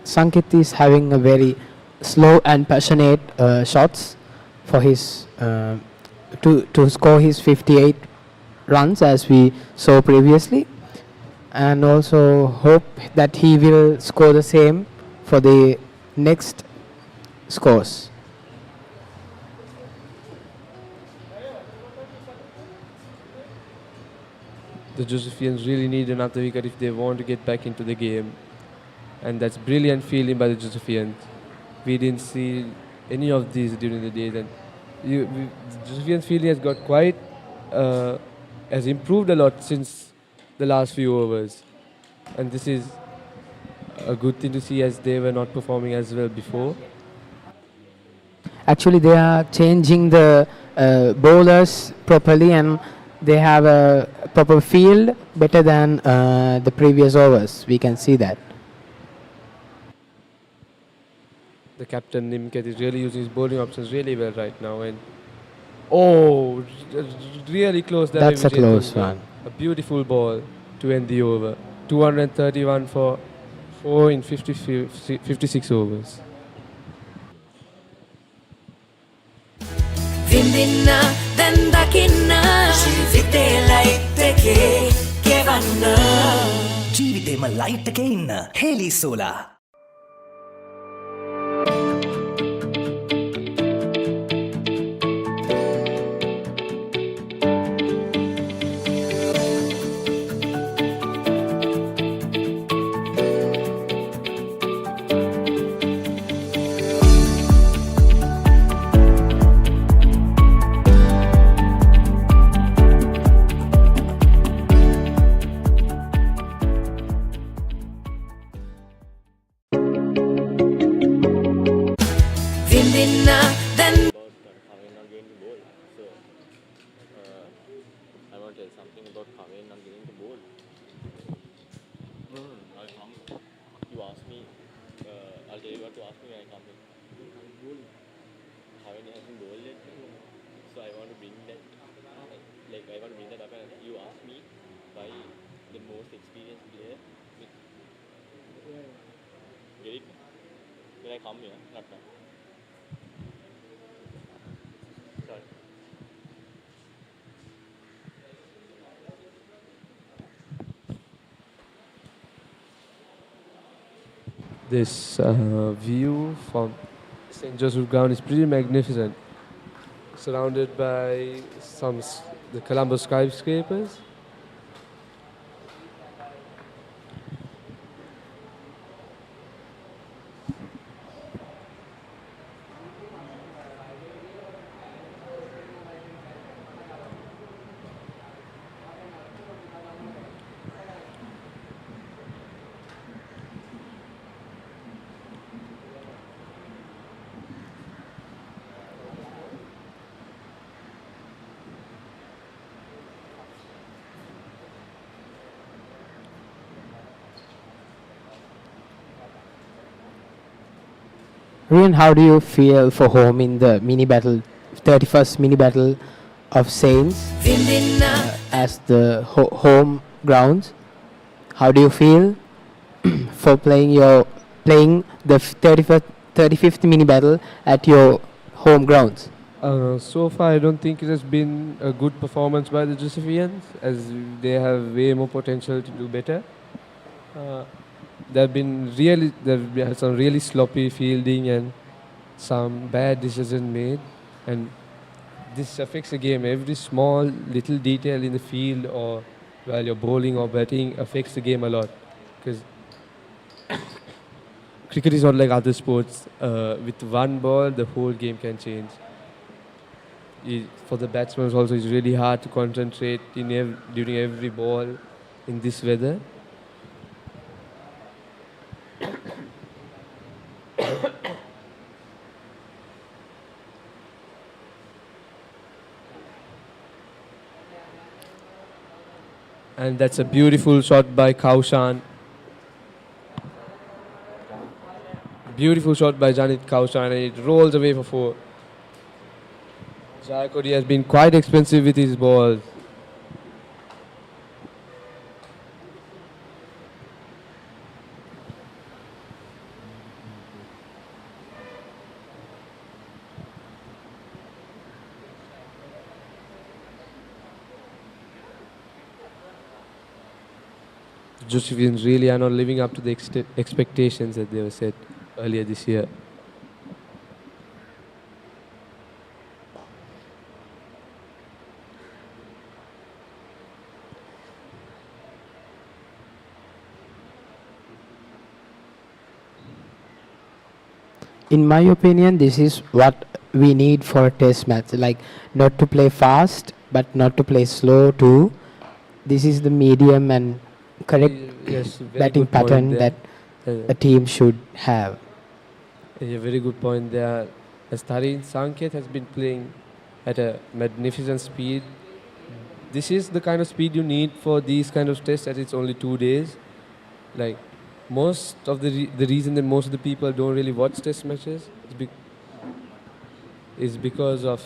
Sankit is having a very slow and passionate shots for his to score his 58 runs, as we saw previously, and also hope that he will score the same for the next scores. The Josephians really need another wicket if they want to get back into the game. And that's brilliant fielding by the Josephians. We didn't see any of these during the day. And the Josephians fielding has got has improved a lot since the last few overs. And this is a good thing to see, as they were not performing as well before. Actually, they are changing the bowlers properly, and they have a proper field better than the previous overs. We can see that. The captain Nimket is really using his bowling options really well right now, and really close. That's a close one. A beautiful ball to end the over. 231 for 4 in 56 overs. විඳින්න දැන් දකින්න ජීවිතේ light එකේ ගෙවන්න ජීවිතේම light එකේ ඉන්න හේලි solar විඳින්න දැන් I want to tell something about Kaveh not getting the ball. No, I'll come. You ask me. I'll tell you what to ask me when I come in. Kaveh hasn't bowled yet, so I want to bring that. Like I want to bring that up, and you ask me why the most experienced player. Get it? When I come here, not now. Sorry. This view from St. Joseph Ground is pretty magnificent, surrounded by the Colombo skyscrapers. Rian, how do you feel for home in the mini battle, 31st mini battle of Saints as the home grounds? How do you feel for playing the 35th mini battle at your home grounds? So far, I don't think it has been a good performance by the Josephians, as they have way more potential to do better. There have been some really sloppy fielding and some bad decisions made, and this affects the game. Every small little detail in the field or while you're bowling or batting affects the game a lot, because cricket is not like other sports. With one ball, the whole game can change. For the batsmen also, it's really hard to concentrate during every ball in this weather. And that's a beautiful shot by Kaushan. Beautiful shot by Janit Kaushan, and it rolls away for 4. Jayakodi has been quite expensive with his balls. Josephians really are not living up to the expectations that they were set earlier this year. In my opinion, this is what we need for a test match. Like, not to play fast, but not to play slow too. This is the medium and correct batting pattern that a team should have. A very good point there. As Tareen Sanket has been playing at a magnificent speed, this is the kind of speed you need for these kind of tests, as it's only 2 days. Like, most of the reason that most of the people don't really watch test matches is because of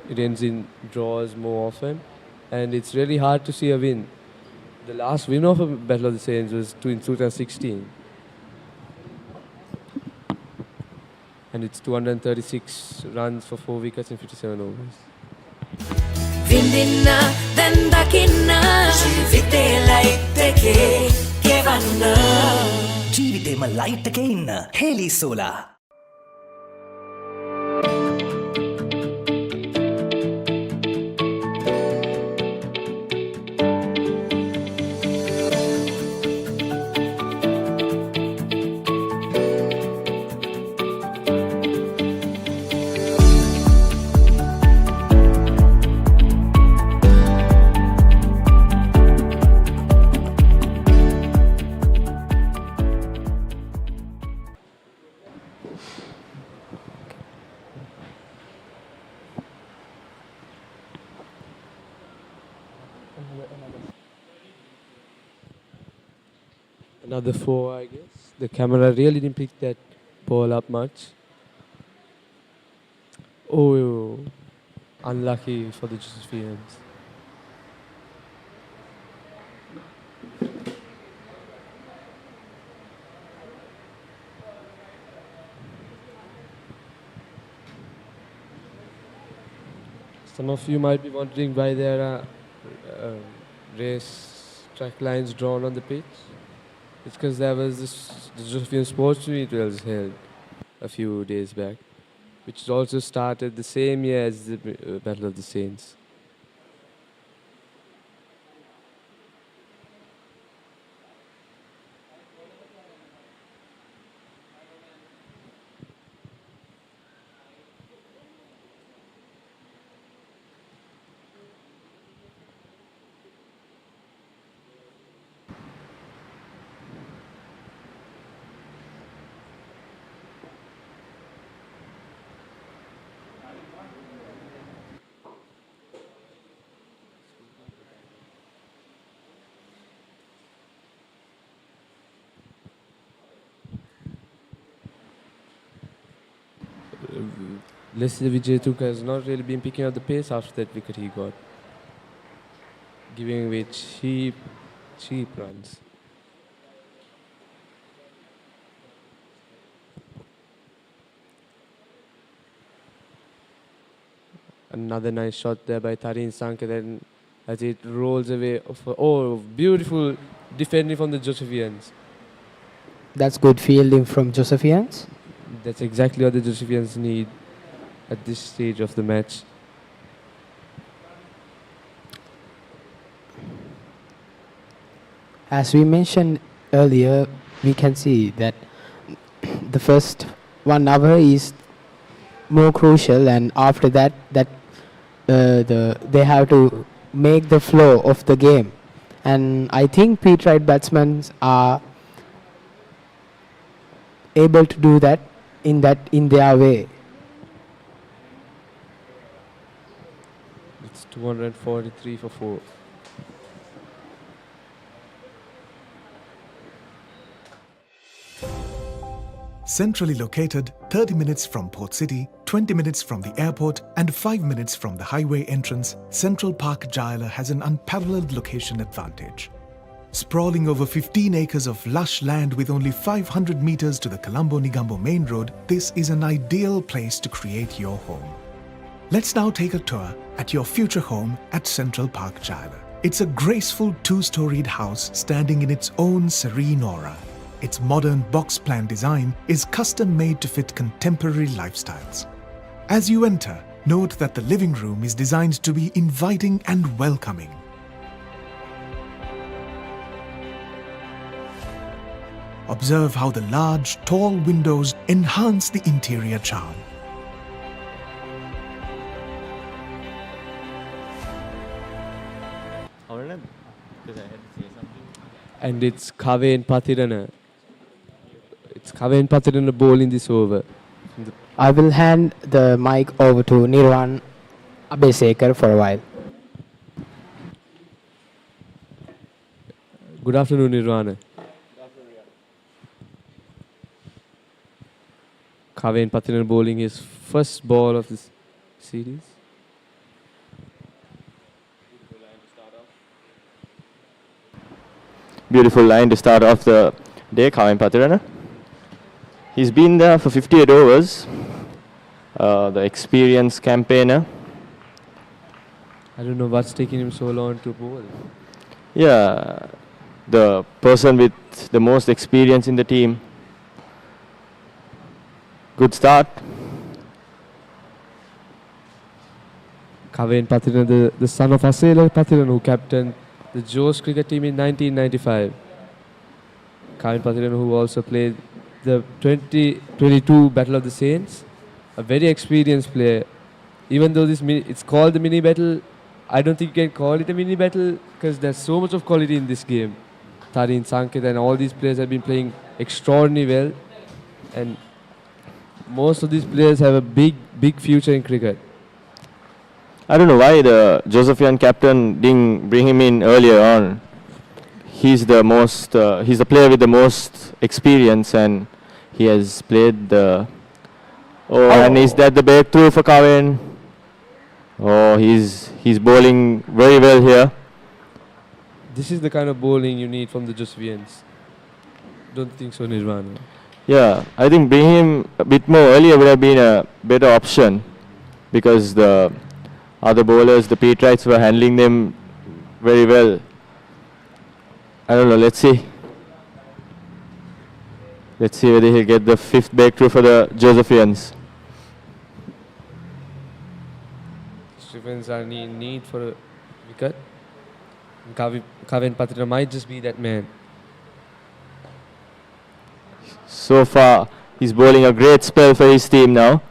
it ends in draws more often, and it's really hard to see a win. The last win of a Battle of the Saints was in 2016. and it's 236 runs for 4 wickets in 57 overs. විඳින්න දැන් දකින්න ජීවිතේ light එකේ ගෙවන්න ජීවිතේම light එකේ ඉන්න හේලි solar. Another 4, I guess. The camera really didn't pick that ball up much. Oh, unlucky for the Josephians. Some of you might be wondering why there are race track lines drawn on the pitch. It's because there was the Josephian sports meet was held a few days back, which also started the same year as the Battle of the Saints. Leslie Vijayatuka has not really been picking up the pace after that wicket he got, giving away cheap runs. Another nice shot there by Tareen Sanke, then as it rolls away. Beautiful defending from the Josephians. That's good fielding from Josephians. That's exactly what the Josephians need at this stage of the match. As we mentioned earlier, we can see that the first 1 hour is more crucial, and after that, they have to make the flow of the game. And I think Petrite batsmen are able to do that in their way. It's 243 for 4. Centrally located, 30 minutes from Port City, 20 minutes from the airport, and 5 minutes from the highway entrance, Central Park Jayala has an unparalleled location advantage. Sprawling over 15 acres of lush land with only 500 meters to the Colombo-Negombo main road, this is an ideal place to create your home. Let's now take a tour at your future home at Central Park Jayala. It's a graceful 2-storied house standing in its own serene aura. Its modern box plan design is custom made to fit contemporary lifestyles. As you enter, note that the living room is designed to be inviting and welcoming. Observe how the large, tall windows enhance the interior charm. And it's Kaven Pathirana. It's Kaven Pathirana bowling this over. I will hand the mic over to Nirwan Abesekar for a while. Good afternoon, Nirvana. Kaven Pathirana bowling his first ball of this series. Beautiful line to start off the day, Kaven Pathirana. He's been there for 58 overs. the experienced campaigner. I don't know what's taking him so long to bowl. Yeah, the person with the most experience in the team. Good start. Kaven Patirana, the son of Asela Patirana, who captained the Joes cricket team in 1995. Kaven Patirana, who also played the 2022 Battle of the Saints. A very experienced player. Even though it's called the mini battle, I don't think you can call it a mini battle because there's so much of quality in this game. Tareen Sanket and all these players have been playing extraordinarily well. And most of these players have a big future in cricket. I don't know why the Josephian captain didn't bring him in earlier on. He's the player with the most experience, and he has played the. And is that the breakthrough for Kaven? Oh, he's bowling very well here. This is the kind of bowling you need from the Josephians. Don't think so, Nirvana? Yeah, I think bringing him a bit more earlier would have been a better option, because the other bowlers, the Petrites, were handling them very well. I don't know, let's see. Let's see whether he'll get the 5th breakthrough for the Josephians. Josephians are in need for a wicket. Kaven Patirana might just be that man. So far, he's bowling a great spell for his team now.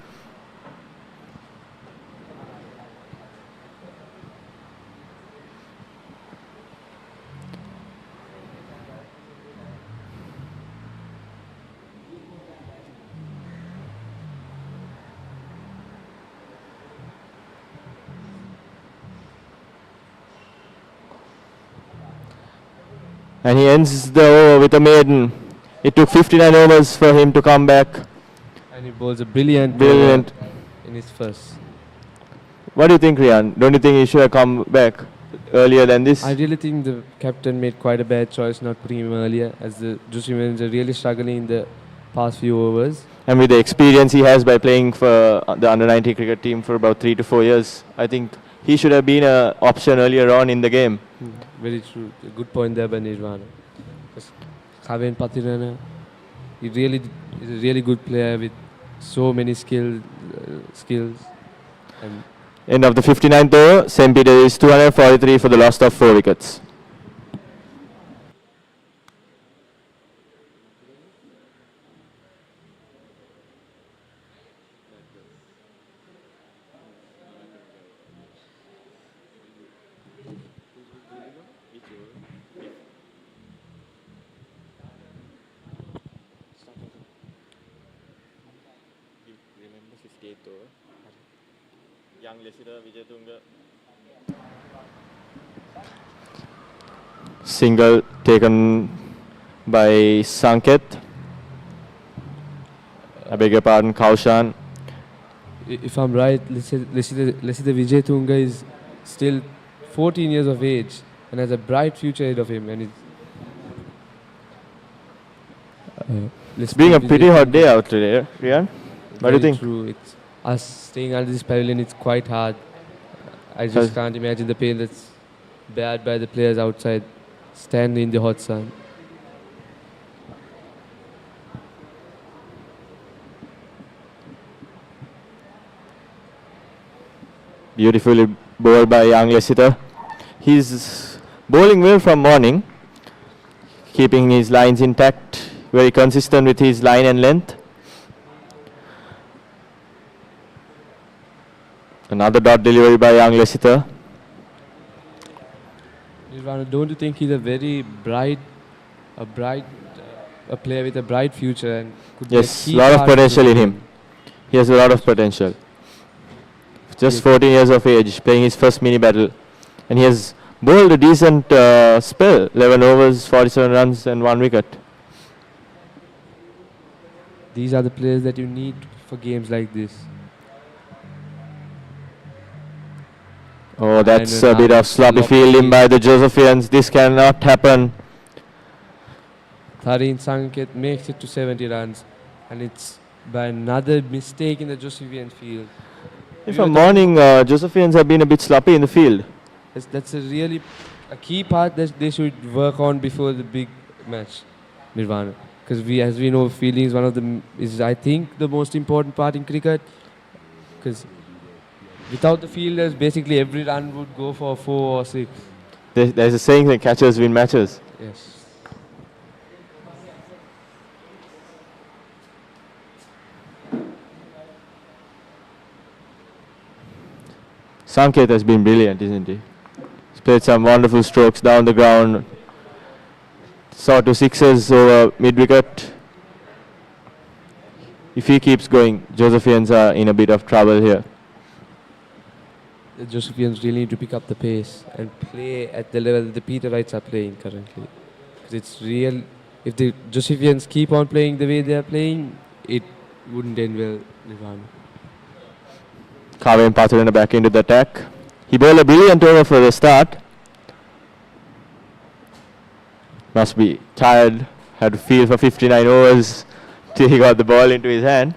And he ends the over with a maiden. It took 59 overs for him to come back. And he bowls a brilliant in his first. What do you think, Rian? Don't you think he should have come back earlier than this? I really think the captain made quite a bad choice not putting him earlier, as the Josephians are really struggling in the past few overs. And with the experience he has by playing for the under-19 cricket team for about 3 to 4 years, I think he should have been an option earlier on in the game. Very true. A good point there by Nirvana. Kaven Patirana, he really is a really good player with so many skills. And End of the 59th over, St. Peter is 243 for the loss of 4 wickets. Single taken by Sanket. I beg your pardon, Kaushan. if I'm right, let's say the Vijay Tunga is still 14 years of age and has a bright future ahead of him. And it's being a pretty hot day out today, Rian. What do you think? True. It's us staying under this pavilion. It's quite hard. I just can't imagine the pain that's bared by the players outside, standing in the hot sun. Beautifully bowled by young Leciter. He's bowling well from morning, keeping his lines intact, very consistent with his line and length. Another dot delivery by young Leciter. Don't you think he's a very bright, a player with a bright future and could Yes, be a lot of potential in him. He has a lot of potential. Just 14 years of age, playing his first mini battle. And he has bowled a decent spell, 11 overs, 47 runs and 1 wicket. These are the players that you need for games like this. Oh, that's a bit of sloppy fielding by the Josephians. This cannot happen. Tareen Sanket makes it to 70 runs, and it's by another mistake in the Josephian field. From morning, Josephians have been a bit sloppy in the field. That's a key part that they should work on before the big match, Nirvana. Because as we know, fielding is is I think the most important part in cricket. Because without the fielders, basically every run would go for 4 or 6. There's a saying that catchers win matches. Yes. Sanket has been brilliant, isn't he? He's played some wonderful strokes down the ground. Saw 2 sixes over mid-wicket. If he keeps going, Josephians are in a bit of trouble here. The Josephians really need to pick up the pace and play at the level the Peterites are playing currently. Because it's real. If the Josephians keep on playing the way they are playing, it wouldn't end well, Nirvana. Kavin Patharana back into the attack. He bowled a brilliant over for the start. Must be tired. Had to field for 59 overs till he got the ball into his hand.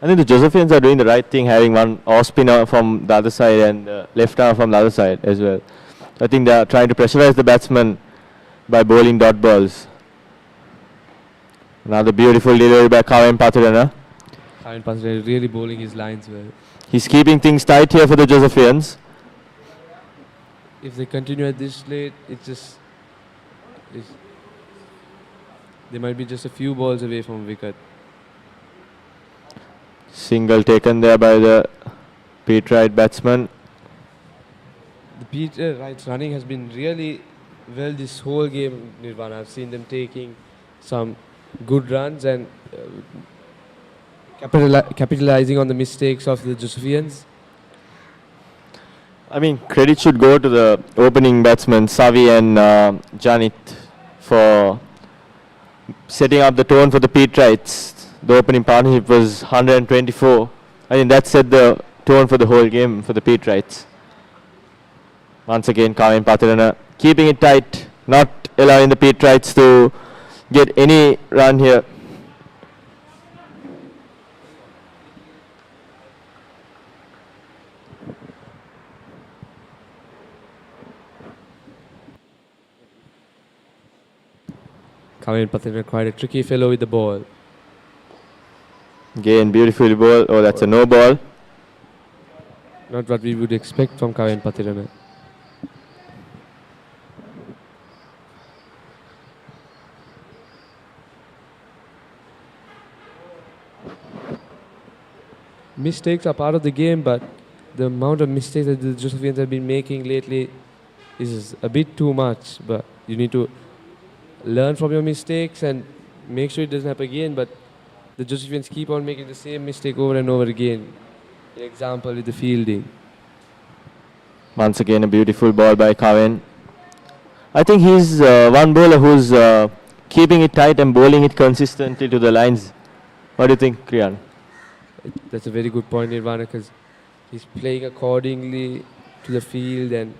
I think the Josephians are doing the right thing, having one off spinner from the other side and left arm from the other side as well. I think they are trying to pressurize the batsman by bowling dot balls. Another beautiful delivery by Kavin Patharana. Kavin Patharana really bowling his lines well. He's keeping things tight here for the Josephians. If they continue at this rate, they might be just a few balls away from wicket. Single taken there by the Petrite batsman. The Petrite's running has been really well this whole game, Nirvana. I've seen them taking some good runs and capitalizing on the mistakes of the Josephians. I mean, credit should go to the opening batsmen, Savi and Janit, for setting up the tone for the Petrites. The opening partnership was 124. I think that set the tone for the whole game for the Petrites. Once again, Kavin Patharana keeping it tight, not allowing the Petrites to get any run here. Kavin Patharana quite a tricky fellow with the ball. Again, beautifully ball. Oh, that's a no ball. Not what we would expect from Kavin Patharana. Mistakes are part of the game, but the amount of mistakes that the Josephians have been making lately is a bit too much. But you need to learn from your mistakes and make sure it doesn't happen again. But the Josephians keep on making the same mistake over and over again. An example with the fielding. Once again, a beautiful ball by Kavin. I think he's one bowler who's keeping it tight and bowling it consistently to the lines. What do you think, Kriyan? That's a very good point, Nirvana, because he's playing accordingly to the field and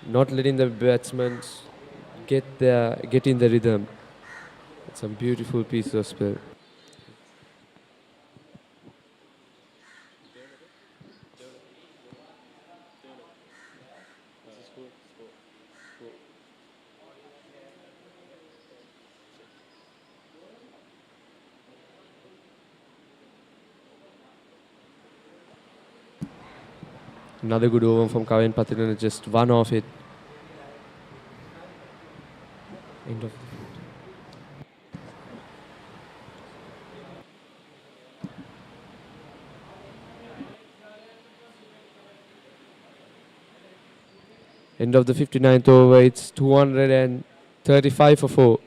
not letting the batsmen get in the rhythm. It's a beautiful piece of spell. Another good over from Kavin Patharana, just one off it. End of End of the 59th over, it's 235 for 4.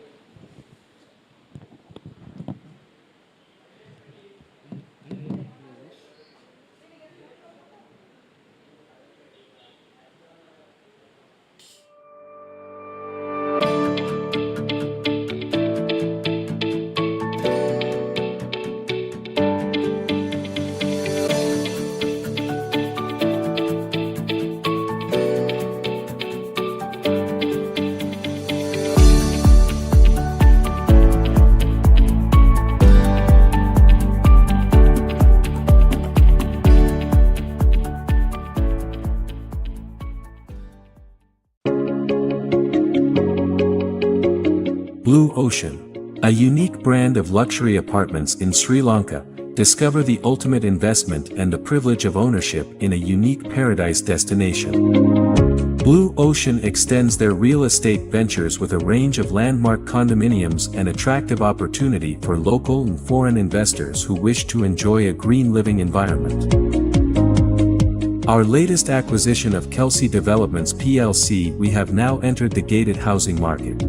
Blue Ocean, a unique brand of luxury apartments in Sri Lanka. Discover the ultimate investment and the privilege of ownership in a unique paradise destination. Blue Ocean extends their real estate ventures with a range of landmark condominiums and attractive opportunity for local and foreign investors who wish to enjoy a green living environment. Our latest acquisition of Kelsey Developments plc, we have now entered the gated housing market.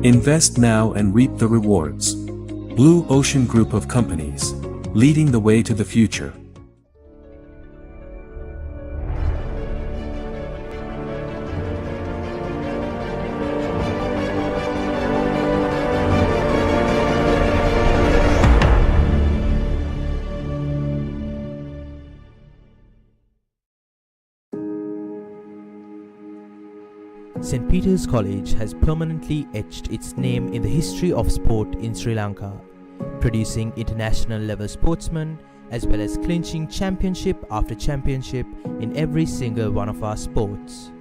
Invest now and reap the rewards. Blue Ocean Group of Companies, leading the way to the future. St. Peter's College has permanently etched its name in the history of sport in Sri Lanka, producing international level sportsmen as well as clinching championship after championship in every single one of our sports.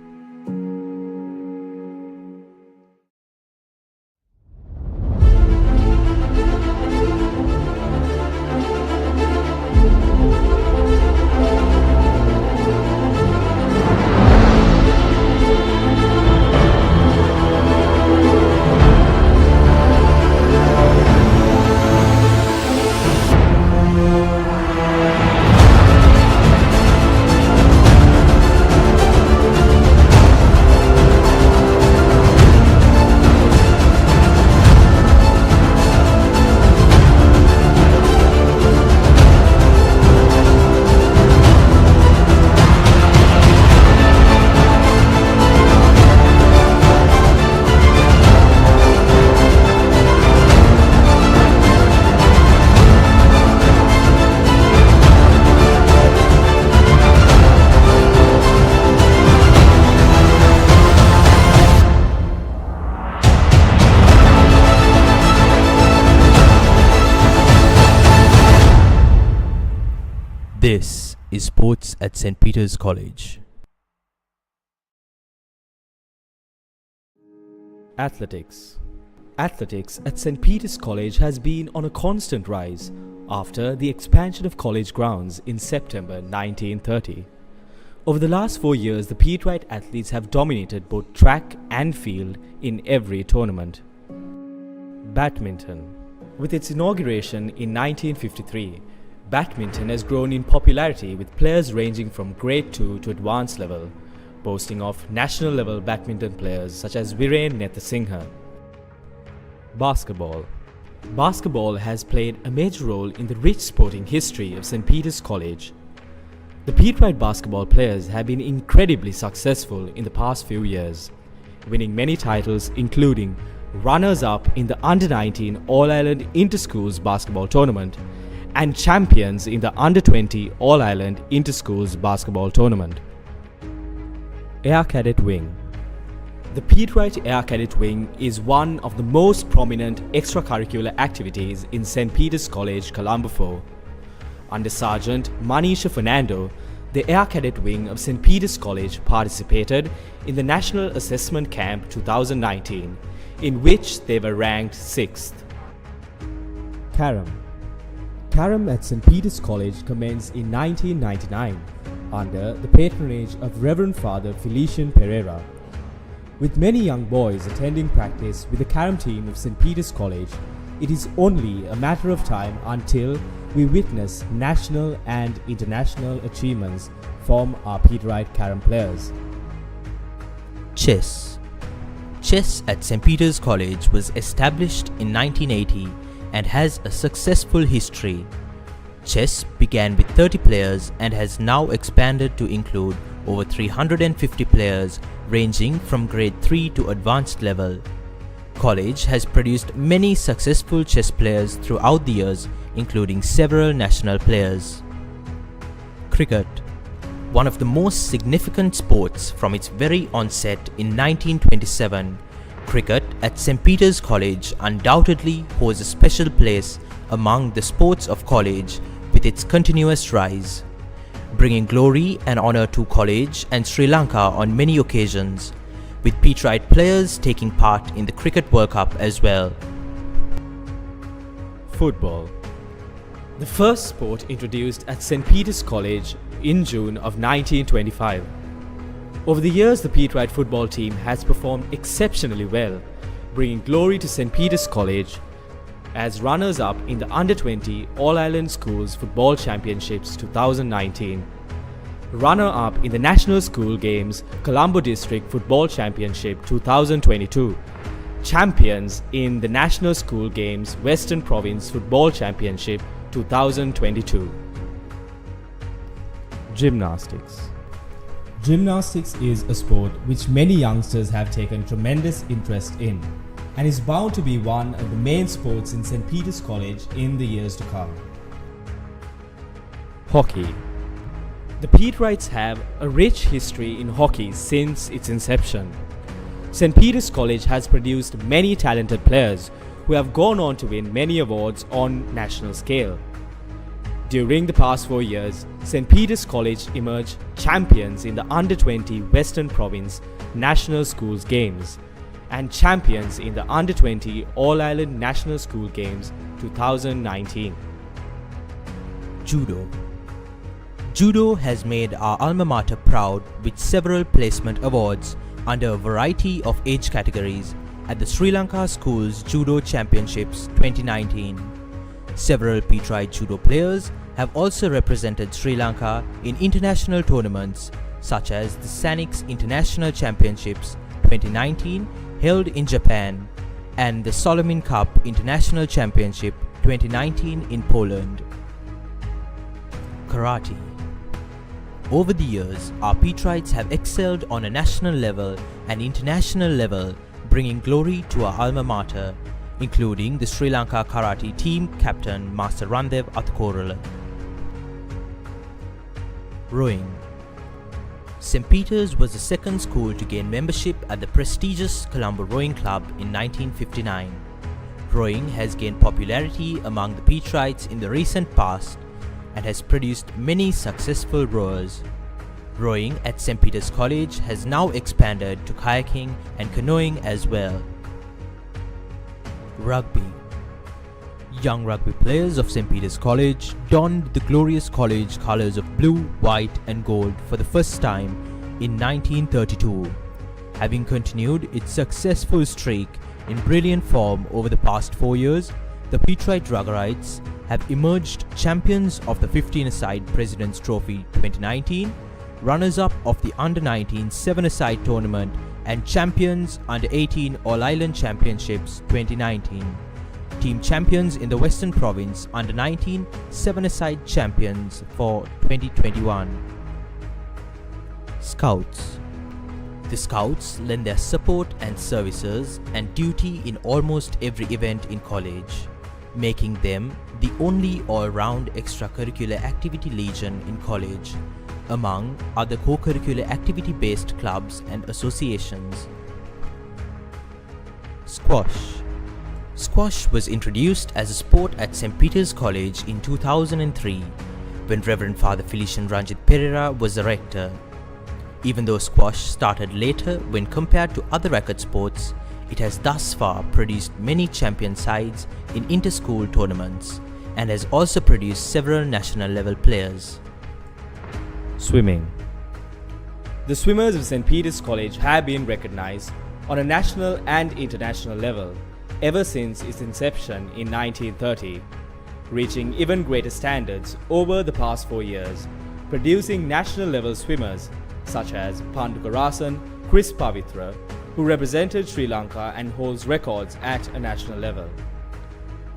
This is Sports at St. Peter's College. Athletics. Athletics at St. Peter's College has been on a constant rise after the expansion of college grounds in September 1930. Over the last 4 years, the Petrite athletes have dominated both track and field in every tournament. Badminton. With its inauguration in 1953, badminton has grown in popularity with players ranging from grade 2 to advanced level, boasting of national level badminton players such as Viren Nethasinghe. Basketball. Basketball has played a major role in the rich sporting history of St. Peter's College. The Petrite basketball players have been incredibly successful in the past few years, winning many titles including runners-up in the Under-19 All-Ireland Inter-Schools basketball tournament and champions in the Under-20 All-Ireland Inter-Schools basketball tournament. Air Cadet Wing. The Petrite Air Cadet Wing is one of the most prominent extracurricular activities in St. Peter's College, Colombo. Under Sergeant Manisha Fernando, the Air Cadet Wing of St. Peter's College participated in the National Assessment Camp 2019, in which they were ranked 6th. Carom. Carom at St. Peter's College commenced in 1999 under the patronage of Reverend Father Felician Pereira. With many young boys attending practice with the Carom team of St. Peter's College, it is only a matter of time until we witness national and international achievements from our Petrite Carom players. Chess. Chess at St. Peter's College was established in 1980 and has a successful history. Chess began with 30 players and has now expanded to include over 350 players ranging from grade 3 to advanced level. College has produced many successful chess players throughout the years, including several national players. Cricket. One of the most significant sports from its very onset in 1927, cricket at St. Peter's College undoubtedly holds a special place among the sports of college with its continuous rise. bringing glory and honor to college and Sri Lanka on many occasions, with Petrite players taking part in the Cricket World Cup as well. Football. The first sport introduced at St. Peter's College in June of 1925. Over the years, the Petrite football team has performed exceptionally well, bringing glory to St. Peter's College as runners-up in the Under-20 All-Ireland Schools Football Championships 2019, runner-up in the National School Games Colombo District Football Championship 2022, champions in the National School Games Western Province Football Championship 2022. Gymnastics. Gymnastics is a sport which many youngsters have taken tremendous interest in and is bound to be one of the main sports in St. Peter's College in the years to come. Hockey. The Petrites have a rich history in hockey since its inception. St. Peter's College has produced many talented players who have gone on to win many awards on national scale. During the past 4 years, St. Peter's College emerged champions in the Under-20 Western Province National Schools Games and champions in the Under-20 All-Ireland National School Games 2019. Judo. Judo has made our alma mater proud with several placement awards under a variety of age categories at the Sri Lanka Schools Judo Championships 2019. Several Petrite judo players have also represented Sri Lanka in international tournaments such as the Sanix International Championships 2019 held in Japan and the Solomon Cup International Championship 2019 in Poland. Karate. Over the years, our Petrites have excelled on a national level and international level, bringing glory to our alma mater, including the Sri Lanka Karate team captain Master Randev Atkorala. Rowing. St. Peter's was the second school to gain membership at the prestigious Colombo Rowing Club in 1959. Rowing has gained popularity among the Petrites in the recent past and has produced many successful rowers. Rowing at St. Peter's College has now expanded to kayaking and canoeing as well. Rugby. Young rugby players of St. Peter's College donned the glorious college colours of blue, white and gold for the first time in 1932, having continued its successful streak in brilliant form over the past 4 years. The Petrite Ruggerites have emerged champions of the 15-a-side President's Trophy 2019, runners-up of the Under-19 7-a-side tournament and champions Under-18 All-Ireland Championships 2019. Team champions in the Western Province Under-19 7-a-side champions for 2021. Scouts. The Scouts lend their support and services and duty in almost every event in college, making them the only all-round extracurricular activity legion in college, among other co-curricular activity-based clubs and associations. Squash. Squash was introduced as a sport at St. Peter's College in 2003 when Reverend Father Felician Ranjit Pereira was the rector. Even though squash started later when compared to other racket sports, it has thus far produced many champion sides in inter-school tournaments and has also produced several national level players. Swimming. The swimmers of St. Peter's College have been recognized on a national and international level ever since its inception in 1930, reaching even greater standards over the past 4 years, producing national level swimmers such as Pandu Karasan, Chris Pavitra, who represented Sri Lanka and holds records at a national level,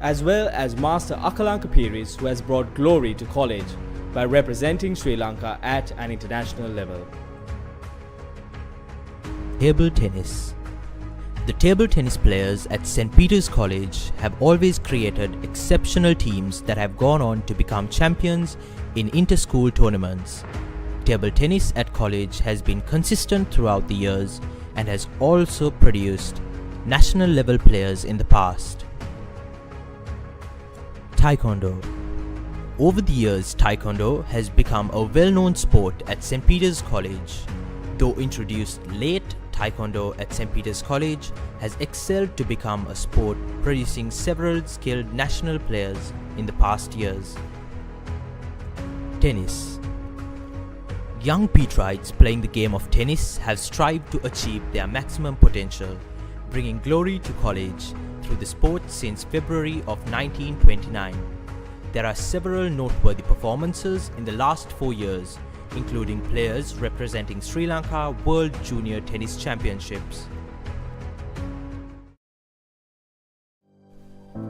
as well as Master Akalanka Piris, who has brought glory to college by representing Sri Lanka at an international level. Table tennis. The table tennis players at St. Peter's College have always created exceptional teams that have gone on to become champions in inter-school tournaments. Table tennis at college has been consistent throughout the years and has also produced national level players in the past. Taekwondo. Over the years, Taekwondo has become a well-known sport at St. Peter's College. Though introduced late, Taekwondo at St. Peter's College has excelled to become a sport producing several skilled national players in the past years. Tennis. Young Petrites playing the game of tennis have strived to achieve their maximum potential, bringing glory to college through the sport since February of 1929. There are several noteworthy performances in the last 4 years, including players representing Sri Lanka World Junior Tennis Championships.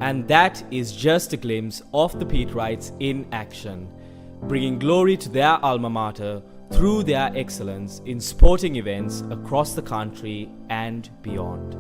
And that is just a glimpse of the Petrites in action, bringing glory to their alma mater through their excellence in sporting events across the country and beyond.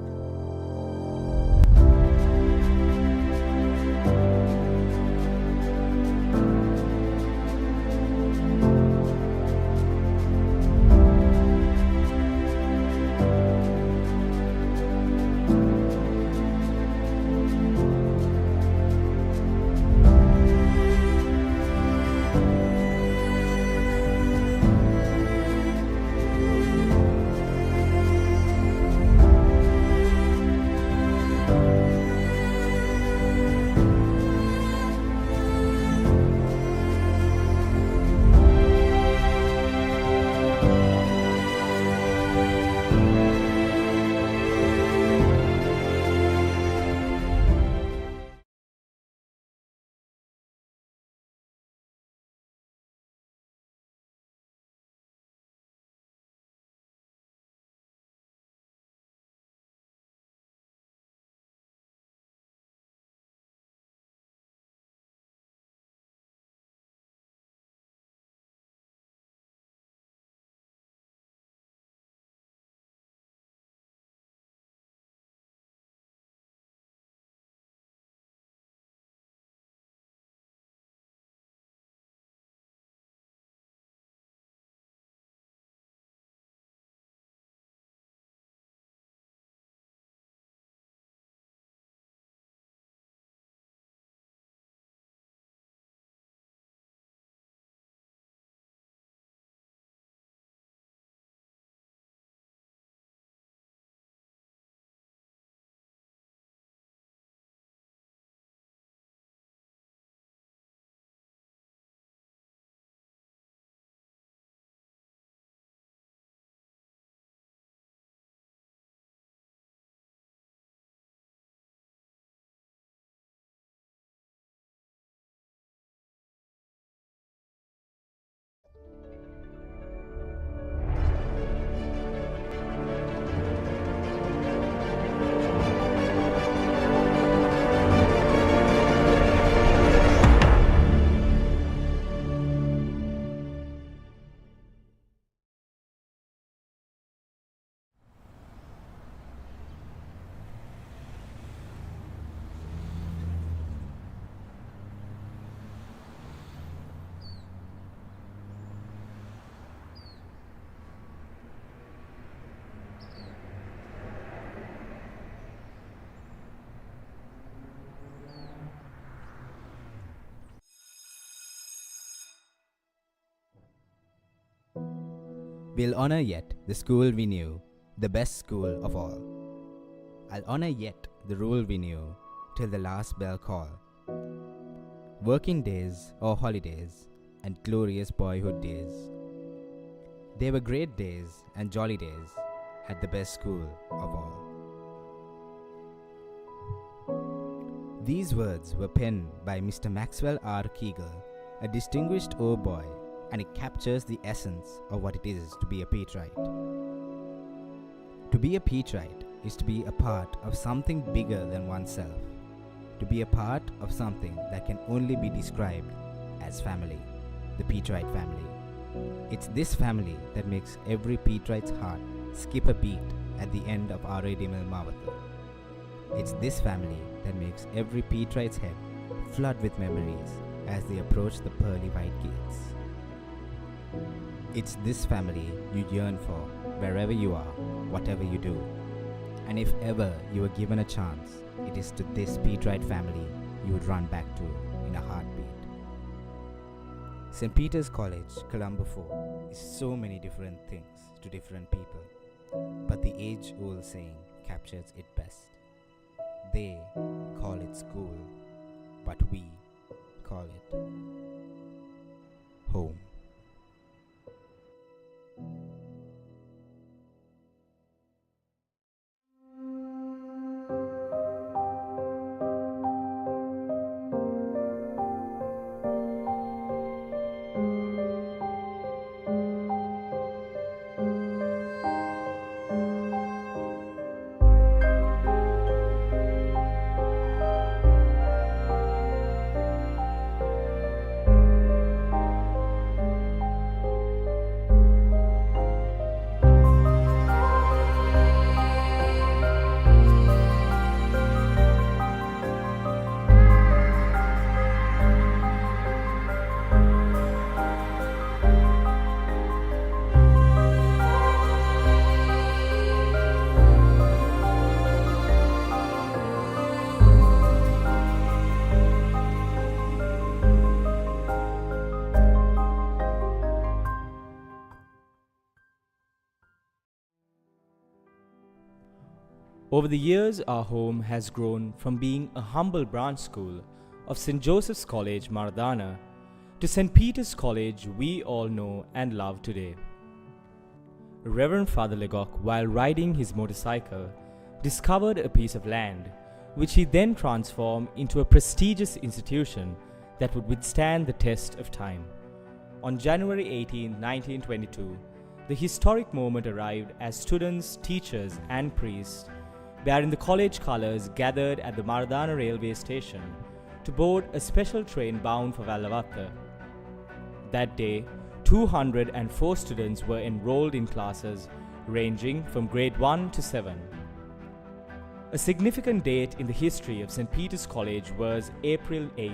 We'll honor yet the school we knew, the best school of all. I'll honor yet the rule we knew, till the last bell call. Working days or holidays, and glorious boyhood days. They were great days and jolly days at the best school of all. These words were penned by Mr. Maxwell R. Kegel, a distinguished old boy, and it captures the essence of what it is to be a Petrite. To be a Petrite is to be a part of something bigger than oneself, to be a part of something that can only be described as family, the Petrite family. It's this family that makes every Petrite's heart skip a beat at the end of Aradimil Mavathur. It's this family that makes every Petrite's head flood with memories as they approach the pearly white gates. It's this family you yearn for wherever you are, whatever you do. And if ever you were given a chance, it is to this Petrite family you would run back to in a heartbeat. St. Peter's College, Colombo 4, is so many different things to different people, but the age-old saying captures it best. They call it school, but we call it home. Over the years, our home has grown from being a humble branch school of St. Joseph's College, Maradana, to St. Peter's College we all know and love today. Reverend Father Legoc, while riding his motorcycle, discovered a piece of land, which he then transformed into a prestigious institution that would withstand the test of time. On January 18, 1922, the historic moment arrived as students, teachers, and priests, wearing the college colours, gathered at the Maradana railway station to board a special train bound for Vallavatta. That day, 204 students were enrolled in classes ranging from grade 1 to 7. A significant date in the history of St. Peter's College was April 8,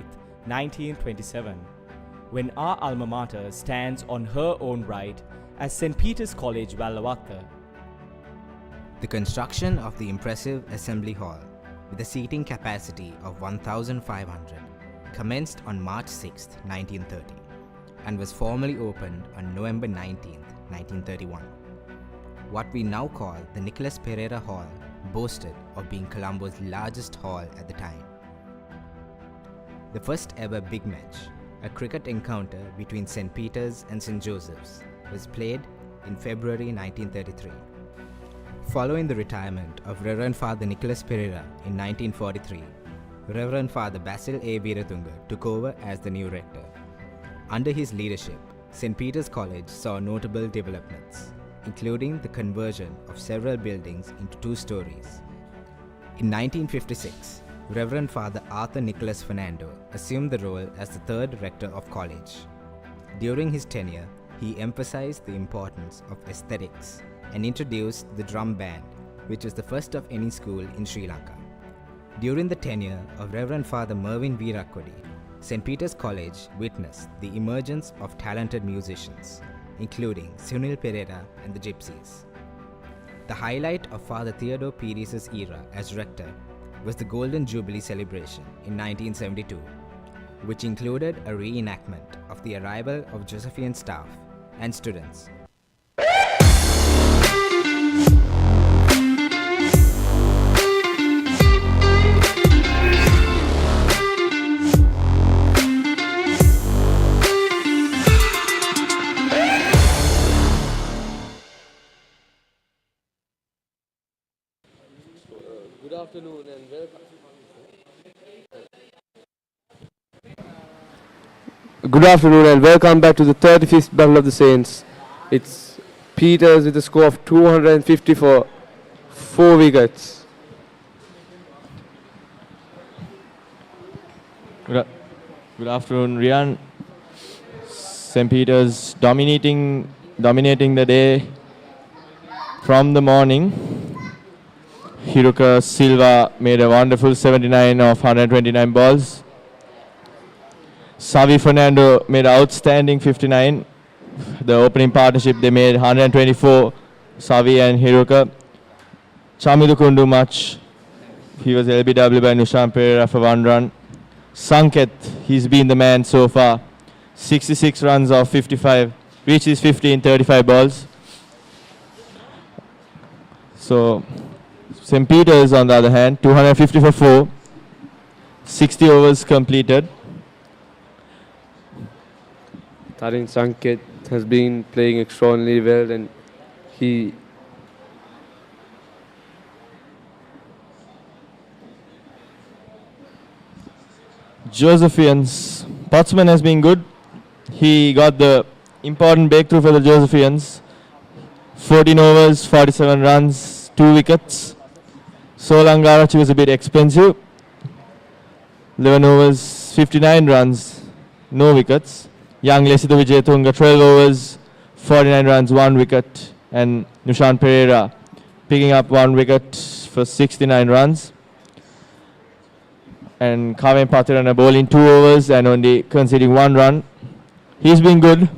1927, when our alma mater stands on her own right as St. Peter's College, Vallavatta. The construction of the impressive Assembly Hall, with a seating capacity of 1,500, commenced on March 6, 1930, and was formally opened on November 19, 1931. What we now call the Nicholas Pereira Hall boasted of being Colombo's largest hall at the time. The first ever big match, a cricket encounter between St. Peter's and St. Joseph's, was played in February 1933. Following the retirement of Reverend Father Nicholas Pereira in 1943, Reverend Father Basil A. Veeratunga took over as the new rector. Under his leadership, St. Peter's College saw notable developments, including the conversion of several buildings into 2 stories. In 1956, Reverend Father Arthur Nicholas Fernando assumed the role as the 3rd rector of college. During his tenure, he emphasized the importance of aesthetics and introduced the drum band, which was the first of any school in Sri Lanka. During the tenure of Reverend Father Mervyn Veerakkodi, St. Peter's College witnessed the emergence of talented musicians, including Sunil Pereira and the Gypsies. The highlight of Father Theodore Pires' era as rector was the Golden Jubilee celebration in 1972, which included a reenactment of the arrival of Josephian staff and students. Good afternoon and welcome. Good afternoon and welcome back to the 35th Battle of the Saints. It's Peters with a score of 254, 4 wickets. Good afternoon, Rian. St. Peter's dominating the day from the morning. Hiruka Silva made a wonderful 79 of 129 balls. Savi Fernando made outstanding 59. The opening partnership, they made 124, Savi and Hiruka. Chamidu couldn't do much. He was LBW by Nushan Pereira for 1 run. Sanket, he's been the man so far. 66 runs off 55, reaches 50 in 35 balls. So St. Peter's, on the other hand, 250 for 4, 60 overs completed. Tarin Sanket has been playing extraordinarily well, and he Josephian's Potsman has been good. He got the important breakthrough for the Josephians. 14 overs, 47 runs, 2 wickets. Solangarachi was a bit expensive. 11 overs, 59 runs, no wickets. Young Lesitha Wijetunga, 12 overs, 49 runs, 1 wicket. And Nushan Pereira picking up 1 wicket for 69 runs. And Kaven Patirana bowling 2 overs and only conceding 1 run. He's been good.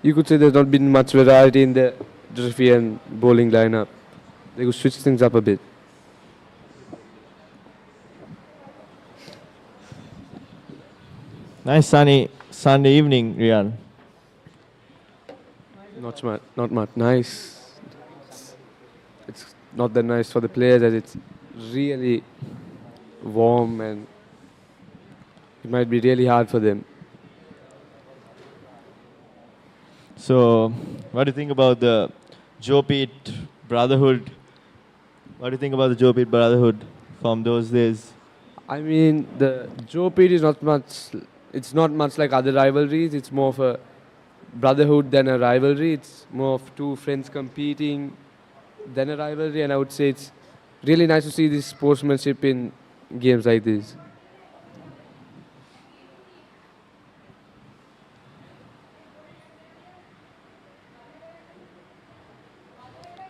you could say there's not been much variety in the Josephian bowling lineup. They could switch things up a bit. Nice sunny Sunday evening, Rian. Not much nice. It's not that nice for the players, as it's really warm and it might be really hard for them. So, what do you think about the Joe Pete brotherhood? What do you think about the Joe Pete brotherhood from those days? I mean, the Joe Pete is not much. It's not much like other rivalries. It's more of a brotherhood than a rivalry. It's more of two friends competing than a rivalry. And I would say it's really nice to see this sportsmanship in games like this.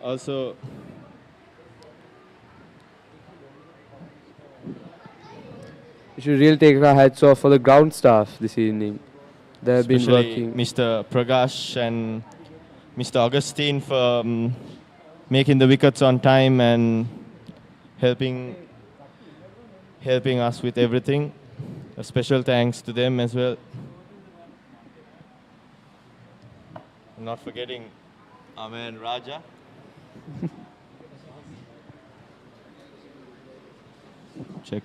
Also, we should really take our hats off for the ground staff this evening. They have been especially working. Mr. Prakash and Mr. Augustine for making the wickets on time and helping us with everything. A special thanks to them as well. I'm not forgetting our man Raja. Check.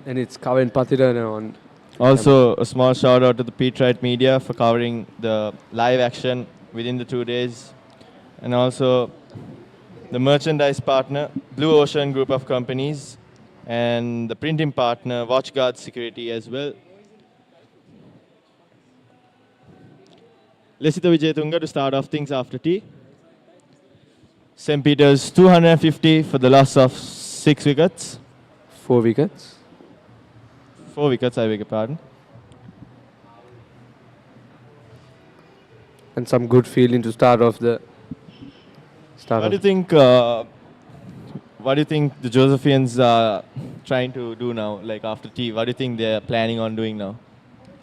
And it's Kaven Patirana on. Also, a small shout out to the Petrite media for covering the live action within the 2 days. And also the merchandise partner, Blue Ocean Group of Companies, and the printing partner, WatchGuard Security as well. Lesitha Wijetunga to start off things after tea. St. Peter's 250 for the loss of 6 wickets. 4 wickets. 4 wickets, I beg your pardon. And some good feeling to start off the What do you think? What do you think the Josephians are trying to do now? Like after tea, what do you think they're planning on doing now?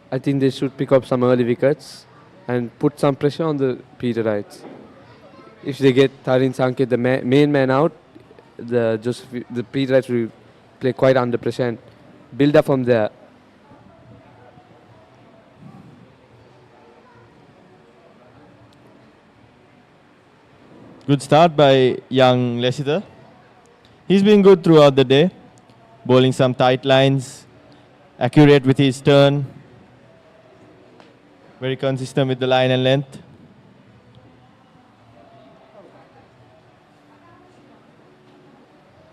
I think they should pick up some early wickets and put some pressure on the Peterites. If they get Tarin Sanket, the main man out, the Peterites will play quite under pressure and build up from there. Good start by young Lesitha. He's been good throughout the day, bowling some tight lines, accurate with his turn, very consistent with the line and length.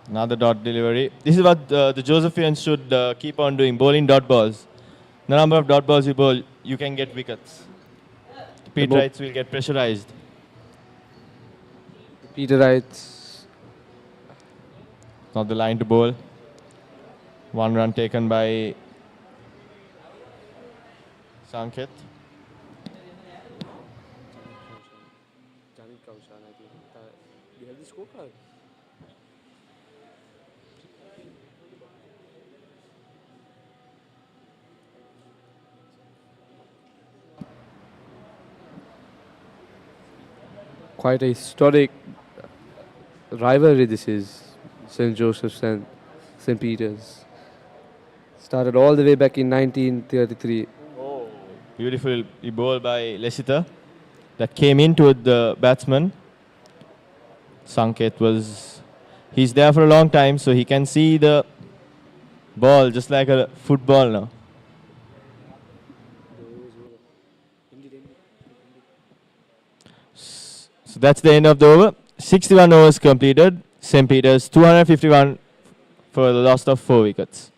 Another dot delivery. This is what the Josephians should keep on doing, bowling dot balls. The number of dot balls you bowl, you can get wickets. The Peterites will get pressurized. Peterites. Not the line to bowl. 1 run taken by Sanket. Quite a historic rivalry this is, St. Joseph's and St. Peter's. Started all the way back in 1933. Beautiful ball by Lesita that came into the batsman. Sanket he's there for a long time, so he can see the ball just like a football now. So that's the end of the over. 61 overs completed. St. Peter's 251 for the loss of 4 wickets.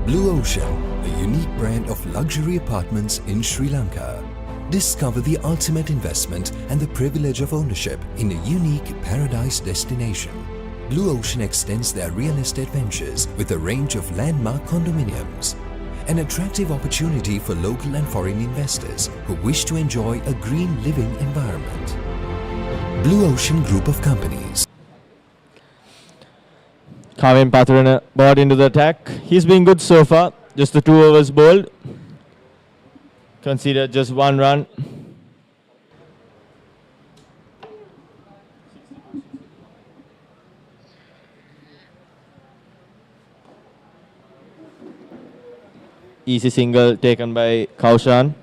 Blue Ocean, a unique brand of luxury apartments in Sri Lanka. Discover the ultimate investment and the privilege of ownership in a unique paradise destination. Blue Ocean extends their real estate ventures with a range of landmark condominiums. An attractive opportunity for local and foreign investors who wish to enjoy a green living environment. Blue Ocean Group of Companies. Kavin Patharana brought into the attack. He's been good so far. Just the 2 overs bowled. Conceded just 1 run. Easy single taken by Kaushan.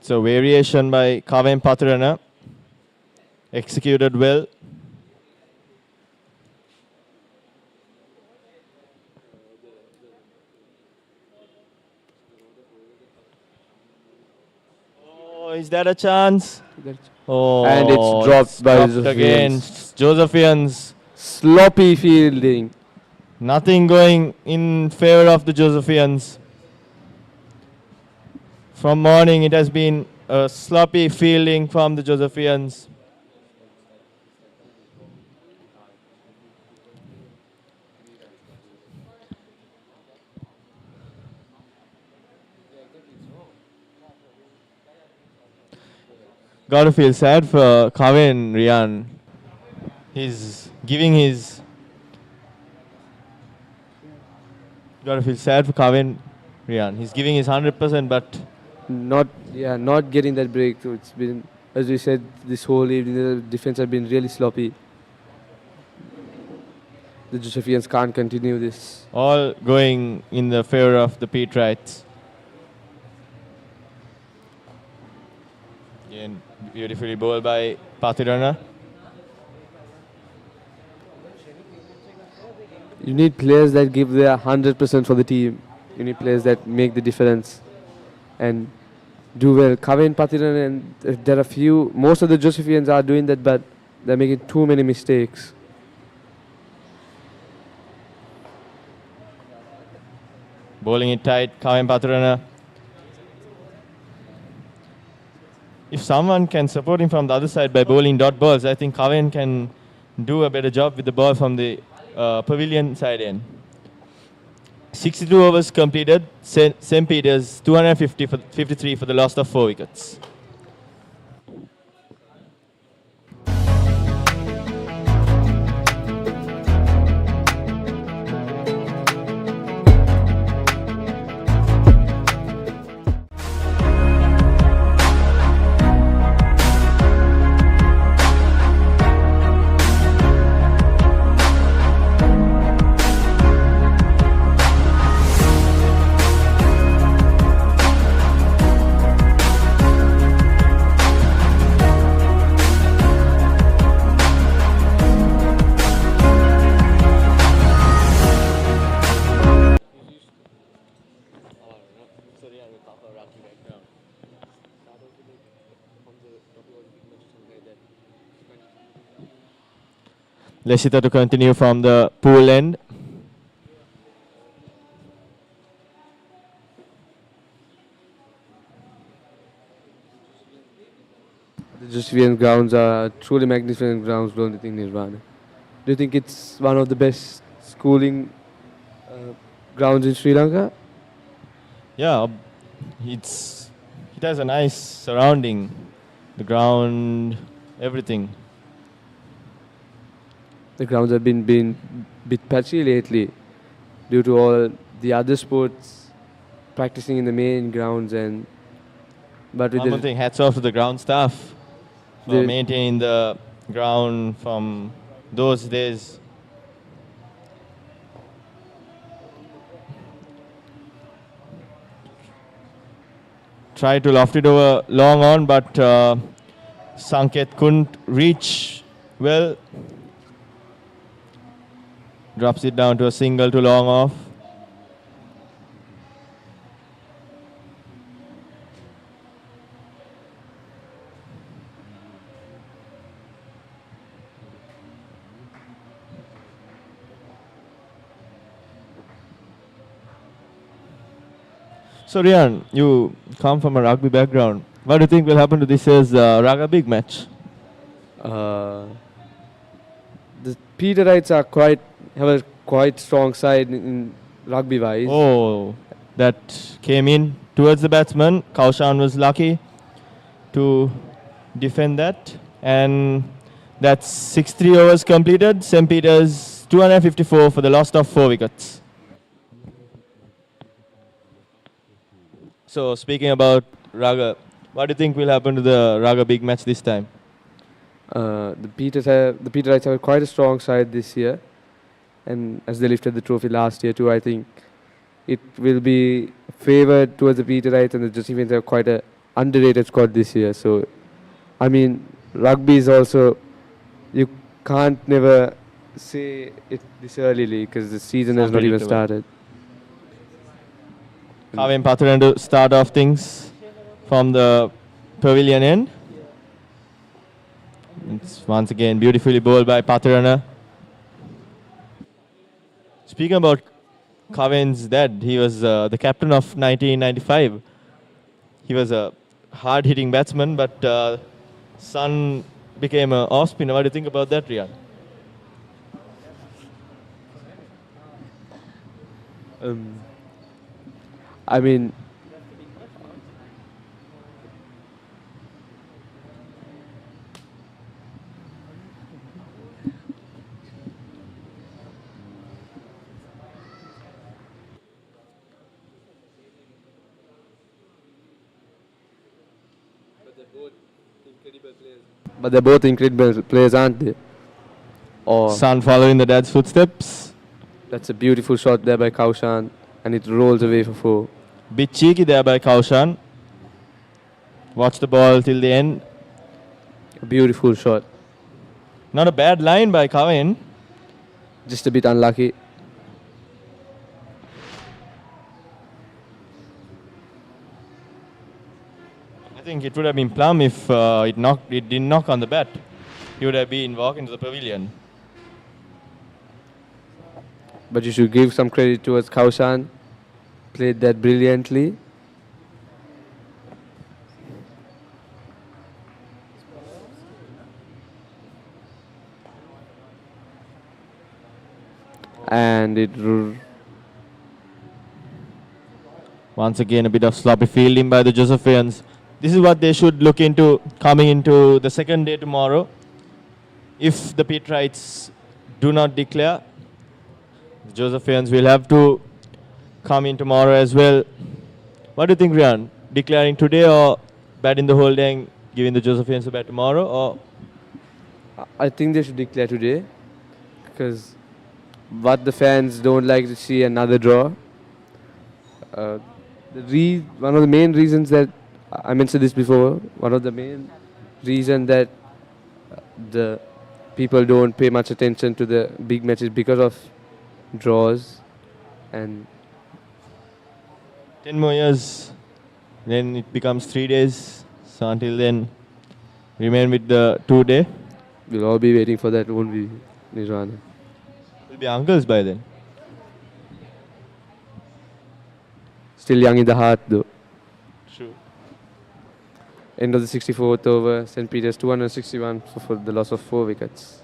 So variation by Kavin Patharana. Executed well. Oh, is that a chance? Oh, And it's dropped by again. Josephians. Josephians. Sloppy fielding. Nothing going in favor of the Josephians. From morning, it has been a sloppy fielding from the Josephians. Gotta feel sad for Kavin Rian. He's giving his. Gotta feel sad for Kavin Rian. He's giving his 100%, but Not getting that breakthrough. It's been, as we said, this whole evening, the defense have been really sloppy. The Josephians can't continue this. all going in the favor of the Petrites. Again, beautifully bowled by Pathirana. You need players that give their 100% for the team. You need players that make the difference and do well. Kavin Pathiran, and there are few, most of the Josephians are doing that, but they're making too many mistakes. Bowling it tight, Kavin Pathirana. If someone can support him from the other side by bowling dot balls, I think Kavin can do a better job with the ball from the pavilion side end. 62 overs completed. St. Peter's 253 for the loss of 4 wickets. Lesita to continue from the pool end. Josephian grounds are truly magnificent grounds, don't you think, Nirvana? Do you think it's one of the best schooling grounds in Sri Lanka? Yeah, it has a nice surrounding, the ground, everything. The grounds have been bit patchy lately due to all the other sports practicing in the main grounds but with One more thing, hats off to the ground staff for the- maintaining the ground from those days. Tried to loft it over long on, but Sanket couldn't reach well. Drops it down to a single to long off. So Rian, you come from a rugby background. What do you think will happen to this year's Raga Big match? the Peterites have a quite strong side in rugby wise. Oh, that came in towards the batsman. Kaushan was lucky to defend that. And that's 6-3 overs completed. St. Peter's 254 for the loss of 4 wickets. So speaking about Raga, what do you think will happen to the Raga Big match this time? The Peterites have quite a strong side this year, and as they lifted the trophy last year too, I think it will be favoured towards the Peterites, and the Josephians have quite a underrated squad this year. So, I mean, rugby is also, you can't never say it this early because the season has not even started. Kavin Patharan to start off things from the pavilion end. It's once again beautifully bowled by Patharana. Speaking about Kavin's dad, he was the captain of 1995. He was a hard-hitting batsman, but son became an off-spinner. What do you think about that, Rian? I mean, but they're both incredible players, aren't they? Or Son following the dad's footsteps. That's a beautiful shot there by Kaushan, and it rolls away for 4. Bit cheeky there by Kaushan. Watch the ball till the end. A beautiful shot. Not a bad line by Kavin. Just a bit unlucky. I think it would have been plumb if it didn't knock on the bat. He would have been walking to the pavilion. But you should give some credit towards Kaushan. Played that brilliantly. And once again a bit of sloppy fielding by the Josephians. This is what they should look into coming into the second day tomorrow. If the Petrites do not declare, the Josephians will have to come in tomorrow as well. What do you think, Rian? Declaring today or batting the whole day and giving the Josephians a bat tomorrow? Or I think they should declare today, because what the fans don't like to see another draw. One of the main reasons that I mentioned this before, one of the main reason that the people don't pay much attention to the big matches because of draws. And 10 more years, then it becomes 3 days. So until then, remain with the 2 day. We'll all be waiting for that, won't we, Nirvana? We'll be uncles by then. Still young in the heart, though. True. end of the 64th over, St. Peter's 261 for the loss of 4 wickets.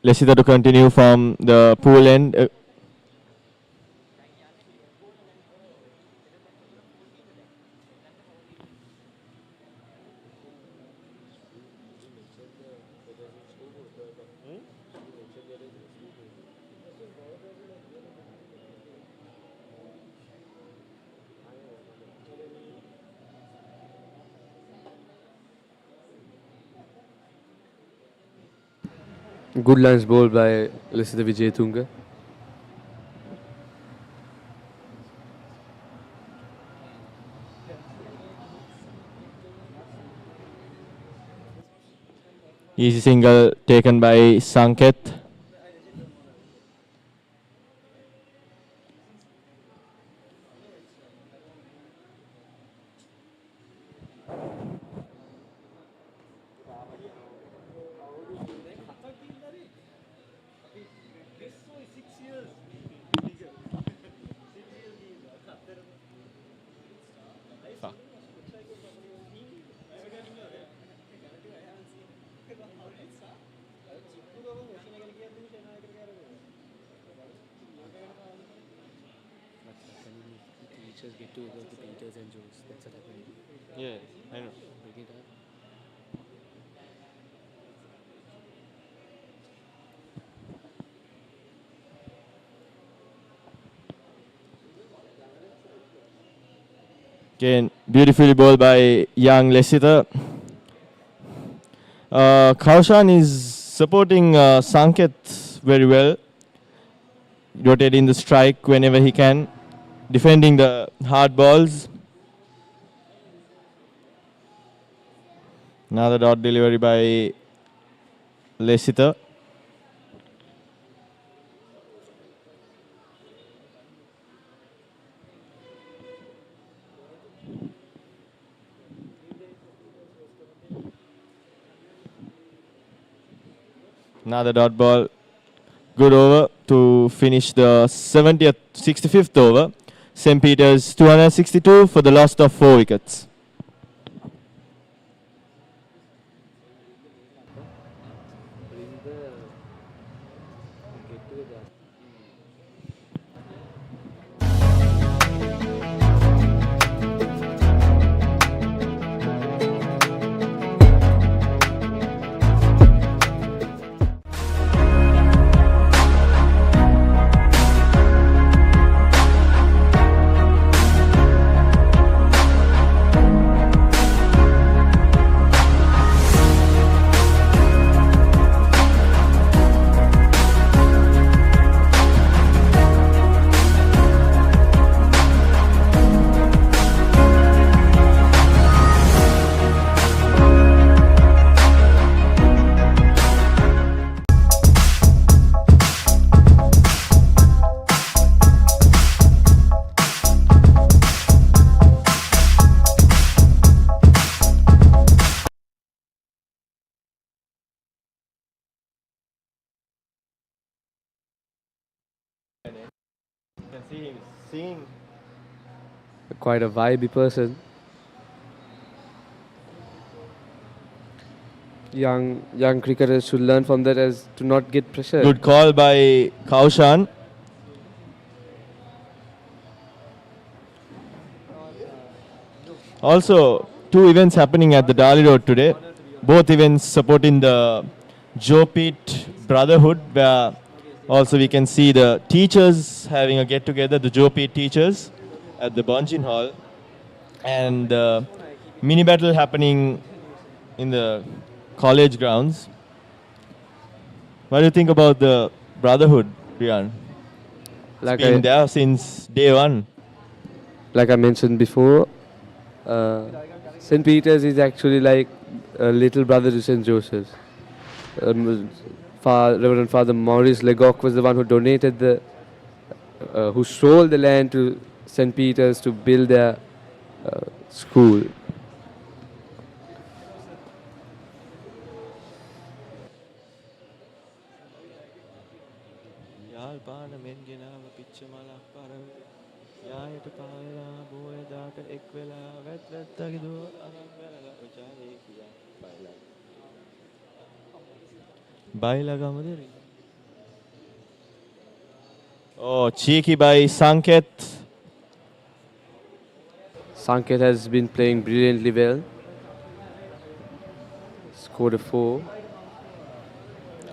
Lesita to continue from the pool end. Good lines bowled by Lesita Vijayatunga. Easy single taken by Sanket. Get together the Peters and Joes. That's what happened. Yeah, I know. Bring it up. Again, beautifully bowled by young Lesita. Kaushan is supporting Sanket very well, rotating the strike whenever he can, defending the hard balls. Another dot delivery by Lesita. Another dot ball. Good over to finish the 65th over. St. Peter's 262 for the loss of 4 wickets. You can see him singing. Quite a vibey person. Young cricketers should learn from that as to not get pressure. Good call by Kaushan. Also, 2 events happening at the Dali Road today. Both events supporting the Jopit Brotherhood, where also we can see the teachers having a get-together, the Jopit teachers at the Bonjin Hall. And the mini battle happening in the college grounds. What do you think about the Brotherhood, Rian? It's been there since day one. Like I mentioned before, St. Peter's is actually like a little brother to St. Joseph's. Reverend Father Maurice Legoc was the one who donated who sold the land to St. Peter's to build their school. Oh, cheeky by Sanket. Sanket has been playing brilliantly well. Scored a 4.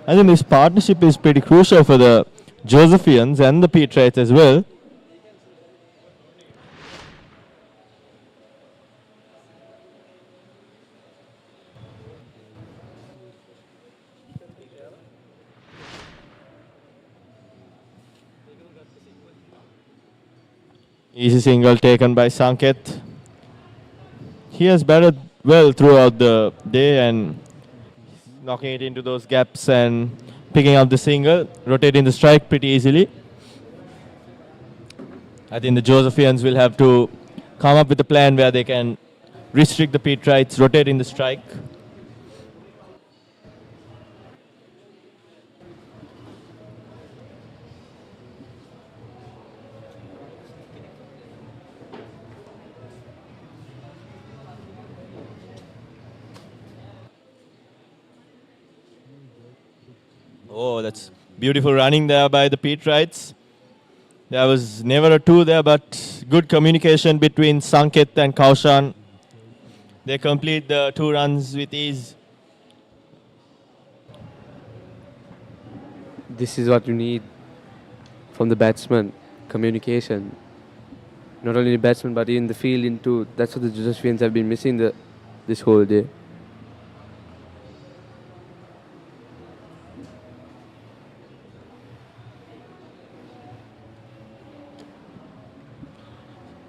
I think this partnership is pretty crucial for the Josephians and the Petrites as well. Easy single taken by Sanket. He has batted well throughout the day and knocking it into those gaps and picking up the single, rotating the strike pretty easily. I think the Josephians will have to come up with a plan where they can restrict the Petrites, rotating the strike. Oh, that's beautiful running there by the Petrites. There was never a 2 there, but good communication between Sanket and Kaushan. They complete the 2 runs with ease. This is what you need from the batsman, communication. Not only the batsman, but in the field too. That's what the Josephians have been missing this whole day.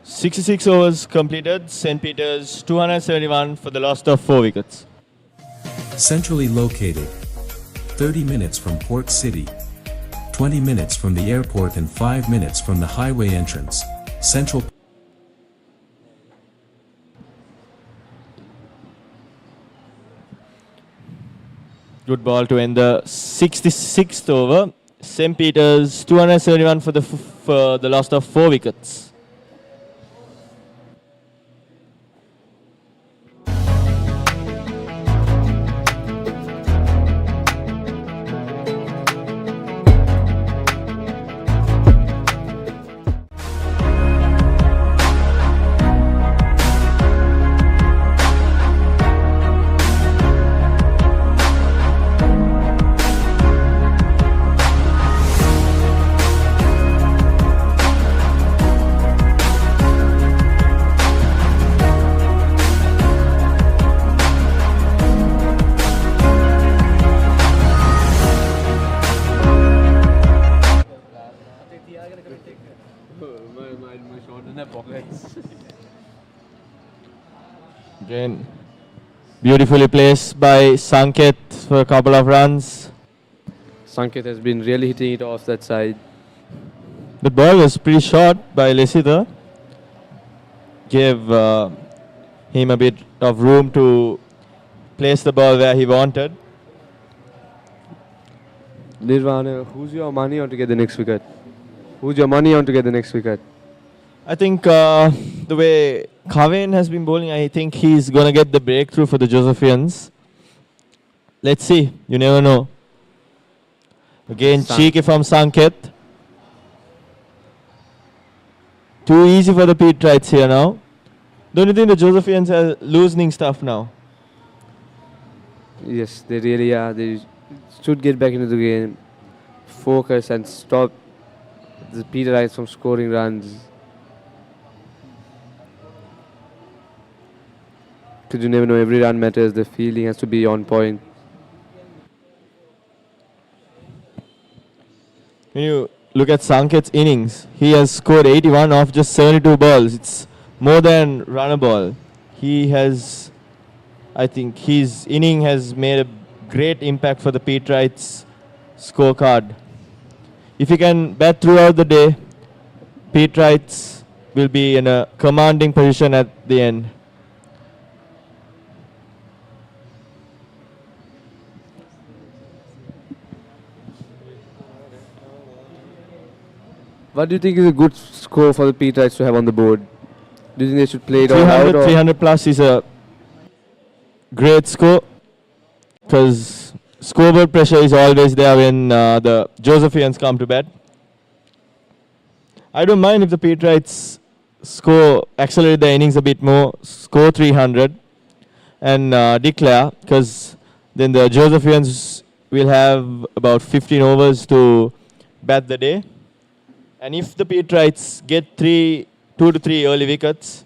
.66 overs completed. St. Peter's 271 for the loss of 4 wickets. Centrally located. 30 minutes from Port City. 20 minutes from the airport and 5 minutes from the highway entrance. Central. Good ball to end the 66th over. St. Peter's 271 for the loss of 4 wickets. Again, beautifully placed by Sanket for a couple of runs. Sanket has been really hitting it off that side. The ball was pretty short by Lesitha. Gave him a bit of room to place the ball where he wanted. Nirvana, who's your money on to get the next wicket? Who's your money on to get the next wicket? I think the way Kaven has been bowling, I think he's going to get the breakthrough for the Josephians. Let's see. You never know. Again, cheeky from Sanket. Too easy for the Petrites here now. Don't you think the Josephians are loosening stuff now? Yes, they really are. They should get back into the game, focus and stop the Petrites from scoring runs. Because you never know, every run matters, the fielding has to be on point. When you look at Sanket's innings, he has scored 81 off just 72 balls. It's more than run a ball. He has, I think his inning has made a great impact for the Petrites. scorecard. If you can bat throughout the day, Petrites will be in a commanding position at the end. What do you think is a good score for the Petrites to have on the board? Do you think they should play it all out? 300, 300 plus is a great score because scoreboard pressure is always there when the Josephians come to bat. I don't mind if the Petrites accelerate the innings a bit more, score 300 and declare, because then the Josephians will have about 15 overs to bat the day. And if the Petrites get 2 to 3 early wickets,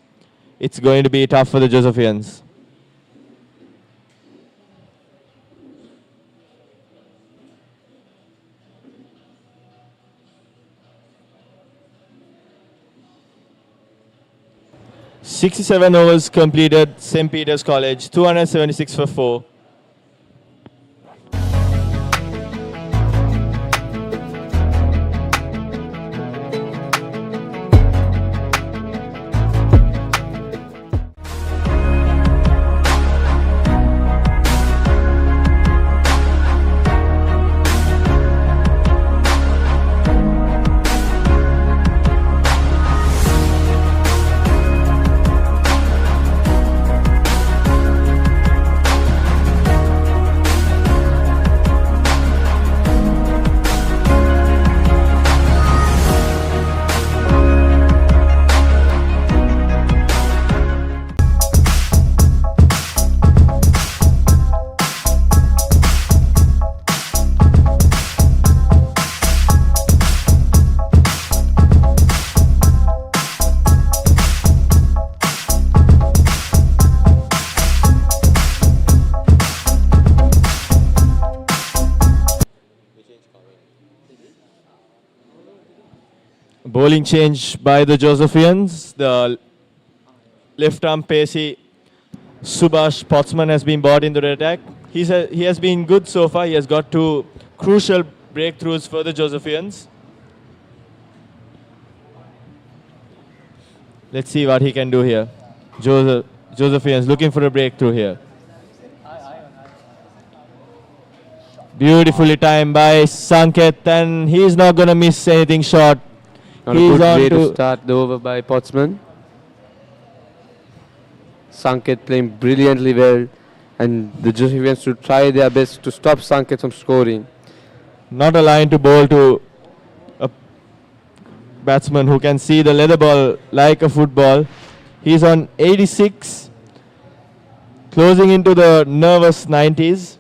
it's going to be tough for the Josephians. "67 overs completed, St. Peter's College, 276 for 4. Bowling change by the Josephians. The left-arm pacey Subhash Potsman has been brought into the attack. He has been good so far. He has got 2 crucial breakthroughs for the Josephians. Let's see what he can do here. Josephians looking for a breakthrough here. Beautifully timed by Sanket, and he's not going to miss anything short. Not a good way to start the over by Potsman. Sanket playing brilliantly well, and the Josephians should try their best to stop Sanket from scoring. Not a line to bowl to a batsman who can see the leather ball like a football. He's on 86, closing into the nervous 90s.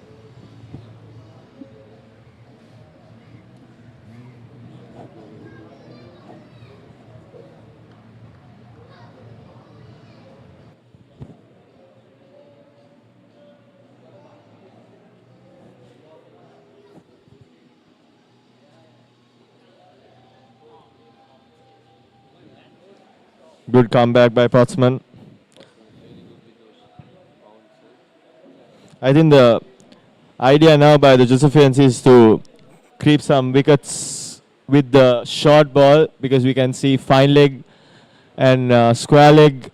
Good comeback by Potsman. I think the idea now by the Josephians is to creep some wickets with the short ball, because we can see fine leg and square leg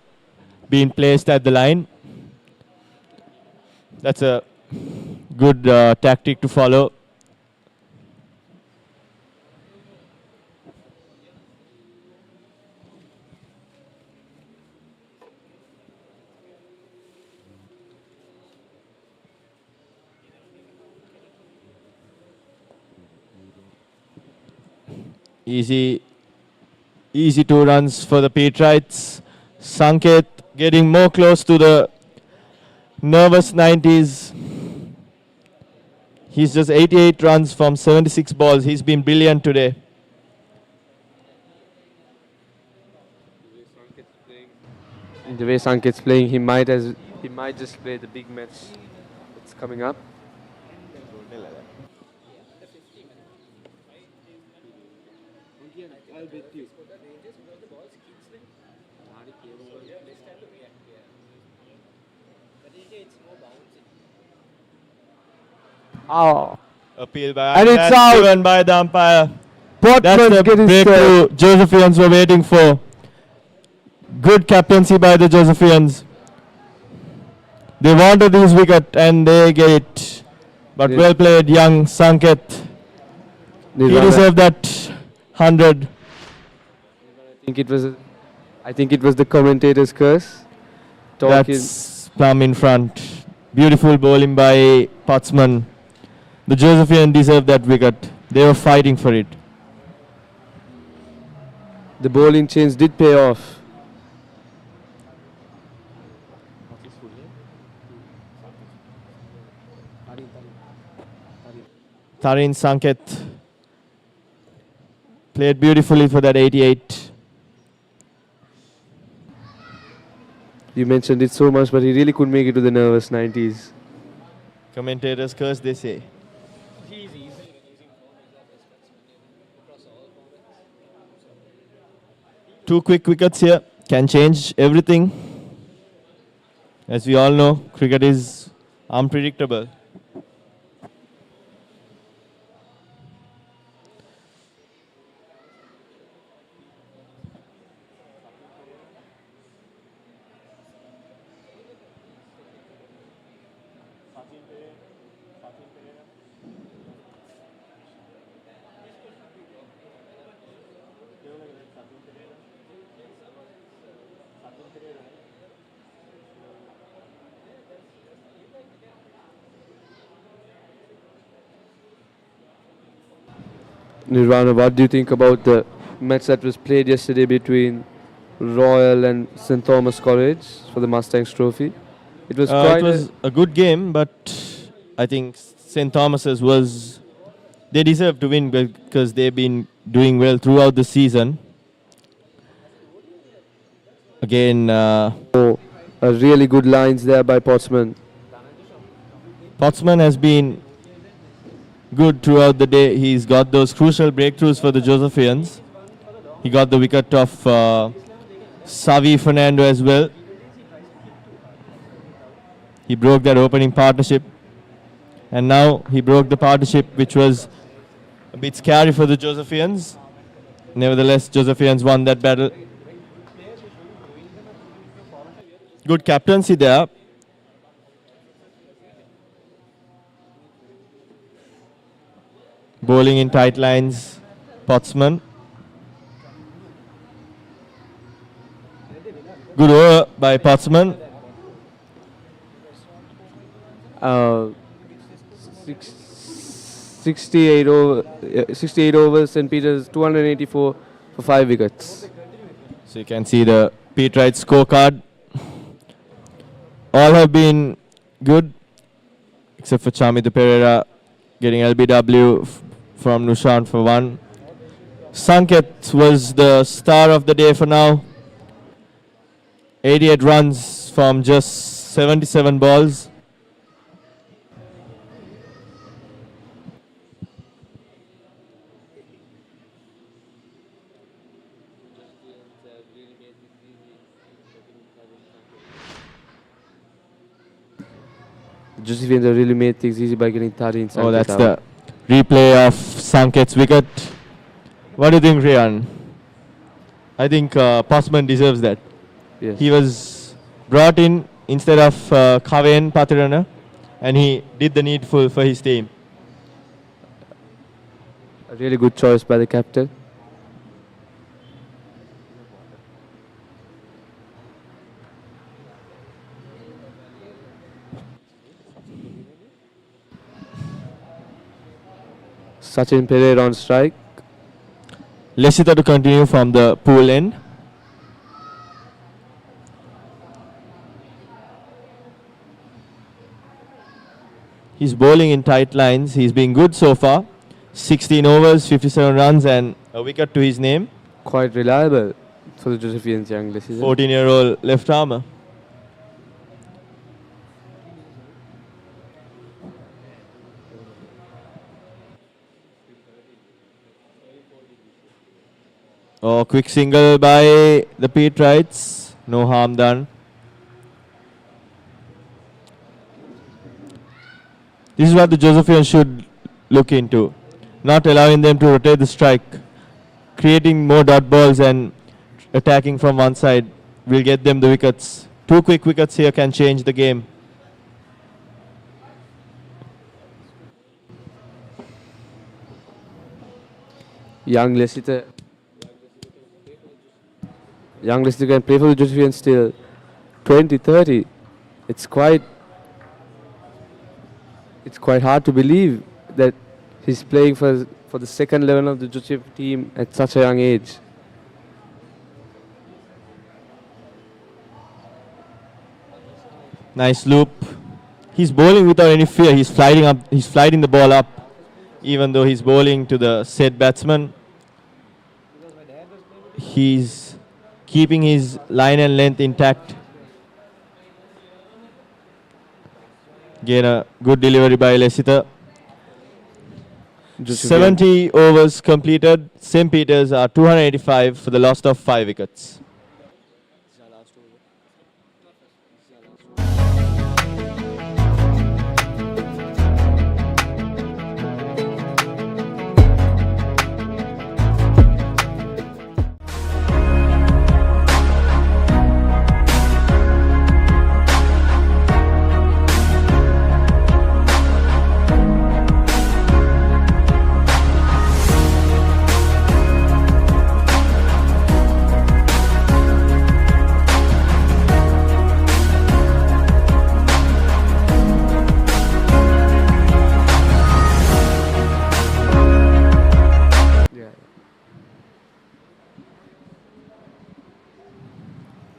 being placed at the line. That's a good tactic to follow. Easy 2 runs for the Petrites. Sanket getting more close to the nervous 90s. He's just 88 runs from 76 balls. He's been brilliant today. The way Sanket's playing, he might just play the big match that's coming up. Oh. Appeal by And it's that's out. given by the umpire. Potman's That's the getting breakthrough Josephians were waiting for. Good captaincy by the Josephians. They wanted this wicket and they get it. But Yes. well played, young Sanket. He Nirvana. deserved that 100. I think it was the commentator's curse. That's plumb in front. Beautiful bowling by Patsman. The Josephian deserved that wicket. They were fighting for it. The bowling change did pay off. Tarin Sanket played beautifully for that 88. You mentioned it so much, but he really couldn't make it to the nervous 90s. Commentators curse, they say. Two quick wickets here can change everything. As we all know, cricket is unpredictable. Nirvana, what do you think about the match that was played yesterday between Royal and St. Thomas College for the Mustangs Trophy? It was It was a good game, but I think St. Thomas's was... They deserve to win because they've been doing well throughout the season. Again... really good lines there by Potsman. Potsman has been good throughout the day. He's got those crucial breakthroughs for the Josephians. He got the wicket of Savi Fernando as well. He broke that opening partnership. And now he broke the partnership, which was a bit scary for the Josephians. Nevertheless, Josephians won that battle. Good captaincy there. Bowling in tight lines, Potsman. Good over by Potsman. 68 overs, St. Peter's 284 for 5 wickets. So you can see the Petrite scorecard. All have been good, except for Chamita Pereira getting LBW from Nushan for 1. Sanket was the star of the day for now. 88 runs from just 77 balls. Josephian really made things easy by getting 13 Sanket Oh, that's out. the replay of Sanket's wicket. What do you think, Rian? I think Postman deserves that. Yes. He was brought in instead of Kaven Patirana, and he did the needful for his team. A really good choice by the captain. Sachin Pereira on strike. Lesita to continue from the pool end. He's bowling in tight lines. He's been good so far. 16 overs, 57 runs and a wicket to his name. Quite reliable for the Josephians young Lesita. 14-year-old left armour. Oh, quick single by the Petrites. No harm done. This is what the Josephians should look into. Not allowing them to rotate the strike, creating more dot balls and attacking from one side will get them the wickets. 2 quick wickets here can change the game. Young Leicester can play for the Josephian still. 20-30. It's quite hard to believe that he's playing for the second level of the Joseph team at such a young age. Nice loop. He's bowling without any fear. He's sliding the ball up, even though he's bowling to the set batsman. He's keeping his line and length intact. Again, a good delivery by Leicester. 70 overs completed. St. Peter's are 285 for the loss of 5 wickets.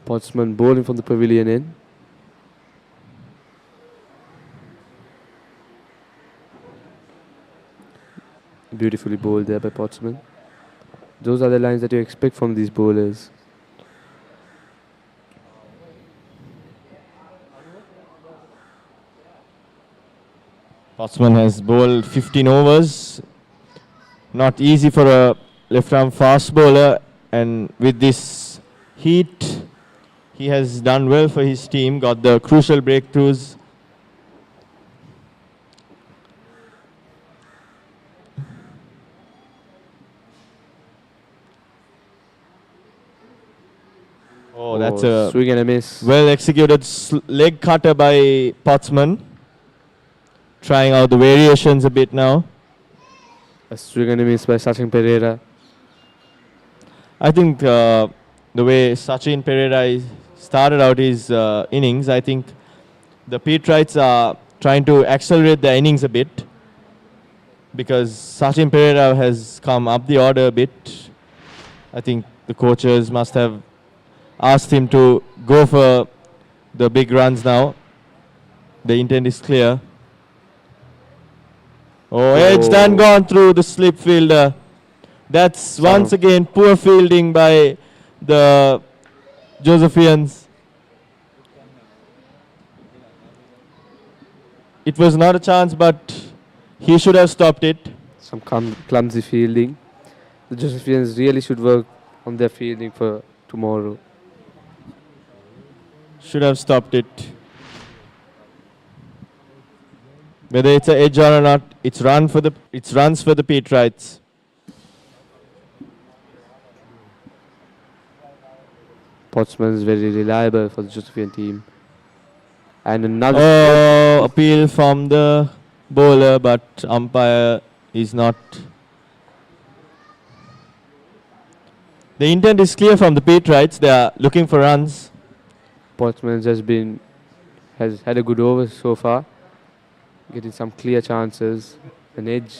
Pottsman bowling from the pavilion end. Beautifully bowled there by Pottsman. Those are the lines that you expect from these bowlers. Pottsman has bowled 15 overs. Not easy for a left-arm fast bowler, and with this heat, he has done well for his team, got the crucial breakthroughs. Oh, that's a swing and a miss. Well executed leg cutter by Pottsman. Trying out the variations a bit now. A swing and a miss by Sachin Pereira. I think the way Sachin Pereira started out his innings, I think the Petrites are trying to accelerate their innings a bit, because Sachin Pereira has come up the order a bit. I think the coaches must have asked him to go for the big runs now. The intent is clear. Oh, edged and gone through the slip fielder. That's once again poor fielding by the Josephians. It was not a chance, but he should have stopped it. Some clumsy fielding. The Josephians really should work on their fielding for tomorrow. Should have stopped it. Whether it's an edge or not, it's runs for the Petrites. Pottsman is very reliable for the Josephian team. And another appeal from the bowler, but umpire is not. The intent is clear from the Petrites. They are looking for runs. Pottsman has had a good over so far, getting some clear chances, an edge.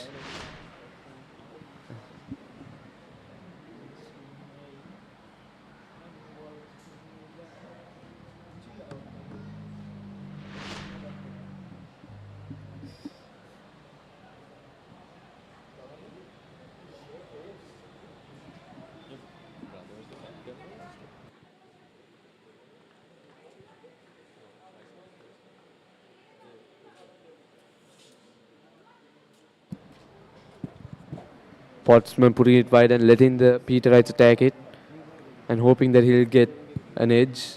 Pottsman putting it wide and letting the Petrites attack it and hoping that he'll get an edge.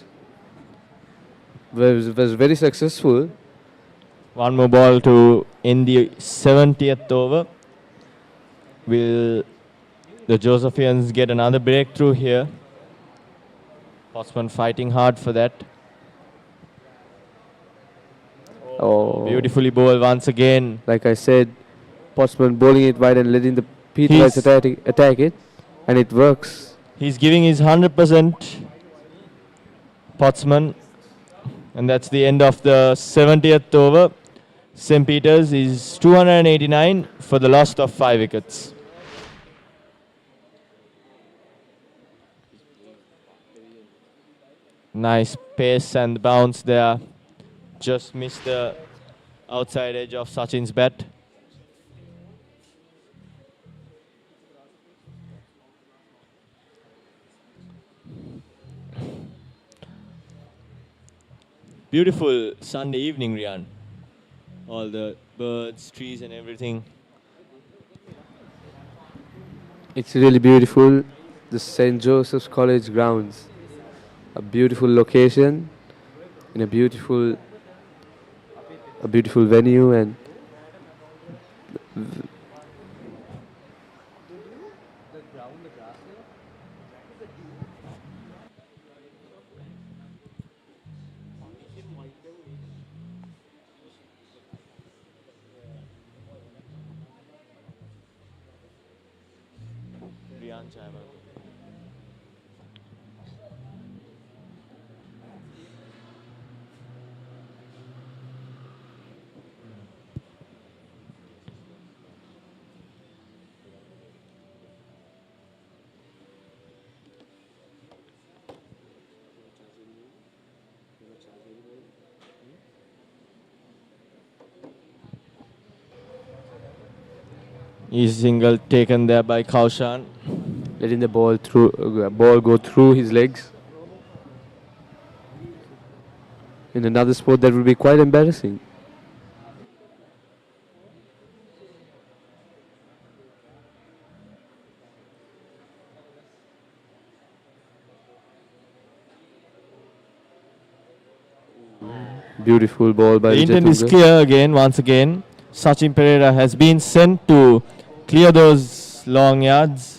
Was very successful. One more ball to end the 70th over. Will the Josephians get another breakthrough here? Portsmouth fighting hard for that. Oh, Beautifully bowled once again. like I said, Portsmouth bowling it wide and letting the Petrites attack it, and it works. He's giving his 100%, Portsmouth, and that's the end of the 70th over. St. Peter's is 289 for the loss of 5 wickets. Nice pace and bounce there. Just missed the outside edge of Sachin's bat. Beautiful Sunday evening, Rian. All the birds, trees and everything. It's really beautiful. The St. Joseph's College grounds. A beautiful location in a beautiful venue, and Easy single taken there by Kaushan. letting the ball go through his legs. In another sport, that would be quite embarrassing. Beautiful ball by The the intent is Jatunga. clear again, once again. Sachin Pereira has been sent to clear those long yards.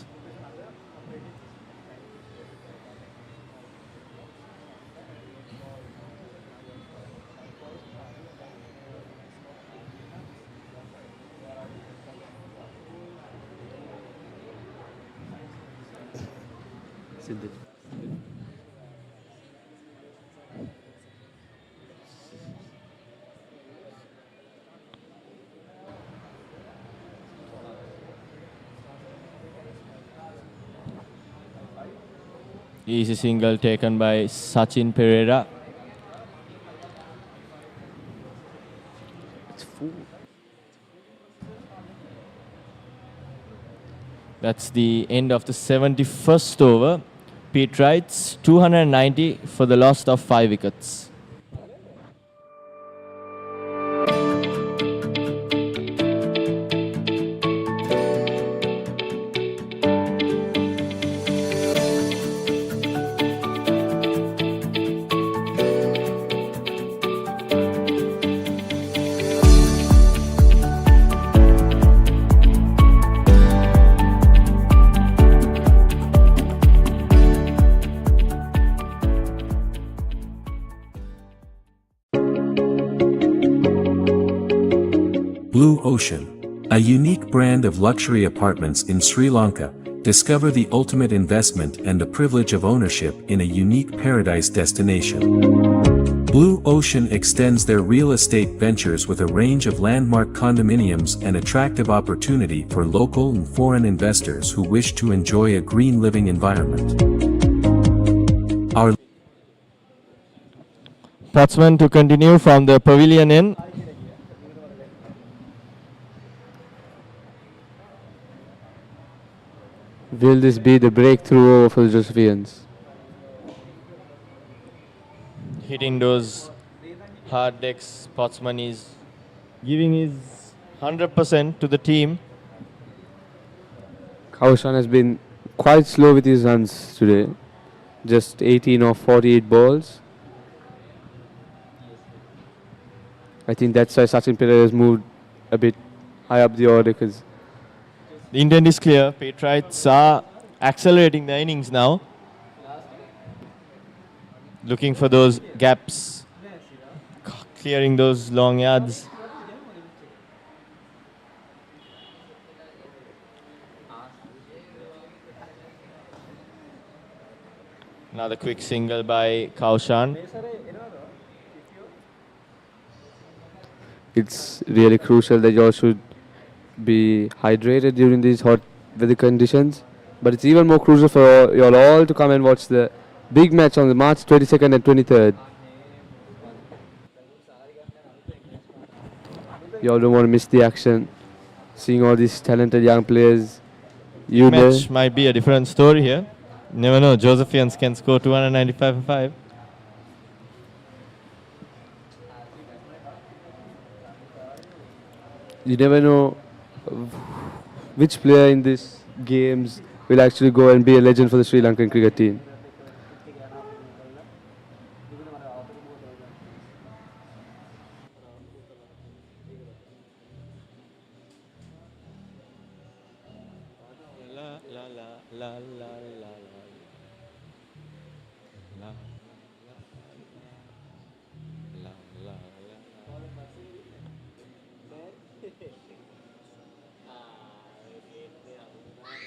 Easy single taken by Sachin Pereira. That's the end of the 71st over. Petrites 290 for the loss of 5 wickets. Blue Ocean, a unique brand of luxury apartments in Sri Lanka. Discover the ultimate investment and the privilege of ownership in a unique paradise destination. Blue Ocean extends their real estate ventures with a range of landmark condominiums and attractive opportunity for local and foreign investors who wish to enjoy a green living environment. Our Batsman to continue from the pavilion end. Will this be the breakthrough over for the Josephians? Hitting those hard decks, Batsman is giving his 100% to the team. Kaushan has been quite slow with his runs today. Just 18 of 48 balls. I think that's why Sachin Perera has moved a bit high up the order because The intent is clear. Petrites are accelerating the innings now. Looking for those gaps. Clearing those long yards. Another quick single by Kaushan. it's really crucial that you all should be hydrated during these hot weather conditions. But it's even more crucial for you all to come and watch the big match on the March 22nd and 23rd. You all don't want to miss the action. Seeing all these talented young players. You know, Match might be a different story here. Never know. Josephians can score 295 and 5. you never know which player in these games will actually go and be a legend for the Sri Lankan cricket team.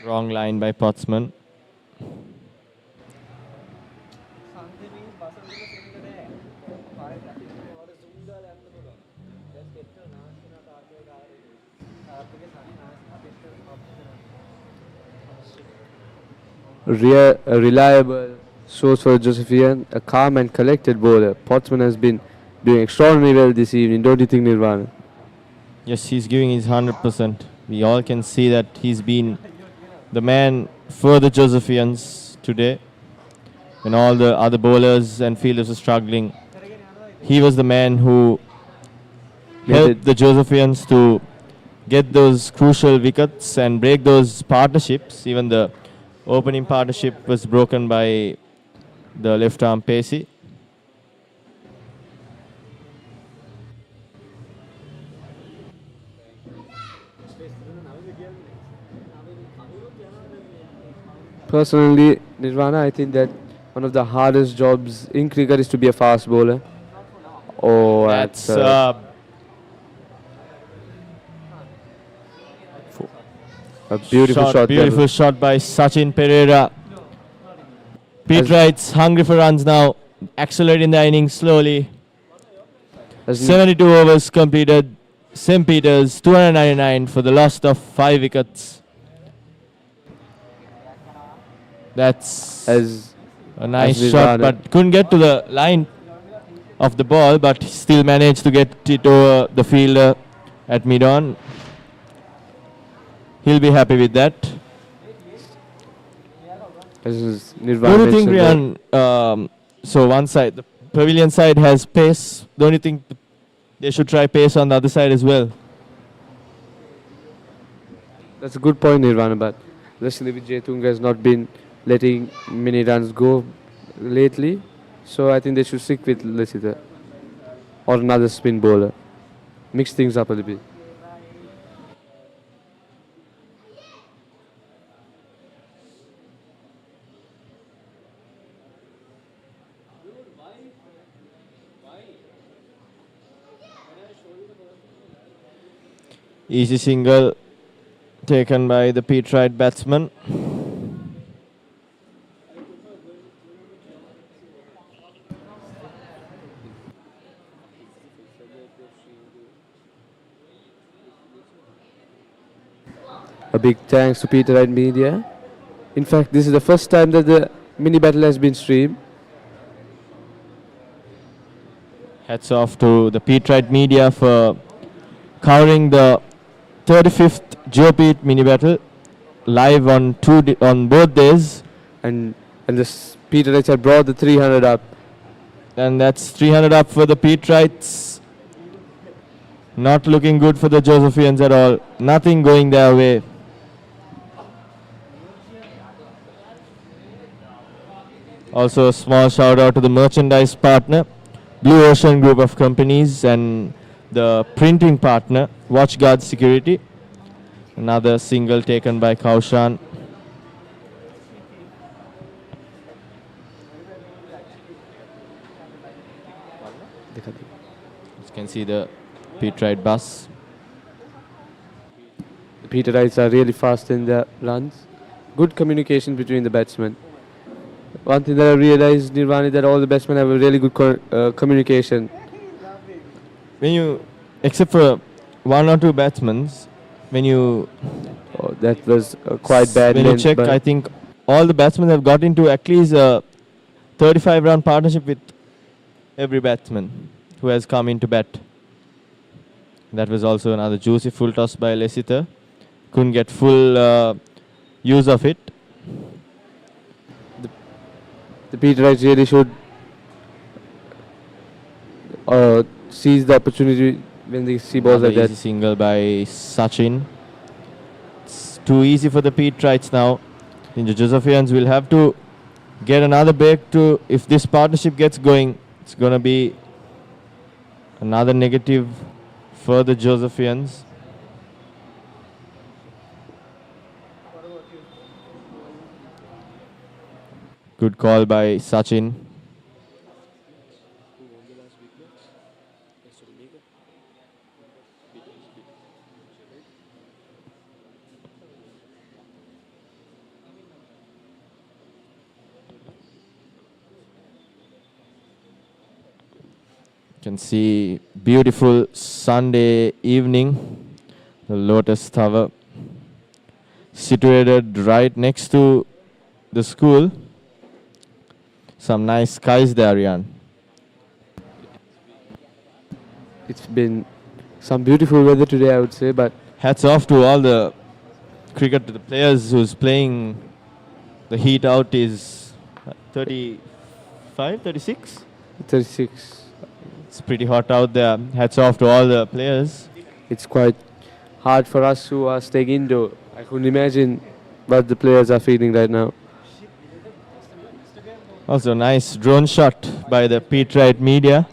Wrong line by Potsman. A reliable source for Josephian, a calm and collected bowler. Potsman has been doing extraordinarily well this evening, don't you think, Nirvana? Yes, he's giving his 100%. We all can see that he's been the man for the Josephians today. When all the other bowlers and fielders were struggling, he was the man who helped the Josephians to get those crucial wickets and break those partnerships. Even the opening partnership was broken by the left arm Pacey. Personally, Nirvana, I think that one of the hardest jobs in cricket is to be a fast bowler. Oh, That's a beautiful shot. Beautiful shot by Sachin Perera. Petrite's hungry for runs now. Accelerating the innings slowly. 72 overs completed. St. Peter's 299 for the loss of 5 wickets. That's a nice shot, but couldn't get to the line of the ball, but still managed to get it over the fielder at mid-on. He'll be happy with that. As What do you think, Rian? So one side, the pavilion side has pace. Don't you think they should try pace on the other side as well? That's a good point, Nirvana, but Leslie Vijay has not been letting many runs go lately. So I think they should stick with Lasita or another spin bowler. Mix things up a little bit. Easy single taken by the Petrite batsman. A big thanks to Petrite Media. In fact, this is the first time that the mini battle has been streamed. Hats off to the Petrite Media for covering the 35th Geopete mini battle live on both days. And the Petrites had brought the 300 up. And that's 300 up for the Petrites. Not looking good for the Josephians at all. Nothing going their way. Also a small shout out to the merchandise partner, Blue Ocean Group of Companies, and the printing partner, Watchguard Security. Another single taken by Kaushan. You can see the Petrite bus. The Peterites are really fast in their runs. Good communication between the batsmen. One thing that I realized, Nirvani, is that all the batsmen have a really good communication. When you, except for one or two batsmen, when you... Oh, that was quite bad. When you check, I think all the batsmen have got into at least a 35-run partnership with every batsman who has come into bat. That was also another juicy full toss by Lesitha. Couldn't get full use of it. The Peterites really should seize the opportunity when they see balls like that. Easy single by Sachin. It's too easy for the Peterites now. The Josephians will have to get another break to, if this partnership gets going, it's going to be another negative for the Josephians. Good call by Sachin. You can see beautiful Sunday evening, the Lotus Tower, situated right next to the school. Some nice skies there, Rian. It's been some beautiful weather today, I would say, but hats off to all the the players who's playing. The heat out is 35, 36? 36. It's pretty hot out there. Hats off to all the players. It's quite hard for us who are staying indoor. I couldn't imagine what the players are feeling right now. Also nice drone shot by the Petrite media.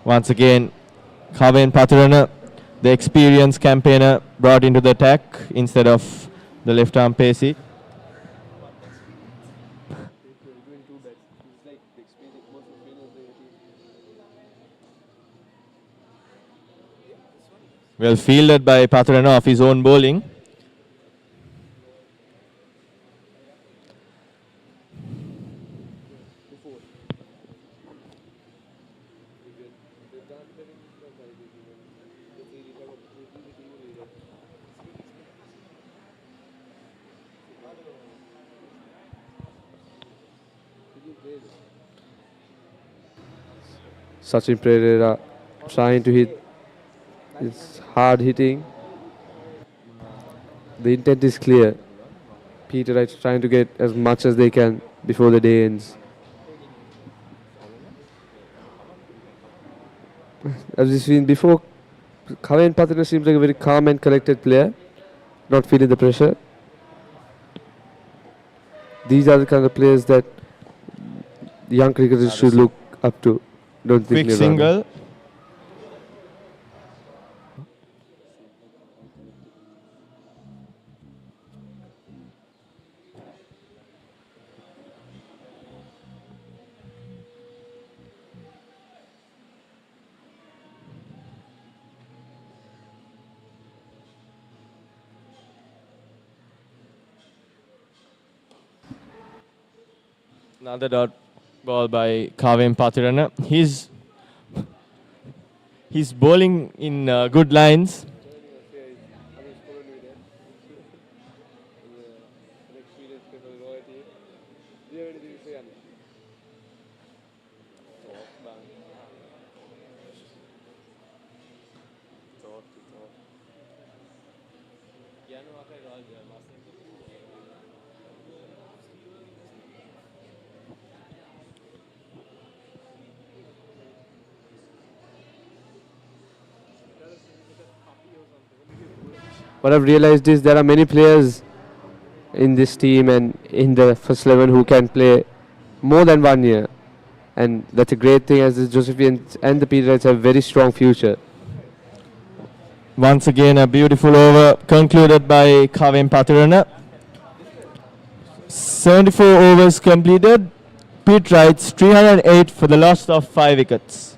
Once again, Kaven Patrana, the experienced campaigner, brought into the attack instead of the left arm pacey. Well fielded by Patrana off his own bowling. Sachin Pereira trying to hit. It's hard hitting. The intent is clear. Peterites trying to get as much as they can before the day ends. As we've seen before, Kaven Patrana seems like a very calm and collected player, not feeling the pressure. These are the kind of players that the young cricketers should look up to. Don't think Quick single. Another dot ball by Kaven Patrana. He's bowling in good lines. What I've realized is there are many players in this team and in the first 11 who can play more than 1 year. And that's a great thing, as the Josephians and the Petrites have very strong future. Once again, a beautiful over concluded by Kavin Patirana. 74 overs completed. Petrites 308 for the loss of 5 wickets.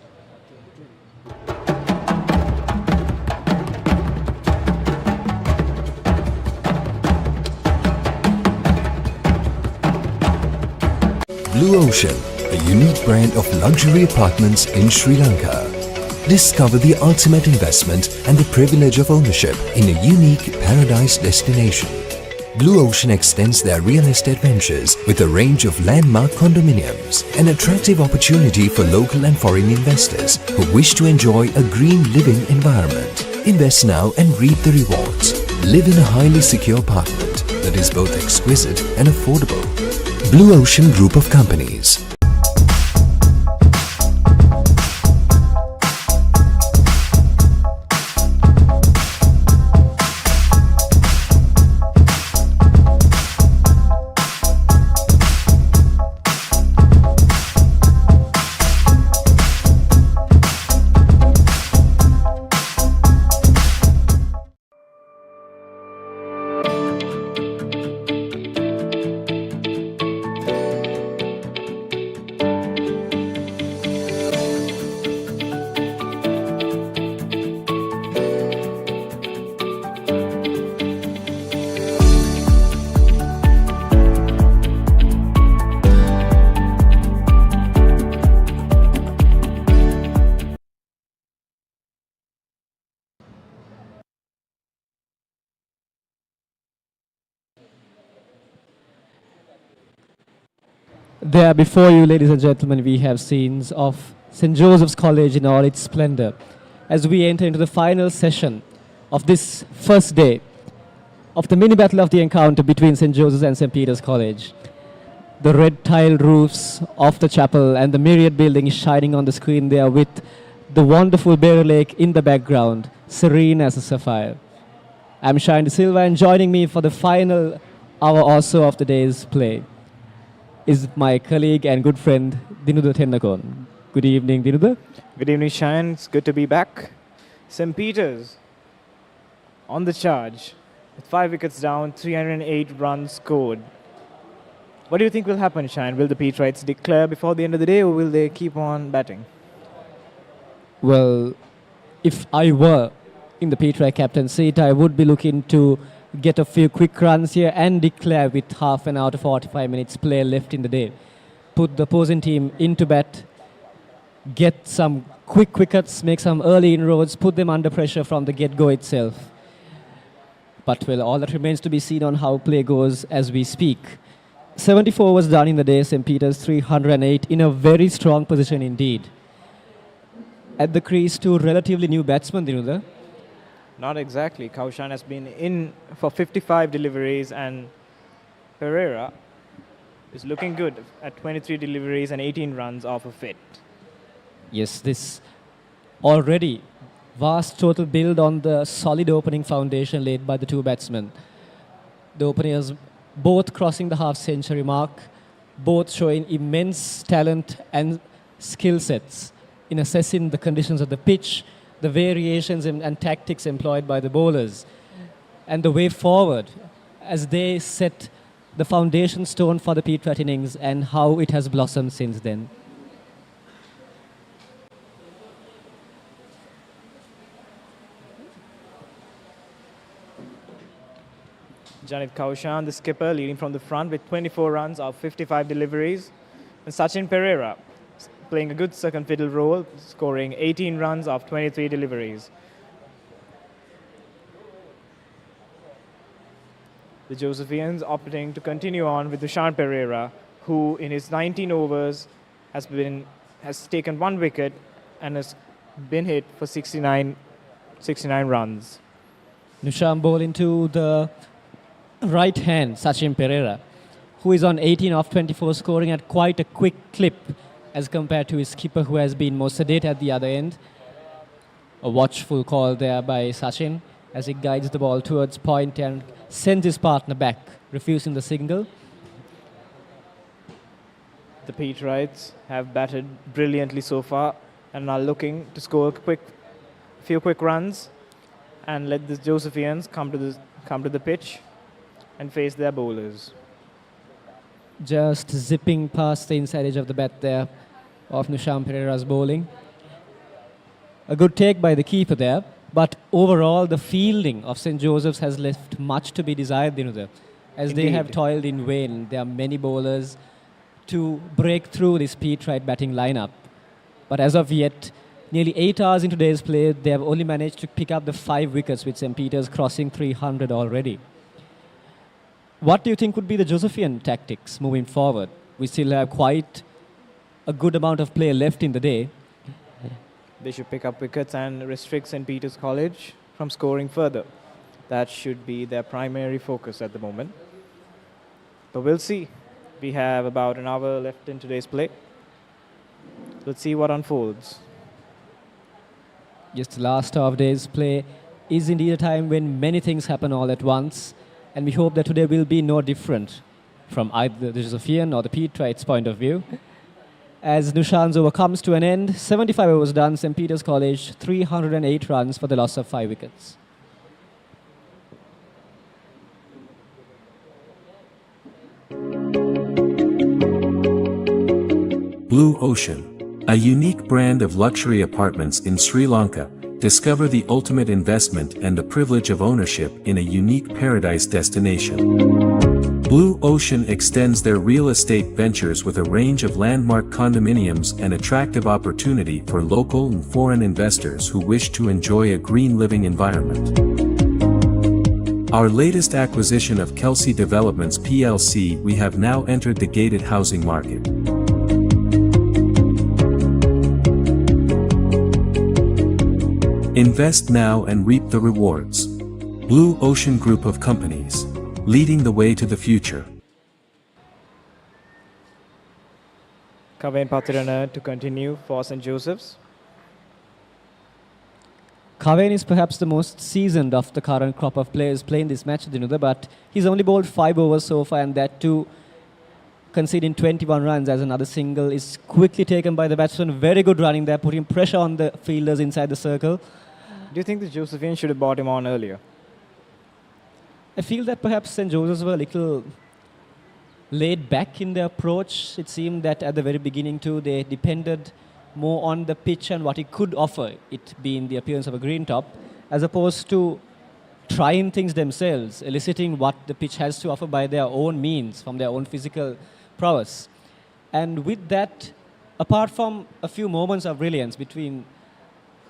Blue Ocean, a unique brand of luxury apartments in Sri Lanka. Discover the ultimate investment and the privilege of ownership in a unique paradise destination. Blue Ocean extends their real estate ventures with a range of landmark condominiums, an attractive opportunity for local and foreign investors who wish to enjoy a green living environment. Invest now and reap the rewards. Live in a highly secure apartment that is both exquisite and affordable. Blue Ocean Group of Companies. There before you, ladies and gentlemen, we have scenes of St. Joseph's College in all its splendor as we enter into the final session of this first day of the mini battle of the encounter between St. Joseph's and St. Peter's College. The red tiled roofs of the chapel and the myriad buildings shining on the screen there with the wonderful Bear Lake in the background, serene as a sapphire. I'm Shine De Silva, and joining me for the final hour or so of the day's play is my colleague and good friend, Dinuda Tennakon. Good evening, Dinuda. Good evening, Shine. It's good to be back. St. Peter's on the charge with 5 wickets down, 308 runs scored. What do you think will happen, Shine? Will the Petrites declare before the end of the day, or will they keep on batting? Well, if I were in the Petrite captain seat, I would be looking to get a few quick runs here and declare with half an hour to 45 minutes play left in the day. Put the opposing team into bat, get some quick wickets, make some early inroads, put them under pressure from the get-go itself. But well, all that remains to be seen on how play goes as we speak. 74 was done in the day, St. Peter's 308 in a very strong position indeed. At the crease, two relatively new batsmen, Dinuda. Not exactly. Kaushan has been in for 55 deliveries, and Pereira is looking good at 23 deliveries and 18 runs off of it. Yes, this already vast total build on the solid opening foundation laid by the two batsmen. The openers both crossing the half-century mark, both showing immense talent and skill sets in assessing the conditions of the pitch, the variations and tactics employed by the bowlers, and the way forward as they set the foundation stone for the Petrite innings and how it has blossomed since then. Janit Kaushan, the skipper, leading from the front with 24 runs of 55 deliveries. And Sachin Pereira playing a good second fiddle role, scoring 18 runs of 23 deliveries. The Josephians opting to continue on with Dushan Pereira, who in his 19 overs has taken 1 wicket and has been hit for 69 runs. Nusham bowling to the right hand, Sachin Pereira, who is on 18 of 24, scoring at quite a quick clip as compared to his skipper, who has been more sedate at the other end. A watchful call there by Sachin. as he guides the ball towards point and sends his partner back, refusing the single. The Petrites have batted brilliantly so far and are looking to score a few quick runs and let the Josephians come to the pitch and face their bowlers. Just zipping past the inside edge of the bat there of Nishant Pereira's bowling. A good take by the keeper there, but overall the fielding of St. Joseph's has left much to be desired, Dinuda, as they have Indeed. toiled in vain. There are many bowlers to break through this Petrite batting lineup. But as of yet, nearly 8 hours into today's play, they have only managed to pick up the 5 wickets, with St. Peter's crossing 300 already. What do you think would be the Josephian tactics moving forward? We still have quite a good amount of play left in the day. They should pick up wickets and restrict St. Peter's College from scoring further. That should be their primary focus at the moment. But we'll see. We have about an hour left in today's play. Let's see what unfolds. Just the last hour of today's play is indeed a time when many things happen all at once, and we hope that today will be no different from either the Josephian or the Petrite's point of view. As Nushant's over comes to an end, 75 overs done, St. Peter's College 308 runs for the loss of 5 wickets. Blue Ocean, a unique brand of luxury apartments in Sri Lanka. Discover the ultimate investment and the privilege of ownership in a unique paradise destination. Blue Ocean extends their real estate ventures with a range of landmark condominiums and attractive opportunity for local and foreign investors who wish to enjoy a green living environment. Our latest acquisition of Kelsey Developments PLC, we have now entered the gated housing market. Invest now and reap the rewards. Blue Ocean Group of Companies, leading the way to the future. Kaven Patirana to continue for St. Joseph's. Kaven is perhaps the most seasoned of the current crop of players playing this match, Dinuda, but he's only bowled 5 overs so far, and that too conceding 21 runs as another single is quickly taken by the batsman. Very good running there, putting pressure on the fielders inside the circle. Do you think the Josephians should have brought him on earlier? I feel that perhaps St. Joseph's were a little laid back in their approach. It seemed that at the very beginning too, they depended more on the pitch and what it could offer, it being the appearance of a green top, as opposed to trying things themselves, eliciting what the pitch has to offer by their own means, from their own physical prowess. And with that, apart from a few moments of brilliance between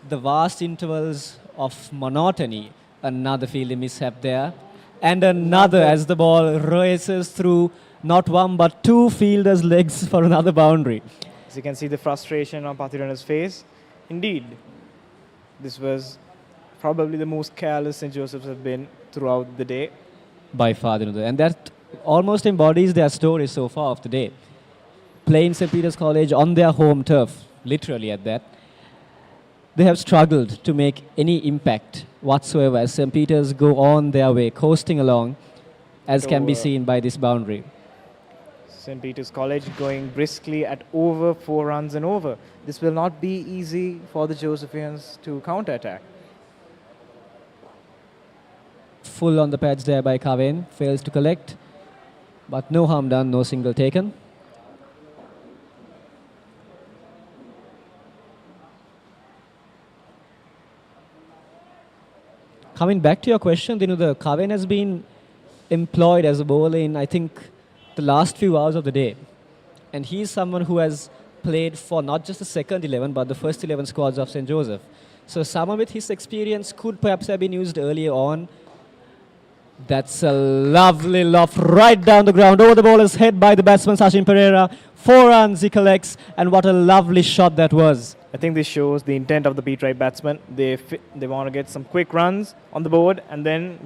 the vast intervals of monotony, another fielding mishap there, and another as the ball races through not one but 2 fielders' legs for another boundary. As you can see the frustration on Patirana's face. Indeed, this was probably the most careless St. Joseph's have been throughout the day. By far, and that almost embodies their story so far of the day. Playing St. Peter's College on their home turf, literally at that. They have struggled to make any impact whatsoever as St. Peter's go on their way, coasting along, as can be seen by this boundary. St. Peter's College going briskly at over 4 runs and over. This will not be easy for the Josephians to counter-attack. Full on the pads there by Kaven, fails to collect, but no harm done, no single taken. Coming back to your question, Dinuda, Kaven has been employed as a bowler in, I think, the last few hours of the day. And he's someone who has played for not just the second 11, but the first 11 squads of St. Joseph. So someone with his experience could perhaps have been used earlier on. That's a lovely loft right down the ground, over the bowler's head by the batsman Sachin Pereira. 4 runs he collects, and what a lovely shot that was. I think this shows the intent of the Petrite batsman. They want to get some quick runs on the board and then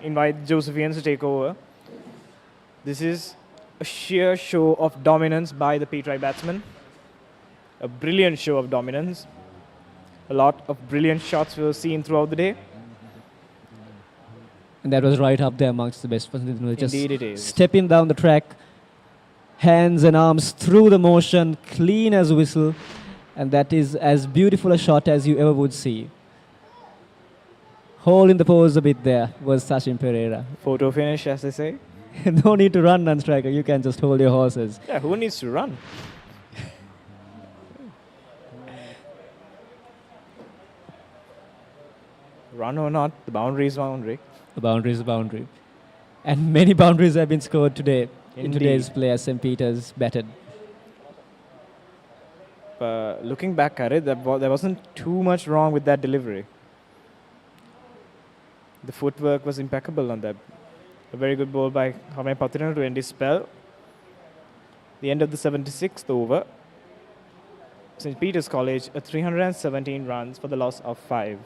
invite Josephians to take over. This is a sheer show of dominance by the Petrite batsman. A brilliant show of dominance. A lot of brilliant shots were seen throughout the day. And that was right up there amongst the best. Just Indeed it is. stepping down the track, hands and arms through the motion, clean as a whistle. And that is as beautiful a shot as you ever would see. Hole in the pose a bit there was Sachin Pereira. Photo finish, as they say. No need to run, striker. You can just hold your horses. Yeah, who needs to run? Run or not, the boundary is boundary. The boundary is a boundary. And many boundaries have been scored today in Indeed. today's play as St. Peter's batted. Looking back at it, there wasn't too much wrong with that delivery. The footwork was impeccable on that. A very good ball by Hamay Patirana to end his spell. The end of the 76th over. St. Peter's College, 317 runs for the loss of 5.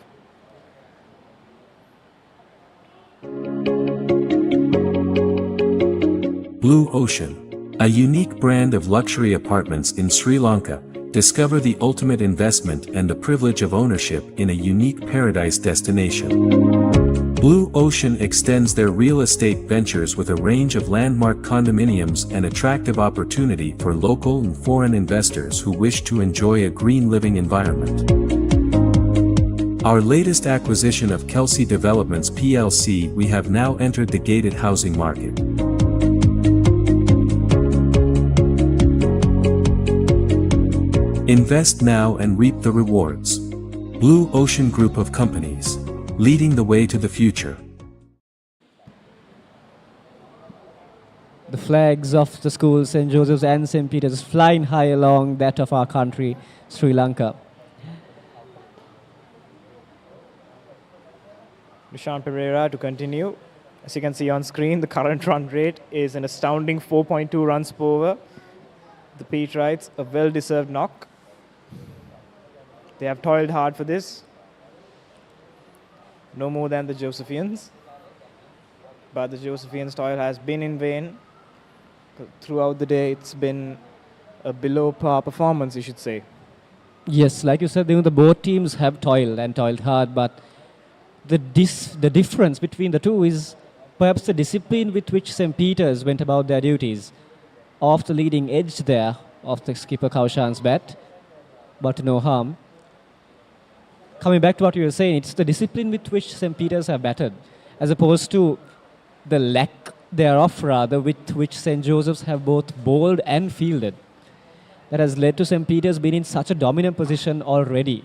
Blue Ocean, a unique brand of luxury apartments in Sri Lanka. Discover the ultimate investment and the privilege of ownership in a unique paradise destination. Blue Ocean extends their real estate ventures with a range of landmark condominiums and attractive opportunity for local and foreign investors who wish to enjoy a green living environment. Our latest acquisition of Kelsey Developments PLC, we have now entered the gated housing market. Invest now and reap the rewards. Blue Ocean Group of Companies, leading the way to the future. The flags of the schools, St. Joseph's and St. Peter's, flying high along that of our country, Sri Lanka. Dushan Pereira to continue. As you can see on screen, the current run rate is an astounding 4.2 runs per over. The Petrites, a well-deserved knock. They have toiled hard for this. No more than the Josephians. But the Josephians' toil has been in vain. Throughout the day, it's been a below par performance, you should say. Yes, like you said, the both teams have toiled and toiled hard, but the difference between the two is perhaps the discipline with which St. Peter's went about their duties. Off the leading edge there of the skipper Kaushan's bat, but no harm. Coming back to what you were saying, it's the discipline with which St. Peter's have batted, as opposed to the lack thereof, rather, with which St. Joseph's have both bowled and fielded. That has led to St. Peter's being in such a dominant position already.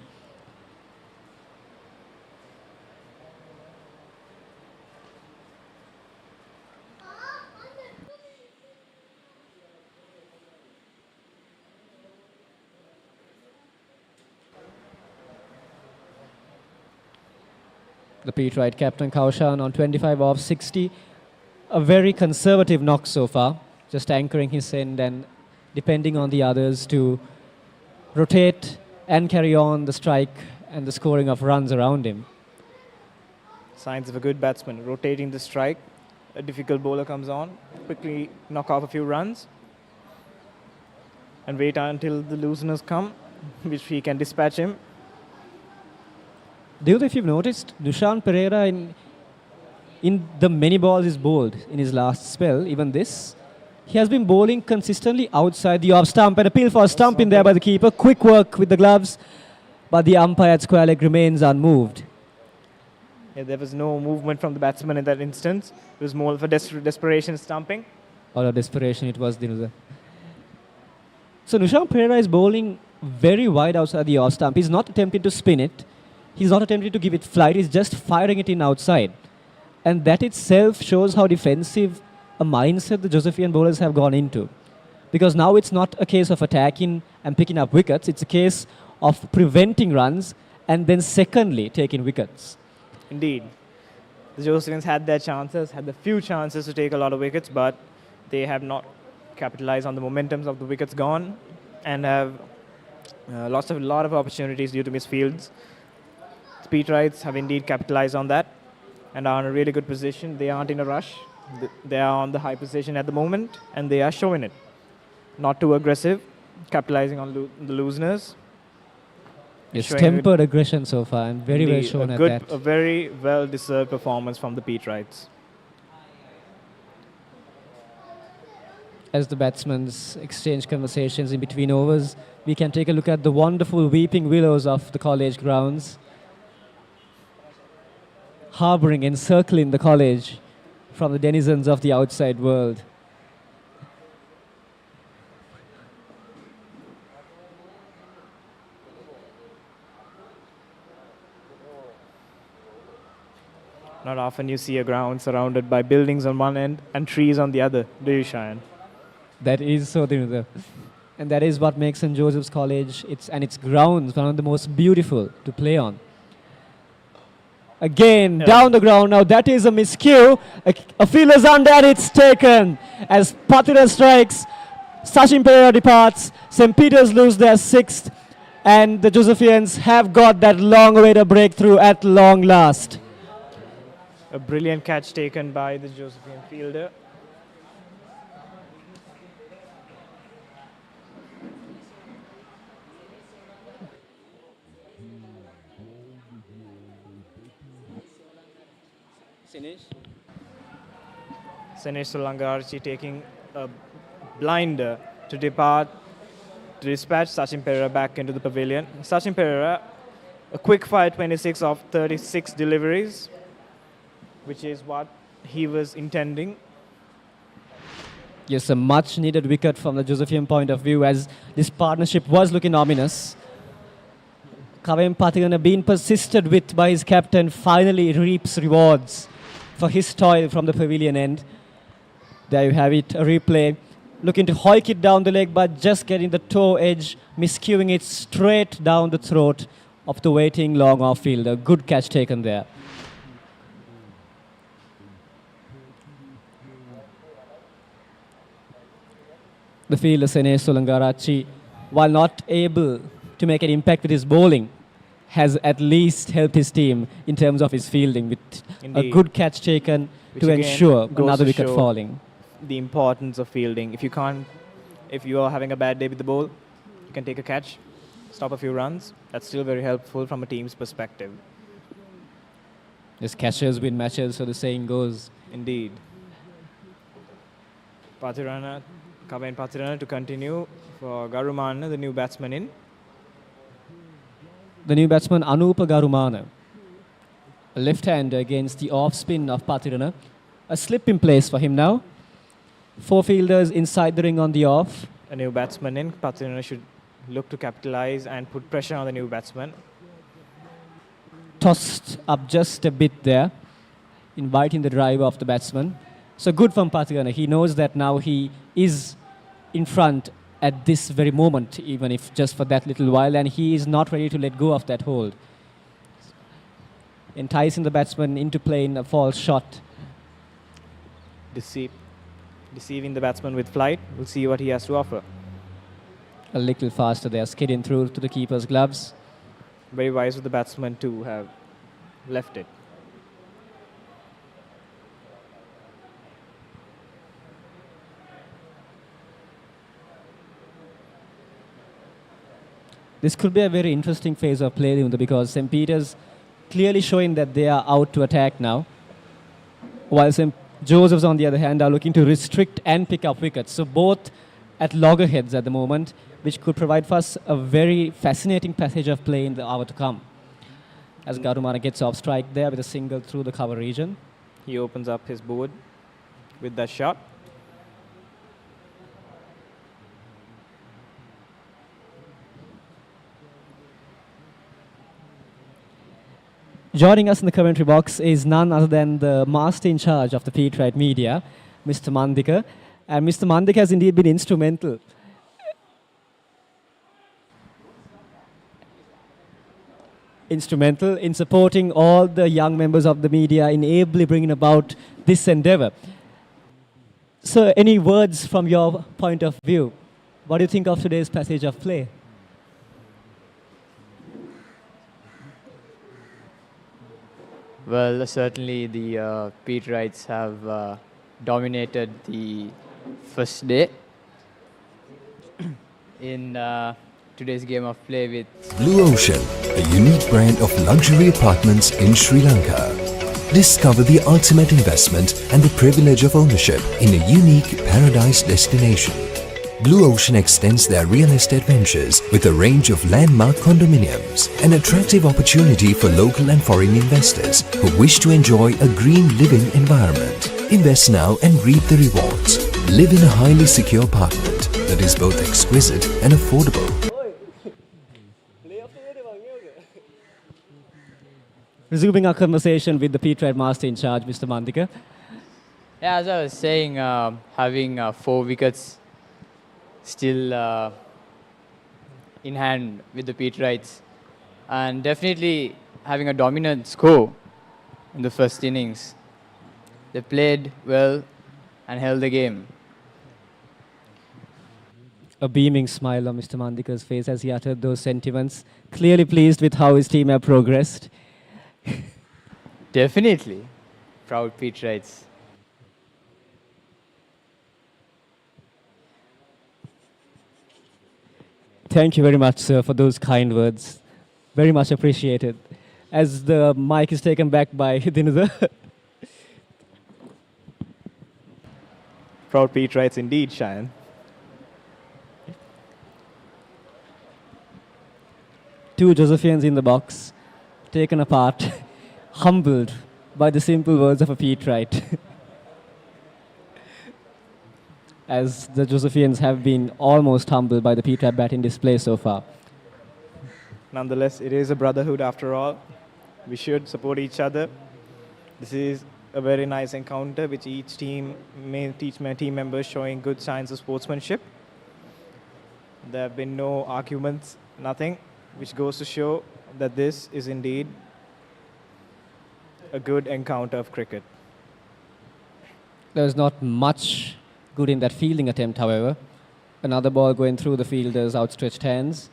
The Petrite captain Kaushan on 25 off 60. A very conservative knock so far, just anchoring his end and depending on the others to rotate and carry on the strike and the scoring of runs around him. Signs of a good batsman, rotating the strike. A difficult bowler comes on, quickly knock off a few runs and wait until the looseners come, which he can dispatch him. Dev, if you've noticed, Dushan Pereira in the many balls he's bowled in his last spell, even this, he has been bowling consistently outside the off stump, and appeal for a stump in there by the keeper. Quick work with the gloves, but the umpire at square leg remains unmoved. Yeah, there was no movement from the batsman in that instance. It was more of a desperation stumping. Out of desperation, it was Dinuza. So Dushan Pereira is bowling very wide outside the off stump. He's not attempting to spin it. He's not attempting to give it flight. He's just firing it in outside. And that itself shows how defensive a mindset the Josephian bowlers have gone into. Because now it's not a case of attacking and picking up wickets. It's a case of preventing runs and then secondly taking wickets. Indeed. The Josephians had their chances, had the few chances to take a lot of wickets, but they have not capitalized on the momentums of the wickets gone and have lost a lot of opportunities due to misfields. The Petrites have indeed capitalized on that and are in a really good position. They aren't in a rush. They are on the high position at the moment and they are showing it. Not too aggressive, capitalizing on the looseners. Yes, Showing tempered aggression so far, and very well indeed shown at good, that. a very well-deserved performance from the Petrites. As the batsmen exchange conversations in between overs, we can take a look at the wonderful weeping willows of the college grounds, harboring, encircling the college from the denizens of the outside world. Not often you see a ground surrounded by buildings on one end and trees on the other, do you, Cheyenne? That is so, Dhinuda. And that is what makes St. Joseph's College its grounds one of the most beautiful to play on. Again, down the ground. Now that is a miscue. A fielder's under and it's taken. As Pathira strikes, Sachin Perera departs. St. Peter's lose their sixth. And the Josephians have got that long-awaited breakthrough at long last. A brilliant catch taken by the Josephian fielder. Sinesh Solangarchi taking a blinder to depart to dispatch Sachin Perera back into the pavilion. Sachin Perera, a quick fire 26 of 36 deliveries, which is what he was intending. Yes, a much needed wicket from the Josephian point of view, as this partnership was looking ominous. Kavem Pathigana, being persisted with by his captain, finally reaps rewards for his toil from the pavilion end. There you have it, a replay. Looking to hoik it down the leg, but just getting the toe edge, miscuing it straight down the throat of the waiting long off fielder. Good catch taken there. The fielder, Sinesh Solangarachi, while not able to make an impact with his bowling, has at least helped his team in terms of his fielding with Indeed. a good catch taken Which to again ensure goes another to wicket show falling. The importance of fielding. If you are having a bad day with the ball, you can take a catch, stop a few runs. That's still very helpful from a team's perspective. Yes, catchers win matches, so the saying goes. Indeed. Pathirana, Kavain Pathirana to continue for Garumana, the new batsman in. The new batsman, Anupa Garumana. A left-hander against the off-spin of Pathirana. A slip in place for him now. Four fielders inside the ring on the off. A new batsman in. Pathirana should look to capitalize and put pressure on the new batsman. Tossed up just a bit there, inviting the drive of the batsman. So good from Pathirana. He knows that now he is in front at this very moment, even if just for that little while, and he is not ready to let go of that hold. Enticing the batsman into playing a false shot. Deceiving the batsman with flight. We'll see what he has to offer. A little faster there, skidding through to the keeper's gloves. Very wise of the batsman to have left it. This could be a very interesting phase of play because St. Peter's clearly showing that they are out to attack now, while St. Joseph's, on the other hand, are looking to restrict and pick up wickets. So both at loggerheads at the moment, which could provide for us a very fascinating passage of play in the hour to come. As Garumana gets off strike there with a single through the cover region. He opens up his board with that shot. Joining us in the commentary box is none other than the master in charge of the Petrite media, Mr. Mandika. And Mr. Mandika has indeed been instrumental in supporting all the young members of the media in ably bringing about this endeavor. So any words from your point of view? What do you think of today's passage of play? Well, certainly the Petrites have dominated the first day in today's game of play with Blue Ocean, a unique brand of luxury apartments in Sri Lanka. Discover the ultimate investment and the privilege of ownership in a unique paradise destination. Blue Ocean extends their real estate ventures with a range of landmark condominiums, an attractive opportunity for local and foreign investors who wish to enjoy a green living environment. Invest now and reap the rewards. Live in a highly secure apartment that is both exquisite and affordable. Resuming our conversation with the Petrite Master in charge, Mr. Mandika. Yeah, as I was saying, having 4 wickets still in hand with the Petrites, and definitely having a dominant score in the first innings. They played well and held the game. A beaming smile on Mr. Mandika's face as he uttered those sentiments, clearly pleased with how his team have progressed. Definitely. Proud Petrites. Thank you very much, sir, for those kind words. Very much appreciated. As the mic is taken back by Dinudha. Proud Petrites indeed, Cheyenne. Two Josephians in the box, taken apart, humbled by the simple words of a Petrite. As the Josephians have been almost humbled by the Petrite batting display so far. Nonetheless, it is a brotherhood after all. We should support each other. This is a very nice encounter which each team may teach my team members showing good signs of sportsmanship. There have been no arguments, nothing, which goes to show that this is indeed a good encounter of cricket. There was not much good in that fielding attempt, however. Another ball going through the fielder's outstretched hands.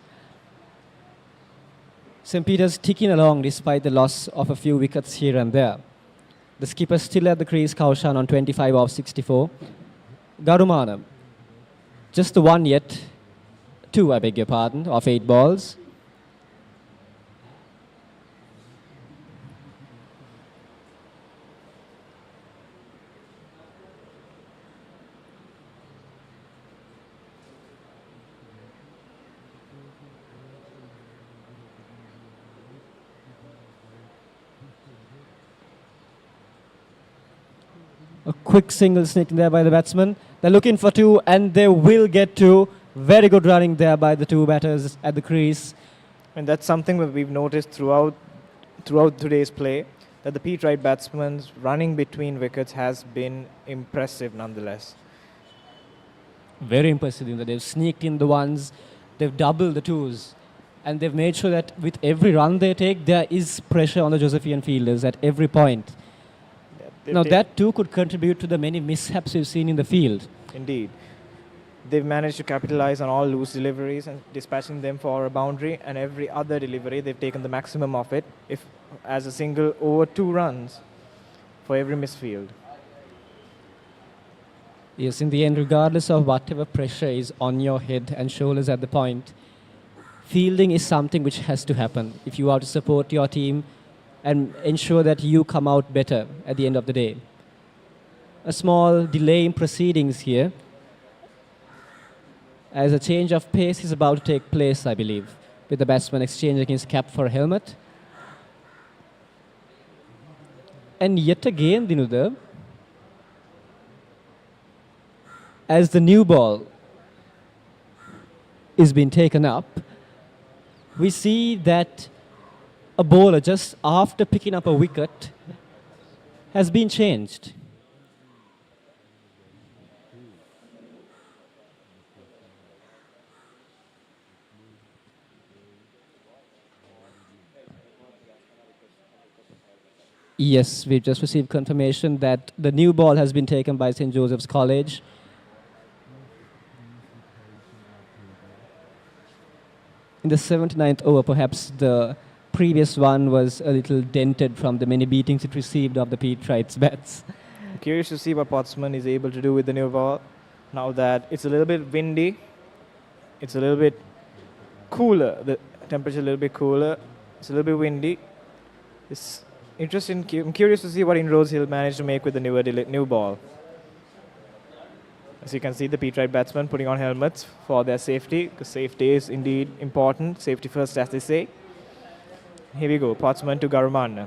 St. Peter's ticking along despite the loss of a few wickets here and there. The skipper still at the crease, Kaushan, on 25 off 64. Garumana, just the one yet, 2, I beg your pardon, of 8 balls. A quick single sneaked there by the batsman. They're looking for 2, and they will get 2. Very good running there by the 2 batters at the crease. And that's something that we've noticed throughout today's play, that the Petrite batsmen's running between wickets has been impressive nonetheless. Very impressive in that they've sneaked in the 1s, they've doubled the 2s, and they've made sure that with every run they take, there is pressure on the Josephian fielders at every point. Now that too could contribute to the many mishaps we've seen in the field. Indeed. They've managed to capitalize on all loose deliveries and dispatching them for a boundary, and every other delivery they've taken the maximum of it if as a single over 2 runs for every misfield. Yes, in the end, regardless of whatever pressure is on your head and shoulders at the point, fielding is something which has to happen if you are to support your team and ensure that you come out better at the end of the day. A small delay in proceedings here, as a change of pace is about to take place, I believe, with the batsman exchanging his cap for a helmet. And yet again, Dinudha, as the new ball is being taken up, we see that a bowler just after picking up a wicket has been changed. Yes, we've just received confirmation that the new ball has been taken by St. Joseph's College. In the 79th over, perhaps the previous one was a little dented from the many beatings it received of the Petrite's bats. I'm curious to see what Potsman is able to do with the new ball. Now that it's a little bit windy, it's a little bit cooler. The temperature a little bit cooler. It's a little bit windy. It's interesting. I'm curious to see what inroads he'll manage to make with the new ball. As you can see, the Petrite batsmen putting on helmets for their safety, because safety is indeed important. Safety first, as they say. Here we go, Potsman to Garumanna.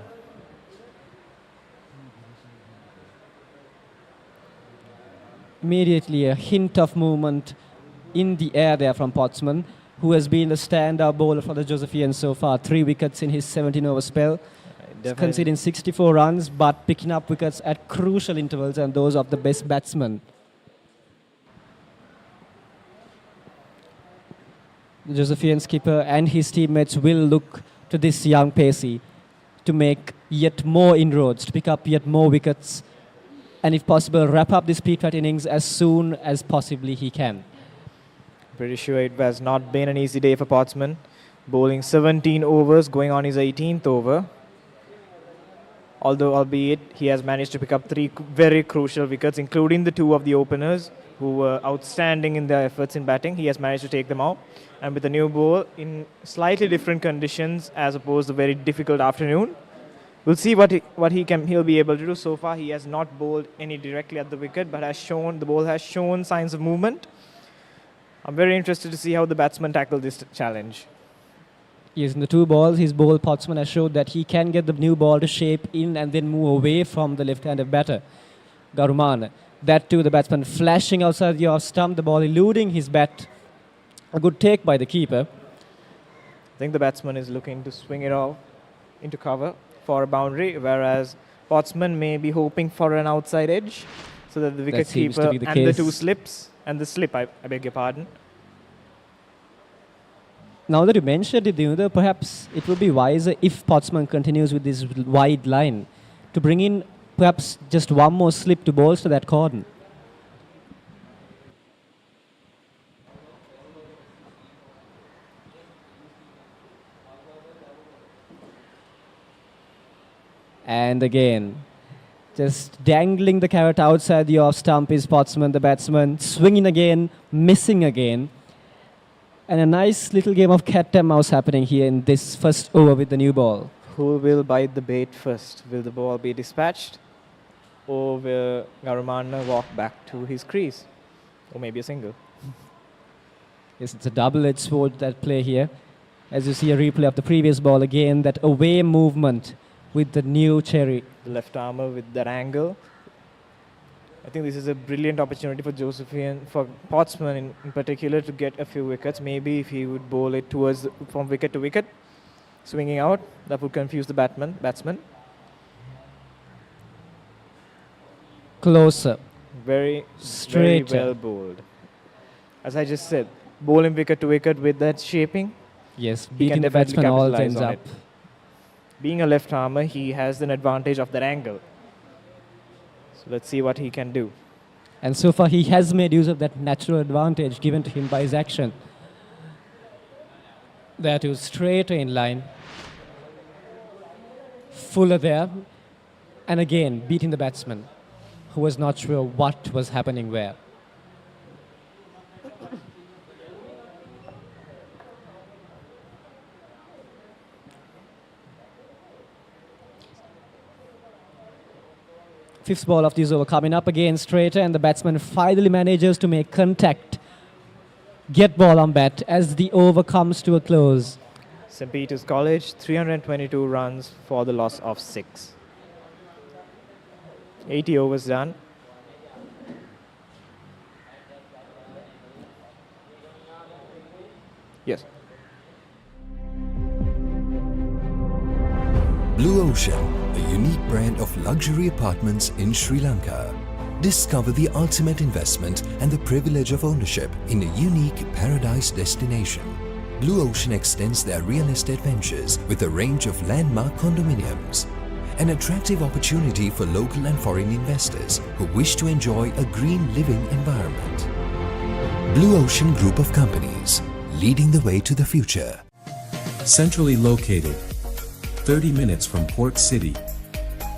Immediately a hint of movement in the air there from Potsman, who has been the standout bowler for the Josephians so far. 3 wickets in his 17-over spell. Conceding 64 runs, but picking up wickets at crucial intervals, and those of the best batsmen. The Josephian skipper and his teammates will look to this young pacey to make yet more inroads, to pick up yet more wickets, and if possible, wrap up this Petrite innings as soon as possibly he can. Pretty sure it has not been an easy day for Potsman. Bowling 17 overs, going on his 18th over. Although, albeit, he has managed to pick up 3 very crucial wickets, including the 2 of the openers, who were outstanding in their efforts in batting. He has managed to take them out. And with the new ball in slightly different conditions as opposed to very difficult afternoon, we'll see what he'll be able to do. So far, he has not bowled any directly at the wicket, but the ball has shown signs of movement. I'm very interested to see how the batsmen tackle this challenge. Yes, in the 2 balls, his bowler Potsman has showed that he can get the new ball to shape in and then move away from the left-handed batter, Garuman. That too, the batsman flashing outside the off stump, the ball eluding his bat. A good take by the keeper. I think the batsman is looking to swing it off into cover for a boundary, whereas Potsman may be hoping for an outside edge, so that the wicket keeper and the 2 slips, and the slip, I beg your pardon. Now that you mentioned it, Dinudar, perhaps it would be wiser if Potsman continues with this wide line to bring in perhaps just one more slip to bolster that cordon. And again, just dangling the carrot outside the off stump is Potsman, the batsman, swinging again, missing again. And a nice little game of cat and mouse happening here in this first over with the new ball. Who will bite the bait first? Will the ball be dispatched? Or will Garumanna walk back to his crease? Or maybe a single. Yes, it's a double-edged sword that play here. As you see a replay of the previous ball again, that away movement with the new cherry. The left armour with that angle. I think this is a brilliant opportunity for Josephian, for Potsman in particular, to get a few wickets. Maybe if he would bowl it from wicket to wicket, swinging out, that would confuse the batsman. Closer. Very well bowled. As I just said, bowling wicket to wicket with that shaping. Yes, beating the batsman all ends up. Being a left armour, he has an advantage of that angle. So let's see what he can do. And so far, he has made use of that natural advantage given to him by his action. There to straight in line. Fuller there. And again, beating the batsman, who was not sure what was happening where. Fifth ball of this over coming up again straighter, and the batsman finally manages to make contact. Get ball on bat as the over comes to a close. St. Peter's College, 322 runs for the loss of 6. 80 overs done. Yes. Blue Ocean, a unique brand of luxury apartments in Sri Lanka. Discover the ultimate investment and the privilege of ownership in a unique paradise destination. Blue Ocean extends their real estate ventures with a range of landmark condominiums. An attractive opportunity for local and foreign investors who wish to enjoy a green living environment. Blue Ocean Group of Companies, leading the way to the future. Centrally located, 30 minutes from Port City,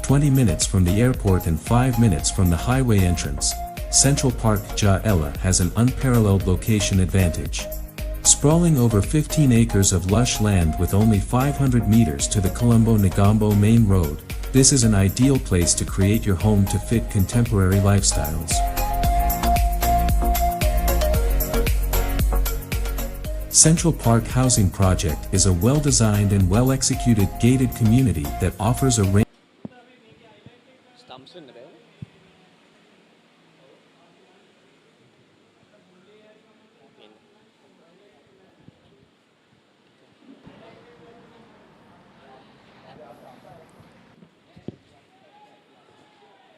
20 minutes from the airport and 5 minutes from the highway entrance, Central Park Ja Ella has an unparalleled location advantage. Sprawling over 15 acres of lush land with only 500 meters to the Colombo-Negombo main road, this is an ideal place to create your home to fit contemporary lifestyles. Central Park Housing Project is a well-designed and well-executed gated community that offers a range.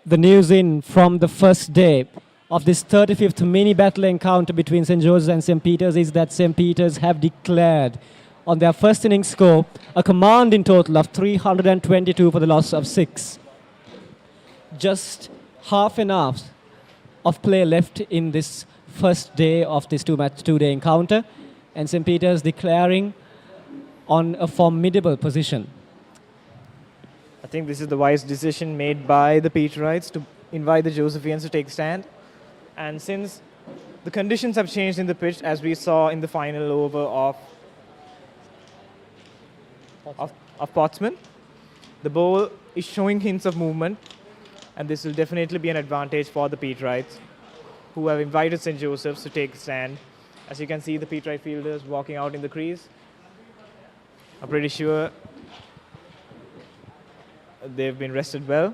The news in from the first day of this 35th mini battle encounter between St. George's and St. Peter's is that St. Peter's have declared on their first innings score a commanding total of 322 for the loss of 6. Just half an hour of play left in this first day of this two-day encounter, and St. Peter's declaring on a formidable position. I think this is the wise decision made by the Petrites to invite the Josephians to take stand. And since the conditions have changed in the pitch, as we saw in the final over of Portsmouth, the ball is showing hints of movement, and this will definitely be an advantage for the Petrites, who have invited St. Joseph's to take stand. As you can see, the Petrite fielders walking out in the crease. I'm pretty sure they've been rested well.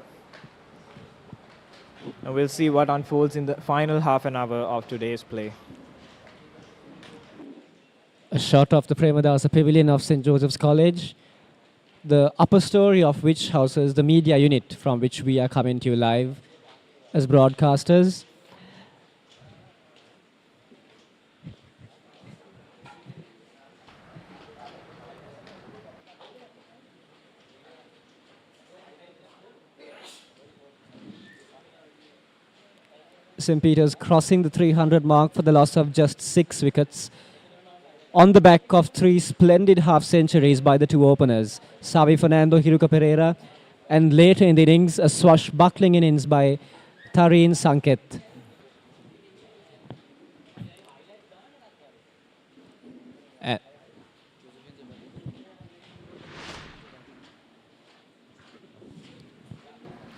And we'll see what unfolds in the final half an hour of today's play. A shot of the Premadasa Pavilion of St. Joseph's College, the upper story of which houses the media unit from which we are coming to you live as broadcasters. St. Peter's crossing the 300 mark for the loss of just 6 wickets on the back of 3 splendid half-centuries by the two openers, Savi Fernando, Hiruka Pereira, and later in the innings, a swashbuckling innings by Tareen Sanket.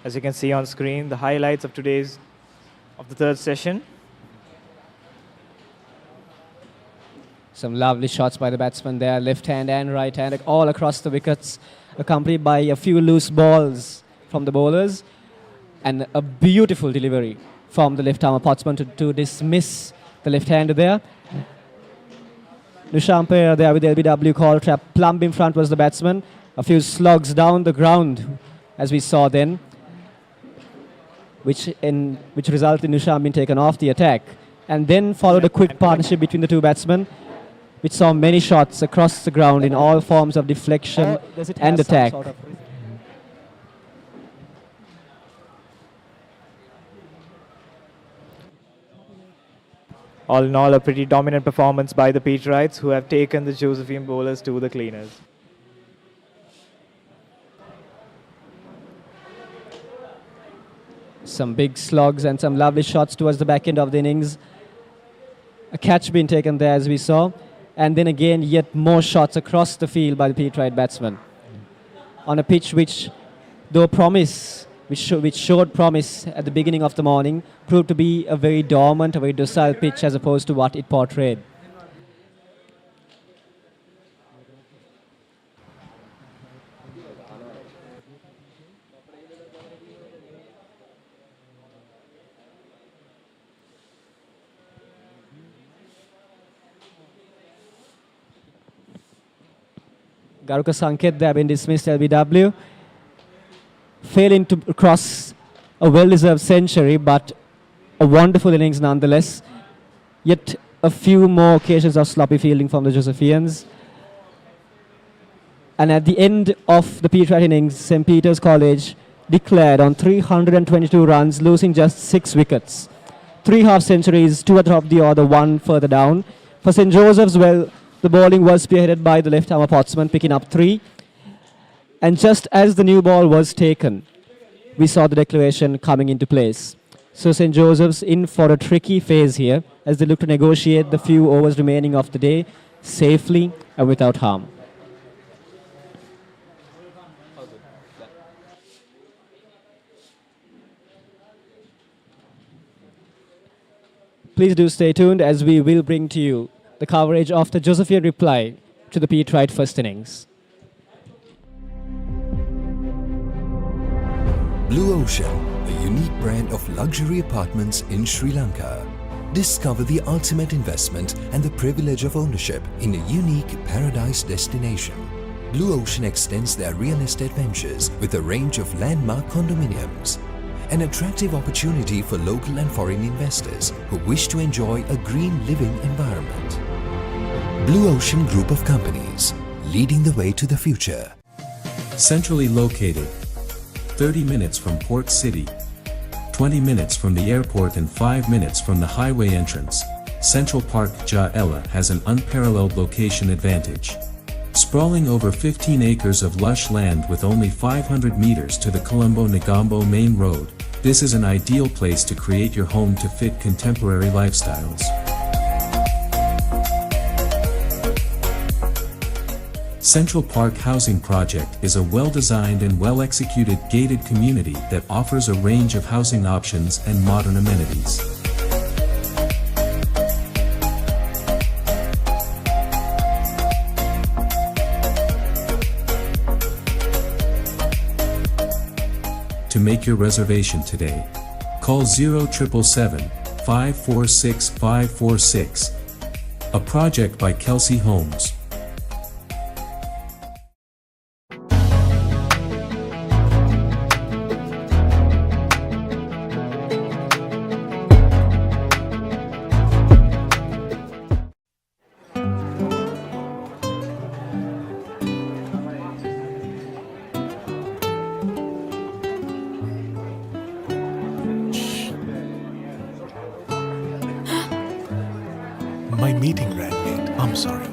As you can see on screen, the highlights of the third session. Some lovely shots by the batsman there, left hand and right hand, all across the wickets, accompanied by a few loose balls from the bowlers, and a beautiful delivery from the left-armer Pottsman to dismiss the left-hander there. Nushampere there with the LBW call trap, plumb in front was the batsman. A few slugs down the ground, as we saw then, which resulted in Nusham being taken off the attack. And then followed a quick partnership between the two batsmen, which saw many shots across the ground in all forms of deflection and attack. All in all, a pretty dominant performance by the Petrites, who have taken the Josephian bowlers to the cleaners. Some big slugs and some lovely shots towards the back end of the innings. A catch being taken there, as we saw. And then again, yet more shots across the field by the Petrite batsman. On a pitch which, though which showed promise at the beginning of the morning, proved to be a very dormant, a very docile pitch as opposed to what it portrayed. Garuka Sanket there been dismissed, LBW. Failing to cross a well-deserved century, but a wonderful innings nonetheless. Yet a few more occasions of sloppy fielding from the Josephians. And at the end of the Petrite innings, St. Peter's College declared on 322 runs, losing just 6 wickets. 3 half-centuries, 2 at the top of the order, 1 further down. For St. Joseph's, well, the bowling was spearheaded by the left-armer Pottsman, picking up 3. And just as the new ball was taken, we saw the declaration coming into place. So St. Joseph's in for a tricky phase here as they look to negotiate the few overs remaining of the day safely and without harm. Please do stay tuned as we will bring to you the coverage of the Josephian reply to the Petrite first innings. Blue Ocean, a unique brand of luxury apartments in Sri Lanka. Discover the ultimate investment and the privilege of ownership in a unique paradise destination. Blue Ocean extends their real estate ventures with a range of landmark condominiums. An attractive opportunity for local and foreign investors who wish to enjoy a green living environment. Blue Ocean Group of Companies, leading the way to the future. Centrally located, 30 minutes from Port City, 20 minutes from the airport and 5 minutes from the highway entrance, Central Park Jaela has an unparalleled location advantage. Sprawling over 15 acres of lush land with only 500 meters to the Colombo-Negombo main road, this is an ideal place to create your home to fit contemporary lifestyles. Central Park Housing Project is a well-designed and well-executed gated community that offers a range of housing options and modern amenities. To make your reservation today, call 0777 546 546. A project by Kelsey Homes. My meeting ran late. I'm sorry.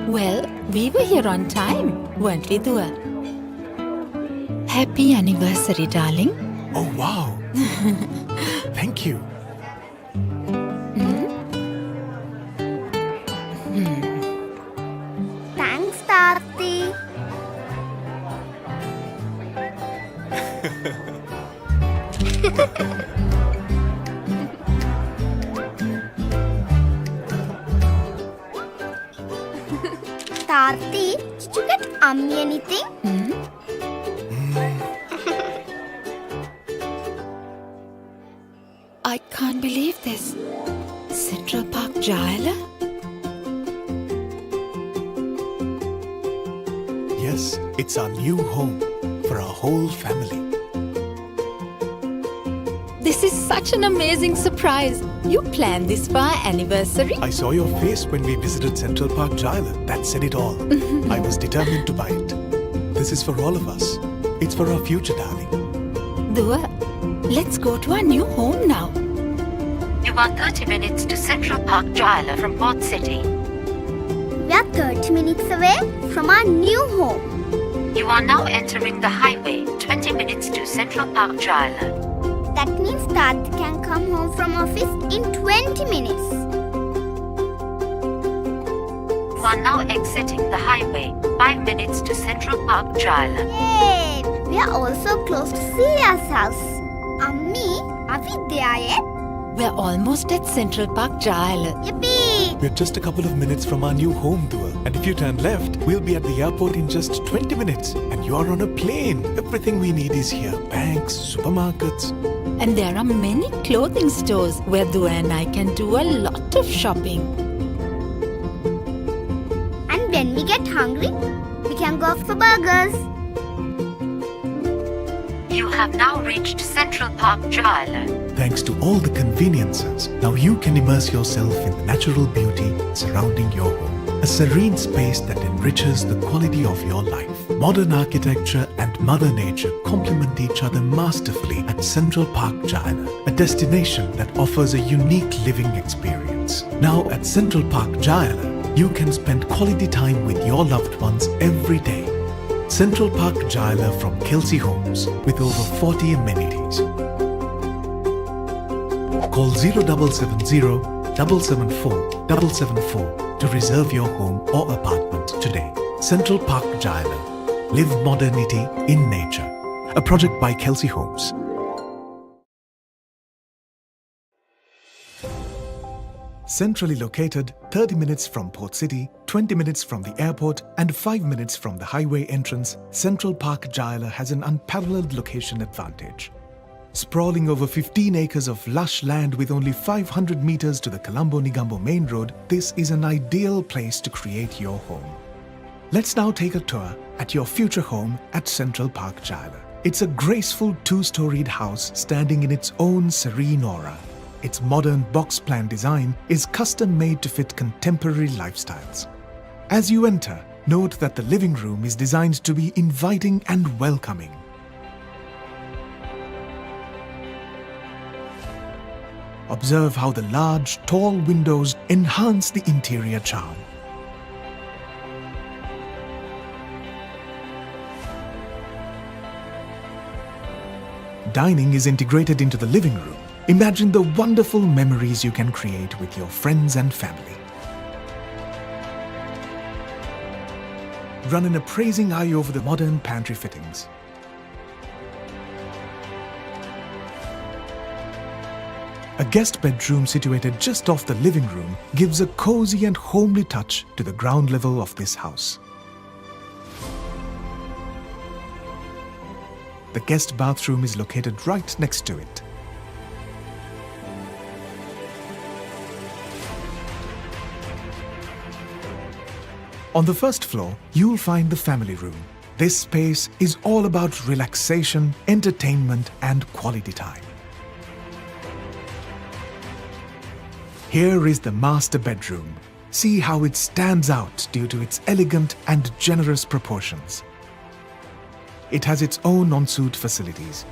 Well, we were here on time, weren't we, Dua? Happy anniversary, darling. Oh, wow. Thank you. Thanks, Tati. Tati, did you get Ammi anything? I can't believe this. Central Park Jaela? Yes, it's our new home for our whole family. This is such an amazing surprise. You planned this for our anniversary? I saw your face when we visited Central Park Jaela. That said it all. I was determined to buy it. This is for all of us. It's for our future, darling. Dua, let's go to our new home now. You are 30 minutes to Central Park Jaela from Port City. We are 30 minutes away from our new home. You are now entering the highway, 20 minutes to Central Park Jaela. That means Tati can come home from office in 20 minutes. You are now exiting the highway, 5 minutes to Central Park Jaela. Yay! We are also close to Celia's house. Ammi, are we there yet? We are almost at Central Park Jaela. Yippee! We're just a couple of minutes from our new home, Dua. And if you turn left, we'll be at the airport in just 20 minutes. And you're on a plane. Everything we need is here. Banks, supermarkets. And there are many clothing stores where Dua and I can do a lot of shopping. And when we get hungry, we can go for burgers. You have now reached Central Park Jaela. Thanks to all the conveniences, now you can immerse yourself in the natural beauty surrounding your home. A serene space that enriches the quality of your life. Modern architecture and Mother Nature complement each other masterfully at Central Park Jaela, a destination that offers a unique living experience. Now at Central Park Jaela, you can spend quality time with your loved ones every day. Central Park Jaela from Kelsey Homes with over 40 amenities. Call 0770 774 774 to reserve your home or apartment today. Central Park Jayala. Live modernity in nature. A project by Kelsey Homes. Centrally located, 30 minutes from Port City, 20 minutes from the airport and 5 minutes from the highway entrance, Central Park Jayala has an unparalleled location advantage. Sprawling over 15 acres of lush land with only 500 meters to the Colombo-Negombo main road, this is an ideal place to create your home. Let's now take a tour at your future home at Central Park Jayala. It's a graceful two-storied house standing in its own serene aura. Its modern box plan design is custom made to fit contemporary lifestyles. As you enter, note that the living room is designed to be inviting and welcoming. Observe how the large, tall windows enhance the interior charm. Dining is integrated into the living room. Imagine the wonderful memories you can create with your friends and family. Run an appraising eye over the modern pantry fittings. A guest bedroom situated just off the living room gives a cozy and homely touch to the ground level of this house. The guest bathroom is located right next to it. On the first floor, you'll find the family room. This space is all about relaxation, entertainment, and quality time. Here is the master bedroom. See how it stands out due to its elegant and generous proportions. It has its own ensuite facilities.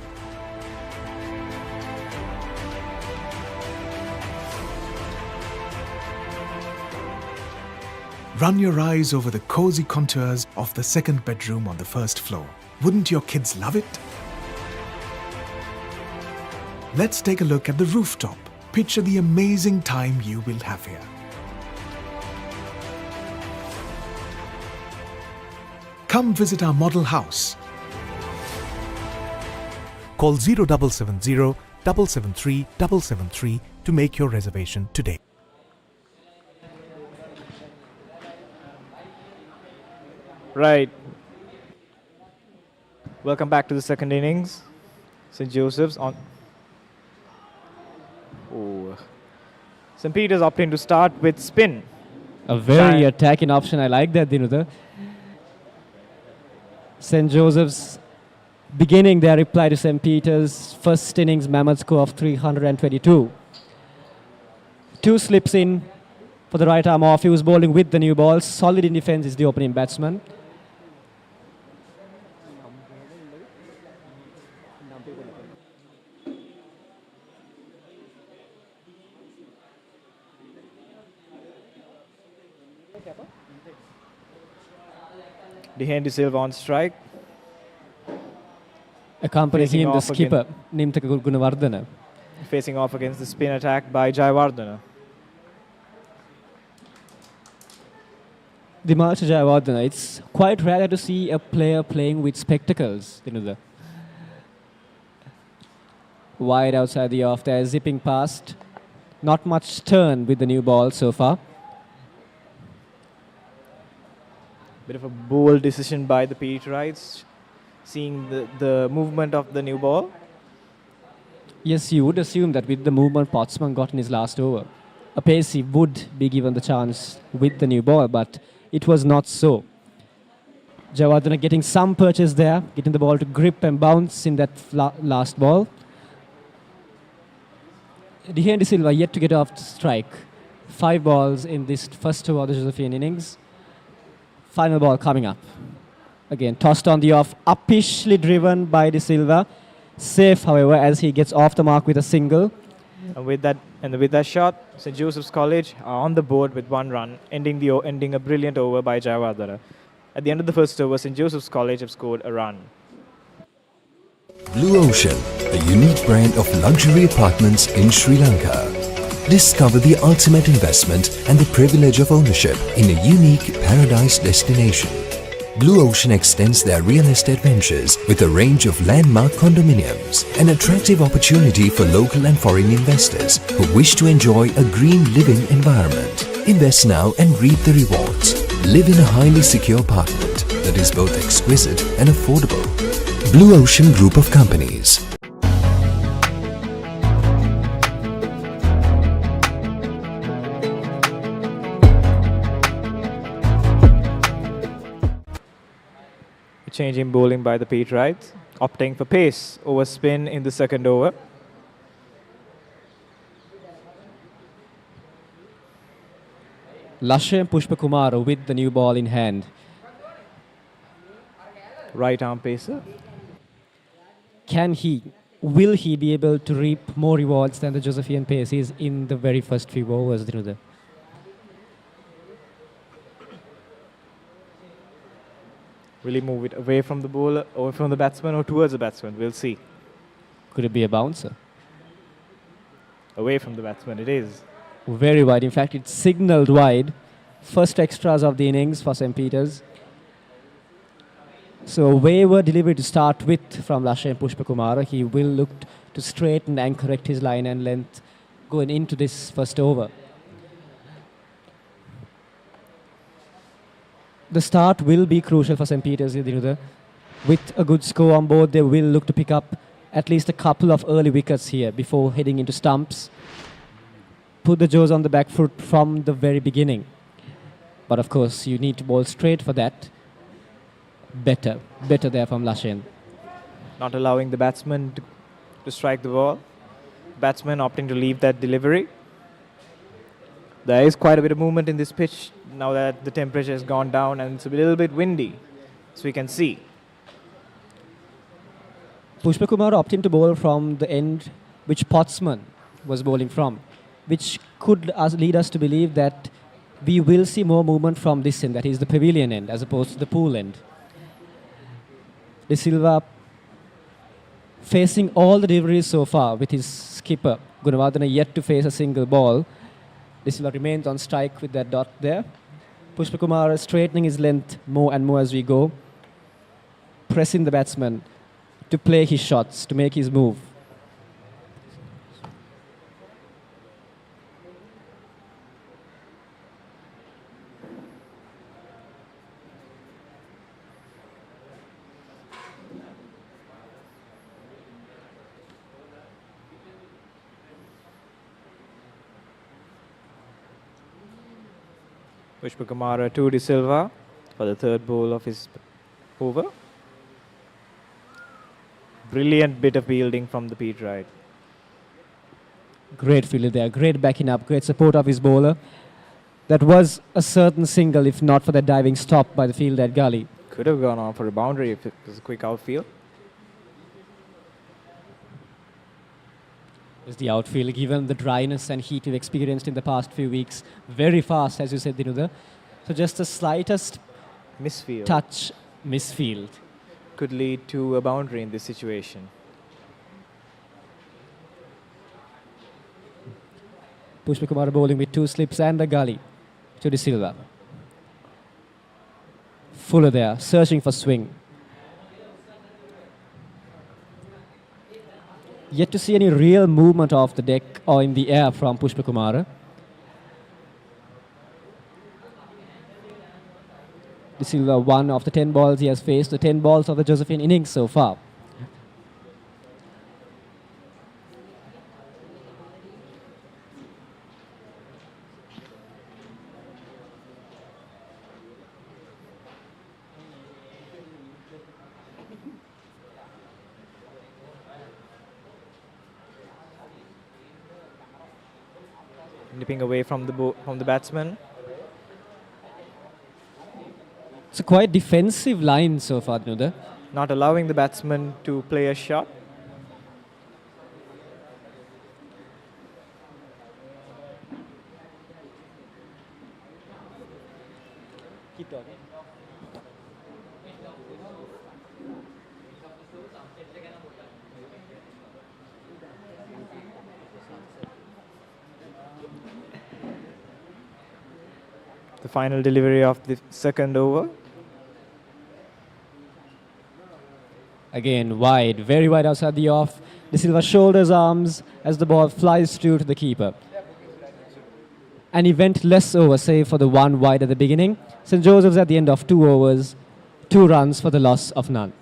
Run your eyes over the cozy contours of the second bedroom on the first floor. Wouldn't your kids love it? Let's take a look at the rooftop. Picture the amazing time you will have here. Come visit our model house. Call 0770 773 773 to make your reservation today. Right. Welcome back to the second innings. St. Joseph's on. Oh. St. Peter's opting to start with spin. A very attacking option. I like that, Dinuda. St. Joseph's beginning their reply to St. Peter's first innings mammoth score of 322. Two slips in for the right arm off. He was bowling with the new ball. Solid in defense is the opening batsman. Dehandy Silva on strike. Accompanying Facing him, the off skipper, Nimthaka Gunawardena. Facing off against the spin attack by Jayawardena. Dimash Jayawardena, it's quite rare to see a player playing with spectacles. Wide outside the off there, zipping past. Not much turn with the new ball so far. Bit of a bold decision by the Petrites, seeing the movement of the new ball. Yes, you would assume that with the movement Pottsman got in his last over, a pacey would be given the chance with the new ball, but it was not so. Jayawardena getting some purchase there, getting the ball to grip and bounce in that last ball. Dehandy Silva yet to get off strike. 5 balls in this first over of the Josephian innings. Final ball coming up. Again, tossed on the off, uppishly driven by De Silva. Safe, however, as he gets off the mark with a single. And with that shot, St. Joseph's College are on the board with 1 run, ending a brilliant over by Jayawardena. At the end of the first over, St. Joseph's College have scored a run. Blue Ocean, a unique brand of luxury apartments in Sri Lanka. Discover the ultimate investment and the privilege of ownership in a unique paradise destination. Blue Ocean extends their real estate ventures with a range of landmark condominiums, an attractive opportunity for local and foreign investors who wish to enjoy a green living environment. Invest now and reap the rewards. Live in a highly secure apartment that is both exquisite and affordable. Blue Ocean Group of Companies. Change in bowling by the Petrite, opting for pace over spin in the second over. Lashay Pushpakumar with the new ball in hand. Right arm pacer. Will he be able to reap more rewards than the Josephian paces in the very first few overs, Dhinuda? Will he move it away from the bowler, away from the batsman, or towards the batsman? We'll see. Could it be a bouncer? Away from the batsman, it is. Very wide. In fact, it's signalled wide. First extras of the innings for St. Peter's. So a wayward delivery to start with from Lashay Pushpakumara. He will look to straighten and correct his line and length going into this first over. The start will be crucial for St. Peter's. With a good score on board, they will look to pick up at least a couple of early wickets here before heading into stumps. Put the Joes on the back foot from the very beginning. But of course, you need to bowl straight for that. Better there from Lashay. Not allowing the batsman to strike the ball. Batsman opting to leave that delivery. There is quite a bit of movement in this pitch now that the temperature has gone down and it's a little bit windy, so we can see. Pushpakumar opting to bowl from the end which Pottsman was bowling from, which could lead us to believe that we will see more movement from this end, that is the pavilion end, as opposed to the pool end. De Silva facing all the deliveries so far with his skipper. Gunawardena yet to face a single ball. De Silva remains on strike with that dot there. Pushpakumar straightening his length more and more as we go. Pressing the batsman to play his shots, to make his move. Pushpakumara to De Silva for the third ball of his over. Brilliant bit of fielding from the Petrite. Great fielder there, great backing up, great support of his bowler. That was a certain single if not for that diving stop by the field at gully. Could have gone on for a boundary if it was a quick outfield. Is the outfield, given the dryness and heat we've experienced in the past few weeks, very fast, as you said, Dhinuda. So just the slightest misfield could lead to a boundary in this situation. Pushpakumar bowling with two slips and a gully to De Silva. Fuller there, searching for swing. Yet to see any real movement off the deck or in the air from Pushpakumara. De Silva, one of the 10 balls he has faced, the 10 balls of the Josephian innings so far. Nipping away from the batsman. It's a quite defensive line so far, Dhinuda. Not allowing the batsman to play a shot. Keep talking. The final delivery of the second over. Again, wide, very wide outside the off. De Silva shoulders arms as the ball flies through to the keeper. An eventless over, save for the one wide at the beginning. St. Joseph's at the end of 2 overs, 2 runs for the loss of none.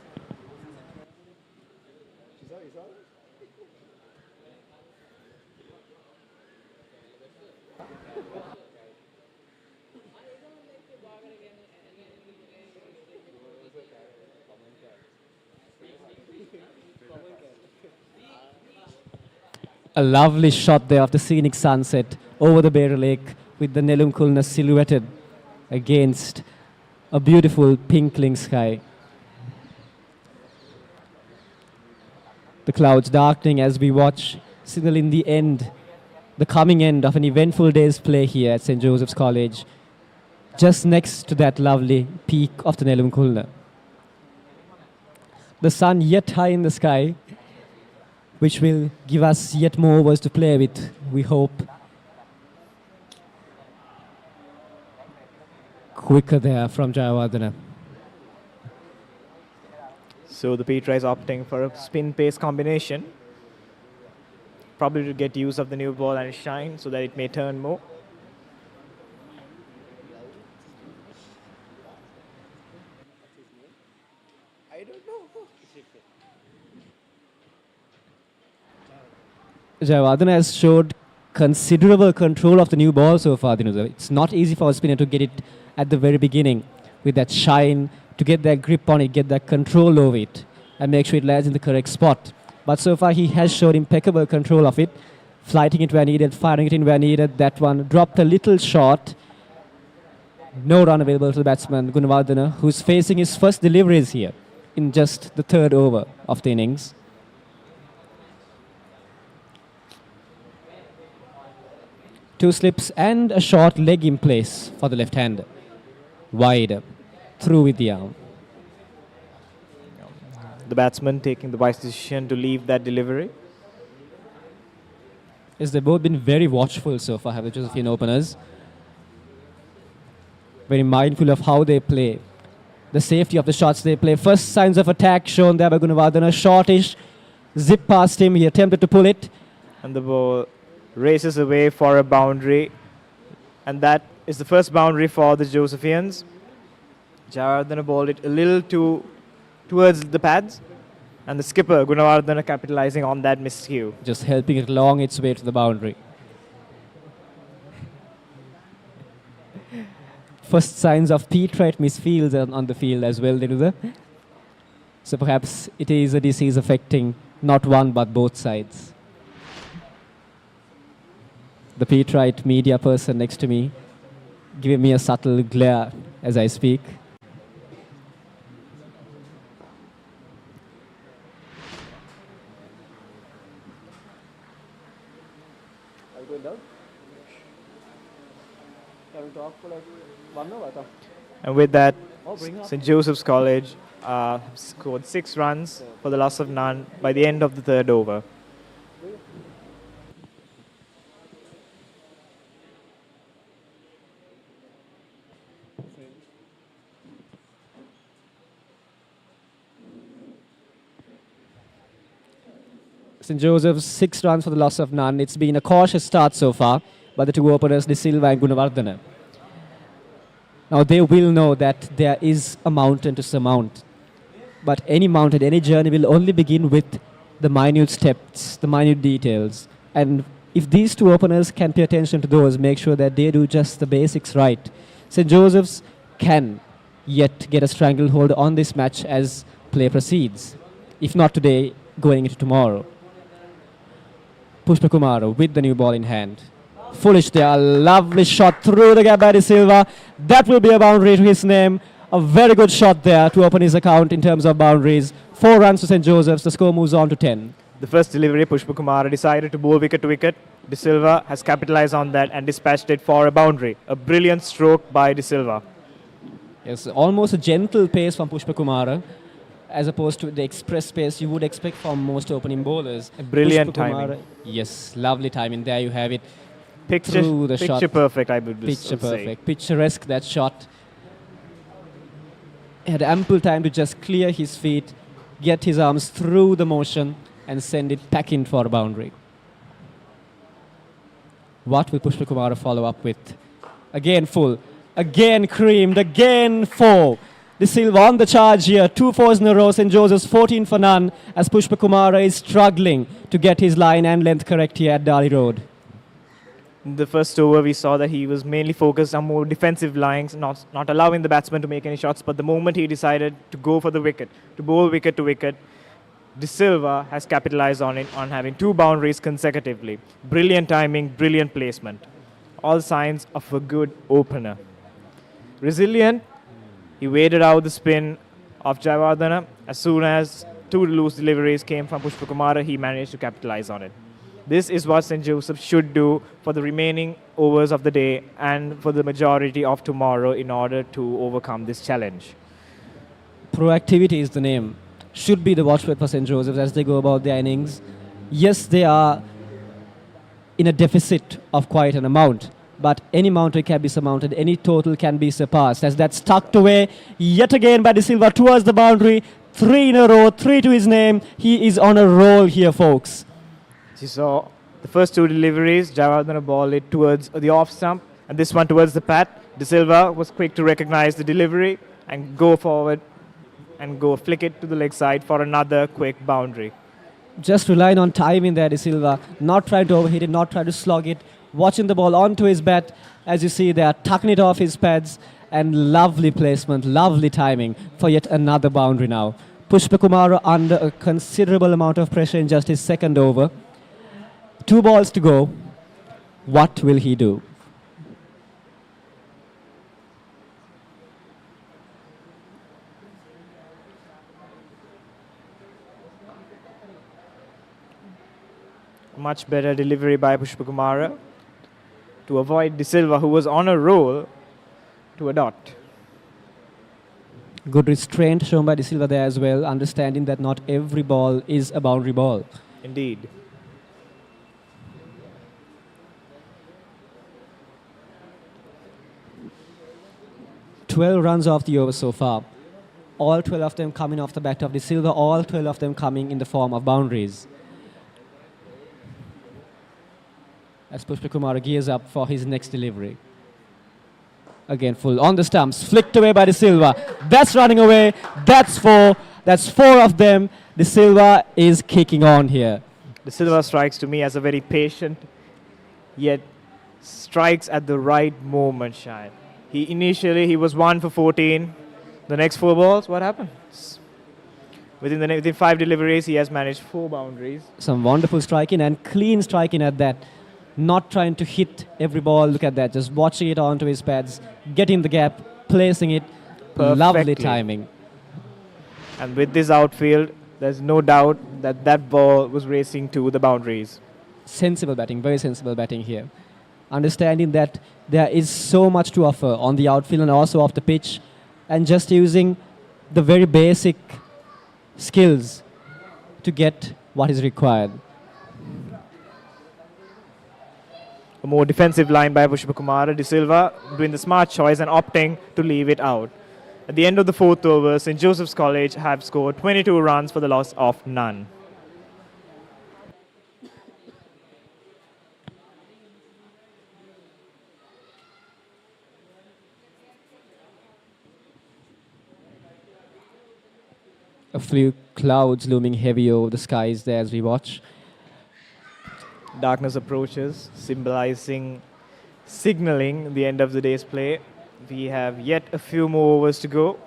A lovely shot there of the scenic sunset over the Beira Lake with the Nelum Kulna silhouetted against a beautiful pinkling sky. The clouds darkening as we watch, signaling the end, the coming end of an eventful day's play here at St. Joseph's College, just next to that lovely peak of the Nelum Kulna. The sun yet high in the sky, which will give us yet more overs to play with, we hope. Quicker there from Jayawardena. So the Petrite is opting for a spin-pace combination, probably to get use of the new ball and shine so that it may turn more. Jayawardena has showed considerable control of the new ball so far. It's not easy for a spinner to get it at the very beginning with that shine, to get that grip on it, get that control over it, and make sure it lands in the correct spot. But so far he has showed impeccable control of it, flighting it where needed, firing it in where needed. That one dropped a little short. No run available to the batsman, Gunawardena, who's facing his first deliveries here in just the 3rd over of the innings. Two slips and a short leg in place for the left-hander. Wide, through with the arm. The batsman taking the wise decision to leave that delivery. Yes, they've both been very watchful so far, have the Josephian openers. Very mindful of how they play. The safety of the shots they play. First signs of attack shown there by Gunawardena. Shortish, zip past him, he attempted to pull it. And the ball races away for a boundary, and that is the first boundary for the Josephians. Jayawardena bowled it a little towards the pads, and the skipper Gunawardena capitalizing on that miscue. Just helping it along its way to the boundary. First signs of Petrite misfields on the field as well, so perhaps it is a disease affecting not one but both sides. The Petrite media person next to me giving me a subtle glare as I speak. Are you going down? Can we talk for like 1 hour? And with that, St. Joseph's College scored 6 runs for the loss of none by the end of the 3rd over. St. Joseph's 6 runs for the loss of none. It's been a cautious start so far by the two openers, De Silva and Gunawardena. Now they will know that there is a mountain to surmount. But any mountain, any journey will only begin with the minute steps, the minute details. And if these two openers can pay attention to those, make sure that they do just the basics right, St. Joseph's can yet get a stranglehold on this match as play proceeds. If not today, going into tomorrow. Pushpa Kumara with the new ball in hand. Foolish there, a lovely shot through the gap by De Silva. That will be a boundary to his name. A very good shot there to open his account in terms of boundaries. 4 runs to St. Joseph's, the score moves on to 10. The first delivery, Pushpa Kumara decided to bowl wicket to wicket. De Silva has capitalized on that and dispatched it for a boundary. A brilliant stroke by De Silva. Yes, almost a gentle pace from Pushpa Kumara, as opposed to the express pace you would expect from most opening bowlers. A brilliant Pushpa Kumara, timing. yes, lovely timing. There you have it. through the shot. Picture perfect, I would Picture say. perfect. Picturesque, that shot. He had ample time to just clear his feet, get his arms through the motion, and send it back in for a boundary. What will Pushpa Kumara follow up with? Again full, again creamed, again 4. De Silva on the charge here, 2 fours in a row. St. Joseph's 14 for none as Pushpa Kumara is struggling to get his line and length correct here at Dali Road. In the first over, we saw that he was mainly focused on more defensive lines, not allowing the batsman to make any shots. But the moment he decided to go for the wicket, to bowl wicket to wicket, De Silva has capitalized on it, on having 2 boundaries consecutively. Brilliant timing, brilliant placement. All signs of a good opener. Resilient, he waited out the spin of Jayawardene. As soon as 2 loose deliveries came from Pushpa Kumara, he managed to capitalize on it. This is what St. Joseph should do for the remaining overs of the day and for the majority of tomorrow in order to overcome this challenge. Proactivity is the name. Should be the watchword for St. Joseph's as they go about their innings. Yes, they are in a deficit of quite an amount, but any mountain can be surmounted, any total can be surpassed. As that's tucked away yet again by De Silva towards the boundary. 3 in a row, 3 to his name. He is on a roll here, folks. You saw the first 2 deliveries, Jayawardene ball it towards the off stump, and this one towards the pad. De Silva was quick to recognize the delivery and go forward and go flick it to the leg side for another quick boundary. Just relying on timing there, De Silva. Not trying to overhit it, not trying to slog it. Watching the ball onto his bat. As you see there, tucking it off his pads. And lovely placement, lovely timing for yet another boundary now. Pushpa Kumara under a considerable amount of pressure in just his second over. 2 balls to go. What will he do? Much better delivery by Pushpa Kumara to avoid De Silva, who was on a roll, to a dot. Good restraint shown by De Silva there as well, understanding that not every ball is a boundary ball. Indeed. "12 runs off the over so far. All 12 of them coming off the bat of De Silva, all 12 of them coming in the form of boundaries. As Pushpa Kumara gears up for his next delivery. Again, full on the stumps, flicked away by De Silva. That's running away. That's 4. That's 4 of them. De Silva is kicking on here. De Silva strikes to me as a very patient, yet strikes at the right moment, Shine. He was 1 for 14. The next 4 balls, what happened? Within 5 deliveries, he has managed 4 boundaries. Some wonderful striking and clean striking at that. Not trying to hit every ball. Look at that. Just watching it onto his pads, getting the gap, placing it. Perfectly. Lovely timing. And with this outfield, there's no doubt that that ball was racing to the boundaries. Sensible batting, very sensible batting here. Understanding that there is so much to offer on the outfield and also off the pitch, and just using the very basic skills to get what is required. A more defensive line by Pushpa Kumara. De Silva doing the smart choice and opting to leave it out. At the end of the 4th over, St. Joseph's College have scored 22 runs for the loss of none. A few clouds looming heavy over the skies there as we watch. Darkness approaches, signaling the end of the day's play. We have yet a few more overs to go.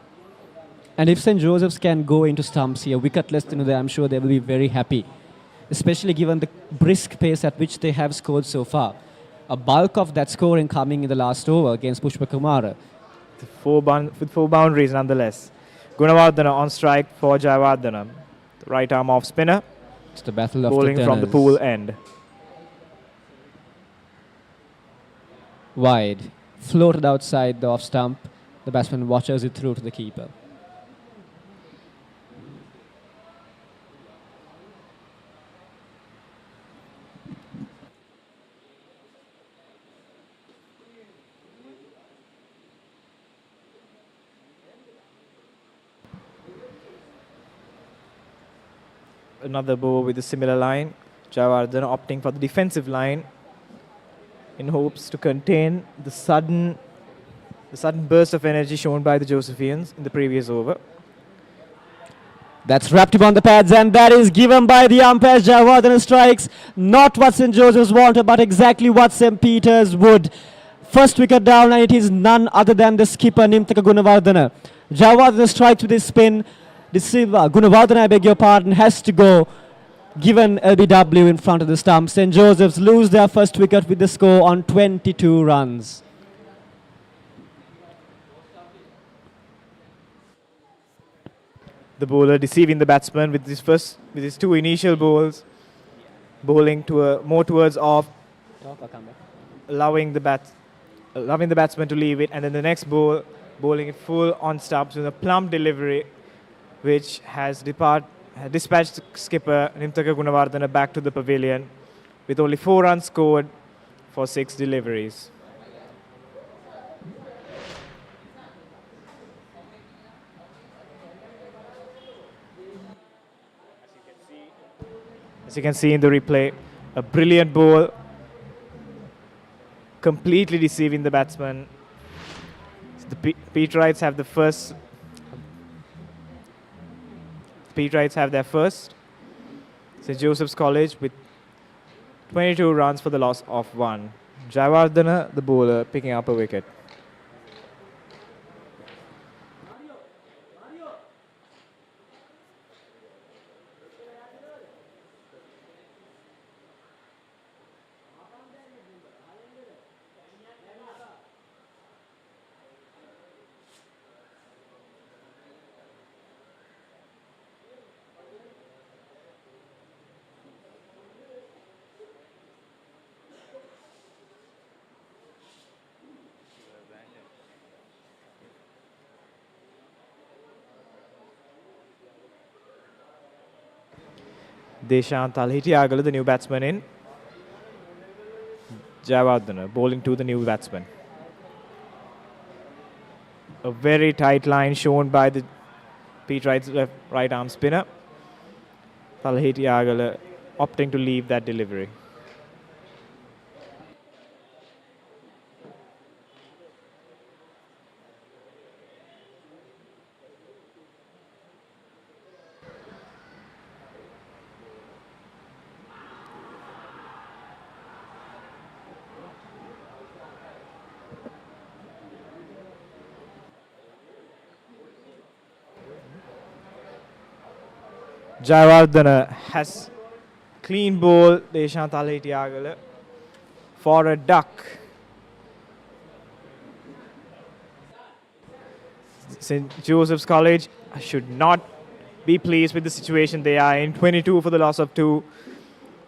And if St. Joseph's can go into stumps here, wicketless, I'm sure they will be very happy, especially given the brisk pace at which they have scored so far. A bulk of that scoring coming in the last over against Pushpa Kumara. With 4 boundaries nonetheless. Gunawardene on strike for Jayawardene. The right arm off spinner. It's the battle of bowling the from the pool end. Wide. Floated outside the off stump. The batsman watches it through to the keeper. another ball with a similar line. Jayawardene opting for the defensive line in hopes to contain the sudden burst of energy shown by the Josephians in the previous over. That's wrapped him on the pads, and that is given by the umpires. Jayawardene strikes. Not what St. Joseph's wanted, but exactly what St. Peter's would. First wicket down, and it is none other than the skipper, Nimthaka Gunawardene. Jayawardene strikes with his spin. Gunawardene, I beg your pardon, has to go, given LBW in front of the stump. St. Joseph's lose their first wicket with the score on 22 runs. The bowler deceiving the batsman with his two initial balls, bowling more towards off, allowing the batsman to leave it, and then the next ball bowling it full on stumps with a plump delivery, which has dispatched skipper Nimthaka Gunawardene back to the pavilion with only 4 runs scored for 6 deliveries. As you can see in the replay, a brilliant ball, completely deceiving the batsman. The Petrites have their first. St. Joseph's College with 22 runs for the loss of 1. Jayawardene, the bowler, picking up a wicket. Deshant Talhitiagala, the new batsman in. Jayawardene bowling to the new batsman. A very tight line shown by the Petrite's right arm spinner. Talhitiagala opting to leave that delivery. Jayawardene has clean ball, Deshant Talhitiagala, for a duck. St. Joseph's College should not be pleased with the situation they are in. 22 for the loss of 2.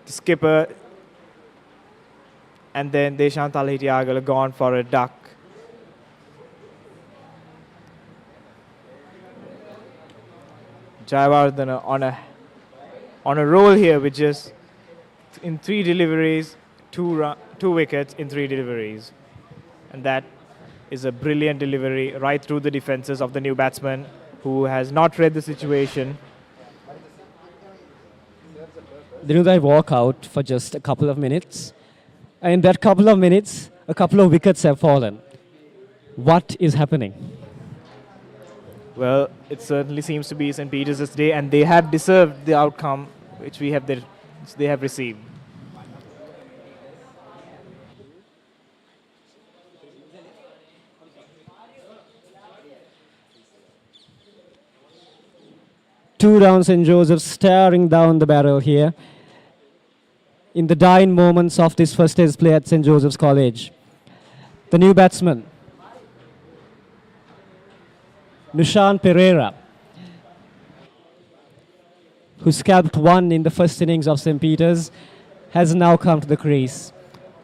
The skipper and then Deshant Talhitiagala gone for a duck. Jayawardene on a roll here with just in 3 deliveries, 2 wickets in 3 deliveries. And that is a brilliant delivery right through the defenses of the new batsman who has not read the situation. The new guy walk out for just a couple of minutes. And in that couple of minutes, a couple of wickets have fallen. What is happening? Well, it certainly seems to be St. Peter's' day, and they have deserved the outcome which they have received. Two down, St. Joseph staring down the barrel here in the dying moments of this first test play at St. Joseph's College. The new batsman, Nishan Pereira, who scalped 1 in the first innings of St. Peter's, has now come to the crease.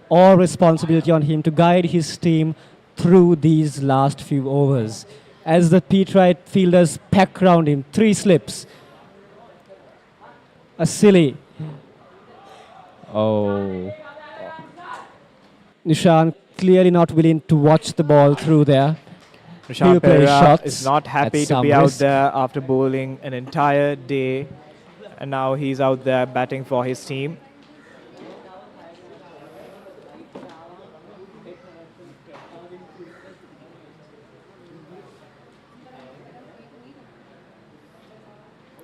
All responsibility on him to guide his team through these last few overs. As the Petrite fielders pack round him, 3 slips. A silly. Oh. Nishan clearly not willing to watch the ball through there. Nishan Pereira is not happy to be out there after bowling an entire day and now he's out there batting for his team.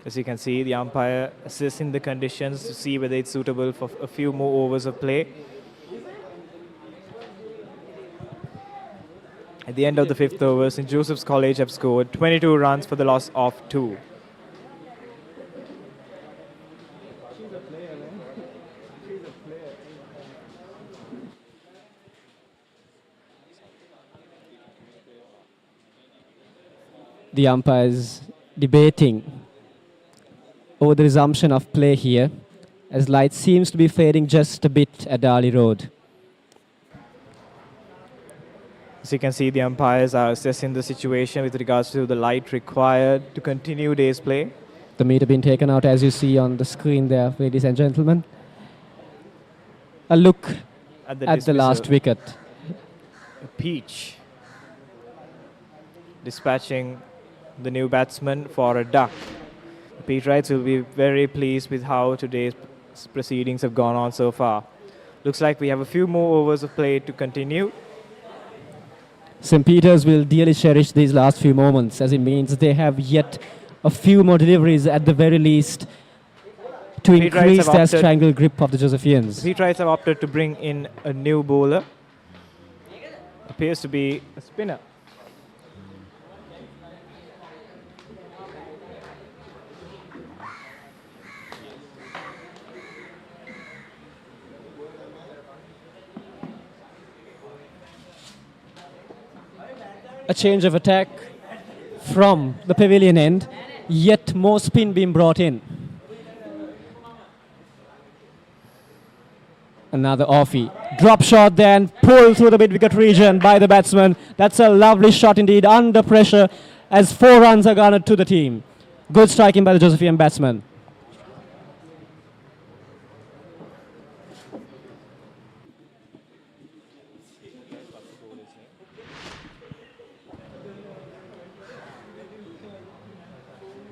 As you can see, the umpire assessing the conditions to see whether it's suitable for a few more overs of play. At the end of the 5th over, St. Joseph's College have scored 22 runs for the loss of 2. The umpires debating over the resumption of play here, as light seems to be fading just a bit at Dali Road. As you can see, the umpires are assessing the situation with regards to the light required to continue day's play. The meter being taken out, as you see on the screen there, ladies and gentlemen. A look at the last wicket. Peach dispatching the new batsman for a duck. The Petrites will be very pleased with how today's proceedings have gone on so far. Looks like we have a few more overs of play to continue. St. Peter's will dearly cherish these last few moments, as it means they have yet a few more deliveries at the very least to increase their strangle grip of the Josephians. The Petrites have opted to bring in a new bowler. Appears to be a spinner. A change of attack from the pavilion end, yet more spin being brought in. Another offie. Drop shot then, pulled through the mid-wicket region by the batsman. That's a lovely shot indeed, under pressure, as 4 runs are garnered to the team. Good striking by the Josephian batsman.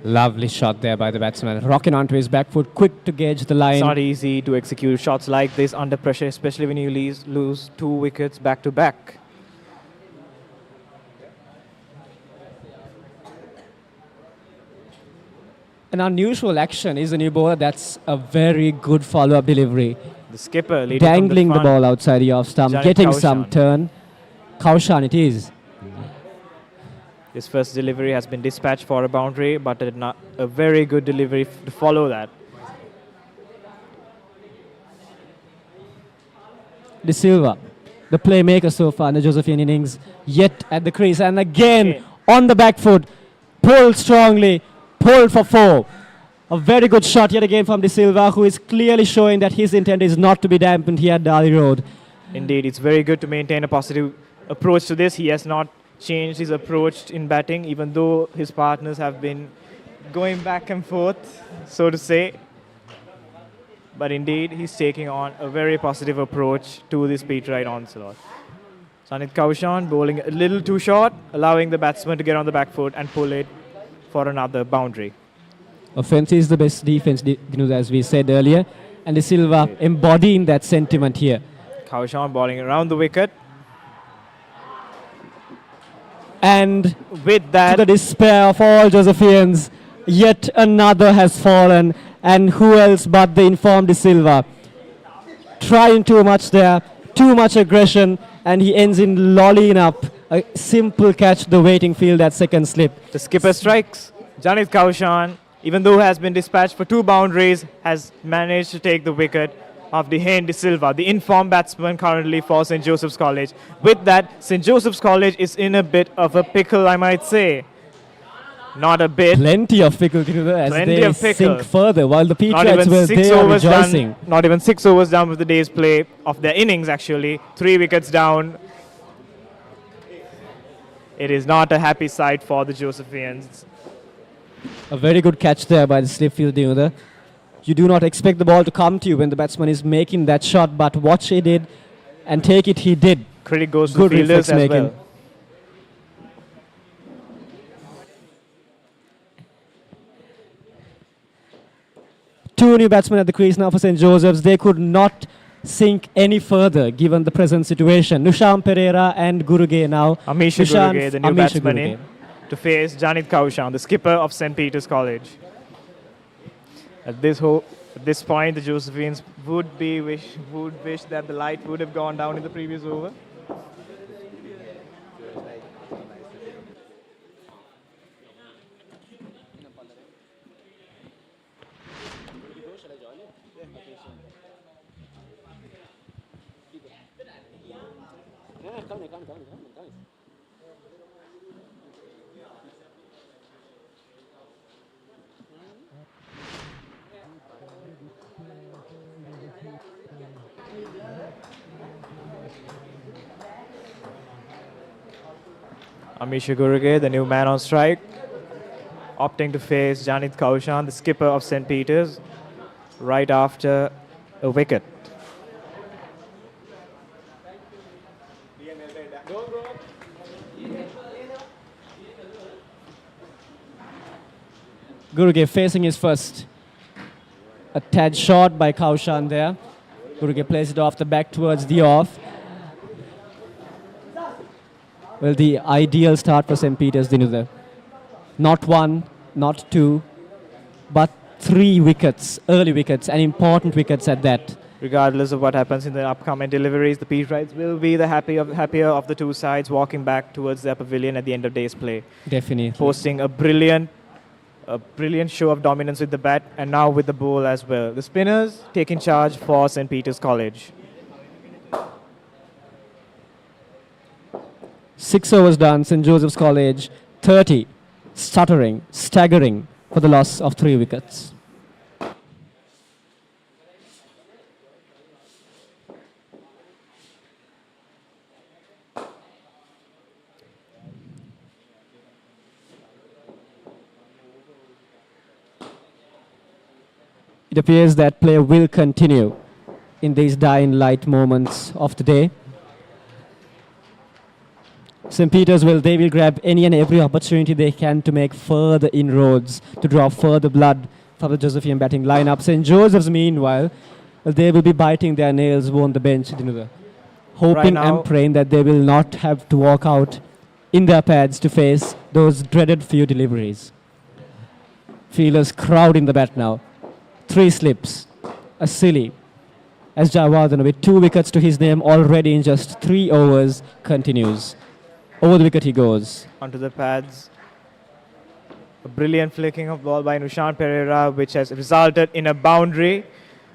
Lovely shot there by the batsman. Rocking onto his back foot, quick to gauge the line. It's not easy to execute shots like this under pressure, especially when you lose 2 wickets back to back. An unusual action is a new bowler. That's a very good follow-up delivery. The skipper leading dangling from the ball outside the off stump, Janet getting Kaushan. some turn. Kaushan it is. His first delivery has been dispatched for a boundary, but a very good delivery to follow that. De Silva, the playmaker so far in the Josephian innings, yet at the crease. And again, on the back foot, pulled strongly, pulled for 4. A very good shot yet again from De Silva, who is clearly showing that his intent is not to be dampened here at Dali Road. Indeed, it's very good to maintain a positive approach to this. He has not changed his approach in batting, even though his partners have been going back and forth, so to say. But indeed, he's taking on a very positive approach to this Petrite onslaught. Sanit Kaushan bowling a little too short, allowing the batsman to get on the back foot and pull it for another boundary. Offense is the best defense, as we said earlier. And De Silva embodying that sentiment here. Kaushan bowling around the wicket. And with that, to the despair of all Josephians, yet another has fallen. And who else but the informed De Silva? Trying too much there, too much aggression, and he ends in lollying up a simple catch, the waiting field at second slip. The skipper strikes. Janit Kaushan, even though has been dispatched for 2 boundaries, has managed to take the wicket of the De Silva, the informed batsman currently for St. Joseph's College. With that, St. Joseph's College is in a bit of a pickle, I might say. Not a bit. Plenty of pickle, as they sink further, while the Petrites were there rejoicing. Not even 6 overs down with the day's play of their innings, actually. 3 wickets down. It is not a happy sight for the Josephians. A very good catch there by the slip fielder. You do not expect the ball to come to you when the batsman is making that shot, but watch he did, and take it he did. Credit goes to good the fielders as well. Two new batsmen at the crease now for St. Joseph's. They could not sink any further given the present situation. Nusham Pereira and Guruge now. Amisha Nushan- Guruge, the new Amisha batsman Guruge. in, to face Janit Kaushan, the skipper of St. Peter's College. At this point, the Josephians would wish that the light would have gone down in the previous over. Amisha Guruge, the new man on strike, opting to face Janit Kaushan, the skipper of St. Peter's, right after a wicket. Guruge facing his first. A tad short by Kaushan there. Guruge plays it off the back towards the off. Well, the ideal start for St. Peter's, Dinuda. Not one, not two, but 3 wickets, early wickets, and important wickets at that. Regardless of what happens in the upcoming deliveries, the Petrites will be the happier of the two sides walking back towards their pavilion at the end of day's play. Definitely. Posting a brilliant show of dominance with the bat and now with the ball as well. The spinners taking charge for St. Peter's College. 6 overs done, St. Joseph's College, 30, stuttering, staggering for the loss of 3 wickets. It appears that play will continue in these dying light moments of the day. St. Peter's they will grab any and every opportunity they can to make further inroads, to draw further blood from the Josephian batting lineup. St. Joseph's, meanwhile, they will be biting their nails on the bench, hoping Right now- and praying that they will not have to walk out in their pads to face those dreaded few deliveries. Fielders crowding the bat now. 3 slips, a silly, as Jayawardene with 2 wickets to his name already in just 3 overs continues. Over the wicket he goes. Onto the pads. A brilliant flicking of ball by Nushan Pereira, which has resulted in a boundary.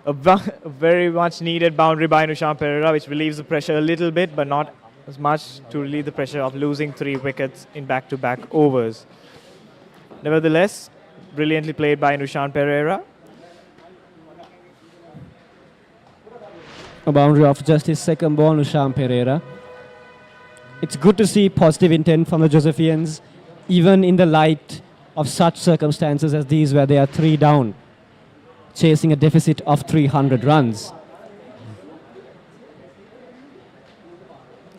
A very much needed boundary by Nushan Pereira, which relieves the pressure a little bit, but not as much to relieve the pressure of losing 3 wickets in back-to-back overs. Nevertheless, brilliantly played by Nushan Pereira. A boundary of just his second ball, Nusham Pereira. It's good to see positive intent from the Josephians, even in the light of such circumstances as these where they are 3 down, chasing a deficit of 300 runs.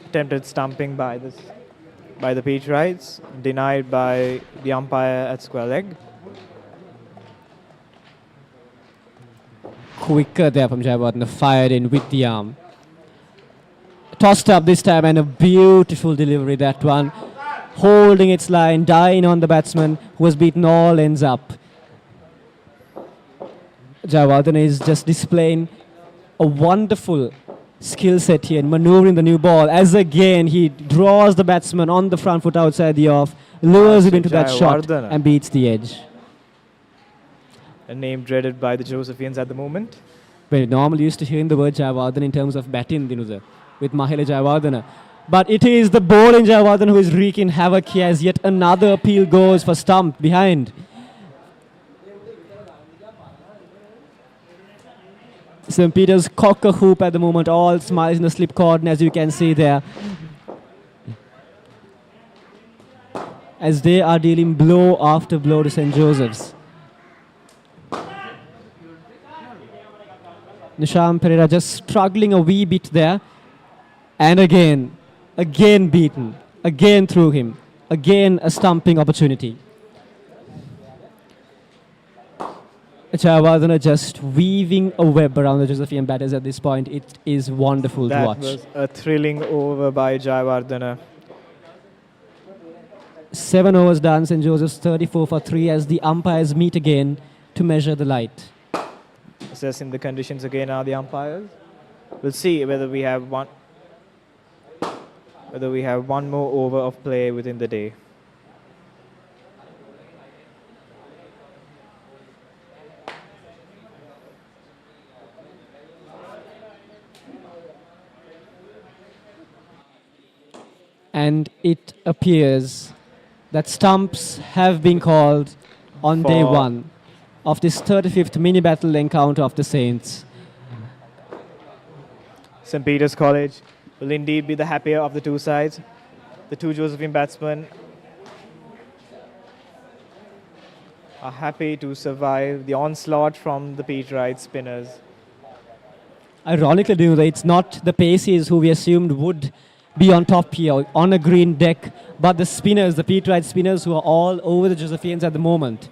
Attempted stumping by the Petrites, denied by the umpire at square leg. Quicker there from Jayawardene, fired in with the arm. Tossed up this time and a beautiful delivery, that one. Holding its line, dying on the batsman who has beaten all ends up. Jayawardene is just displaying a wonderful skill set here in maneuvering the new ball, as again he draws the batsman on the front foot outside the off, lures him into that shot Jayawardene. and beats the edge. A name dreaded by the Josephians at the moment. Very normally used to hearing the word Jayawardene in terms of batting, Dinuja, with Mahela Jayawardene. But it is the ball in Jayawardene who is wreaking havoc here as yet another appeal goes for stump behind. St. Peter's cock a hoop at the moment, all smiles in the slip cordon as you can see there. As they are dealing blow after blow to St. Joseph's. Nisham Pereira just struggling a wee bit there. And again beaten. Again through him. Again a stumping opportunity. Jayawardena just weaving a web around the Josephian batters at this point. It is wonderful to That watch. was a thrilling over by Jayawardena. 7 overs done, St. Joseph's 34 for 3 as the umpires meet again to measure the light. Assessing the conditions again are the umpires. We'll see whether we have one more over of play within the day. And it appears that stumps have been called on day For- 1 of this 35th mini battle encounter of the Saints. St. Peter's College will indeed be the happier of the two sides. The two Josephian batsmen are happy to survive the onslaught from the Petrite spinners. Ironically, it's not the Paces who we assumed would be on top here on a green deck, but the spinners, the Petrite spinners, who are all over the Josephians at the moment.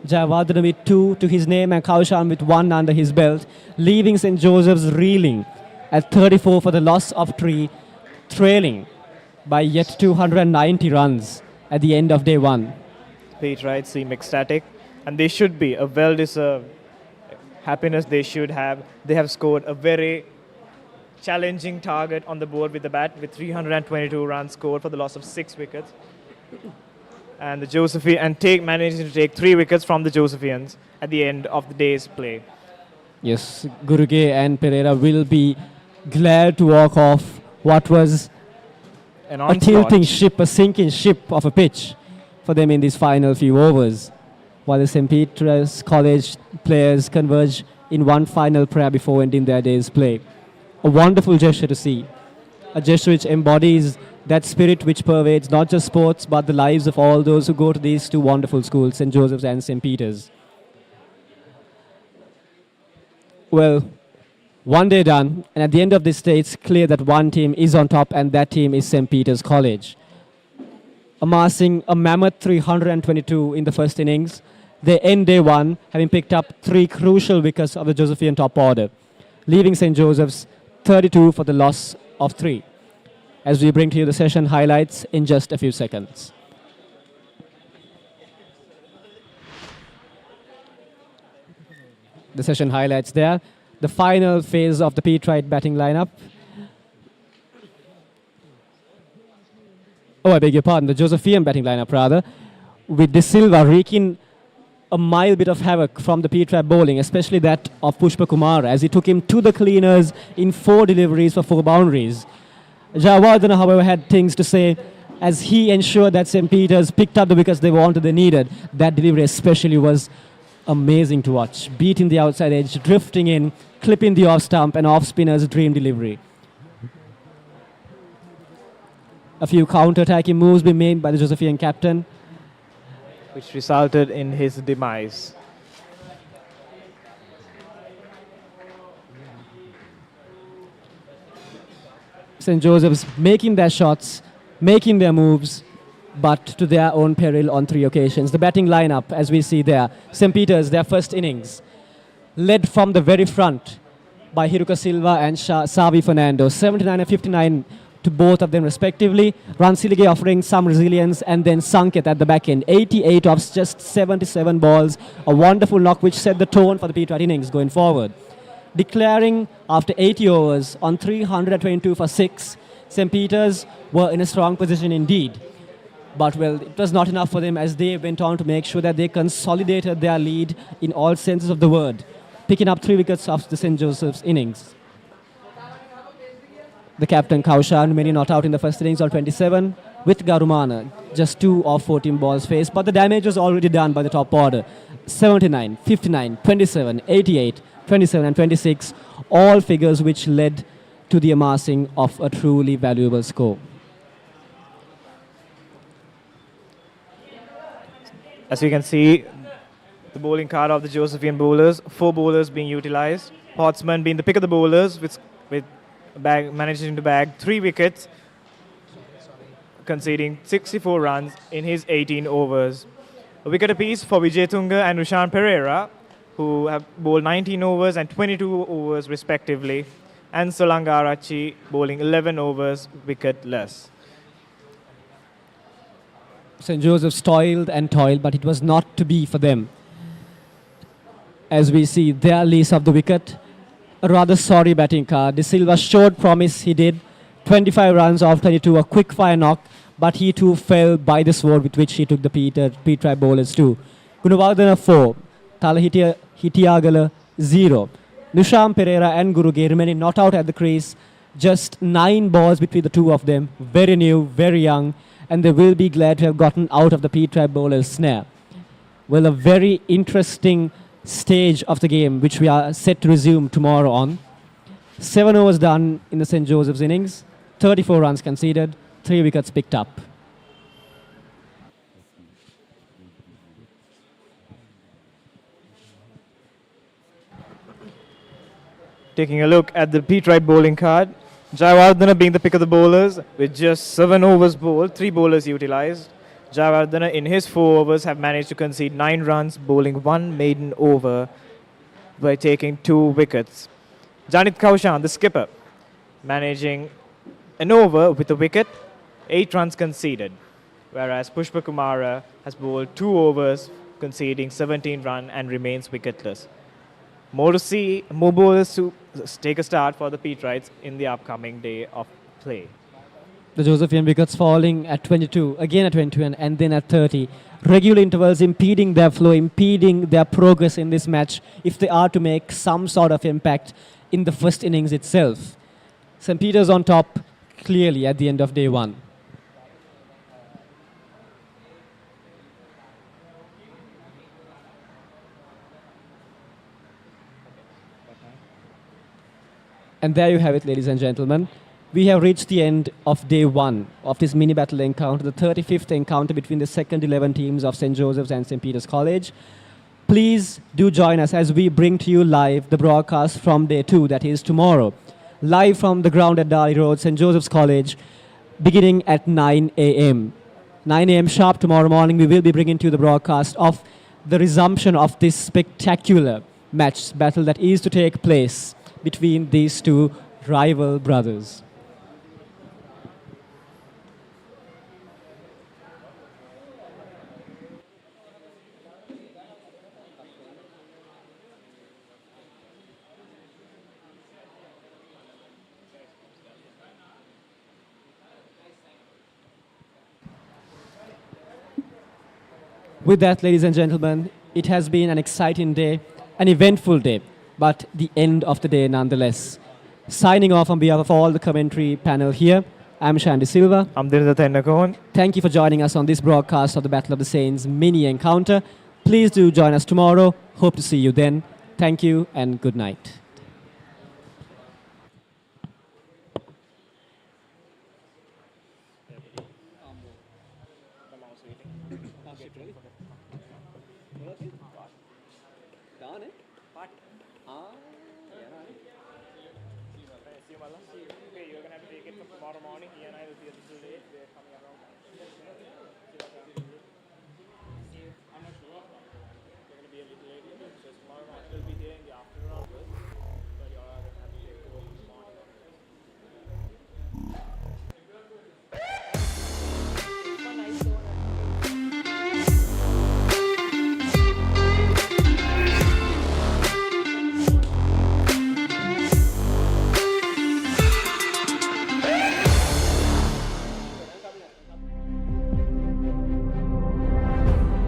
Jayawardena with 2 to his name and Kaushan with 1 under his belt, leaving St. Joseph's reeling at 34 for the loss of 3, trailing by yet 290 runs at the end of day 1. Petrite seem ecstatic, and they should be a well-deserved happiness they should have. They have scored a very challenging target on the board with the bat, with 322 runs scored for the loss of 6 wickets. And the Josephian managing to take 3 wickets from the Josephians at the end of the day's play. Yes, Guruge and Pereira will be glad to walk off what was An a onslaught. tilting ship, a sinking ship of a pitch for them in these final few overs, while the St. Peter's College players converge in one final prayer before ending their day's play. A wonderful gesture to see, a gesture which embodies that spirit which pervades not just sports but the lives of all those who go to these two wonderful schools, St. Joseph's and St. Peter's. Well, one day done, and at the end of this day, it's clear that one team is on top, and that team is St. Peter's College. Amassing a mammoth 322 in the first innings, they end day 1 having picked up 3 crucial wickets of the Josephian top order, leaving St. Joseph's 32 for the loss of 3. As we bring to you the session highlights in just a few seconds. The session highlights there. The final phase of the Petrite batting lineup. Oh, I beg your pardon, the Josephian batting lineup rather, with De Silva wreaking a mild bit of havoc from the Petrite bowling, especially that of Pushpa Kumar, as he took him to the cleaners in 4 deliveries for 4 boundaries. Jayawardena, however, had things to say as he ensured that St. Peter's picked up the wickets they wanted, they needed. That delivery especially was amazing to watch. Beating the outside edge, drifting in, clipping the off stump, and off spinner's dream delivery. A few counter-attacking moves being made by the Josephian captain, which resulted in his demise. St. Joseph's making their shots, making their moves, but to their own peril on 3 occasions. The batting lineup, as we see there, St. Peter's, their first innings, led from the very front by Hiruka Silva and Savi Fernando, 79 and 59 to both of them respectively. Ransilige offering some resilience, and then Sanket at the back end. 88 of just 77 balls, a wonderful knock which set the tone for the Petrite innings going forward. Declaring after 80 overs on 322 for 6, St. Peter's were in a strong position indeed. But well, it was not enough for them as they went on to make sure that they consolidated their lead in all senses of the word, picking up 3 wickets off the St. Joseph's innings. The captain Kaushan remaining not out in the first innings on 27, with Garumana just 2 of 14 balls faced, but the damage was already done by the top order. 79, 59, 27, 88, 27 and 26, all figures which led to the amassing of a truly valuable score. As you can see, the bowling card of the Josephian bowlers, 4 bowlers being utilized. Potsman being the pick of the bowlers with managing to bag 3 wickets, conceding 64 runs in his 18 overs. A wicket apiece for Vijay Tunga and Rushan Pereira, who have bowled 19 overs and 22 overs respectively, and Solangarachi bowling 11 overs wicketless. St. Joseph's toiled and toiled, but it was not to be for them. As we see their lease of the wicket, a rather sorry batting card. De Silva showed promise, he did. 25 runs off 22, a quick fire knock, but he too fell by the sword with which he took the Petrite bowlers too. Gunawardena 4, Thala Hitiagala 0. Nusham Pereira and Guruge remaining not out at the crease. Just 9 balls between the two of them. Very new, very young, and they will be glad to have gotten out of the Petrite bowler's snare. Well, a very interesting stage of the game, which we are set to resume tomorrow on. 7 overs done in the St. Joseph's innings, 34 runs conceded, 3 wickets picked up. Taking a look at the Petrite bowling card, Jayawardena being the pick of the bowlers with just 7 overs bowled, 3 bowlers utilised. Jayawardena in his 4 overs have managed to concede 9 runs, bowling 1 maiden over by taking 2 wickets. Janit Kaushan, the skipper, managing an over with a wicket, 8 runs conceded, whereas Pushpa Kumara has bowled 2 overs, conceding 17 runs and remains wicketless. More to see, more bowlers to take a start for the Petrites in the upcoming day of play. The Josephian wickets falling at 22, again at 22 and then at 30. Regular intervals impeding their flow, impeding their progress in this match if they are to make some sort of impact in the first innings itself. St. Peter's on top clearly at the end of day 1. And there you have it, ladies and gentlemen. We have reached the end of day 1 of this mini battle encounter, the 35th encounter between the second 11 teams of St. Joseph's and St. Peter's College. Please do join us as we bring to you live the broadcast from day 2, that is tomorrow. Live from the ground at Dali Road, St. Joseph's College, beginning at 9 a.m. 9 a.m. sharp tomorrow morning, we will be bringing to you the broadcast of the resumption of this spectacular match battle that is to take place between these two rival brothers. With that, ladies and gentlemen, it has been an exciting day, an eventful day, but the end of the day nonetheless. Signing off on behalf of all the commentary panel here, I'm Shandy Silva. I'm Dinatha Tennakoon. Thank you for joining us on this broadcast of the Battle of the Saints mini encounter. Please do join us tomorrow. Hope to see you then. Thank you and good night.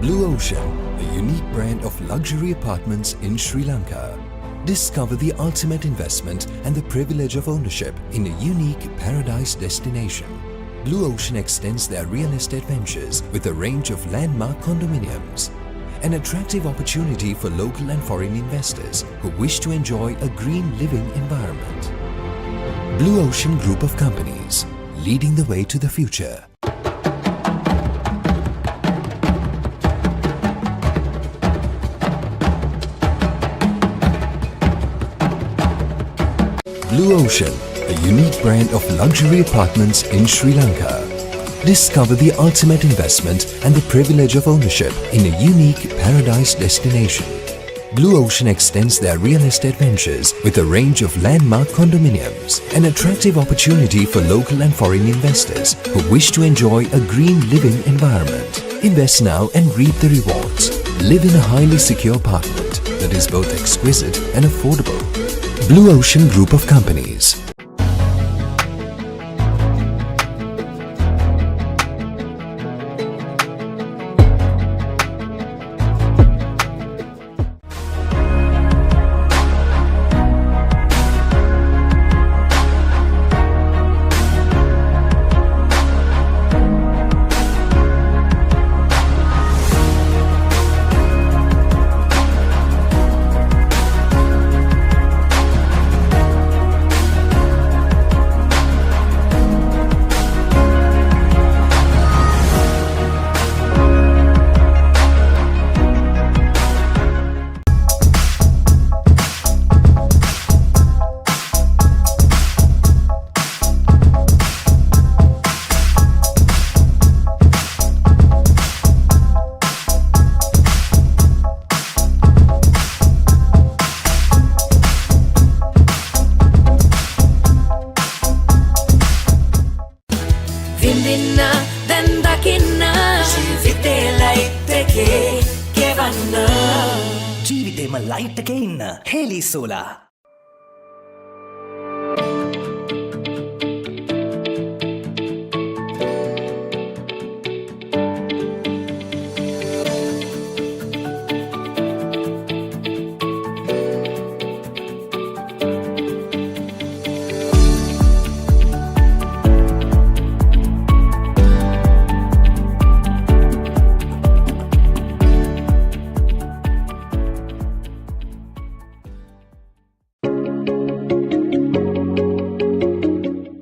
Blue Ocean, a unique brand of luxury apartments in Sri Lanka. Discover the ultimate investment and the privilege of ownership in a unique paradise destination. Blue Ocean extends their real estate ventures with a range of landmark condominiums. An attractive opportunity for local and foreign investors who wish to enjoy a green living environment. Blue Ocean Group of Companies, leading the way to the future. Blue Ocean, a unique brand of luxury apartments in Sri Lanka. Discover the ultimate investment and the privilege of ownership in a unique paradise destination. Blue Ocean extends their real estate ventures with a range of landmark condominiums, an attractive opportunity for local and foreign investors who wish to enjoy a green living environment. Invest now and reap the rewards. Live in a highly secure apartment that is both exquisite and affordable. Blue Ocean Group of Companies. විඳින්න දැන් දකින්න ජීවිතේ light එකේ ගෙවන්න ජීවිතේම light එකේ ඉන්න හේලි solar.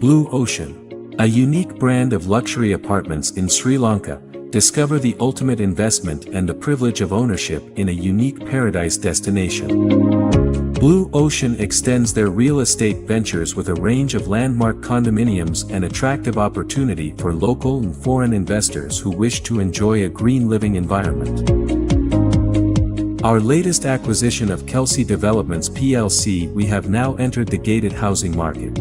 Blue Ocean, a unique brand of luxury apartments in Sri Lanka. Discover the ultimate investment and the privilege of ownership in a unique paradise destination. Blue Ocean extends their real estate ventures with a range of landmark condominiums and attractive opportunity for local and foreign investors who wish to enjoy a green living environment. Our latest acquisition of Kelsey Developments PLC, we have now entered the gated housing market.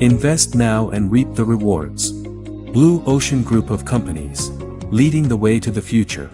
Invest now and reap the rewards. Blue Ocean Group of Companies, leading the way to the future.